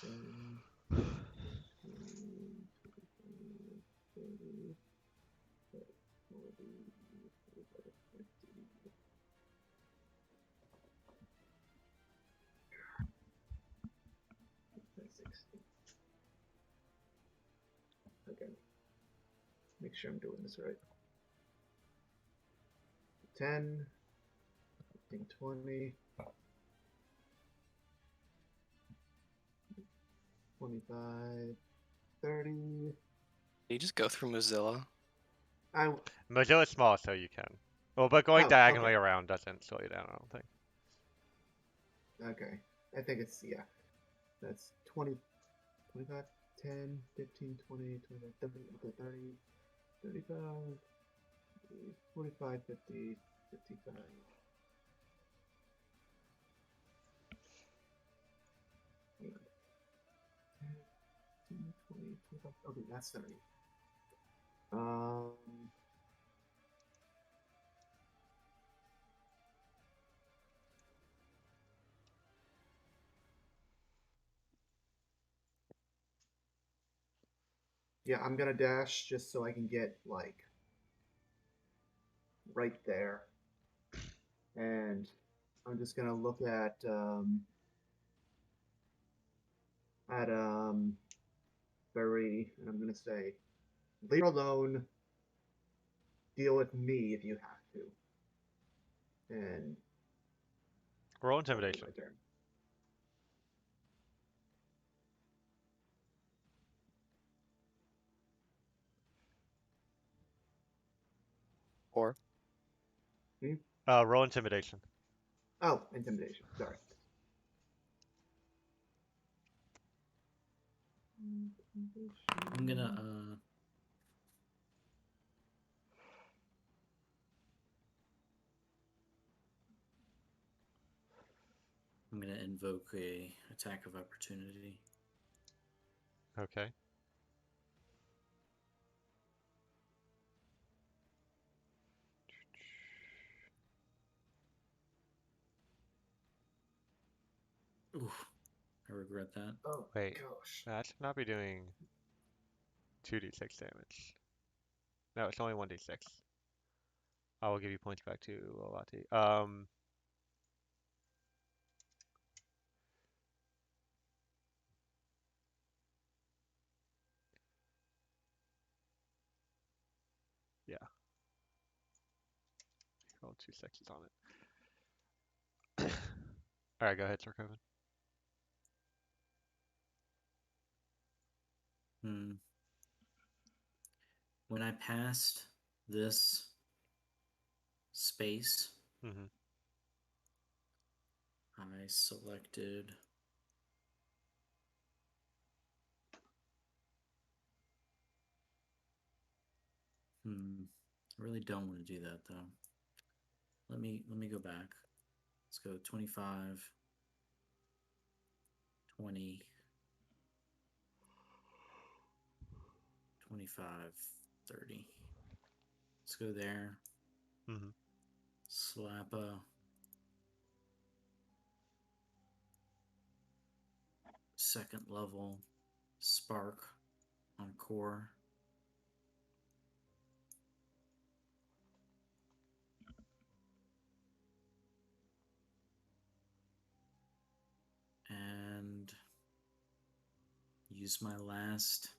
Speaker 5: 10, 15, 25, 30, 40, 45, 50. That's 60. Okay. Make sure I'm doing this right. 10, 15, 20, 25, 30.
Speaker 6: Did you just go through Mozilla?
Speaker 1: Mozilla's small, so you can. Well, but going
Speaker 5: Oh,
Speaker 1: diagonally
Speaker 5: okay.
Speaker 1: around doesn't slow you down, I don't think.
Speaker 5: Okay. I think it's, yeah. That's 20, 25, 10, 15, 20, 25, 30, okay, 30, 35, 45, 50, 55. Hang on. 10, 20, 25. Okay, that's 30. Yeah, I'm gonna dash just so I can get like right there, and I'm just gonna look at at very, and I'm gonna say, leave her alone. Deal with me if you have to. And
Speaker 1: Roll
Speaker 5: that'll be
Speaker 1: intimidation.
Speaker 5: my turn.
Speaker 6: Or
Speaker 1: Roll intimidation.
Speaker 5: Oh, intimidation. Sorry.
Speaker 2: I'm gonna invoke a attack of opportunity.
Speaker 1: Okay.
Speaker 2: Oof, I regret that.
Speaker 5: Oh
Speaker 1: Wait,
Speaker 5: gosh.
Speaker 1: that should not be doing 2d6 damage. No, it's only 1d6. I will give you points back to Olati. Yeah. Roll 2 6s on it. All right, go ahead, Sir Coven.
Speaker 2: When I passed this space,
Speaker 1: Mm-hmm.
Speaker 2: I selected. I really don't want to do that though. Let me go back. Let's go 25, 20, 25, 30. Let's go there.
Speaker 1: Mm-hmm.
Speaker 2: Slap a second level spark on core. And use my last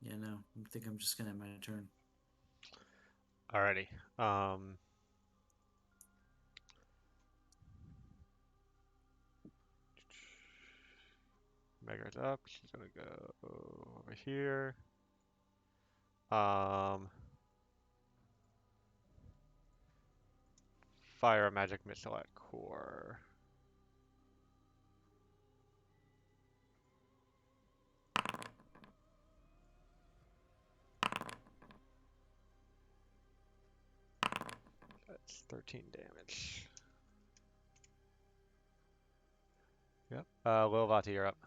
Speaker 2: yeah, no. I think I'm just gonna have my turn.
Speaker 1: Alrighty. Mega's up. She's gonna go over here. Fire a magic missile at core. That's 13 damage. Yep. Lil Vati, you're up.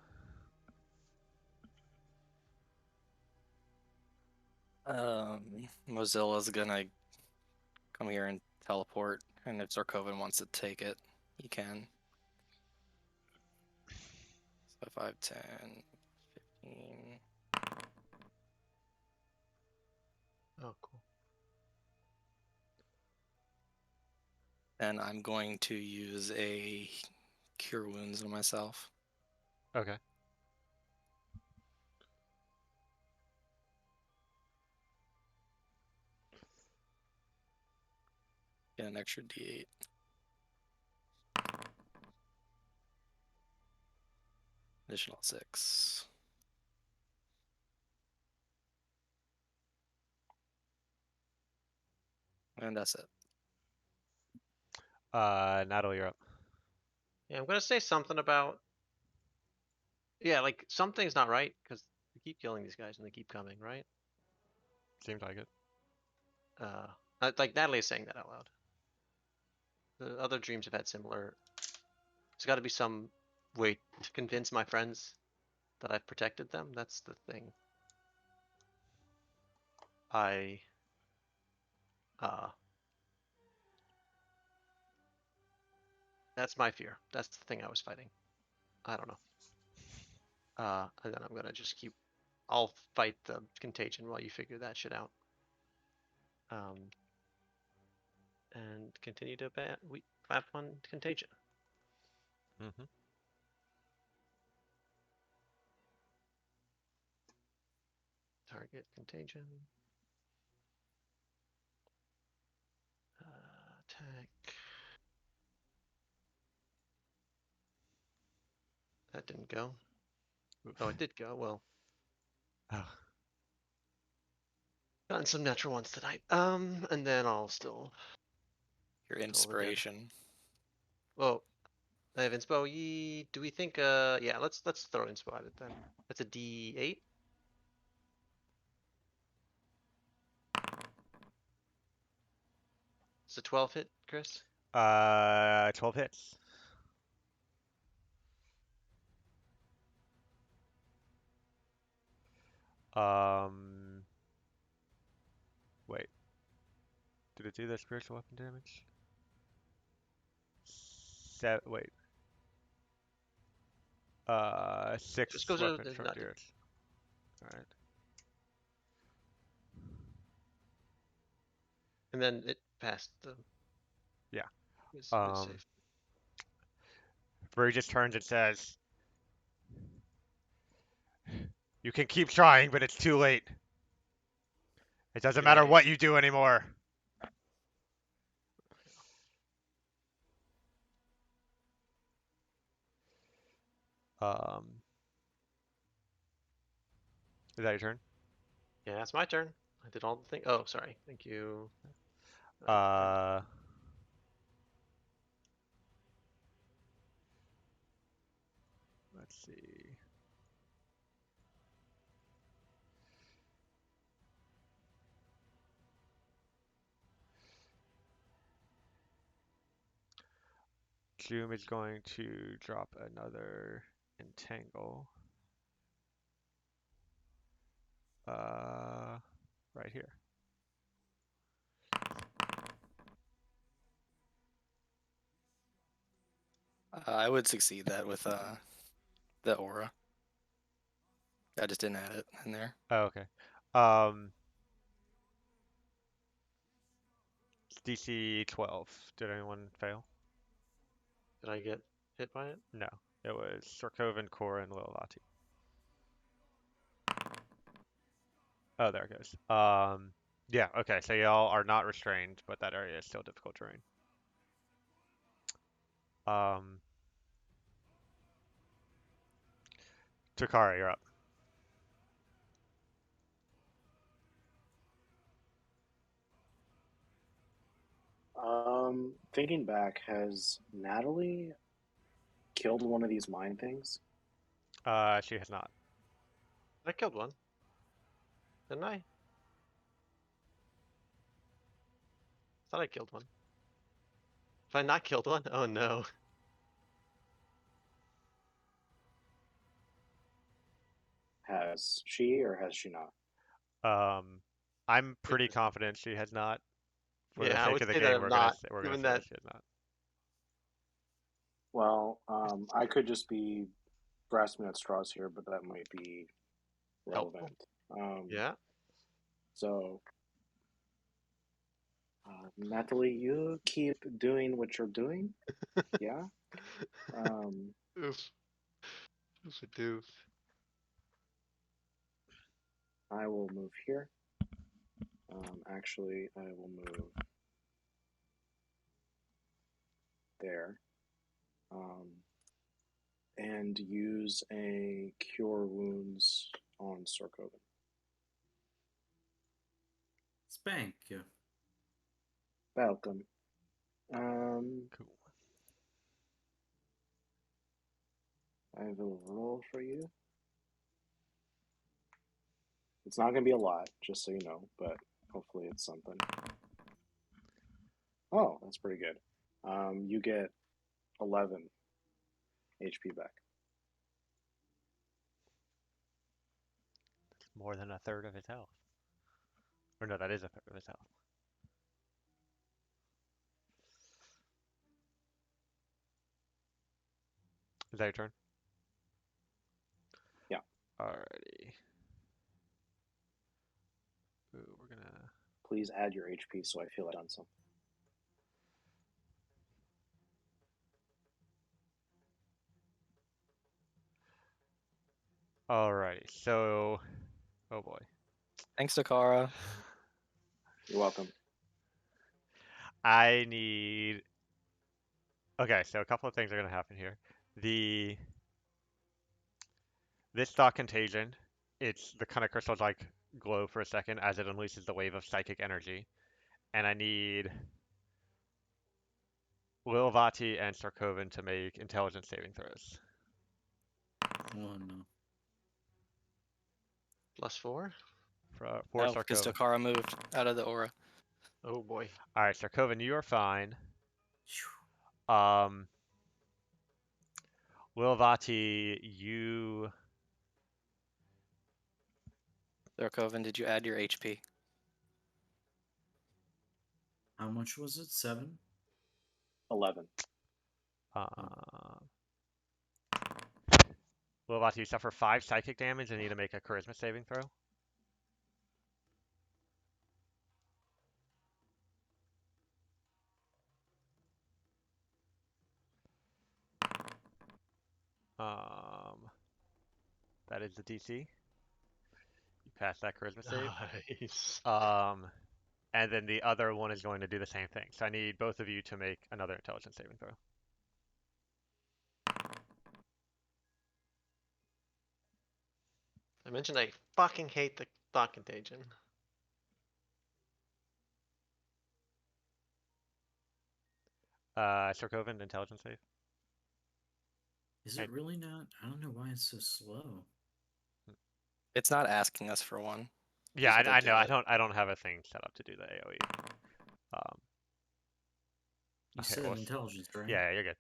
Speaker 6: Mozilla's gonna come here and teleport, and if Zarkovan wants to take it, he can. So 5, 10, 15.
Speaker 7: Oh, cool.
Speaker 6: And I'm going to use a Cure Wounds on myself.
Speaker 1: Okay.
Speaker 6: Get an extra D8. Additional 6. And that's it.
Speaker 1: Natalie, you're up.
Speaker 7: Yeah, I'm gonna say something about. Yeah, like something's not right because we keep killing these guys and they keep coming, right?
Speaker 1: Seems like it.
Speaker 7: Like Natalie is saying that out loud. The other dreams have had similar. There's got to be some way to convince my friends that I've protected them. That's the thing. I that's my fear. That's the thing I was fighting. I don't know. And then I'm gonna just keep. I'll fight the contagion while you figure that shit out. And continue to clap on contagion.
Speaker 1: Mm-hmm.
Speaker 7: Target contagion. Attack. That didn't go. Oh, it did go. Well,
Speaker 1: Oh.
Speaker 7: gotten some natural ones tonight. And then I'll still
Speaker 6: Your
Speaker 7: roll again.
Speaker 6: inspiration.
Speaker 7: Well, I have inspo. Do we think? Yeah. Let's throw inspo at it then. That's a D8. It's a 12 hit, Chris.
Speaker 1: 12 hits. Wait. Did it do the spiritual weapon damage? Wait.
Speaker 7: Just
Speaker 1: 6
Speaker 7: goes to
Speaker 1: weapon charge
Speaker 7: not.
Speaker 1: years. Alright.
Speaker 7: And then it passed the.
Speaker 1: Yeah.
Speaker 7: Was
Speaker 1: Um,
Speaker 7: safe.
Speaker 1: Bree just turns and says, "You can keep trying, but it's too late. It doesn't
Speaker 7: Too
Speaker 1: matter
Speaker 7: late.
Speaker 1: what you do anymore." Um, is that your turn?
Speaker 7: Yeah, it's my turn. I did all the thing. Oh, sorry. Thank you.
Speaker 1: Uh, let's see. Zoom is going to drop another entangle. Right here.
Speaker 6: I would succeed that with the aura. I just didn't add it in there.
Speaker 1: Oh, okay. Um, it's DC 12. Did anyone fail?
Speaker 7: Did I get hit by it?
Speaker 1: No. It was Sorkovan, Cora, and Lilati. Oh, there it goes. Yeah, okay, so y'all are not restrained, but that area is still difficult terrain. Um, Takara, you're up.
Speaker 3: Thinking back, has Natalie killed one of these mine things?
Speaker 1: She has not.
Speaker 7: I killed one. Didn't I? Thought I killed one. Have I not killed one? Oh no.
Speaker 3: Has she or has she not?
Speaker 1: I'm pretty
Speaker 7: Interesting.
Speaker 1: confident she has not. For the
Speaker 7: Yeah, I
Speaker 1: sake
Speaker 7: would
Speaker 1: of the
Speaker 7: say that
Speaker 1: game,
Speaker 7: I'm not,
Speaker 1: we're gonna
Speaker 7: given
Speaker 1: say
Speaker 7: that.
Speaker 1: that she has not.
Speaker 3: Well, I could just be grasping at straws here, but that might be
Speaker 7: Helpful.
Speaker 3: relevant. Um,
Speaker 7: Yeah.
Speaker 3: so, Natalie, you keep doing what you're doing. Yeah. Um,
Speaker 7: Oof. Oof a doof.
Speaker 3: I will move here. Actually, I will move there. And use a cure wounds on Sorkoven.
Speaker 2: Spank you.
Speaker 3: Welcome.
Speaker 1: Cool.
Speaker 3: I will roll for you. It's not going to be a lot, just so you know, but hopefully it's something. Oh, that's pretty good. You get 11 HP back.
Speaker 1: It's more than a third of his health. Or no, that is a third of his health. Is that your turn? Alrighty. Ooh, we're gonna.
Speaker 3: Please add your HP so I feel I've done something.
Speaker 1: Alrighty. So, oh boy.
Speaker 6: Thanks, Eochora.
Speaker 3: You're welcome.
Speaker 1: I need. Okay, so a couple of things are gonna happen here. This thought contagion, it's the kind of crystals like glow for a second as it unleashes the wave of psychic energy, and I need Lilvati and Sarkovan to make intelligence saving throws.
Speaker 2: Oh no.
Speaker 7: +4?
Speaker 1: For
Speaker 6: No, because
Speaker 1: Sarkovan.
Speaker 6: Eochora moved out of the aura.
Speaker 7: Oh boy.
Speaker 1: All right, Sarkovan, you are fine.
Speaker 2: Phew.
Speaker 1: Lilvati, you.
Speaker 6: Sarkovan, did you add your HP?
Speaker 2: How much was it? 7?
Speaker 3: 11.
Speaker 1: Lilvati, you suffer 5 psychic damage and need to make a charisma saving throw. That is the DC. You pass that charisma save.
Speaker 7: Nice.
Speaker 1: And then the other one is going to do the same thing. So I need both of you to make another intelligence saving throw.
Speaker 7: I mentioned I fucking hate the thought contagion.
Speaker 1: Sarkovan, intelligence save.
Speaker 2: Is it really not? I don't know why it's so slow.
Speaker 6: It's not asking us for one.
Speaker 1: Yeah,
Speaker 6: Just
Speaker 1: I
Speaker 6: did
Speaker 1: know.
Speaker 6: it.
Speaker 1: I don't have a thing set up to do the AOE.
Speaker 2: You
Speaker 1: Okay,
Speaker 2: said
Speaker 1: well,
Speaker 2: intelligence, right?
Speaker 1: yeah, you're good.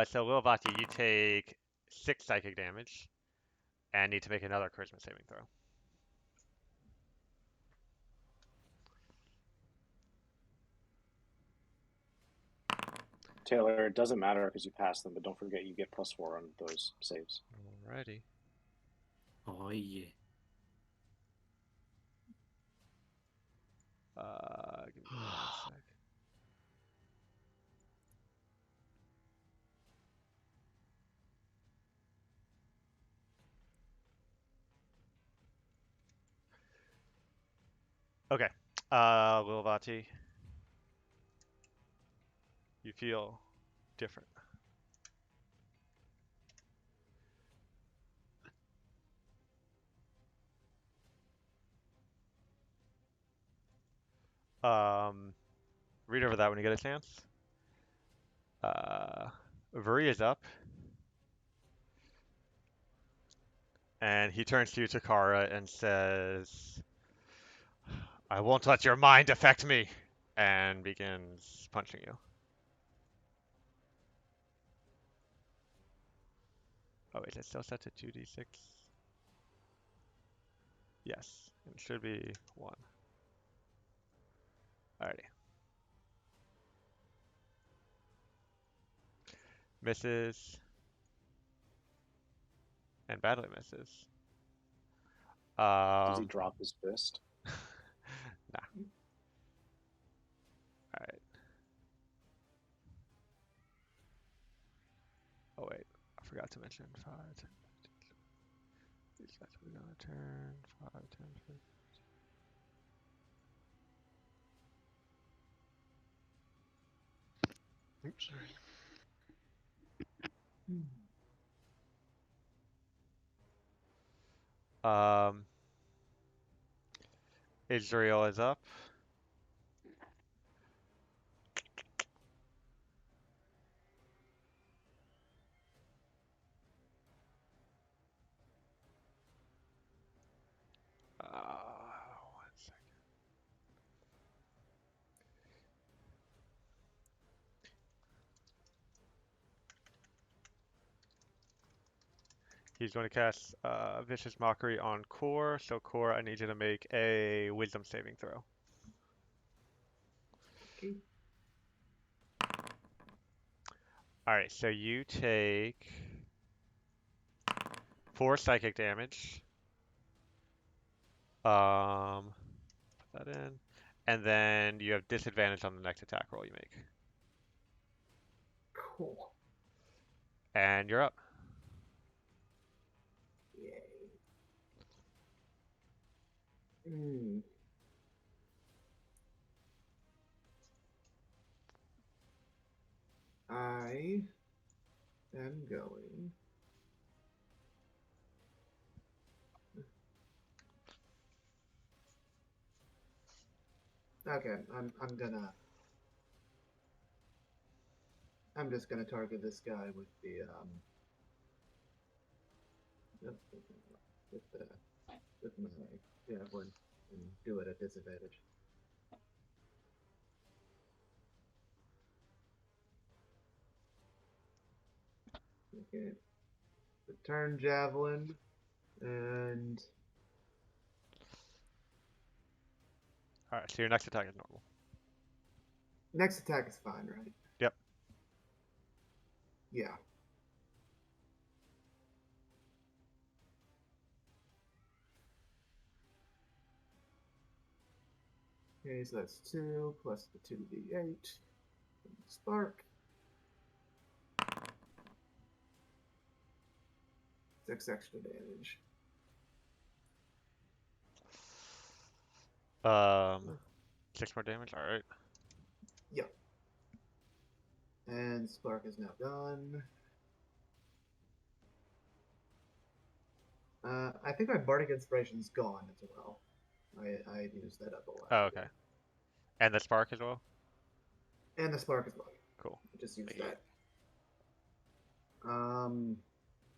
Speaker 1: So Lilvati, you take 6 psychic damage and need to make another charisma saving throw.
Speaker 3: Taylor, it doesn't matter because you pass them, but don't forget you get +4 on those saves.
Speaker 1: Alrighty.
Speaker 2: Oh yeah.
Speaker 1: Give me 1 sec. Okay. Lilvati, you feel different. Read over that when you get a chance. Vuri is up, and he turns to you, Takara, and says, I won't let your mind affect me, and begins punching you. Oh, wait, it's still set to 2d6? Yes, it should be 1. Alrighty. Misses. And badly misses.
Speaker 3: Does he drop his fist?
Speaker 1: Nah. Alright. Oh wait, I forgot to mention 5, 10, 15. These guys are gonna turn 5, 10, 15.
Speaker 7: Oops, sorry.
Speaker 1: Israel is up. One second. He's going to cast Vicious Mockery on Core. So Core, I need you to make a Wisdom saving throw.
Speaker 5: Okay.
Speaker 1: Alright, so you take 4 psychic damage. Put that in. And then you have disadvantage on the next attack roll you make.
Speaker 5: Cool.
Speaker 1: And you're up.
Speaker 5: Yay. Hmm. I am going. Okay, I'm just gonna target this guy with the with the with my javelin and do it at disadvantage. Okay. Return javelin and
Speaker 1: Alright, so your next attack is normal.
Speaker 5: next attack is fine, right?
Speaker 1: Yep.
Speaker 5: Yeah. Okay, so that's 2 plus the 2d8. Spark. 6 extra damage.
Speaker 1: Um, 6 more damage. Alright.
Speaker 5: Yep. And Spark is now gone. I think my Bardic Inspiration's gone as well. I used that up a while.
Speaker 1: Oh, okay. And the spark as well?
Speaker 5: And the Spark as well.
Speaker 1: Cool.
Speaker 5: I just used
Speaker 6: Sweet.
Speaker 5: that.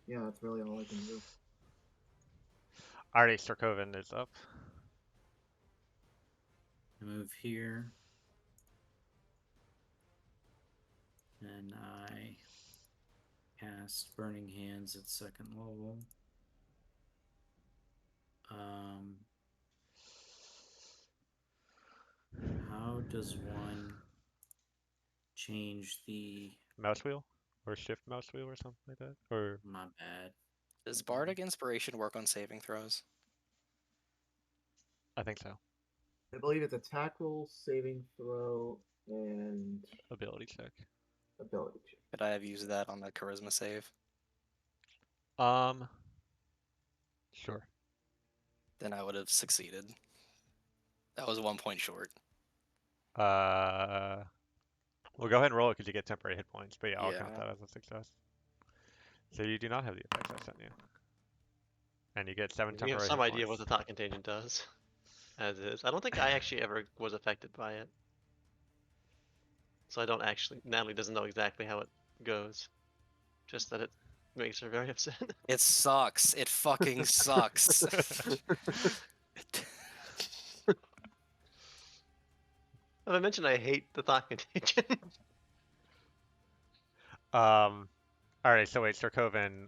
Speaker 5: Yeah, that's really all I can do.
Speaker 1: Alright, Sarkovan is up.
Speaker 2: I move here. And I cast Burning Hands at 2nd level. How does one change the...
Speaker 1: Mouse wheel? Or shift mouse wheel or something like that? Or
Speaker 2: My bad.
Speaker 6: Does Bardic Inspiration work on saving throws?
Speaker 1: I think so.
Speaker 5: I believe it's attack roll, saving throw, and
Speaker 1: Ability check.
Speaker 5: ability check.
Speaker 6: Could I have used that on the charisma save?
Speaker 1: Sure.
Speaker 6: Then I would have succeeded. That was 1 point short.
Speaker 1: We'll go ahead and roll it because you get temporary hit points, but yeah, I'll count
Speaker 6: Yeah.
Speaker 1: that as a success. So you do not have the effects I sent you. And you get 7
Speaker 7: We have
Speaker 1: temporary
Speaker 7: some
Speaker 1: hit
Speaker 7: idea what
Speaker 1: points.
Speaker 7: the thought contagion does, as is. I don't think I actually ever was affected by it. So I don't actually, Natalie doesn't know exactly how it goes. Just that it makes her very upset.
Speaker 6: It sucks. It fucking sucks.
Speaker 7: As I mentioned, I hate the thought contagion.
Speaker 1: Alright, so wait, Sarkovan,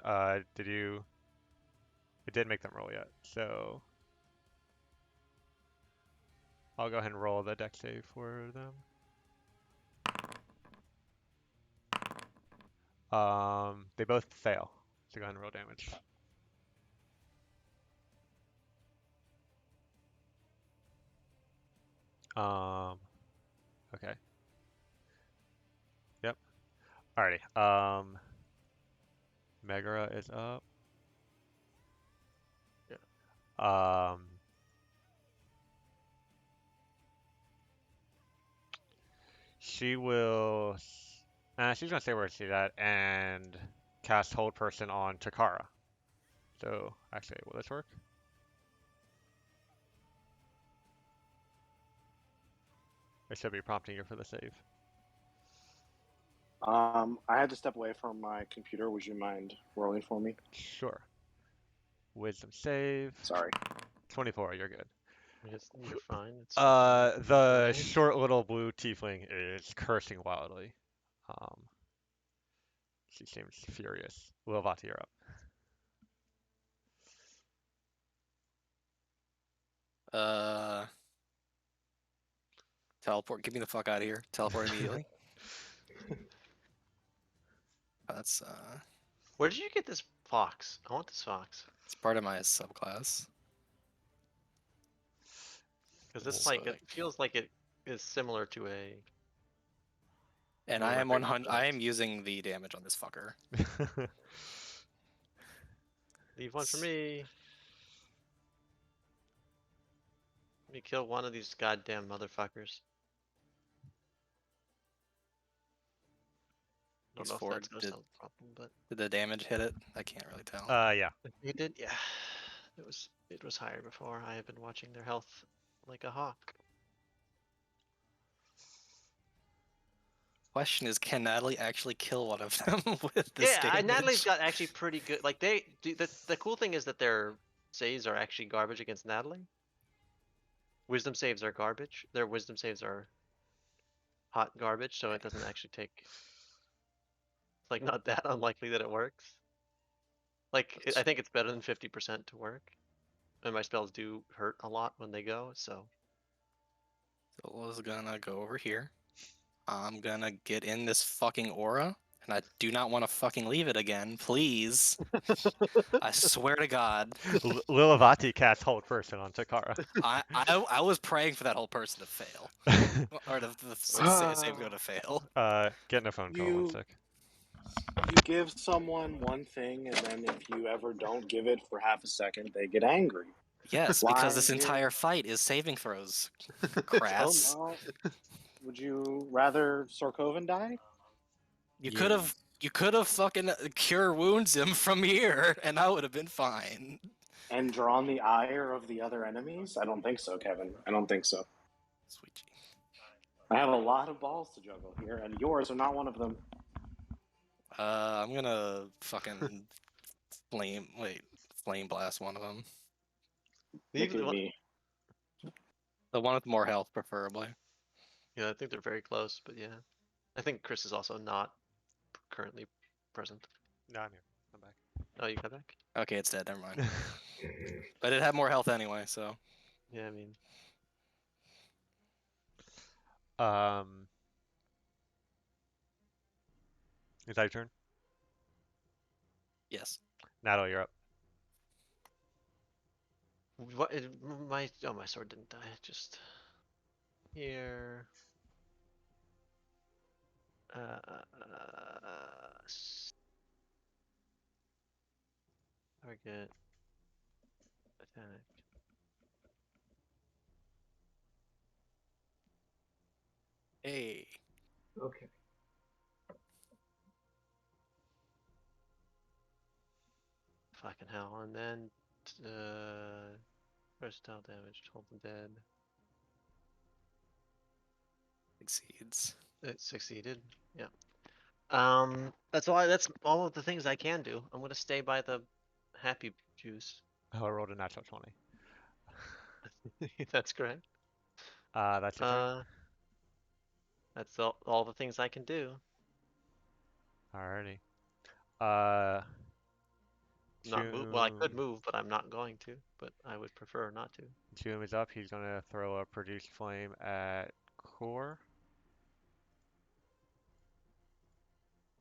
Speaker 1: did you... It didn't make them roll yet, so... I'll go ahead and roll the deck save for them. They both fail, so go ahead and roll damage. Okay. Yep. Alrighty. Megara is up.
Speaker 7: Yeah.
Speaker 1: She will. She's gonna stay where she's at and cast Hold Person on Takara. So actually, will this work? It should be prompting you for the save.
Speaker 3: I had to step away from my computer. Would you mind rolling for me?
Speaker 1: Sure. Wisdom save.
Speaker 3: Sorry.
Speaker 1: 24. You're good.
Speaker 7: You're fine. It's
Speaker 1: The
Speaker 7: alright.
Speaker 1: short little blue tiefling is cursing wildly. She seems furious. Wilvati, you're up.
Speaker 6: Teleport. Get me the fuck out of here. Teleport immediately. That's
Speaker 7: Where did you get this fox? I want this fox.
Speaker 6: it's part of my subclass.
Speaker 7: Because it's
Speaker 6: So,
Speaker 7: like it feels like it is similar to a.
Speaker 6: and
Speaker 7: one
Speaker 6: I
Speaker 7: of
Speaker 6: am
Speaker 7: my favorite
Speaker 6: 100. I am
Speaker 7: villains.
Speaker 6: using the damage on this fucker.
Speaker 7: Leave one for me. Let me kill one of these goddamn motherfuckers. Don't
Speaker 6: He's
Speaker 7: know if
Speaker 6: forward.
Speaker 7: that's gonna
Speaker 6: Did,
Speaker 7: solve the problem, but
Speaker 6: did the damage hit it? I can't really tell.
Speaker 1: Yeah.
Speaker 7: it did. Yeah, it was higher before. I have been watching their health like a hawk.
Speaker 6: Question is, can Natalie actually kill one of them with this
Speaker 7: Yeah,
Speaker 6: damage?
Speaker 7: Natalie's got actually pretty good. Like they do. The cool thing is that their saves are actually garbage against Natalie. Wisdom saves are garbage. Their wisdom saves are hot garbage, so it doesn't actually take. It's like not that unlikely that it works. Like I think it's better than 50% to work, and my spells do hurt a lot when they go. So
Speaker 6: Zola's gonna go over here. I'm gonna get in this fucking aura, and I do not want to fucking leave it again, please. I swear to God.
Speaker 1: Lilavati cast hold person on Takara.
Speaker 6: I was praying for that whole person to fail, or the save go to fail.
Speaker 1: Getting a phone call. One
Speaker 3: You
Speaker 1: sec.
Speaker 3: you give someone one thing, and then if you ever don't give it for half a second, they get angry.
Speaker 6: Yes,
Speaker 3: Why
Speaker 6: because this
Speaker 3: here?
Speaker 6: entire fight is saving throws.
Speaker 3: Oh
Speaker 6: Crass.
Speaker 3: no! Would you rather Sorkovan die?
Speaker 6: You could have fucking cure wounds him from here, and I would have been fine.
Speaker 3: And drawn the ire of the other enemies? I don't think so, Kevin. I don't think so.
Speaker 6: Sweet G.
Speaker 3: I have a lot of balls to juggle here, and yours are not one of them.
Speaker 6: I'm gonna fucking flame blast one of them.
Speaker 3: Look at me.
Speaker 6: The one with more health, preferably.
Speaker 7: yeah, I think they're very close. But yeah, I think Chris is also not currently present.
Speaker 1: No, I'm here. I'm back.
Speaker 7: Oh, you got back?
Speaker 6: Okay, it's dead. Never mind. But it had more health anyway, so.
Speaker 7: Yeah, I mean,
Speaker 1: Is that your turn?
Speaker 6: Yes.
Speaker 1: Nato, you're up.
Speaker 7: what? My sword didn't die. Just here. Target attack.
Speaker 6: Hey.
Speaker 5: Okay.
Speaker 7: Fucking hell, and then versatile damage, hold them dead.
Speaker 6: Succeeds.
Speaker 7: It succeeded. Yeah. That's all of the things I can do. I'm gonna stay by the happy juice.
Speaker 1: Oh, I rolled a natural 20.
Speaker 7: That's correct.
Speaker 1: That's your turn.
Speaker 7: That's all the things I can do.
Speaker 1: Alrighty.
Speaker 7: Not move. Well, I could move, but I'm not going to. But I would prefer not to.
Speaker 1: Zoom is up. He's gonna throw a produce flame at core.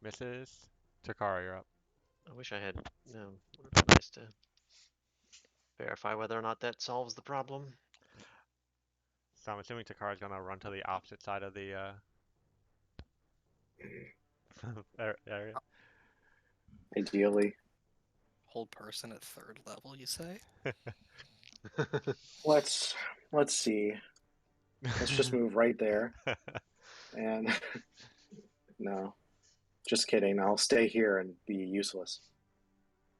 Speaker 1: Misses. Takara, you're up.
Speaker 7: I wish I had. Would have been nice to verify whether or not that solves the problem.
Speaker 1: So I'm assuming Takara's gonna run to the opposite side of the area.
Speaker 3: Ideally.
Speaker 6: Hold person at 3rd level, you say?
Speaker 3: Let's see. Let's just move right there. And no, just kidding. I'll stay here and be useless.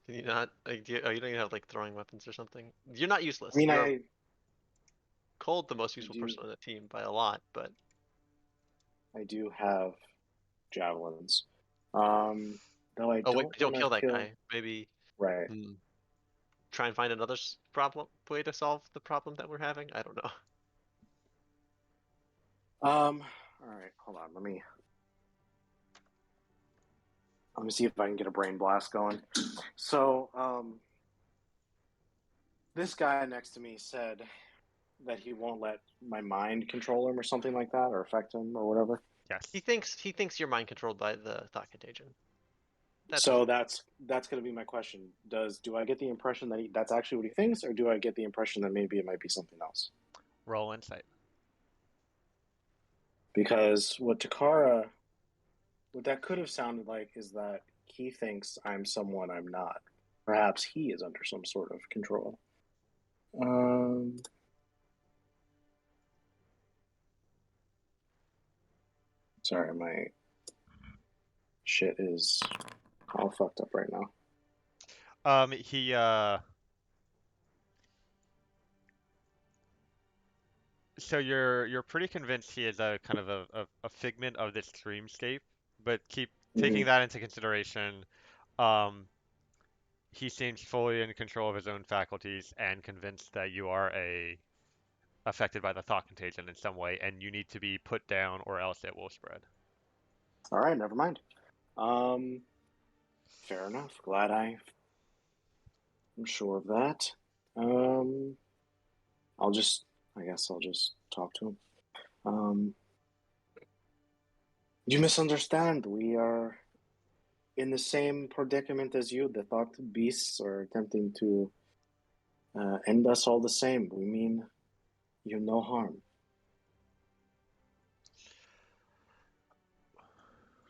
Speaker 7: Can you not? Like, you don't even have like throwing weapons or something. You're not useless.
Speaker 3: I mean,
Speaker 7: You're Cold, the most useful
Speaker 3: do-
Speaker 7: person on the team by a lot, but
Speaker 3: I do have javelins. Though I
Speaker 7: oh wait,
Speaker 3: don't
Speaker 7: don't
Speaker 3: want
Speaker 7: kill
Speaker 3: to
Speaker 7: that
Speaker 3: kill.
Speaker 7: guy. Maybe
Speaker 3: Right.
Speaker 7: try and find another way to solve the problem that we're having. I don't know.
Speaker 3: All right. Hold on. Let me see if I can get a brain blast going. So, this guy next to me said that he won't let my mind control him or something like that, or affect him or whatever.
Speaker 1: Yes.
Speaker 7: He thinks your mind controlled by the thought contagion.
Speaker 3: That's going to be my question. Do I get the impression that that's actually what he thinks, or do I get the impression that maybe it might be something else?
Speaker 1: Roll insight.
Speaker 3: Because what that could have sounded like is that he thinks I'm someone I'm not. Perhaps he is under some sort of control. Sorry, my shit is all fucked up right now.
Speaker 1: So you're pretty convinced he is a kind of a figment of this dreamscape, but keep taking
Speaker 3: Mhm.
Speaker 1: that into consideration. Um, he seems fully in control of his own faculties and convinced that you are affected by the thought contagion in some way, and you need to be put down or else it will spread.
Speaker 3: All right, never mind. Fair enough. I'm sure of that. I guess I'll just talk to him. You misunderstand. We are in the same predicament as you. The thought beasts are attempting to end us all the same. We mean you no harm.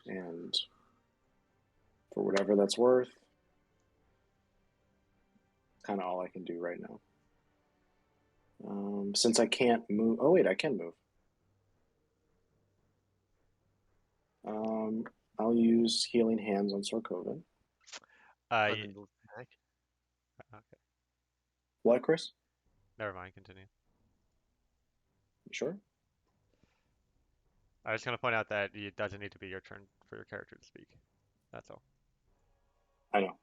Speaker 3: And for whatever that's worth, kind of all I can do right now. Since I can't move. Oh, wait, I can move. I'll use Healing Hands on Sorkoven.
Speaker 7: And then move back.
Speaker 1: Okay,
Speaker 3: What, Chris?
Speaker 1: never mind. Continue.
Speaker 3: You sure?
Speaker 1: I was going to point out that it doesn't need to be your turn for your character to speak. That's all.
Speaker 3: I know.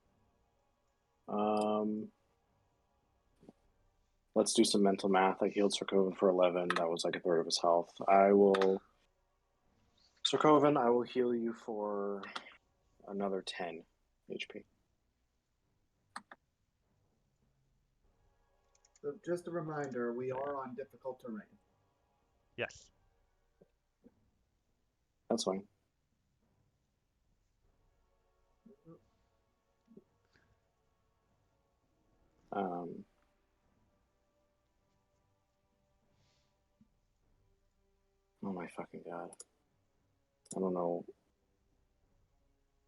Speaker 3: Let's do some mental math. I healed Sorkoven for 11. That was like a third of his health. Sorkoven, I will heal you for another 10 HP.
Speaker 5: So just a reminder, we are on difficult terrain.
Speaker 1: Yes.
Speaker 3: That's fine. Oh my fucking god. I don't know.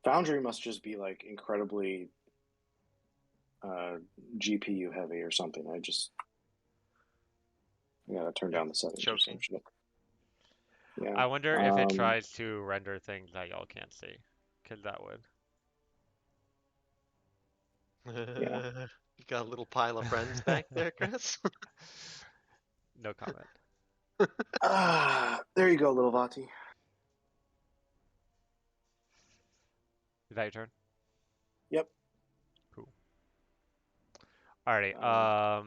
Speaker 3: Foundry must just be like incredibly GPU heavy or something. I gotta turn down the settings or some
Speaker 7: Choking.
Speaker 3: shit. Yeah.
Speaker 1: I wonder if it tries to render things that y'all can't see, because that would.
Speaker 3: Yeah.
Speaker 7: You got a little pile of friends back there, Chris?
Speaker 1: No comment.
Speaker 3: There you go, little Vati.
Speaker 1: Is that your turn?
Speaker 3: Yep.
Speaker 1: Cool. Alrighty.
Speaker 3: Yeah.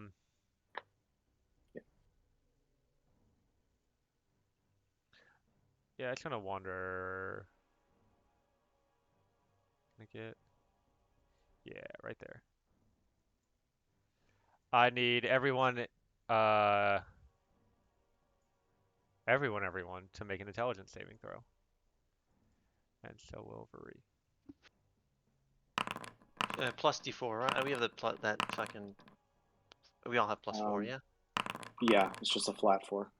Speaker 1: Yeah, it's gonna wander. Make it. Yeah, right there. I need uh, everyone to make an intelligence saving throw. And so will Vuri.
Speaker 7: Plus D4, right? We have that fucking. We all have +4, yeah.
Speaker 3: Yeah, it's just a flat 4.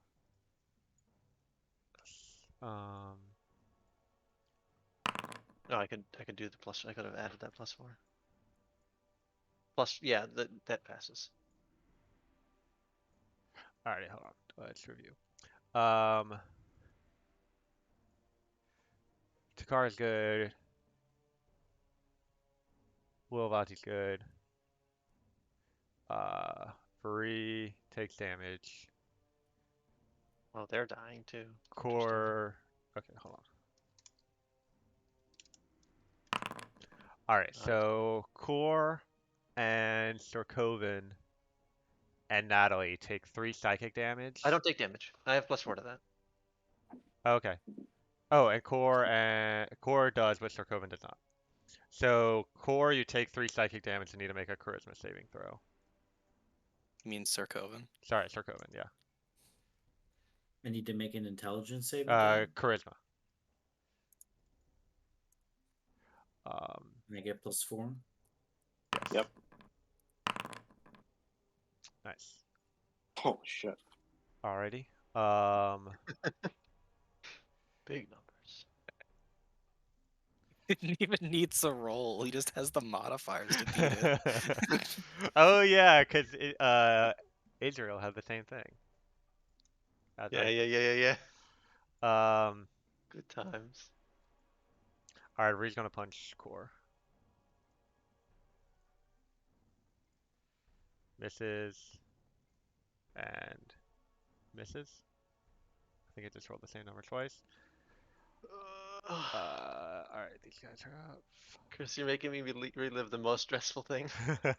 Speaker 1: Um,
Speaker 7: Oh, I could do the plus. I could have added that +4. Plus, yeah, that passes.
Speaker 1: Alrighty, hold on. Let's review. Takara's good. Wilvati's good. Vuri takes damage.
Speaker 7: Well, they're dying too.
Speaker 1: Core. Okay, hold on. Alright, so Core and Sorkoven and Natalie take 3 psychic damage.
Speaker 7: I don't take damage. I have +4 to that.
Speaker 1: Okay. Oh, and Core does, but Sorkoven does not. So Core, you take 3 psychic damage and need to make a Charisma saving throw.
Speaker 6: You mean Sarkovan?
Speaker 1: Sorry, Sorkoven, yeah.
Speaker 2: I need to make an intelligence saving throw.
Speaker 1: Charisma.
Speaker 2: And I get +4.
Speaker 3: Yep.
Speaker 1: Nice.
Speaker 3: Holy shit.
Speaker 1: Alrighty.
Speaker 7: Big numbers.
Speaker 6: He didn't even needs a roll. He just has the modifiers to beat it.
Speaker 1: Oh yeah, because Israel had the same thing. As
Speaker 7: Yeah,
Speaker 1: I
Speaker 7: yeah, yeah, yeah, yeah.
Speaker 1: Um,
Speaker 7: Good times.
Speaker 1: all right, Reed's gonna punch core. Misses and misses. I think it just rolled the same number twice. All right, these guys are
Speaker 7: Chris, you're making me relive the most stressful thing.
Speaker 1: up.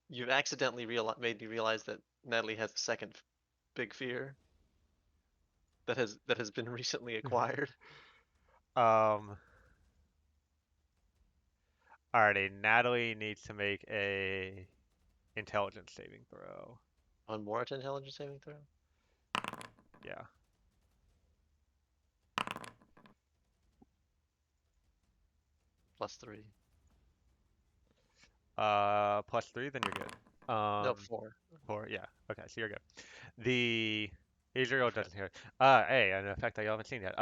Speaker 7: You've accidentally made me realize that Natalie has a second big fear that has been recently acquired.
Speaker 1: Um, alrighty, Natalie needs to make a intelligence saving throw.
Speaker 7: On more intelligence saving throw?
Speaker 1: Yeah.
Speaker 7: +3.
Speaker 1: +3, then you're good.
Speaker 7: No, 4.
Speaker 1: 4, yeah. Okay, so you're good. The Israel
Speaker 7: Refresh.
Speaker 1: doesn't hear it. Hey, an effect I haven't seen yet.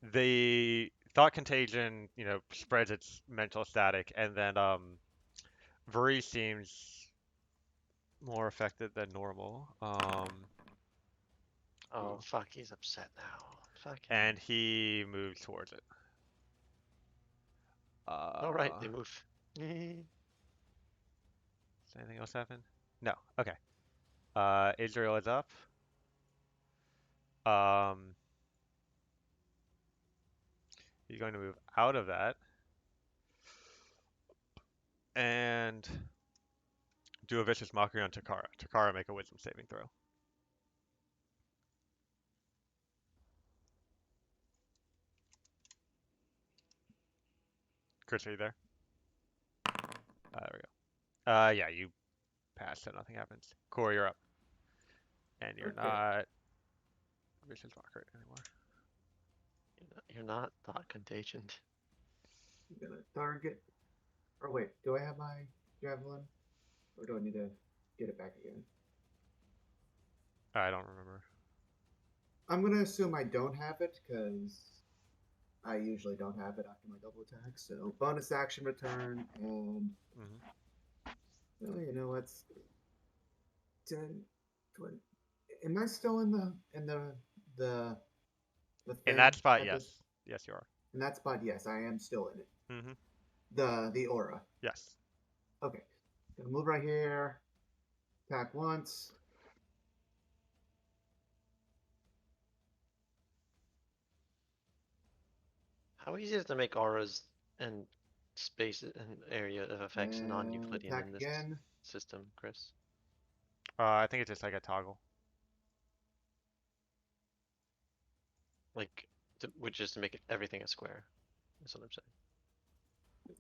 Speaker 1: The thought contagion, spreads its mental static, and then Vuri seems more affected than normal.
Speaker 7: Oh,
Speaker 1: Ooh.
Speaker 7: fuck, he's upset now. Fuck him.
Speaker 1: And he moves towards it.
Speaker 7: All right, they move.
Speaker 1: Does anything else happen? No. Okay. Israel is up. Um, he's going to move out of that and do a vicious mockery on Takara. Takara, make a wisdom saving throw. Chris, are you there? There we go. Yeah, you pass, so nothing happens. Corey, you're up. And you're
Speaker 5: Okay.
Speaker 1: not vicious mockery anymore.
Speaker 7: You're not thought contagion.
Speaker 5: I'm gonna target. Or wait, do I have my javelin? Or do I need to get it back again?
Speaker 1: I don't remember.
Speaker 5: I'm gonna assume I don't have it because I usually don't have it after my double attack. So bonus action return and oh, you know what's 10, 20. Am I still in the the
Speaker 1: In
Speaker 5: thing
Speaker 1: that spot,
Speaker 5: at
Speaker 1: yes.
Speaker 5: this
Speaker 1: Yes, you are.
Speaker 5: in that spot? Yes, I am still in it.
Speaker 1: Mm-hmm.
Speaker 5: The aura.
Speaker 1: Yes.
Speaker 5: Okay, gonna move right here. Attack once.
Speaker 7: How easy is it to make auras and space and area of effects
Speaker 5: And
Speaker 7: non-Euclidean
Speaker 5: attack
Speaker 7: in this
Speaker 5: again.
Speaker 7: system, Chris?
Speaker 1: I think it's just like a toggle.
Speaker 7: Like, which is to make everything a square. That's what I'm saying.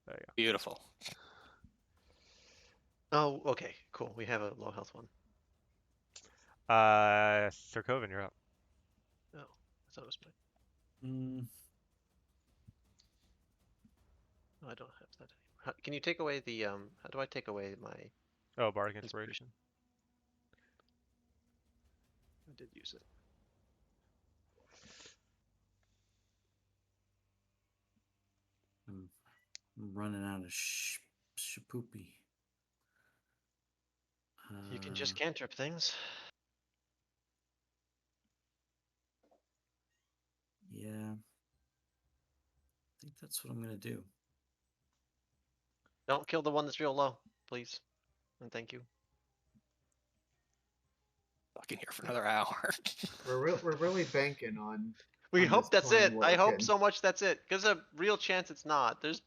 Speaker 1: There you go.
Speaker 6: Beautiful.
Speaker 7: Oh, okay, cool. We have a low health one.
Speaker 1: Sir Coven, you're up.
Speaker 7: Oh, I thought it was mine. No, I don't have that anymore. Can you take away the How do I take away my
Speaker 1: Oh, Bardic Inspiration.
Speaker 7: I did use it.
Speaker 2: I'm running out of shapoopy.
Speaker 7: You can just cantrip things.
Speaker 2: Yeah. I think that's what I'm gonna do.
Speaker 7: Don't kill the one that's real low, please. And thank you.
Speaker 6: Fucking here for another hour.
Speaker 5: We're really banking on.
Speaker 7: We
Speaker 5: on
Speaker 7: hope
Speaker 5: this
Speaker 7: that's
Speaker 5: plan
Speaker 7: it. I hope
Speaker 5: working.
Speaker 7: so much that's it. Because a real chance it's not. There's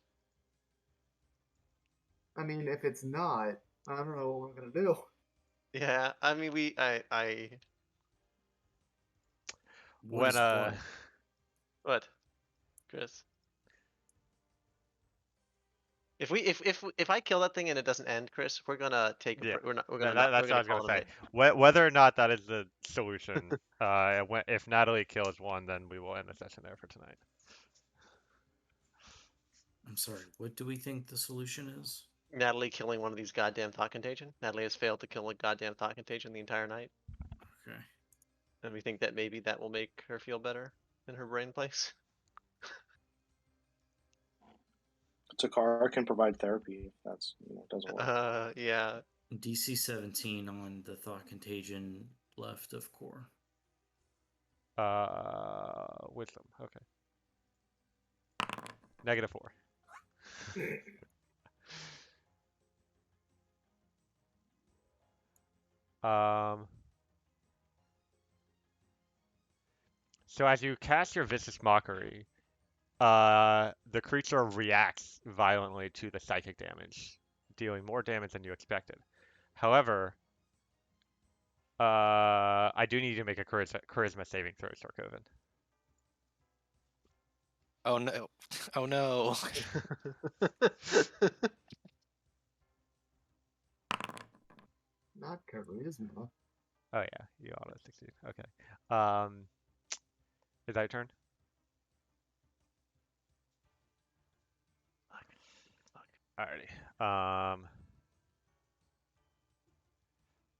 Speaker 5: I mean, if it's not, I don't know what we're gonna do.
Speaker 7: Yeah, I mean I
Speaker 2: What
Speaker 1: When
Speaker 2: is what?
Speaker 7: what? Chris. If I kill that thing and it doesn't end, Chris, we're gonna take a
Speaker 1: Yeah,
Speaker 7: we're gonna not we're
Speaker 1: that's what I
Speaker 7: gonna
Speaker 1: was gonna
Speaker 7: call it a
Speaker 1: say.
Speaker 7: night.
Speaker 1: Whether or not that is the solution, if Natalie kills one, then we will end the session there for tonight.
Speaker 2: I'm sorry. What do we think the solution is?
Speaker 7: Natalie killing one of these goddamn thought contagion. Natalie has failed to kill a goddamn thought contagion the entire night,
Speaker 2: Okay.
Speaker 7: and we think that maybe that will make her feel better in her brain place.
Speaker 3: Takara can provide therapy if that's doesn't work.
Speaker 7: Yeah.
Speaker 2: DC 17 on the thought contagion left of core.
Speaker 1: Wisdom. Okay. -4. Um. So as you cast your vicious mockery, the creature reacts violently to the psychic damage, dealing more damage than you expected. However, I do need you to make a charisma saving throw, Sarkovan.
Speaker 6: Oh no. Oh no.
Speaker 5: Not charisma.
Speaker 1: Oh yeah, you auto succeed. Okay. Um, is that your turn? Alrighty.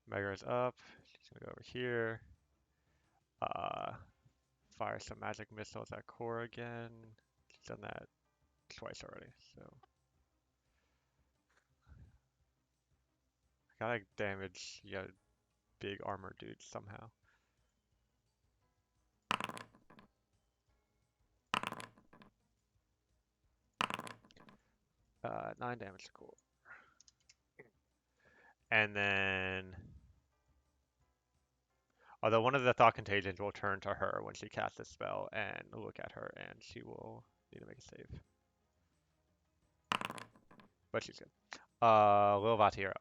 Speaker 1: Mega's up. She's gonna go over here. Uh, fire some magic missiles at core again. She's done that twice already, so I gotta damage big armor dude somehow. 9 damage to core. And then, although one of the thought contagions will turn to her when she casts the spell and look at her, and she will need to make a save. But she's good. Lil Vatiro.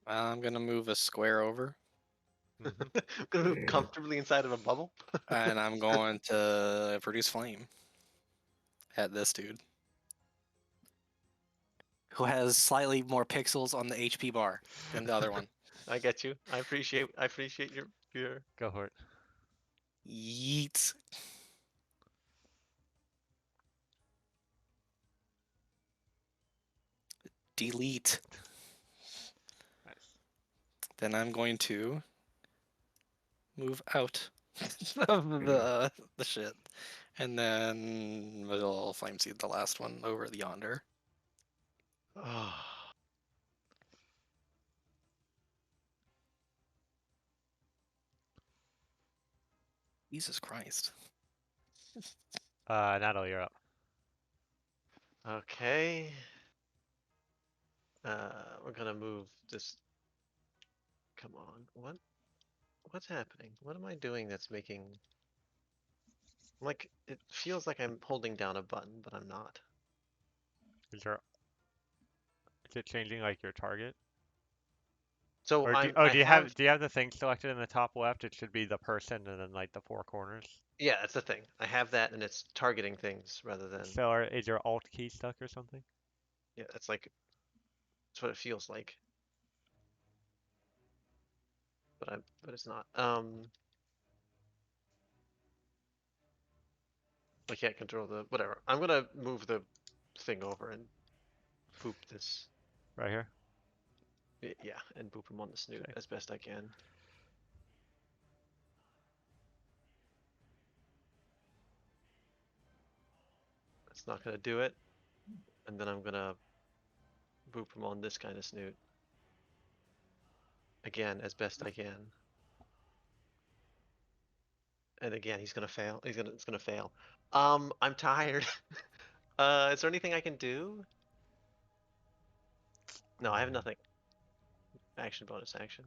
Speaker 6: I'm gonna move a square over,
Speaker 7: I'm gonna move comfortably inside of a bubble.
Speaker 6: and I'm going to produce flame at this dude, who has slightly more pixels on the HP bar than the other one.
Speaker 7: I get you. I appreciate your
Speaker 1: Go for it.
Speaker 6: Yeet. Delete.
Speaker 1: Nice.
Speaker 6: Then I'm going to move out of the shit, and then we'll flame seed the last one over the yonder. Jesus Christ.
Speaker 1: Natalie, you're up.
Speaker 7: Okay. We're gonna move this. Come on. What's happening? What am I doing that's making like it feels like I'm holding down a button, but I'm not.
Speaker 1: Is it changing like your target?
Speaker 7: So
Speaker 1: Or
Speaker 7: I
Speaker 1: do you
Speaker 7: have
Speaker 1: have the thing selected in the top left? It should be the person and then like the 4 corners.
Speaker 7: yeah, that's the thing. I have that and it's targeting things rather than
Speaker 1: So is your alt key stuck or something?
Speaker 7: yeah, that's what it feels like. But it's not. I can't control the whatever. I'm gonna move the thing over and boop this.
Speaker 1: Right here?
Speaker 7: Yeah, and boop him on the snoot
Speaker 1: Okay.
Speaker 7: as best I can. That's not gonna do it. And then I'm gonna boop him on this kind of snoot. Again, as best I can. And again, he's gonna fail. It's gonna fail. I'm tired. Is there anything I can do? No, I have nothing. Action bonus action.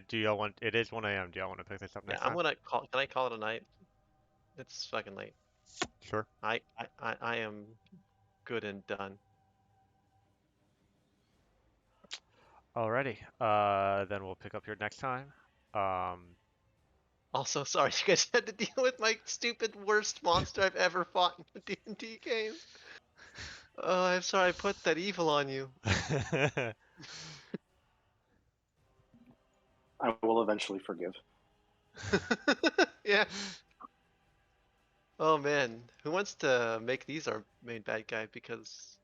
Speaker 1: Do y'all want? It is 1 a.m. Do y'all want to pick this up
Speaker 7: Yeah,
Speaker 1: next
Speaker 7: I'm
Speaker 1: time?
Speaker 7: gonna call. Can I call it a night? It's fucking late.
Speaker 1: Sure.
Speaker 7: I am good and done.
Speaker 1: Alrighty. Then we'll pick up here next time.
Speaker 7: Also, sorry you guys had to deal with my stupid worst monster I've ever fought in a D&D game. Oh, I'm sorry I put that evil on you.
Speaker 3: I will eventually forgive.
Speaker 7: Yeah. Oh man, who wants to make these our main bad guy? Because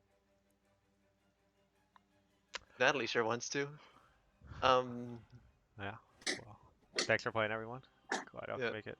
Speaker 7: Natalie sure wants to.
Speaker 1: Yeah. Well, thanks for playing, everyone. Glad I
Speaker 7: Yeah.
Speaker 1: can make it.